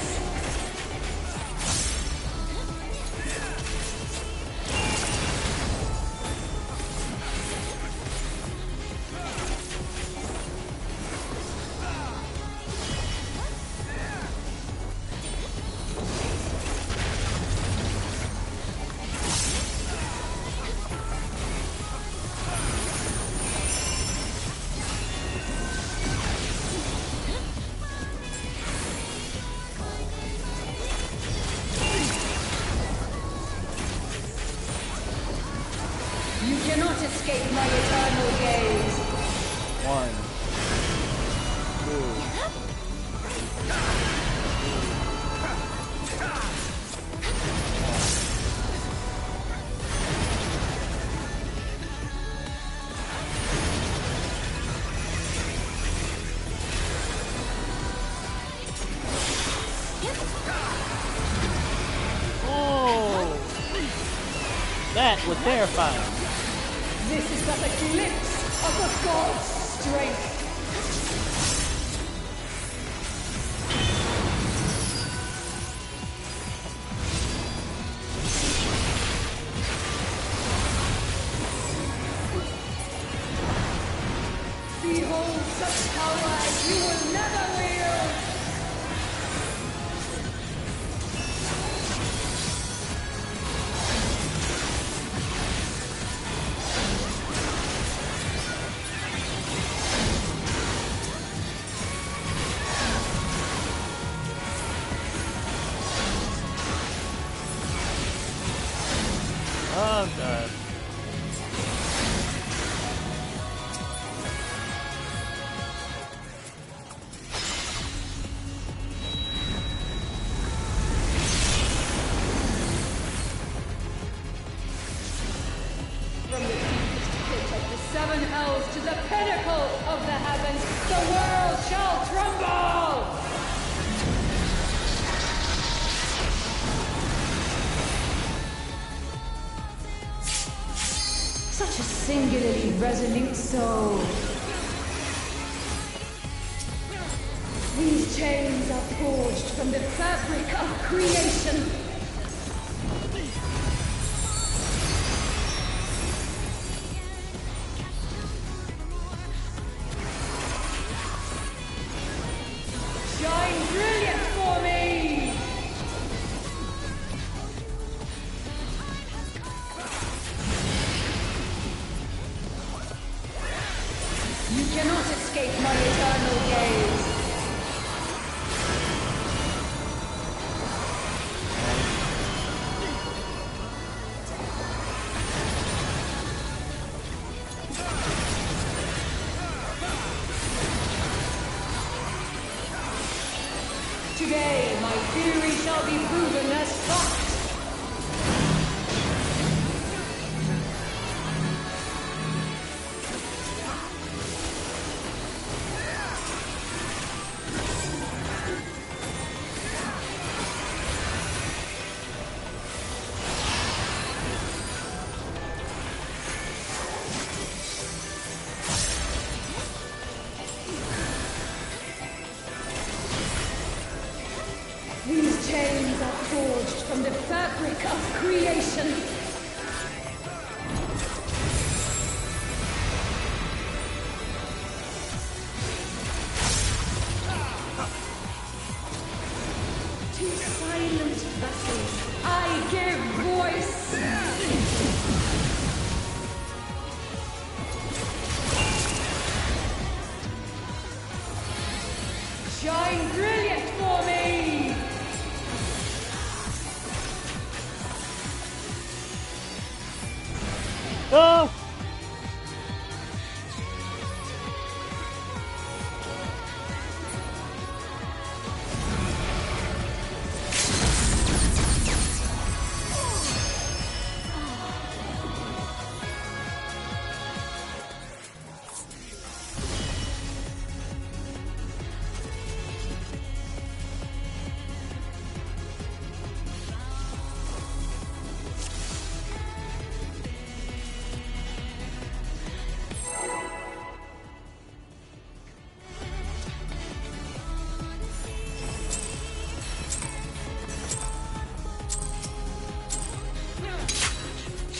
That was terrifying. This is but a glimpse of the god's strength. Behold such power as you will never wield! Oh, God. From the deepest pit of the seven hells to the pinnacle of the heavens, the world shall tremble! Such a singularly resolute soul. These chains are forged from the fabric of creation. Shine brilliant for me! You cannot escape my eternal gaze. Today, my theory shall be proven as fact. These chains are forged from the fabric of creation. To silent vessels, I give voice. Shine brilliant for me! Oh!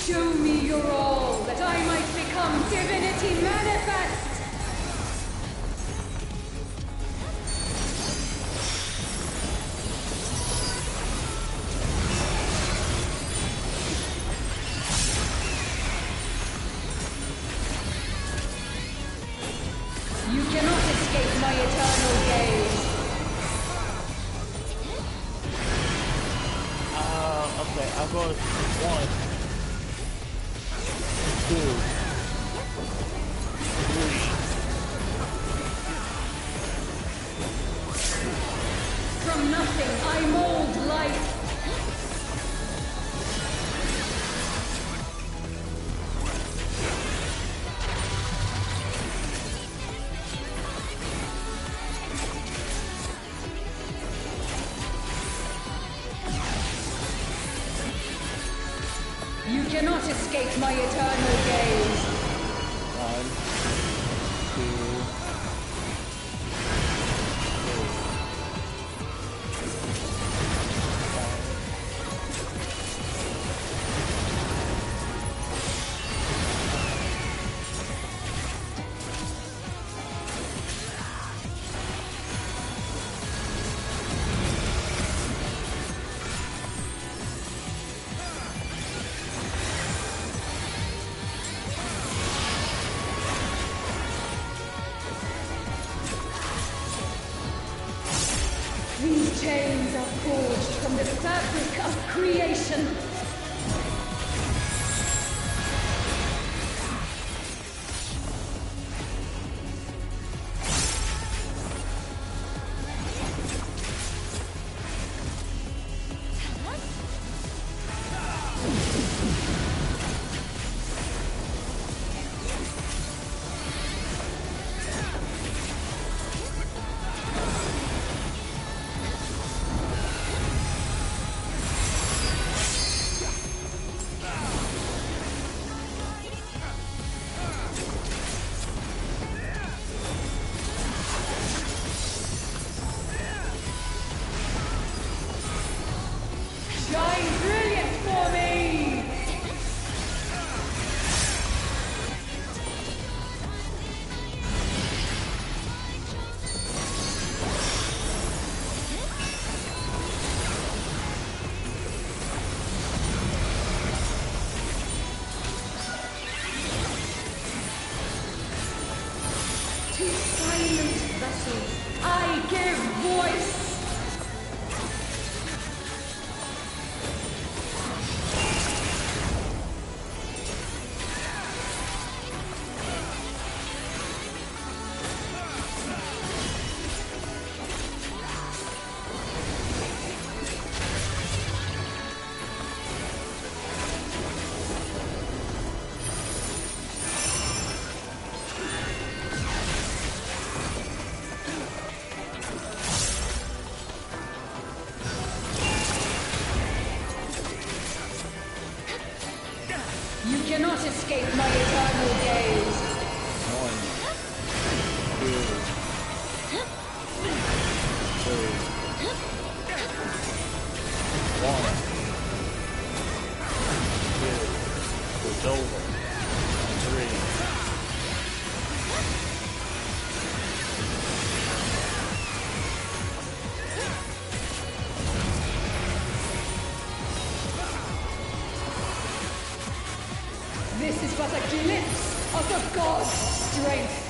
Show me your all, that I might become divinity manifest! You cannot escape my eternal gaze. Okay, I'll go 1, 2, 3. From nothing I mold life. You cannot escape escape my eternal gaze. 1, These chains are forged from the fabric of creation. Shine brilliant for me! To silent vessels, I give voice! You cannot escape my eternal gaze. 1, 2, it's over. 3. This is but a glimpse of the god's strength.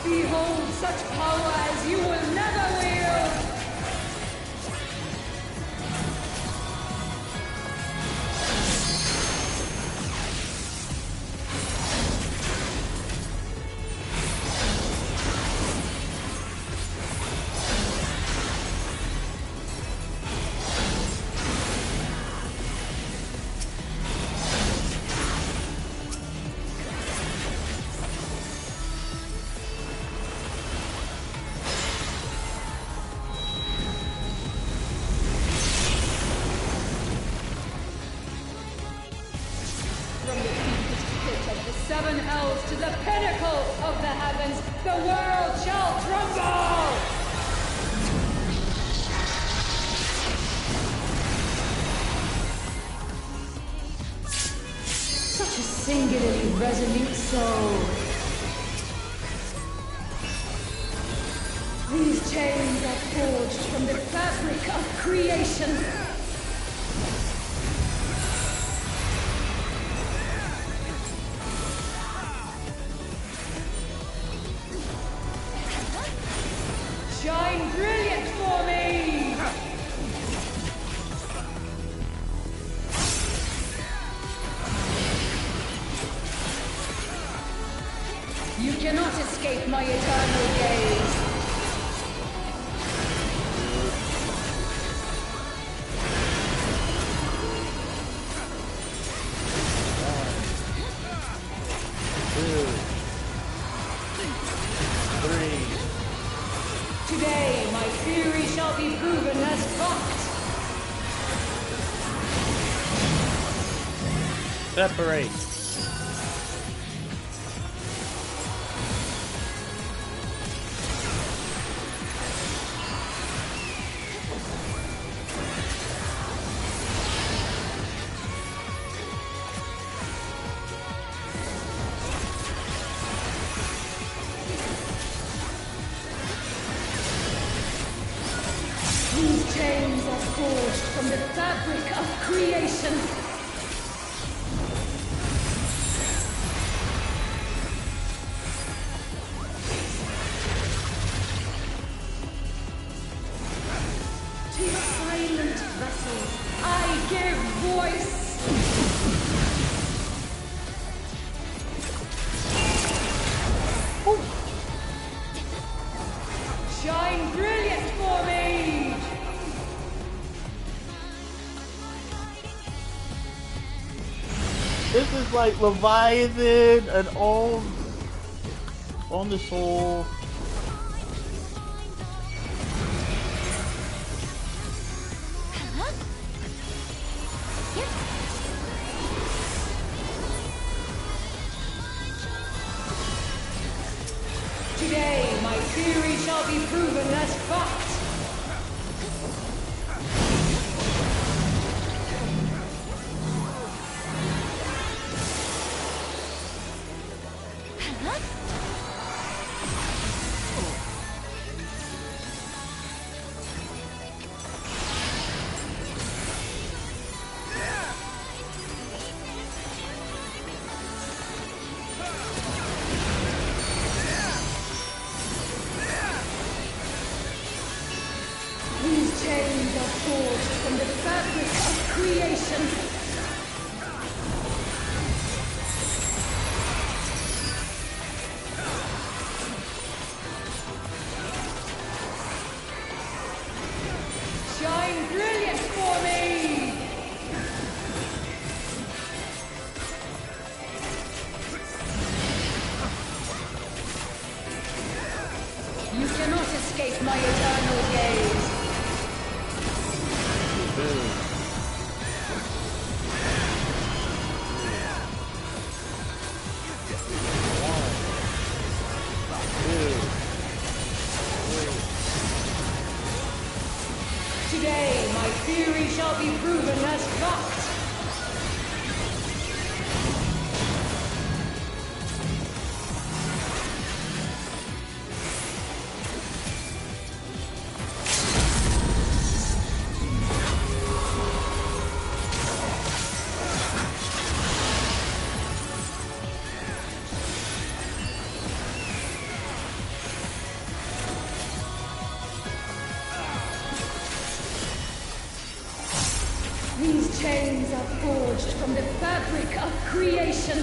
Behold such power as you will never wield! From the deepest pit of the seven hells to the pinnacle of the heavens, the world shall tremble! Such a singularly resolute soul. These chains are forged from the fabric of creation. Shine brilliant for me! You cannot escape my eternal gaze. Today, my theory shall be proven as fact. Separate. These chains are forged from the fabric of creation. To silent vessels, I give voice. Shine brilliant for me! This is like Leviathan and all on the soul. Today, my theory shall be proven as fact. These chains are forged from the fabric of creation. Shine brilliant for me! You cannot escape my eternal gaze. Today, my theory shall be proven as fact. These chains are forged from the fabric of creation.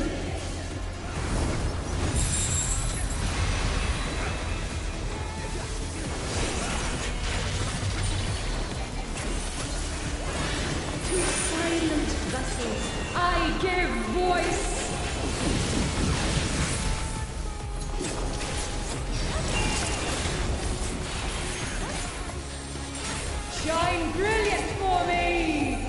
To silent vessels, I give voice. Shine brilliant for me!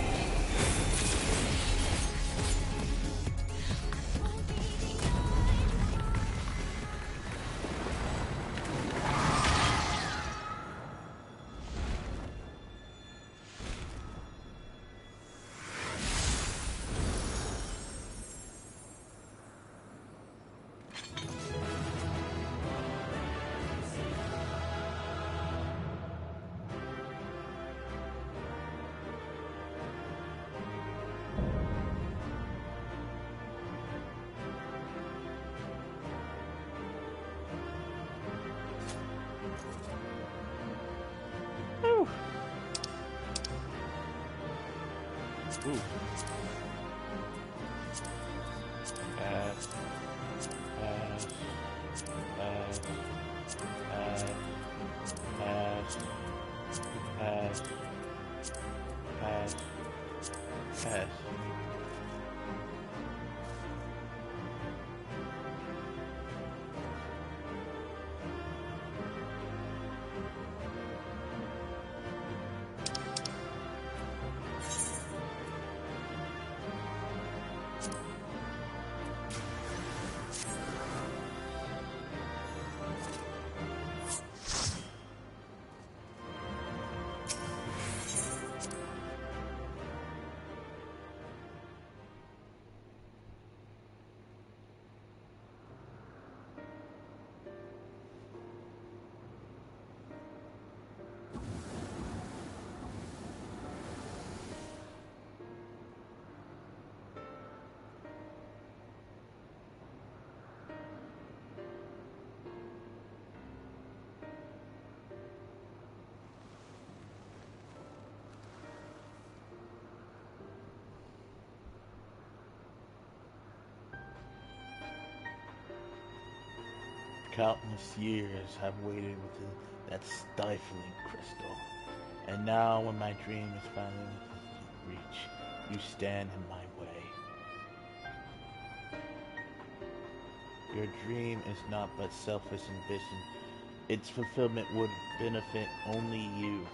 countless years have waited within that stifling crystal. And now when my dream is finally within reach, you stand in my way. Your dream is not but selfish ambition. Its fulfillment would benefit only you.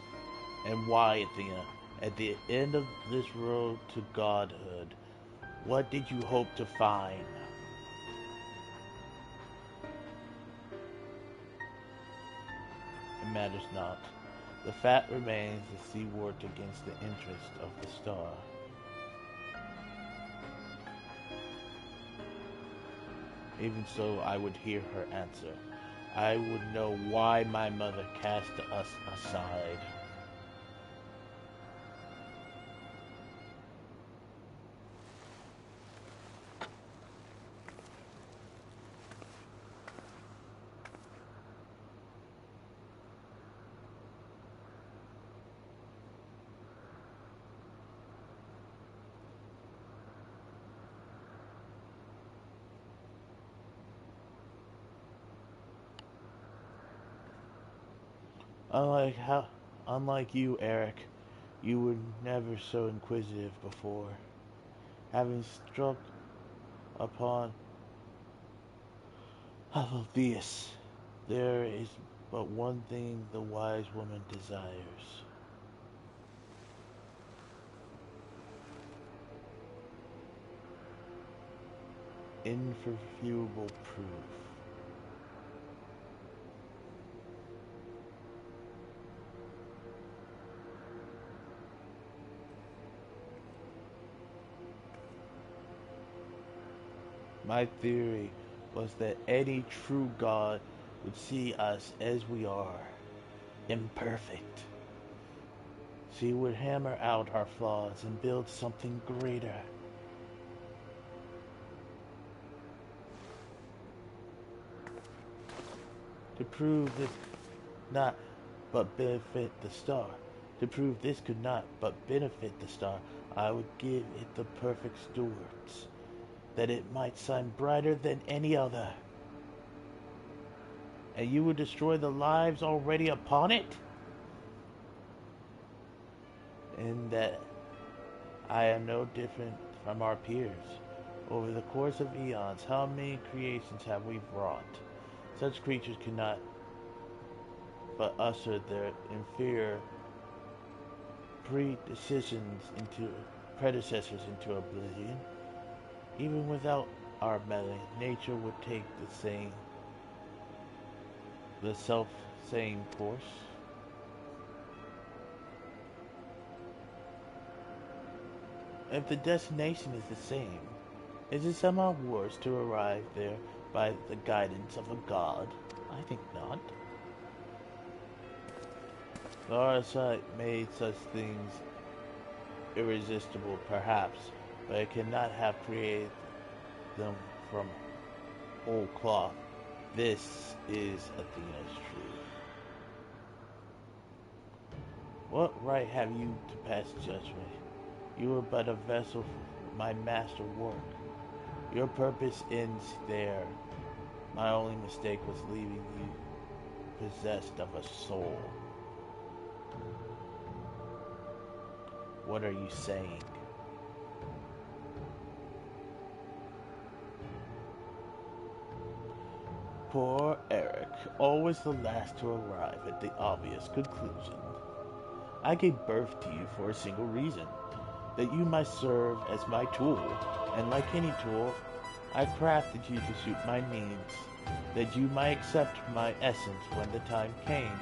And why, Athena? At the end of this road to godhood, what did you hope to find? It matters not. The fact remains the sea warped against the interest of the star. Even so, I would hear her answer. I would know why my mother cast us aside. Unlike you, Eric, you were never so inquisitive before. Having struck upon Alpheus, there is but one thing the wise woman desires. Irrefutable proof. My theory was that any true God would see us as we are, imperfect. She would hammer out our flaws and build something greater. To prove this not but benefit the star. To prove this could not but benefit the star, I would give it the perfect stewards, that it might shine brighter than any other. And you would destroy the lives already upon it? In that I am no different from our peers. Over the course of eons, how many creations have we wrought? Such creatures cannot but usher their inferior predecessors into oblivion. Even without our meddling, nature would take the self-same course. If the destination is the same, is it somehow worse to arrive there by the guidance of a god? I think not. The Arasite made such things irresistible, perhaps, but it cannot have created them from whole cloth. This is Athena's truth. What right have you to pass judgment? You are but a vessel for my master work. Your purpose ends there. My only mistake was leaving you possessed of a soul. What are you saying? Poor Eric, always the last to arrive at the obvious conclusion. I gave birth to you for a single reason, that you might serve as my tool, and like any tool, I crafted you to suit my needs, that you might accept my essence when the time came.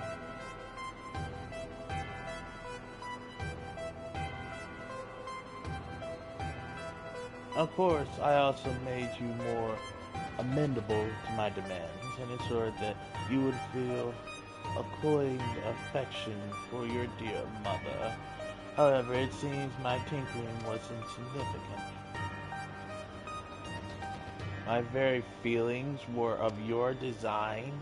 Of course, I also made you more amenable to my demands, and ensured that you would feel a cloying affection for your dear mother. However, it seems my tinkering was insignificant. My very feelings were of your design.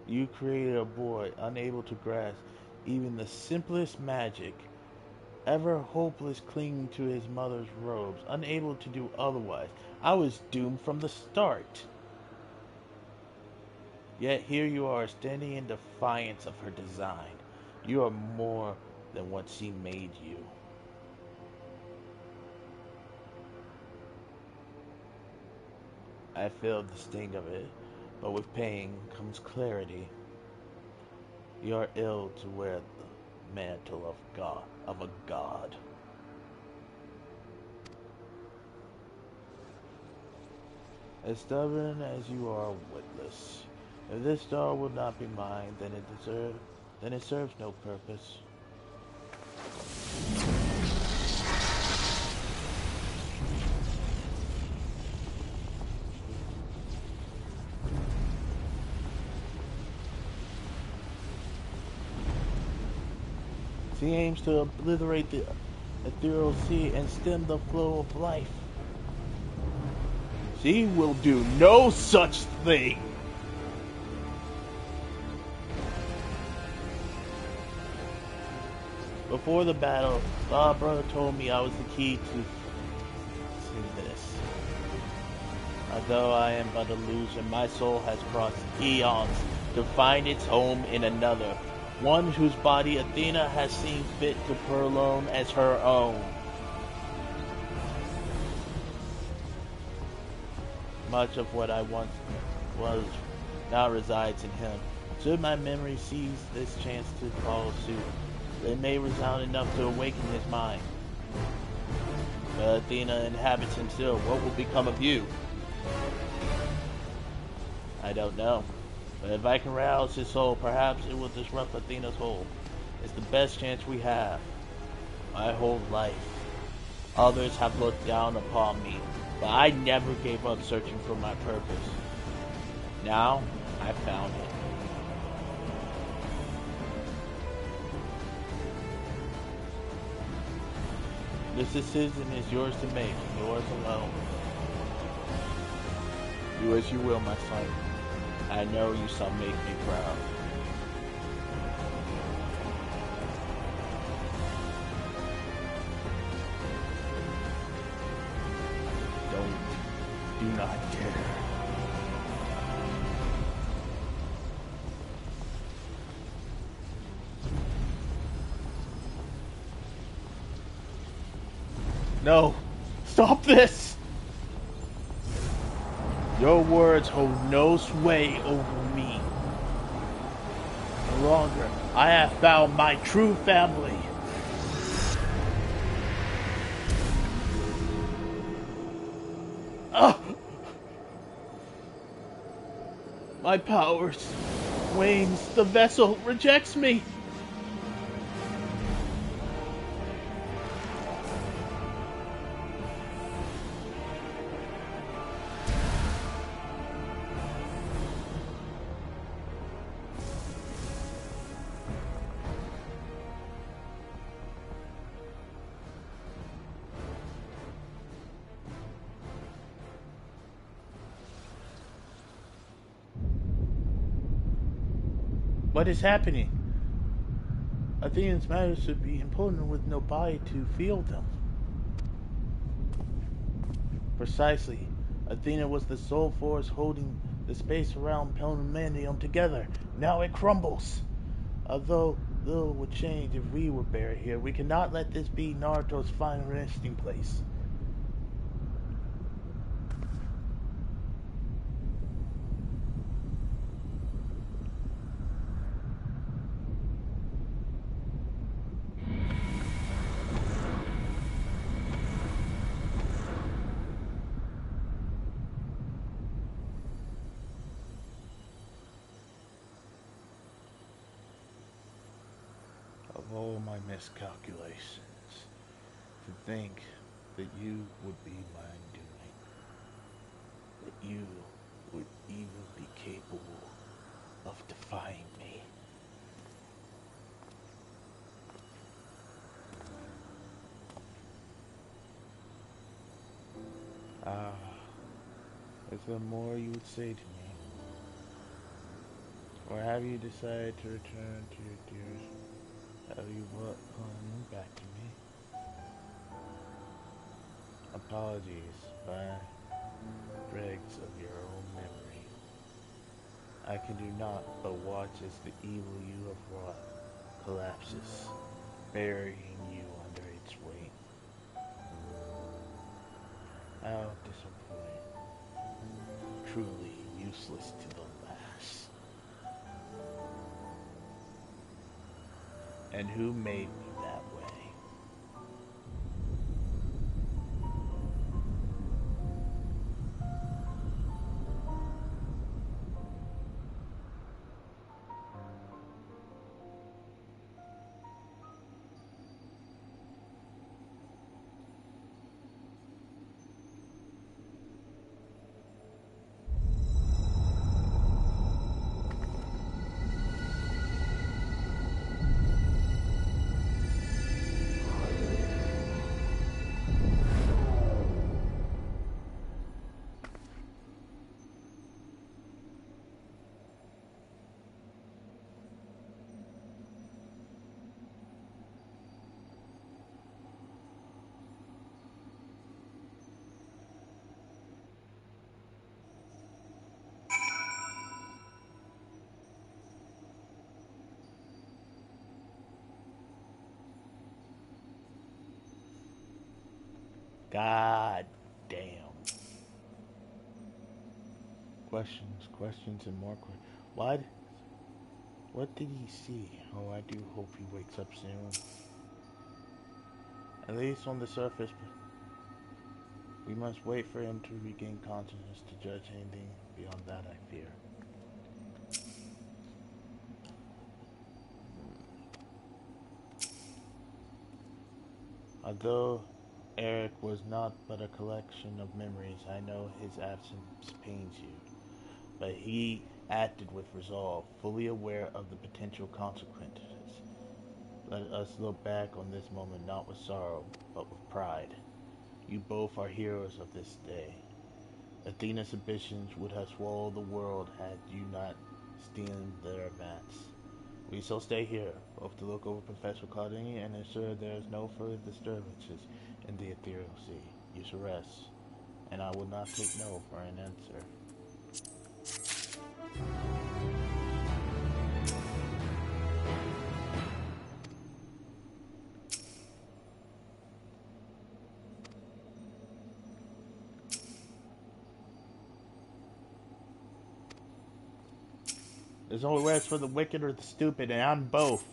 You created a boy unable to grasp even the simplest magic, ever hopeless clinging to his mother's robes, unable to do otherwise. I was doomed from the start. Yet here you are, standing in defiance of her design. You are more than what she made you. I feel the sting of it, but with pain comes clarity. You are ill to wear the mantle of a god. As stubborn as you are witless. If this star will not be mine, then it serves no purpose. She aims to obliterate the ethereal sea and stem the flow of life. She will do no such thing! Before the battle, God Brother told me I was the key to this. Although I am but a loser, my soul has crossed eons to find its home in another, one whose body Athena has seen fit to purloin as her own. Much of what I once was now resides in him. Should my memory seize this chance to follow suit, it may resound enough to awaken his mind. But Athena inhabits him still. What will become of you? I don't know. But if I can rouse his soul, perhaps it will disrupt Athena's hold. It's the best chance we have. My whole life, others have looked down upon me, but I never gave up searching for my purpose. Now, I found it. This decision is yours to make, yours alone. Do as you will, my son. I know you shall make me proud. Do not dare. No! Stop this! Your words hold no sway over me. No longer. I have found my true family. My powers wanes. The vessel rejects me. What is happening? Athena's matters should be important with no body to feel them. Precisely. Athena was the sole force holding the space around Pellumindium together. Now it crumbles. Although little would change if we were buried here, we cannot let this be Naruto's final resting place. All my miscalculations, to think that you would be my undoing, that you would even be capable of defying me. Is there more you would say to me? Or have you decided to return to your dearest Tell you what, calling back to me. Apologies, by dregs of your own memory. I can do naught but watch as the evil you have wrought collapses, burying you under its weight. How disappointing. Truly useless to the last. And who made me that way? God damn. Questions, and more questions. What did he see? Oh, I do hope he wakes up soon. At least on the surface, but we must wait for him to regain consciousness to judge anything beyond that, I fear. Although Eric was not but a collection of memories, I know his absence pains you. But he acted with resolve, fully aware of the potential consequences. Let us look back on this moment not with sorrow, but with pride. You both are heroes of this day. Athena's ambitions would have swallowed the world had you not stemmed their advance. We shall stay here, both to look over Professor Claudini and ensure there is no further disturbances in the ethereal sea. You shall rest, and I will not take no for an answer. There's only rest for the wicked or the stupid, and I'm both.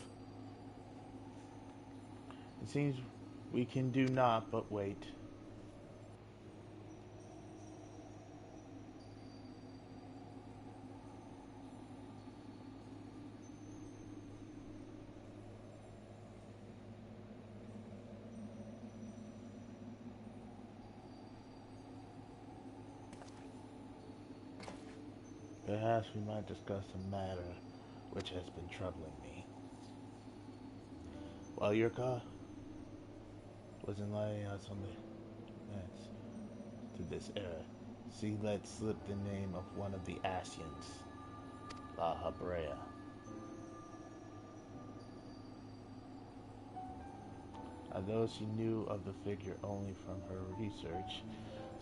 It seems we can do naught but wait. Perhaps we might discuss a matter which has been troubling me. While your car was enlightening us on the events to this era, she let slip the name of one of the Ascians, La Habrea. Although she knew of the figure only from her research,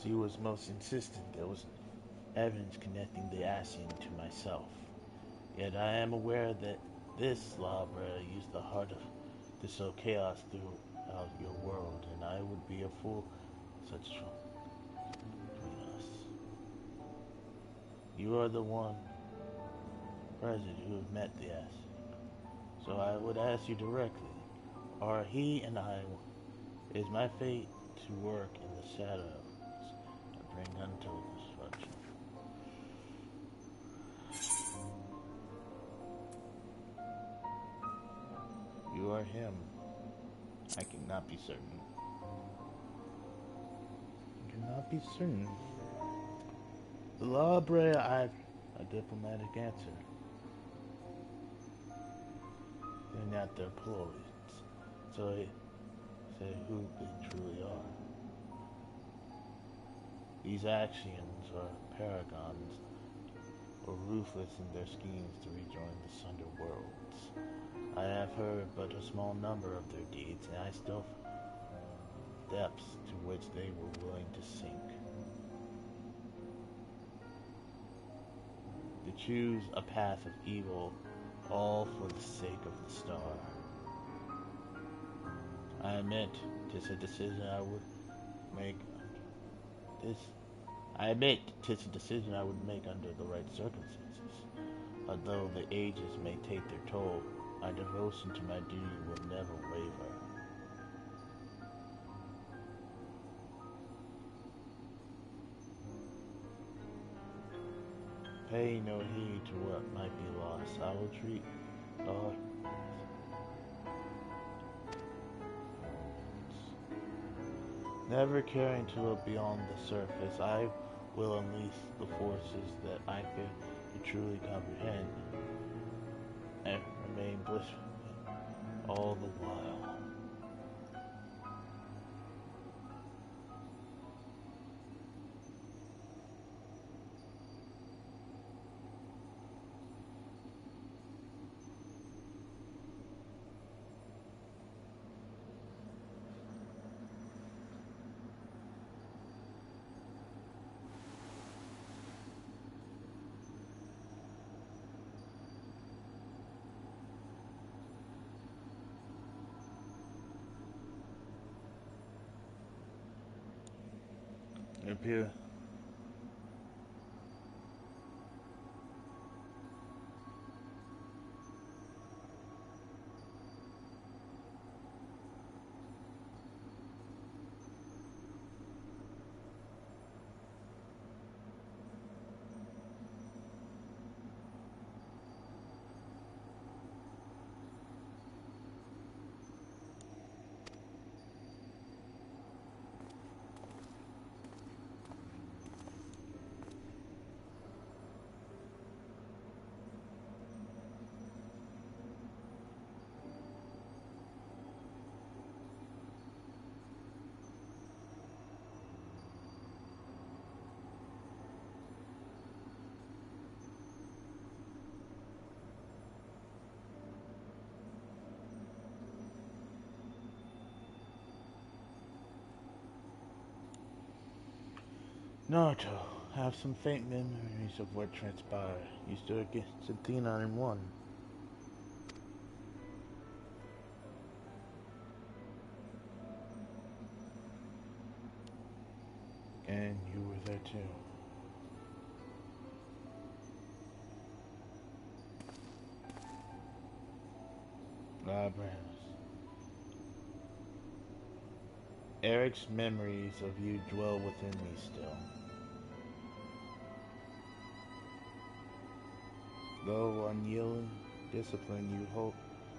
she was most insistent there was evidence connecting the Ascian to myself. Yet I am aware that this La Habrea used the heart to sow chaos throughout your world, and I would be a fool such between us. You are the one present who have met the Ascian, so I would ask you directly, are he and I, is my fate to work in the shadows and bring untold destruction? You are him. I cannot be certain. I cannot be certain. The La Habrea, I've a diplomatic answer. They're not their ploys. So I say who they truly are. These Ascians are paragons were ruthless in their schemes to rejoin the Sunder Worlds. I have heard but a small number of their deeds, and I still depths to which they were willing to sink. To choose a path of evil, all for the sake of the star. I admit, 'tis a decision I would make. I admit 'tis a decision I would make under the right circumstances. Although the ages may take their toll, my devotion to my duty will never waver. Pay no heed to what might be lost. I will treat all never caring to look beyond the surface. I will unleash the forces that I fear to truly comprehend and remain blissful all the while. Appear. Naruto, I have some faint memories of what transpired. You stood against Athena and won. And you were there too. Brandis. Eric's memories of you dwell within me still. Though unyielding discipline, you hope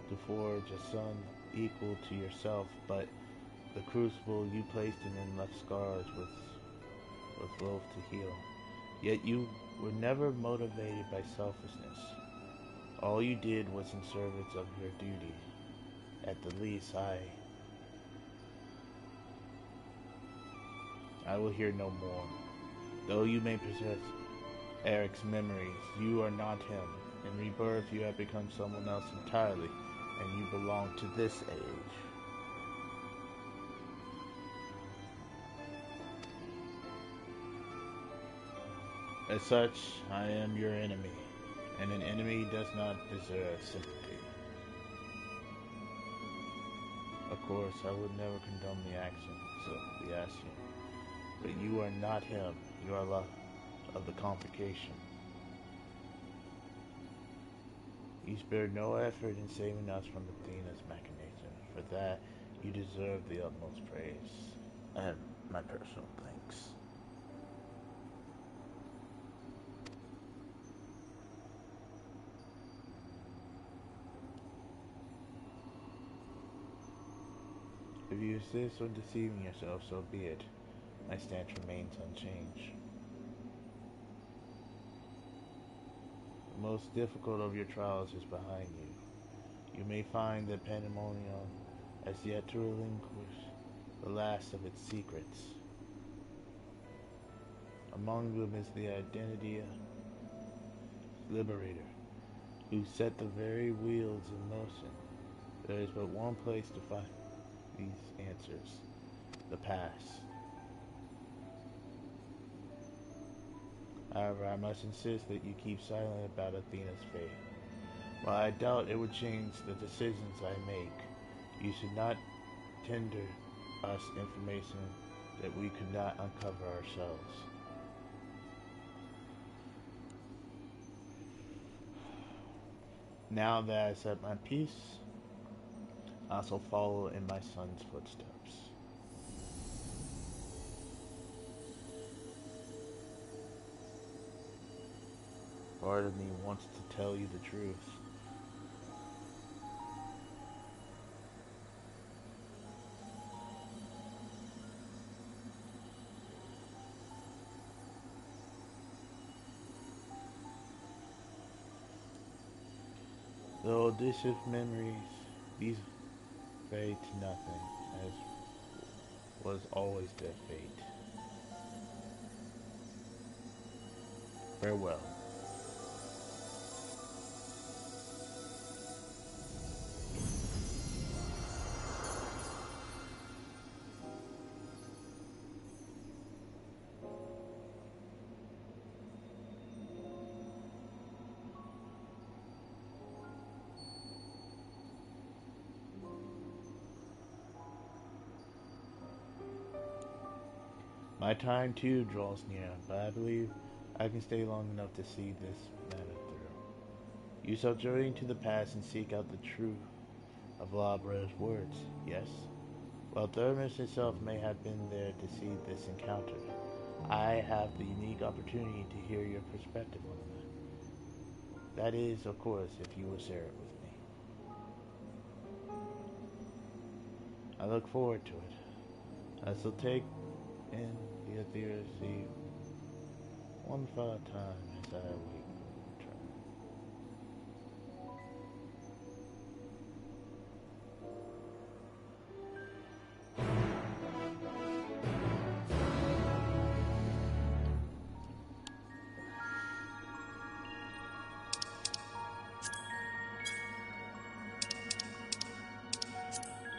to forge a son equal to yourself, but the crucible you placed in him left scars with loath to heal. Yet you were never motivated by selfishness. All you did was in service of your duty. At the least, I will hear no more. Though you may possess Eric's memories, you are not him. In rebirth, you have become someone else entirely, and you belong to this age. As such, I am your enemy, and an enemy does not deserve sympathy. Of course, I would never condone the actions of the Ascian, but you are not him. You are love of the complication. You spared no effort in saving us from Athena's machinations. For that, you deserve the utmost praise, and my personal thanks. If you insist on deceiving yourself, so be it. My stance remains unchanged. The most difficult of your trials is behind you. You may find that Pandemonium has yet to relinquish the last of its secrets. Among them is the identity liberator, who set the very wheels in motion. There is but one place to find these answers: the past. However, I must insist that you keep silent about Athena's fate. While I doubt it would change the decisions I make, you should not tender us information that we could not uncover ourselves. Now that I set my peace, I shall follow in my son's footsteps. Part of me wants to tell you the truth. Though audacious memories, these fade to nothing, as was always their fate. Farewell. My time too draws near, but I believe I can stay long enough to see this matter through. You shall journey to the past and seek out the truth of Labra's words, yes? While Thermus itself may have been there to see this encounter, I have the unique opportunity to hear your perspective on that. That is, of course, if you will share it with me. I look forward to it. I shall take in the Aetherius Sea one final time as I await your return.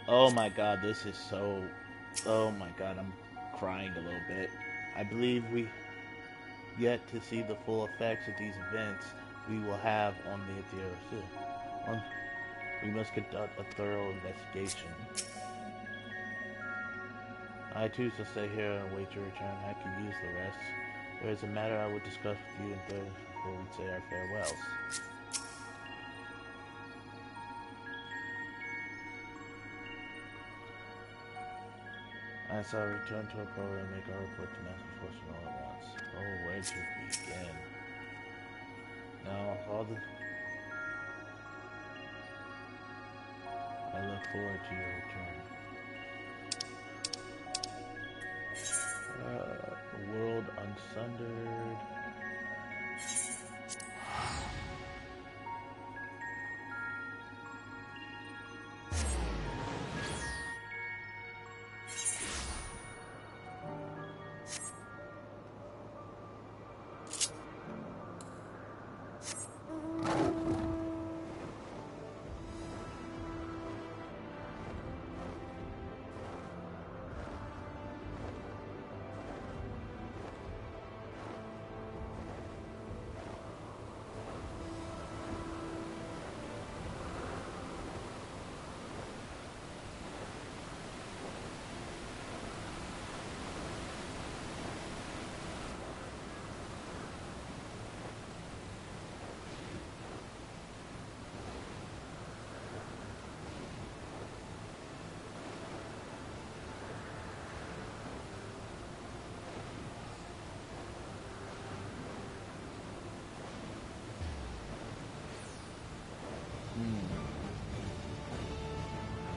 Oh my god, this is so... Oh my god, I'm crying a little bit. I believe we yet to see the full effects of these events we will have on the Aetherius Sea. We must conduct a thorough investigation. I too shall stay here and await your return. I can use the rest. There is a matter I will discuss with you in Thermus before we say our farewells. I shall return to our program and make our report to Master Fortune all at once. Oh, where to begin? Now, all the... I look forward to your return. The world unsundered.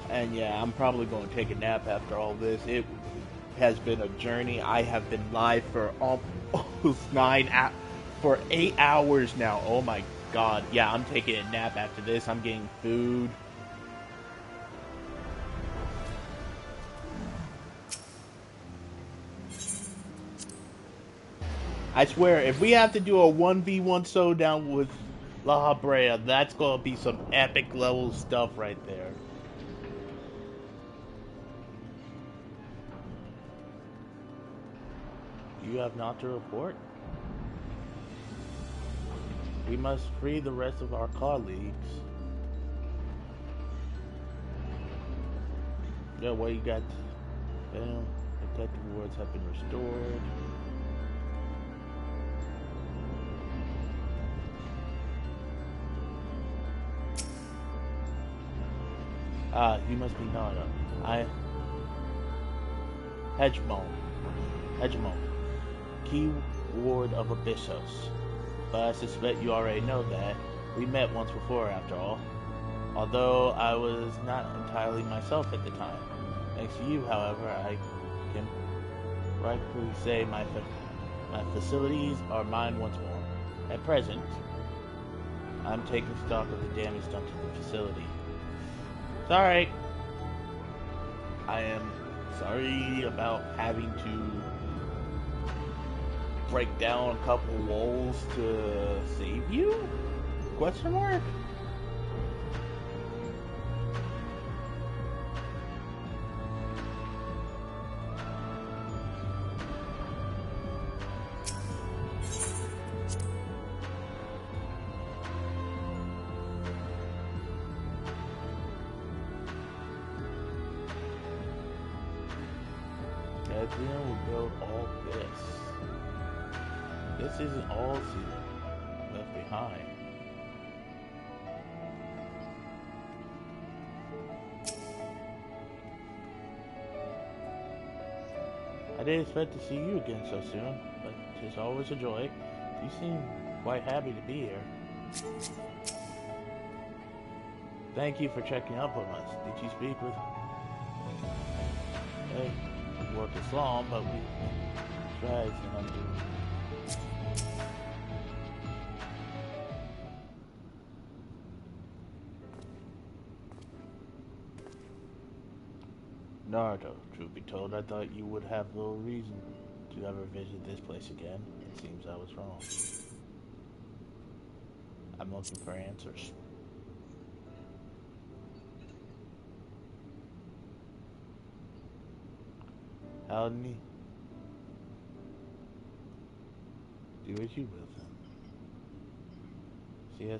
And yeah, I'm probably going to take a nap after all this. It has been a journey. I have been live for almost 8 hours now. Oh my god. Yeah, I'm taking a nap after this. I'm getting food. I swear, if we have to do a 1v1 showdown with La Brea, that's gonna be some epic level stuff right there. You have not to report? We must free the rest of our colleagues. Yeah, well, you got... protective wards have been restored. You must be Nara. Hegemon. Key ward of Abyssos. But I suspect you already know that. We met once before, after all. Although I was not entirely myself at the time. Thanks to you, however, I can rightfully say my facilities are mine once more. At present, I'm taking stock of the damage done to the facility. Sorry. I am sorry about having to break down a couple walls to save you? Question mark? Adrian will build all this. This isn't all she left behind. I didn't expect to see you again so soon, but it's always a joy. You seem quite happy to be here. Thank you for checking up on us. Did you speak with... Hey, we worked as long, but we tried to undo. Naruto, truth be told, I thought you would have little reason to ever visit this place again. It seems I was wrong. I'm looking for answers. Howdy. Do as you will, then.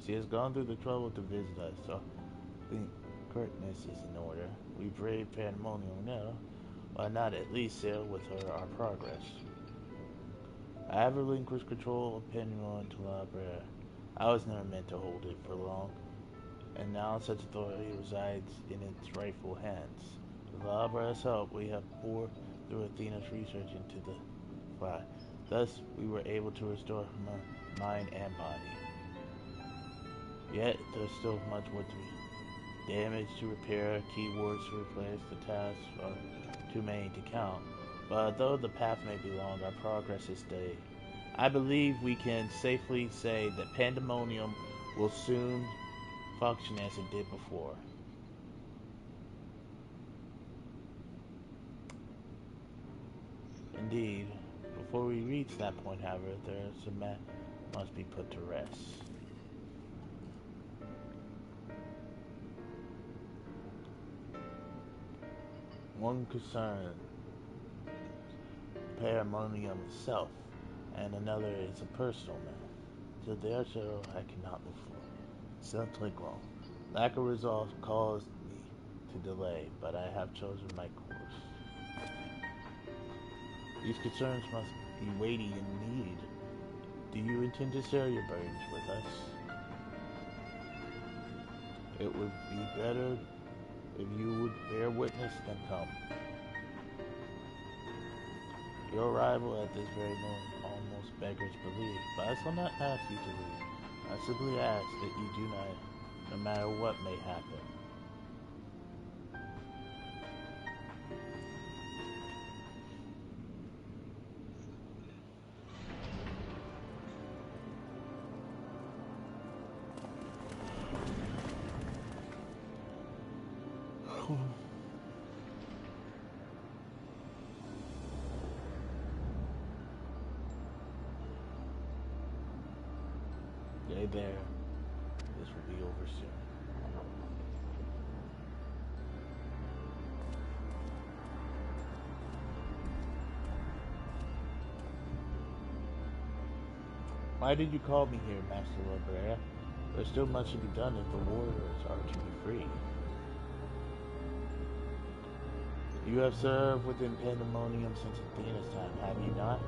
She has gone through the trouble to visit us, so I think correctness is in order. We brave Pandemonium now. Why not at least share with her our progress? I have relinquished control of Pandemonium to La Brea. I was never meant to hold it for long, and now such authority resides in its rightful hands. With La Brea's help, we have poured through Athena's research into the fly. Thus, we were able to restore her mind and body. Yet, there's still much work to be. Damage to repair, keywords to replace, the tasks are too many to count. But although the path may be long, our progress is steady. I believe we can safely say that Pandemonium will soon function as it did before. Indeed, before we reach that point, however, there's a matter must be put to rest. One concern, Pandemonium itself, and another is a personal matter. So therefore, I cannot move forward. Sounds like wrong. Lack of resolve caused me to delay, but I have chosen my course. These concerns must be weighty indeed. Do you intend to share your burdens with us? It would be better if you would bear witness than come. Your arrival at this very moment almost beggars belief, but I shall not ask you to leave. I simply ask that you do not, no matter what may happen. there. This will be over soon. Why did you call me here, Master Librea? There's still much to be done if the warriors are to be free. You have served within Pandemonium since Athena's time, have you not?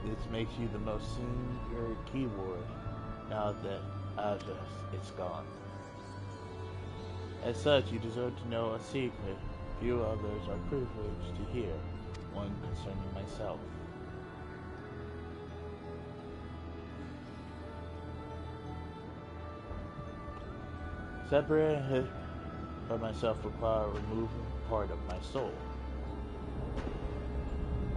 This makes you the most senior key ward now that Azus is gone. As such, you deserve to know a secret few others are privileged to hear, one concerning myself. Separated by myself require removing part of my soul.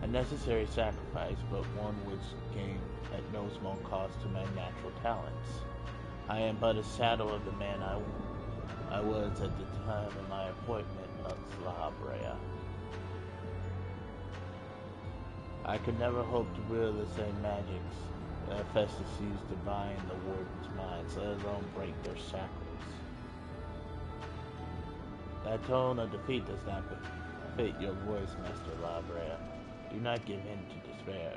A necessary sacrifice, but one which came at no small cost to my natural talents. I am but a shadow of the man I was at the time of my appointment of La Brea. I could never hope to wield the same magics that Hephaestus used to bind the warden's minds, let alone break their shackles. That tone of defeat does not fit your voice, Master La Brea. Do not give in to despair.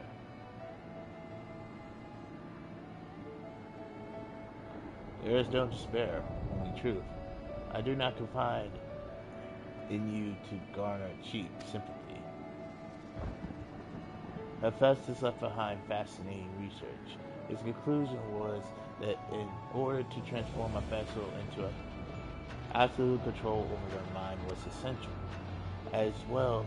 There is no despair, only truth. I do not confide in you to garner cheap sympathy. Hephaestus left behind fascinating research. His conclusion was that in order to transform a vessel into absolute control over their mind was essential. As well,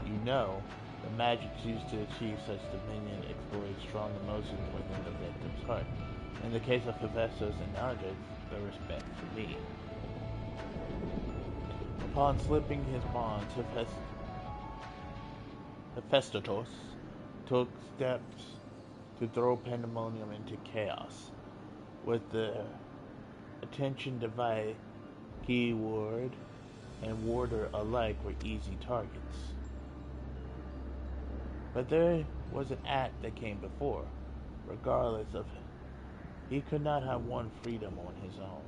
you know, the magics used to achieve such dominion exploit strong emotions within the victim's heart. In the case of Hephaestus and Ardris, the respect for me. Upon slipping his bonds, Hephaestus took steps to throw Pandemonium into chaos. With the attention divided, Key Ward and Warder alike were easy targets. But there was an act that came before. Regardless of it, he could not have won freedom on his own.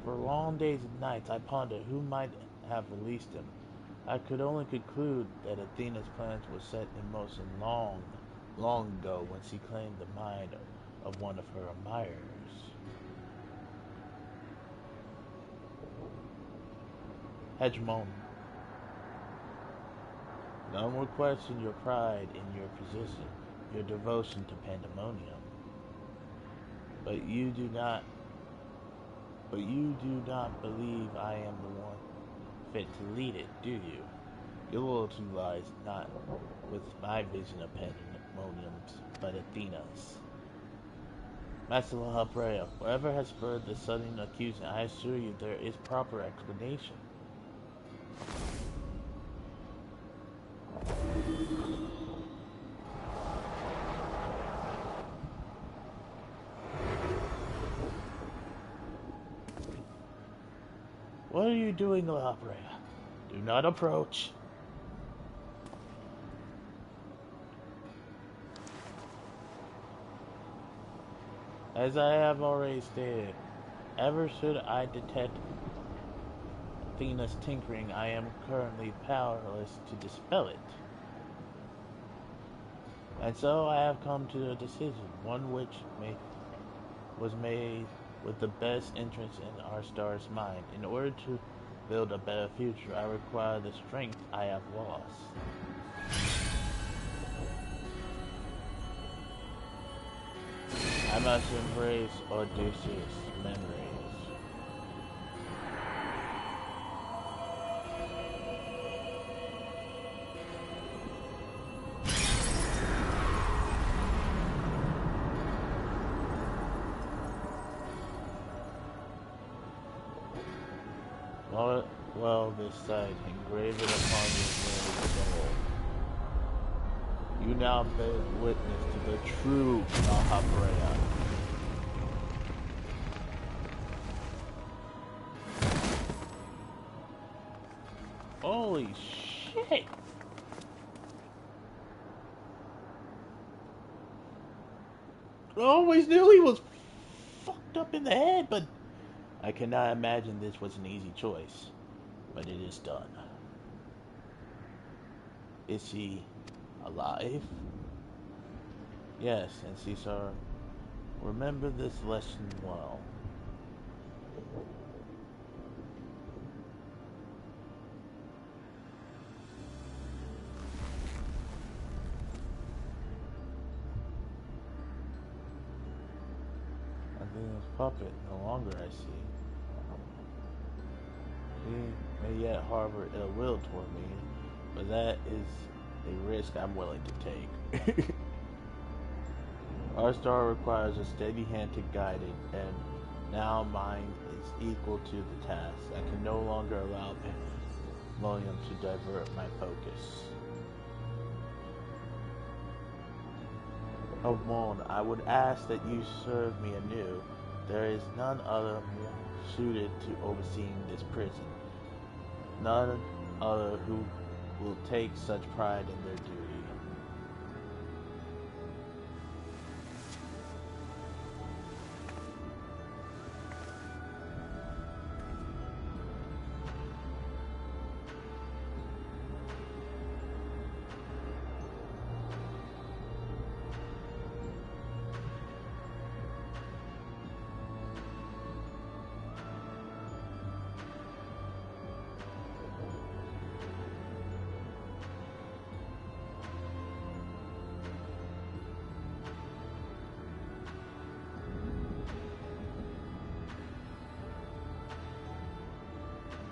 For long days and nights I pondered who might have released him. I could only conclude that Athena's plans were set in motion long ago when she claimed the mind of one of her admirers. Hegemon, none will question your pride in your position, your devotion to Pandemonium. But you do not believe I am the one fit to lead it, do you? Your loyalty lies not with my vision of Pandemonium's, but Athena's. Master La Brea, whatever has spurred the sudden accusation, I assure you there is proper explanation. What are you doing, La Brea? Do not approach. As I have already stated, ever should I detect Athena's tinkering, I am currently powerless to dispel it. And so I have come to a decision, one which was made with the best interest in our star's mind. In order to build a better future, I require the strength I have lost. I must embrace Odysseus' memories. Well, this sight, engraven upon your very soul. You now bear witness to the true La Brea. Holy shit! always knew he was fucked up in the head, but I cannot imagine this was an easy choice. But it is done. Is he alive? Yes, and Caesar, remember this lesson well. Athena's puppet, no longer I see. He may yet harbor ill will toward me, but that is a risk I'm willing to take. Our star requires a steady hand to guide it, and now mine is equal to the task. I can no longer allow William to divert my focus. Oh, Mon, I would ask that you serve me anew. There is none other more suited to overseeing this prison. None other who will take such pride in their duty.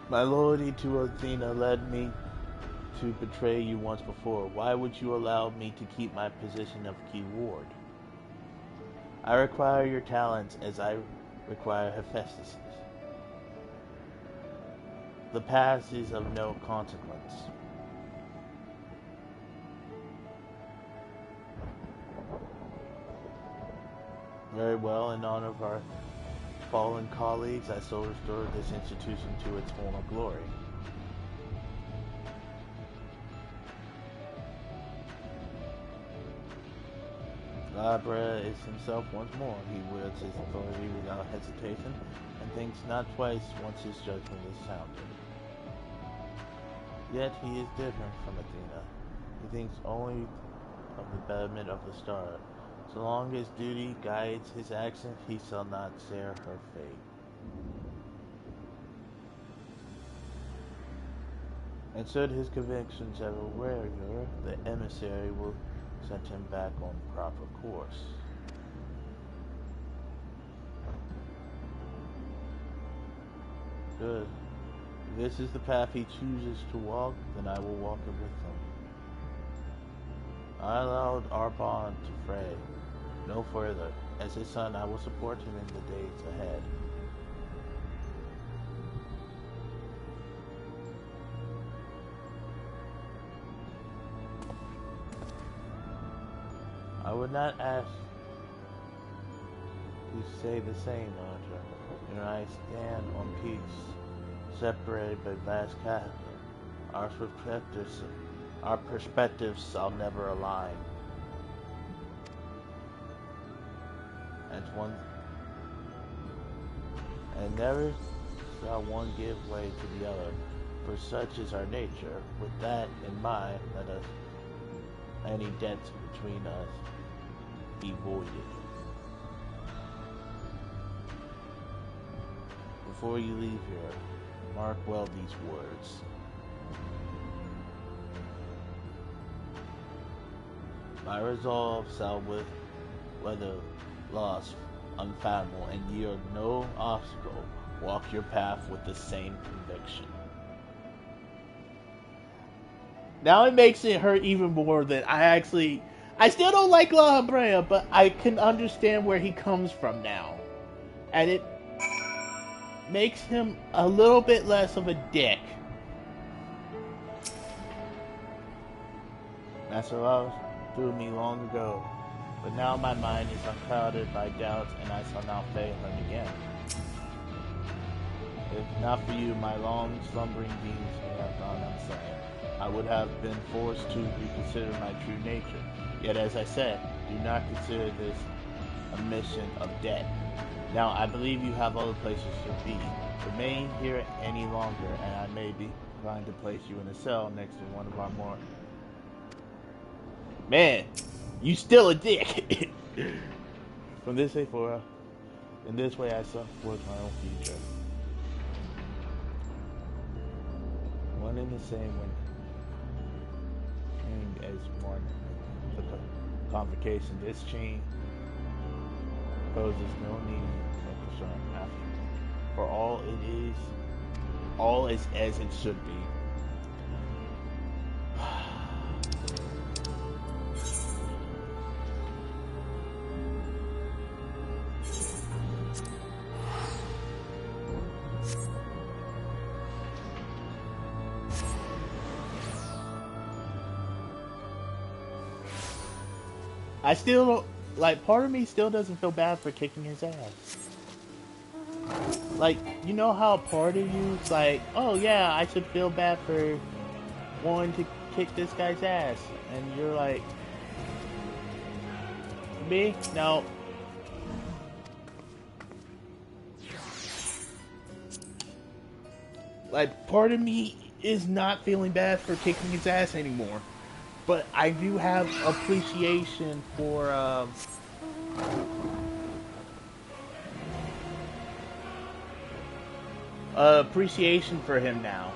My loyalty to Athena led me to betray you once before. Why would you allow me to keep my position of key ward? I require your talents as I require Hephaestus'. The past is of no consequence. Very well, in honor of our fallen colleagues, I so restored this institution to its former glory. Labra is himself once more. He wields his authority without hesitation, and thinks not twice once his judgment is sounded. Yet he is different from Athena. He thinks only of the betterment of the star. So long as duty guides his actions, he shall not share her fate. And should his convictions ever waver, the emissary will send him back on proper course. Good. If this is the path he chooses to walk, then I will walk it with him. I allowed our bond to fray no further. As his son, I will support him in the days ahead. I would not ask you to say the same, Andre. And I stand on peace, separated by vast chasm. Our perspectives shall never align. And never shall one give way to the other, for such is our nature. With that in mind, let us any debts between us be voided. Before you leave here, mark well these words. My resolve shall whether lost, unfathomable, and yield no obstacle, walk your path with the same conviction. Now it makes it hurt even more that I still don't like La Habrea, but I can understand where he comes from now. And it makes him a little bit less of a dick. Master Love threw me long ago, but now my mind is unclouded by doubts, and I shall not fail him again. If not for you, my long slumbering deeds may have gone unsaid. I would have been forced to reconsider my true nature. Yet, as I said, do not consider this a mission of debt. Now, I believe you have other places to be. Remain here any longer, and I may be inclined to place you in a cell next to one of our more... Man, you still a dick! From this day forward, in this way I self forge my own future. One and the same when chained as one. The convocation. This chain poses no need of concern after. For all is as it should be. I still, like, part of me still doesn't feel bad for kicking his ass. Like, you know how part of you's like, oh yeah, I should feel bad for wanting to kick this guy's ass. And you're like, me? No. Like, part of me is not feeling bad for kicking his ass anymore. But I do have appreciation for, appreciation for him now.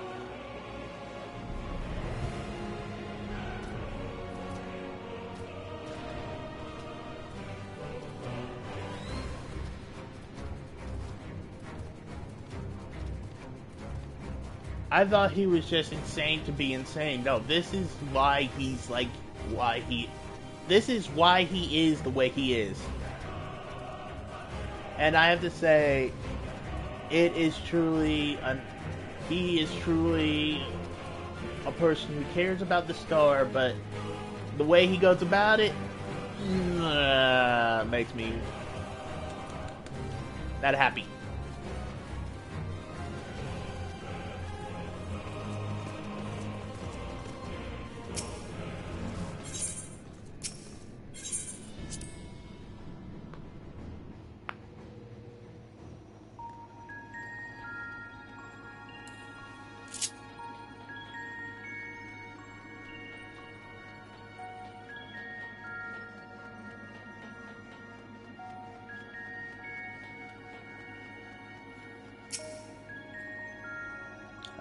I thought he was just insane to be insane. No, this is why he's like, this is why he is the way he is. And I have to say, it is truly, he is truly a person who cares about the star, but the way he goes about it, makes me not happy.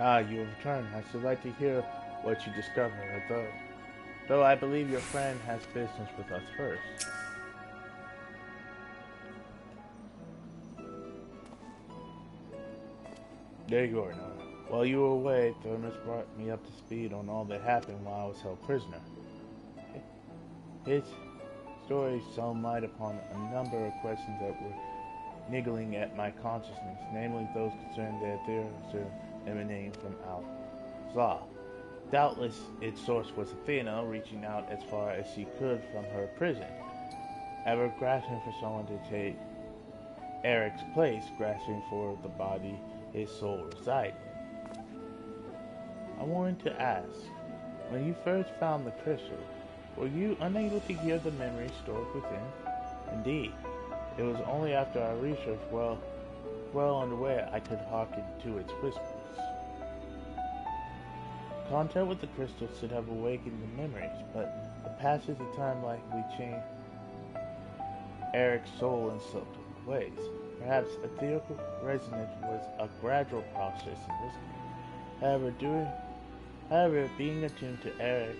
Ah, you have returned. I should like to hear what you discovered, though I believe your friend has business with us first. There you are, Nora. While you were away, Thermus brought me up to speed on all that happened while I was held prisoner. His story shone light upon a number of questions that were niggling at my consciousness, namely those concerning the ethereal emanating from Al-Zah. Doubtless its source was Athena, reaching out as far as she could from her prison, ever grasping for someone to take Eric's place, grasping for the body his soul resided in. I wanted to ask, when you first found the crystal, were you unable to hear the memories stored within? Indeed, it was only after our research well underway I could hearken to its whispers. Contact with the crystal should have awakened the memories, but the passage of time likely changed Eric's soul in subtle ways. Perhaps etheric resonance was a gradual process in this case. However, being attuned to Eric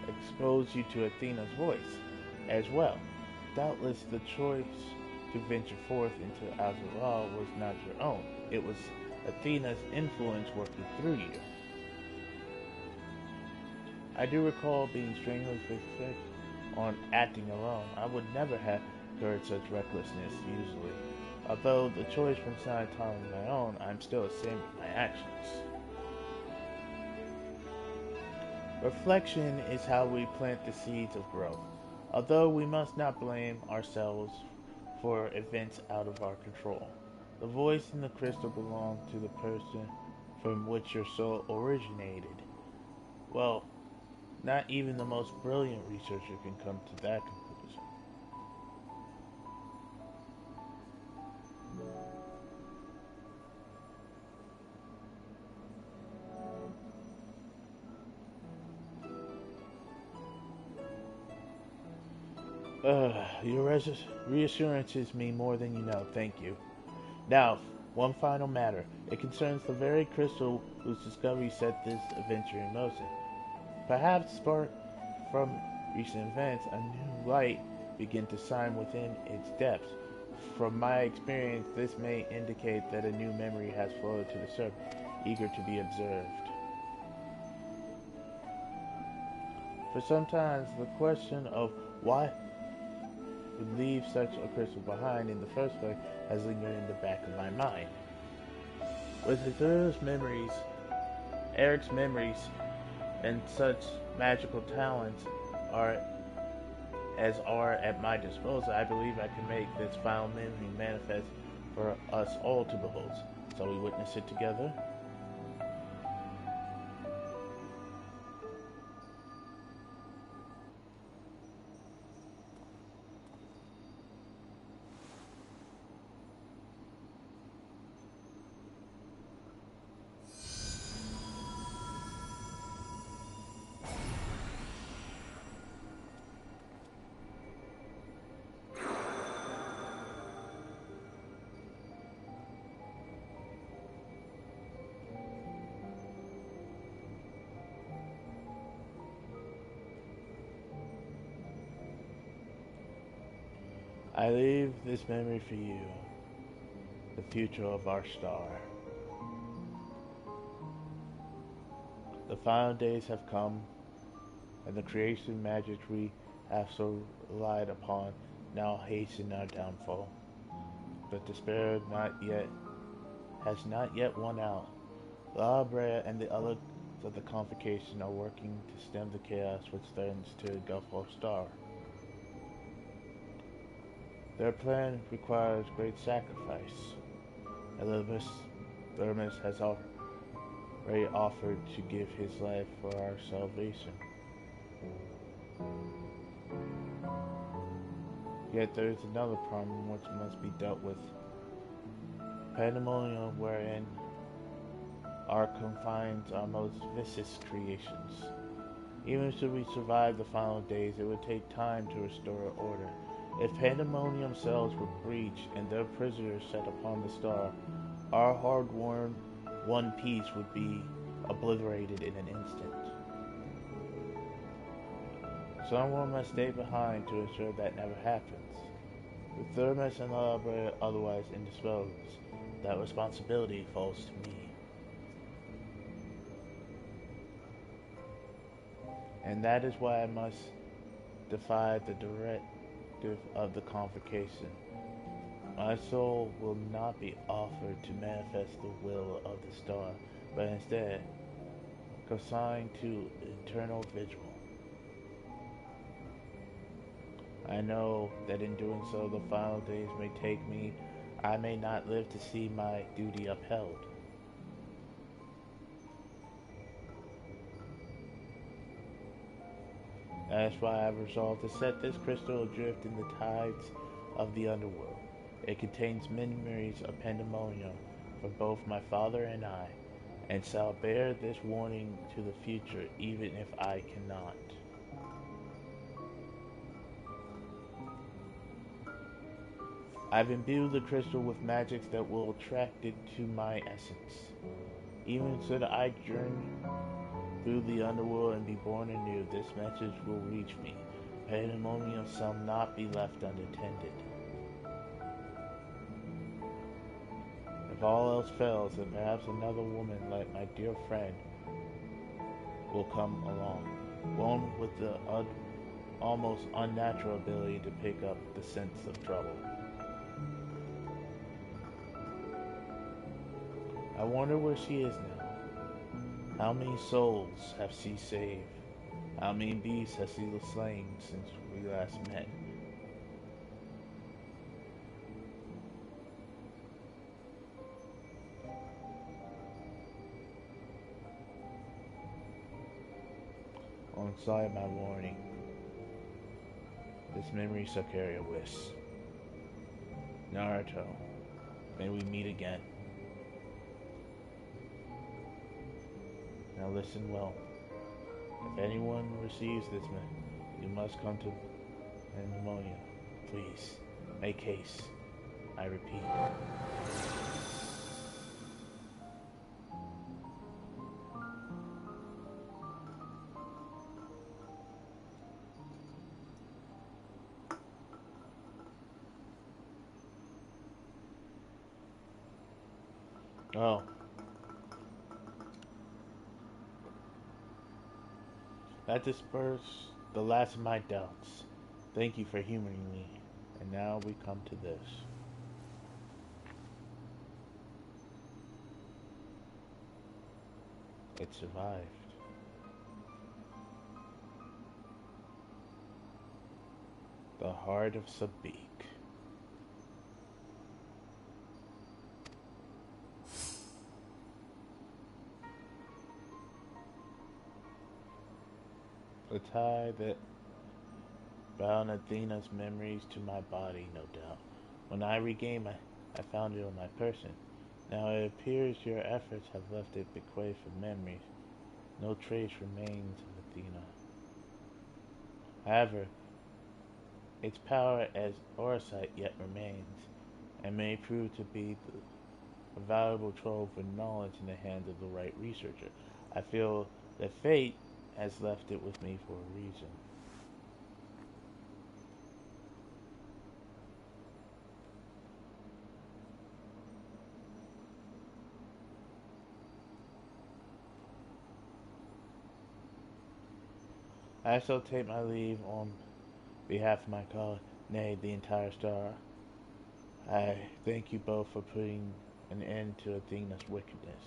exposed you to Athena's voice as well. Doubtless the choice to venture forth into Al-Zah was not your own. It was Athena's influence working through you. I do recall being strangely fixated on acting alone. I would never have encouraged such recklessness usually. Although the choice from side time of my own, I'm still ashamed of my actions. Reflection is how we plant the seeds of growth. Although we must not blame ourselves for events out of our control. The voice in the crystal belonged to the person from which your soul originated. Well, not even the most brilliant researcher can come to that conclusion. Your reassurances mean more than you know. Thank you. Now, one final matter. It concerns the very crystal whose discovery set this adventure in motion. Perhaps sparked from recent events, a new light began to shine within its depths. From my experience, this may indicate that a new memory has flowed to the surface, eager to be observed. For sometimes, the question of why would leave such a crystal behind in the first place has lingered in the back of my mind. With Arthur's memories, Eric's memories, and such magical talents are at my disposal, I believe I can make this foul memory manifest for us all to behold. Shall we witness it together? I leave this memory for you, the future of our star. The final days have come, and the creation magic we have so relied upon now hasten our downfall. But despair has not yet won out. La Brea and the others of the Convocation are working to stem the chaos which threatens to engulf our star. Their plan requires great sacrifice. Thermus has already offered to give his life for our salvation. Yet there is another problem which must be dealt with. Pandemonium, wherein are confined our most vicious creations. Even should we survive the final days, it would take time to restore order. If Pandemonium cells were breached and their prisoners set upon the star, our hard-won one piece would be obliterated in an instant. Someone must stay behind to ensure that never happens. With Thermus and La Brea otherwise indisposed, that responsibility falls to me. And that is why I must defy the directive of the Convocation. My soul will not be offered to manifest the will of the star, but instead consigned to eternal vigil. I know that in doing so the final days may take me. I may not live to see my duty upheld. That is why I have resolved to set this crystal adrift in the tides of the underworld. It contains memories of Pandemonium for both my father and I, and shall bear this warning to the future even if I cannot. I've imbued the crystal with magics that will attract it to my essence. Even should I journey through the underworld and be born anew, this message will reach me. Pandemonium shall not be left unattended. If all else fails, then perhaps another woman like my dear friend will come along. One with the almost unnatural ability to pick up the sense of trouble. I wonder where she is now. How many souls have she saved? How many beasts has she slain since we last met? Alongside my warning, this memory shall carry a wish. Naruto, may we meet again. Now listen well. If anyone receives this, you must come to Pandemonium, please, make haste. I repeat. Oh. That dispersed the last of my doubts. Thank you for humoring me. And now we come to this. It survived. The Heart of Sabik. The tie that bound Athena's memories to my body, no doubt. When I regained I found it on my person. Now it appears your efforts have left it bequeathed of memories. No trace remains of Athena. However, its power as Orsight yet remains, and may prove to be a valuable trove of knowledge in the hands of the right researcher. I feel that fate has left it with me for a reason. I shall take my leave on behalf of my colleague, nay, the entire star. I thank you both for putting an end to Athena's wickedness.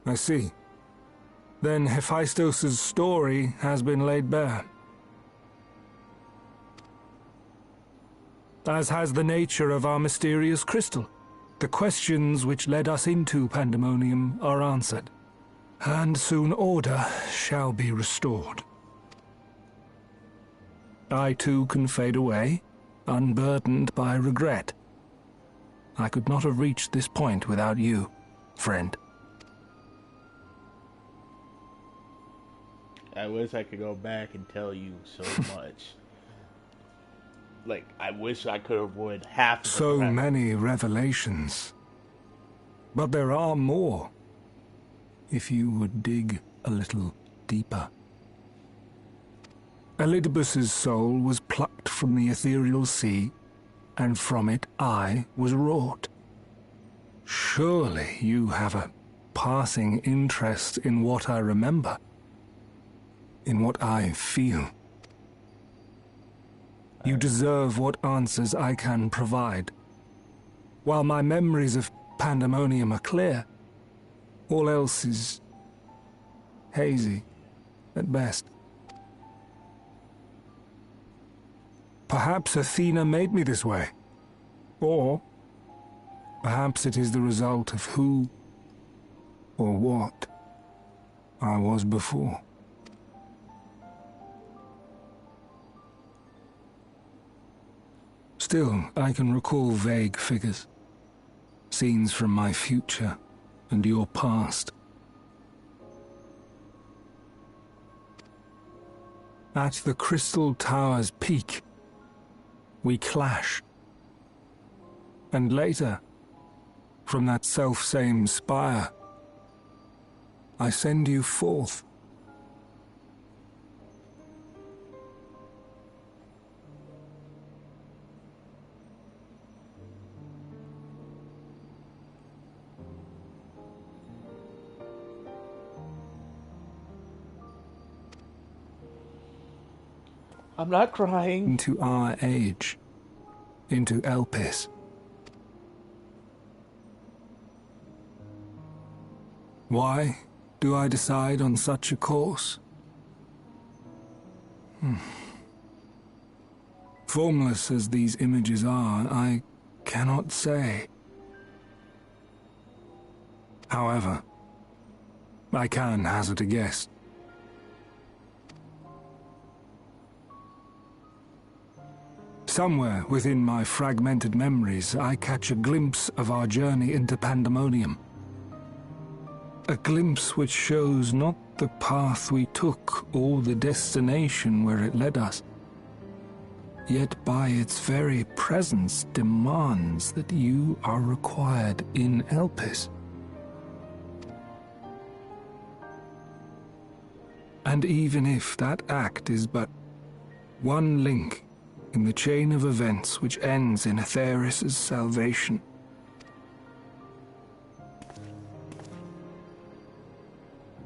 I see. Then Hephaestus' story has been laid bare. As has the nature of our mysterious crystal. The questions which led us into Pandemonium are answered, and soon order shall be restored. I too can fade away, unburdened by regret. I could not have reached this point without you, friend. I wish I could go back and tell you so much. Like, I wish I could avoid half of So many revelations. But there are more, if you would dig a little deeper. Elidibus's soul was plucked from the ethereal sea, and from it I was wrought. Surely you have a passing interest in what I remember. In what I feel. You deserve what answers I can provide. While my memories of Pandemonium are clear, all else is hazy at best. Perhaps Athena made me this way. Or perhaps it is the result of who or what I was before. Still, I can recall vague figures, scenes from my future and your past. At the Crystal Tower's peak, we clash. And later, from that self-same spire, I send you forth. I'm not crying. Into our age. Into Elpis. Why do I decide on such a course? For Formless as these images are, I cannot say. However, I can hazard a guess. Somewhere within my fragmented memories, I catch a glimpse of our journey into Pandemonium. A glimpse which shows not the path we took or the destination where it led us, yet by its very presence demands that you are required in Elpis. And even if that act is but one link in the chain of events which ends in Atheris' salvation,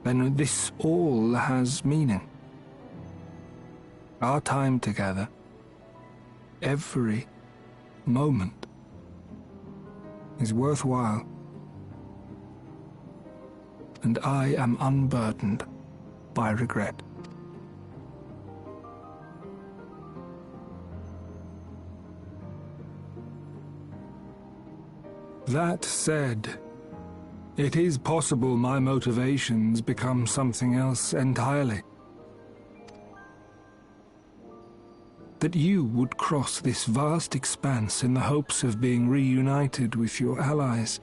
then this all has meaning. Our time together, every moment, is worthwhile, and I am unburdened by regret. That said, it is possible my motivations become something else entirely. That you would cross this vast expanse in the hopes of being reunited with your allies.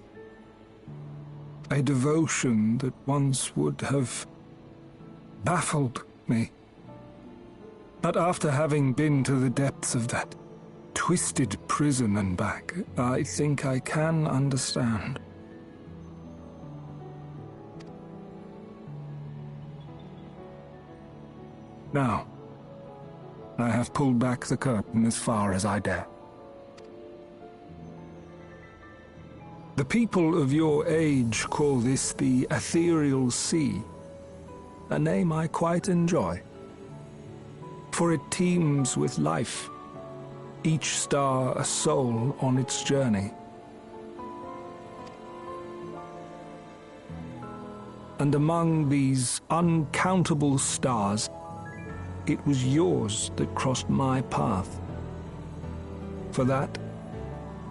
A devotion that once would have baffled me. But after having been to the depths of that twisted prison and back, I think I can understand. Now, I have pulled back the curtain as far as I dare. The people of your age call this the Ethereal Sea, a name I quite enjoy, for it teems with life, each star a soul on its journey. And among these uncountable stars, it was yours that crossed my path. For that,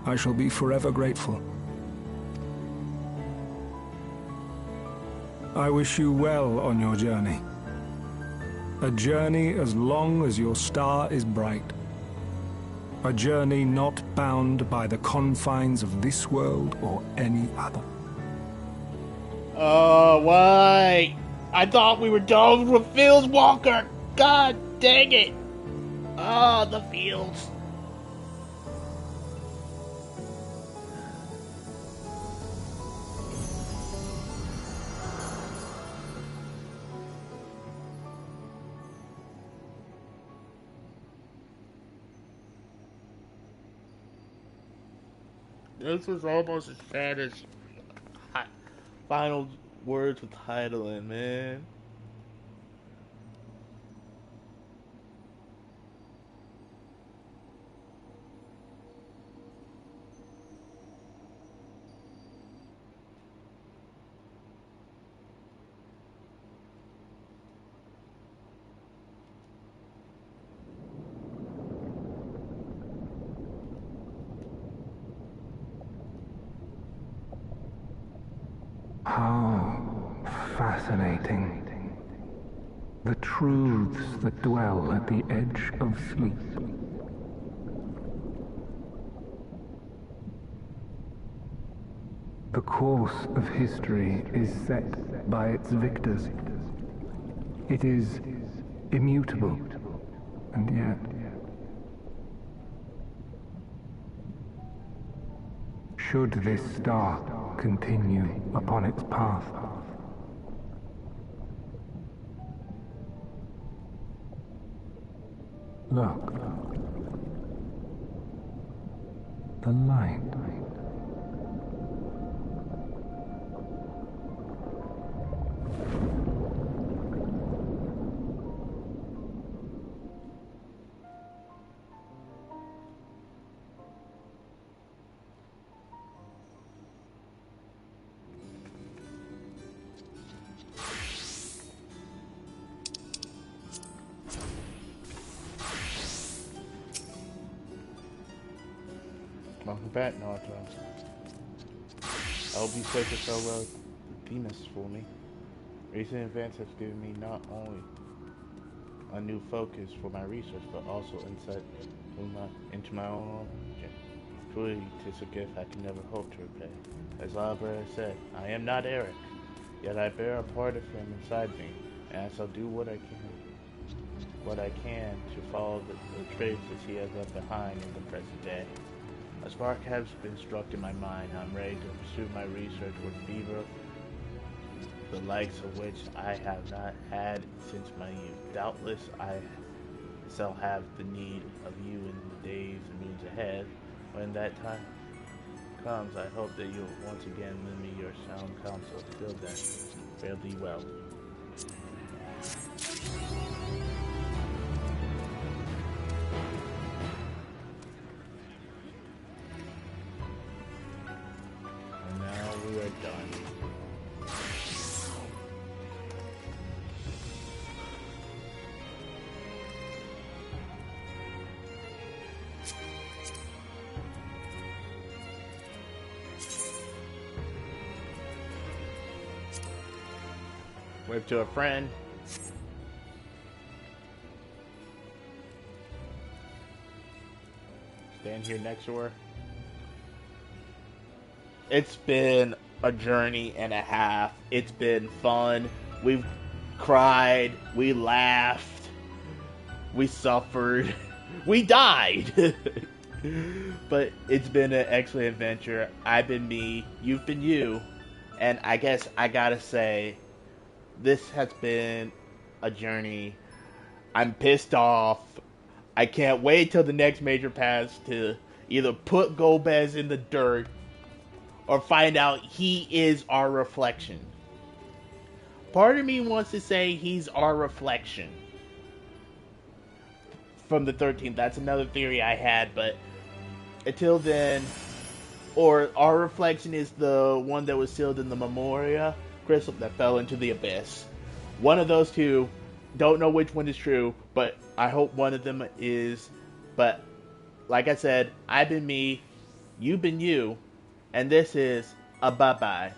I shall be forever grateful. I wish you well on your journey. A journey as long as your star is bright. A journey not bound by the confines of this world or any other. Oh, why? I thought we were done with Fields Walker! God dang it! Oh, the Fields. This was almost as sad as final words with Hydaelyn, man. How fascinating. The truths that dwell at the edge of sleep. The course of history is set by its victors. It is immutable, and yet should this star continue upon its path, look, the light. Welcome back, Naruto. I hope you said your farewell Demas for me. Recent events have given me not only a new focus for my research, but also insight into my own origin. Truly, 'tis a gift I can never hope to repay. As Albert said, I am not Eric, yet I bear a part of him inside me, and I shall do what I can to follow the traces he has left behind in the present day. A spark has been struck in my mind. I'm ready to pursue my research with fever, the likes of which I have not had since my youth. Doubtless I shall have the need of you in the days and moons ahead. When that time comes, I hope that you'll once again lend me your sound counsel. Till then, fare thee well. And now we are done. Wave to a friend. Stand here next to her. It's been a journey and a half. It's been fun. We've cried. We laughed. We suffered. We died. But it's been an excellent adventure. I've been me. You've been you. And I guess I gotta say, this has been a journey. I'm pissed off. I can't wait till the next major pass to either put Golbez in the dirt or find out he is our reflection. Part of me wants to say he's our reflection from the 13th. That's another theory I had, but until then, or our reflection is the one that was sealed in the Memoria crystal that fell into the abyss. One of those two. Don't know which one is true, but I hope one of them is. But like I said, I've been me, you've been you, and this is a bye-bye.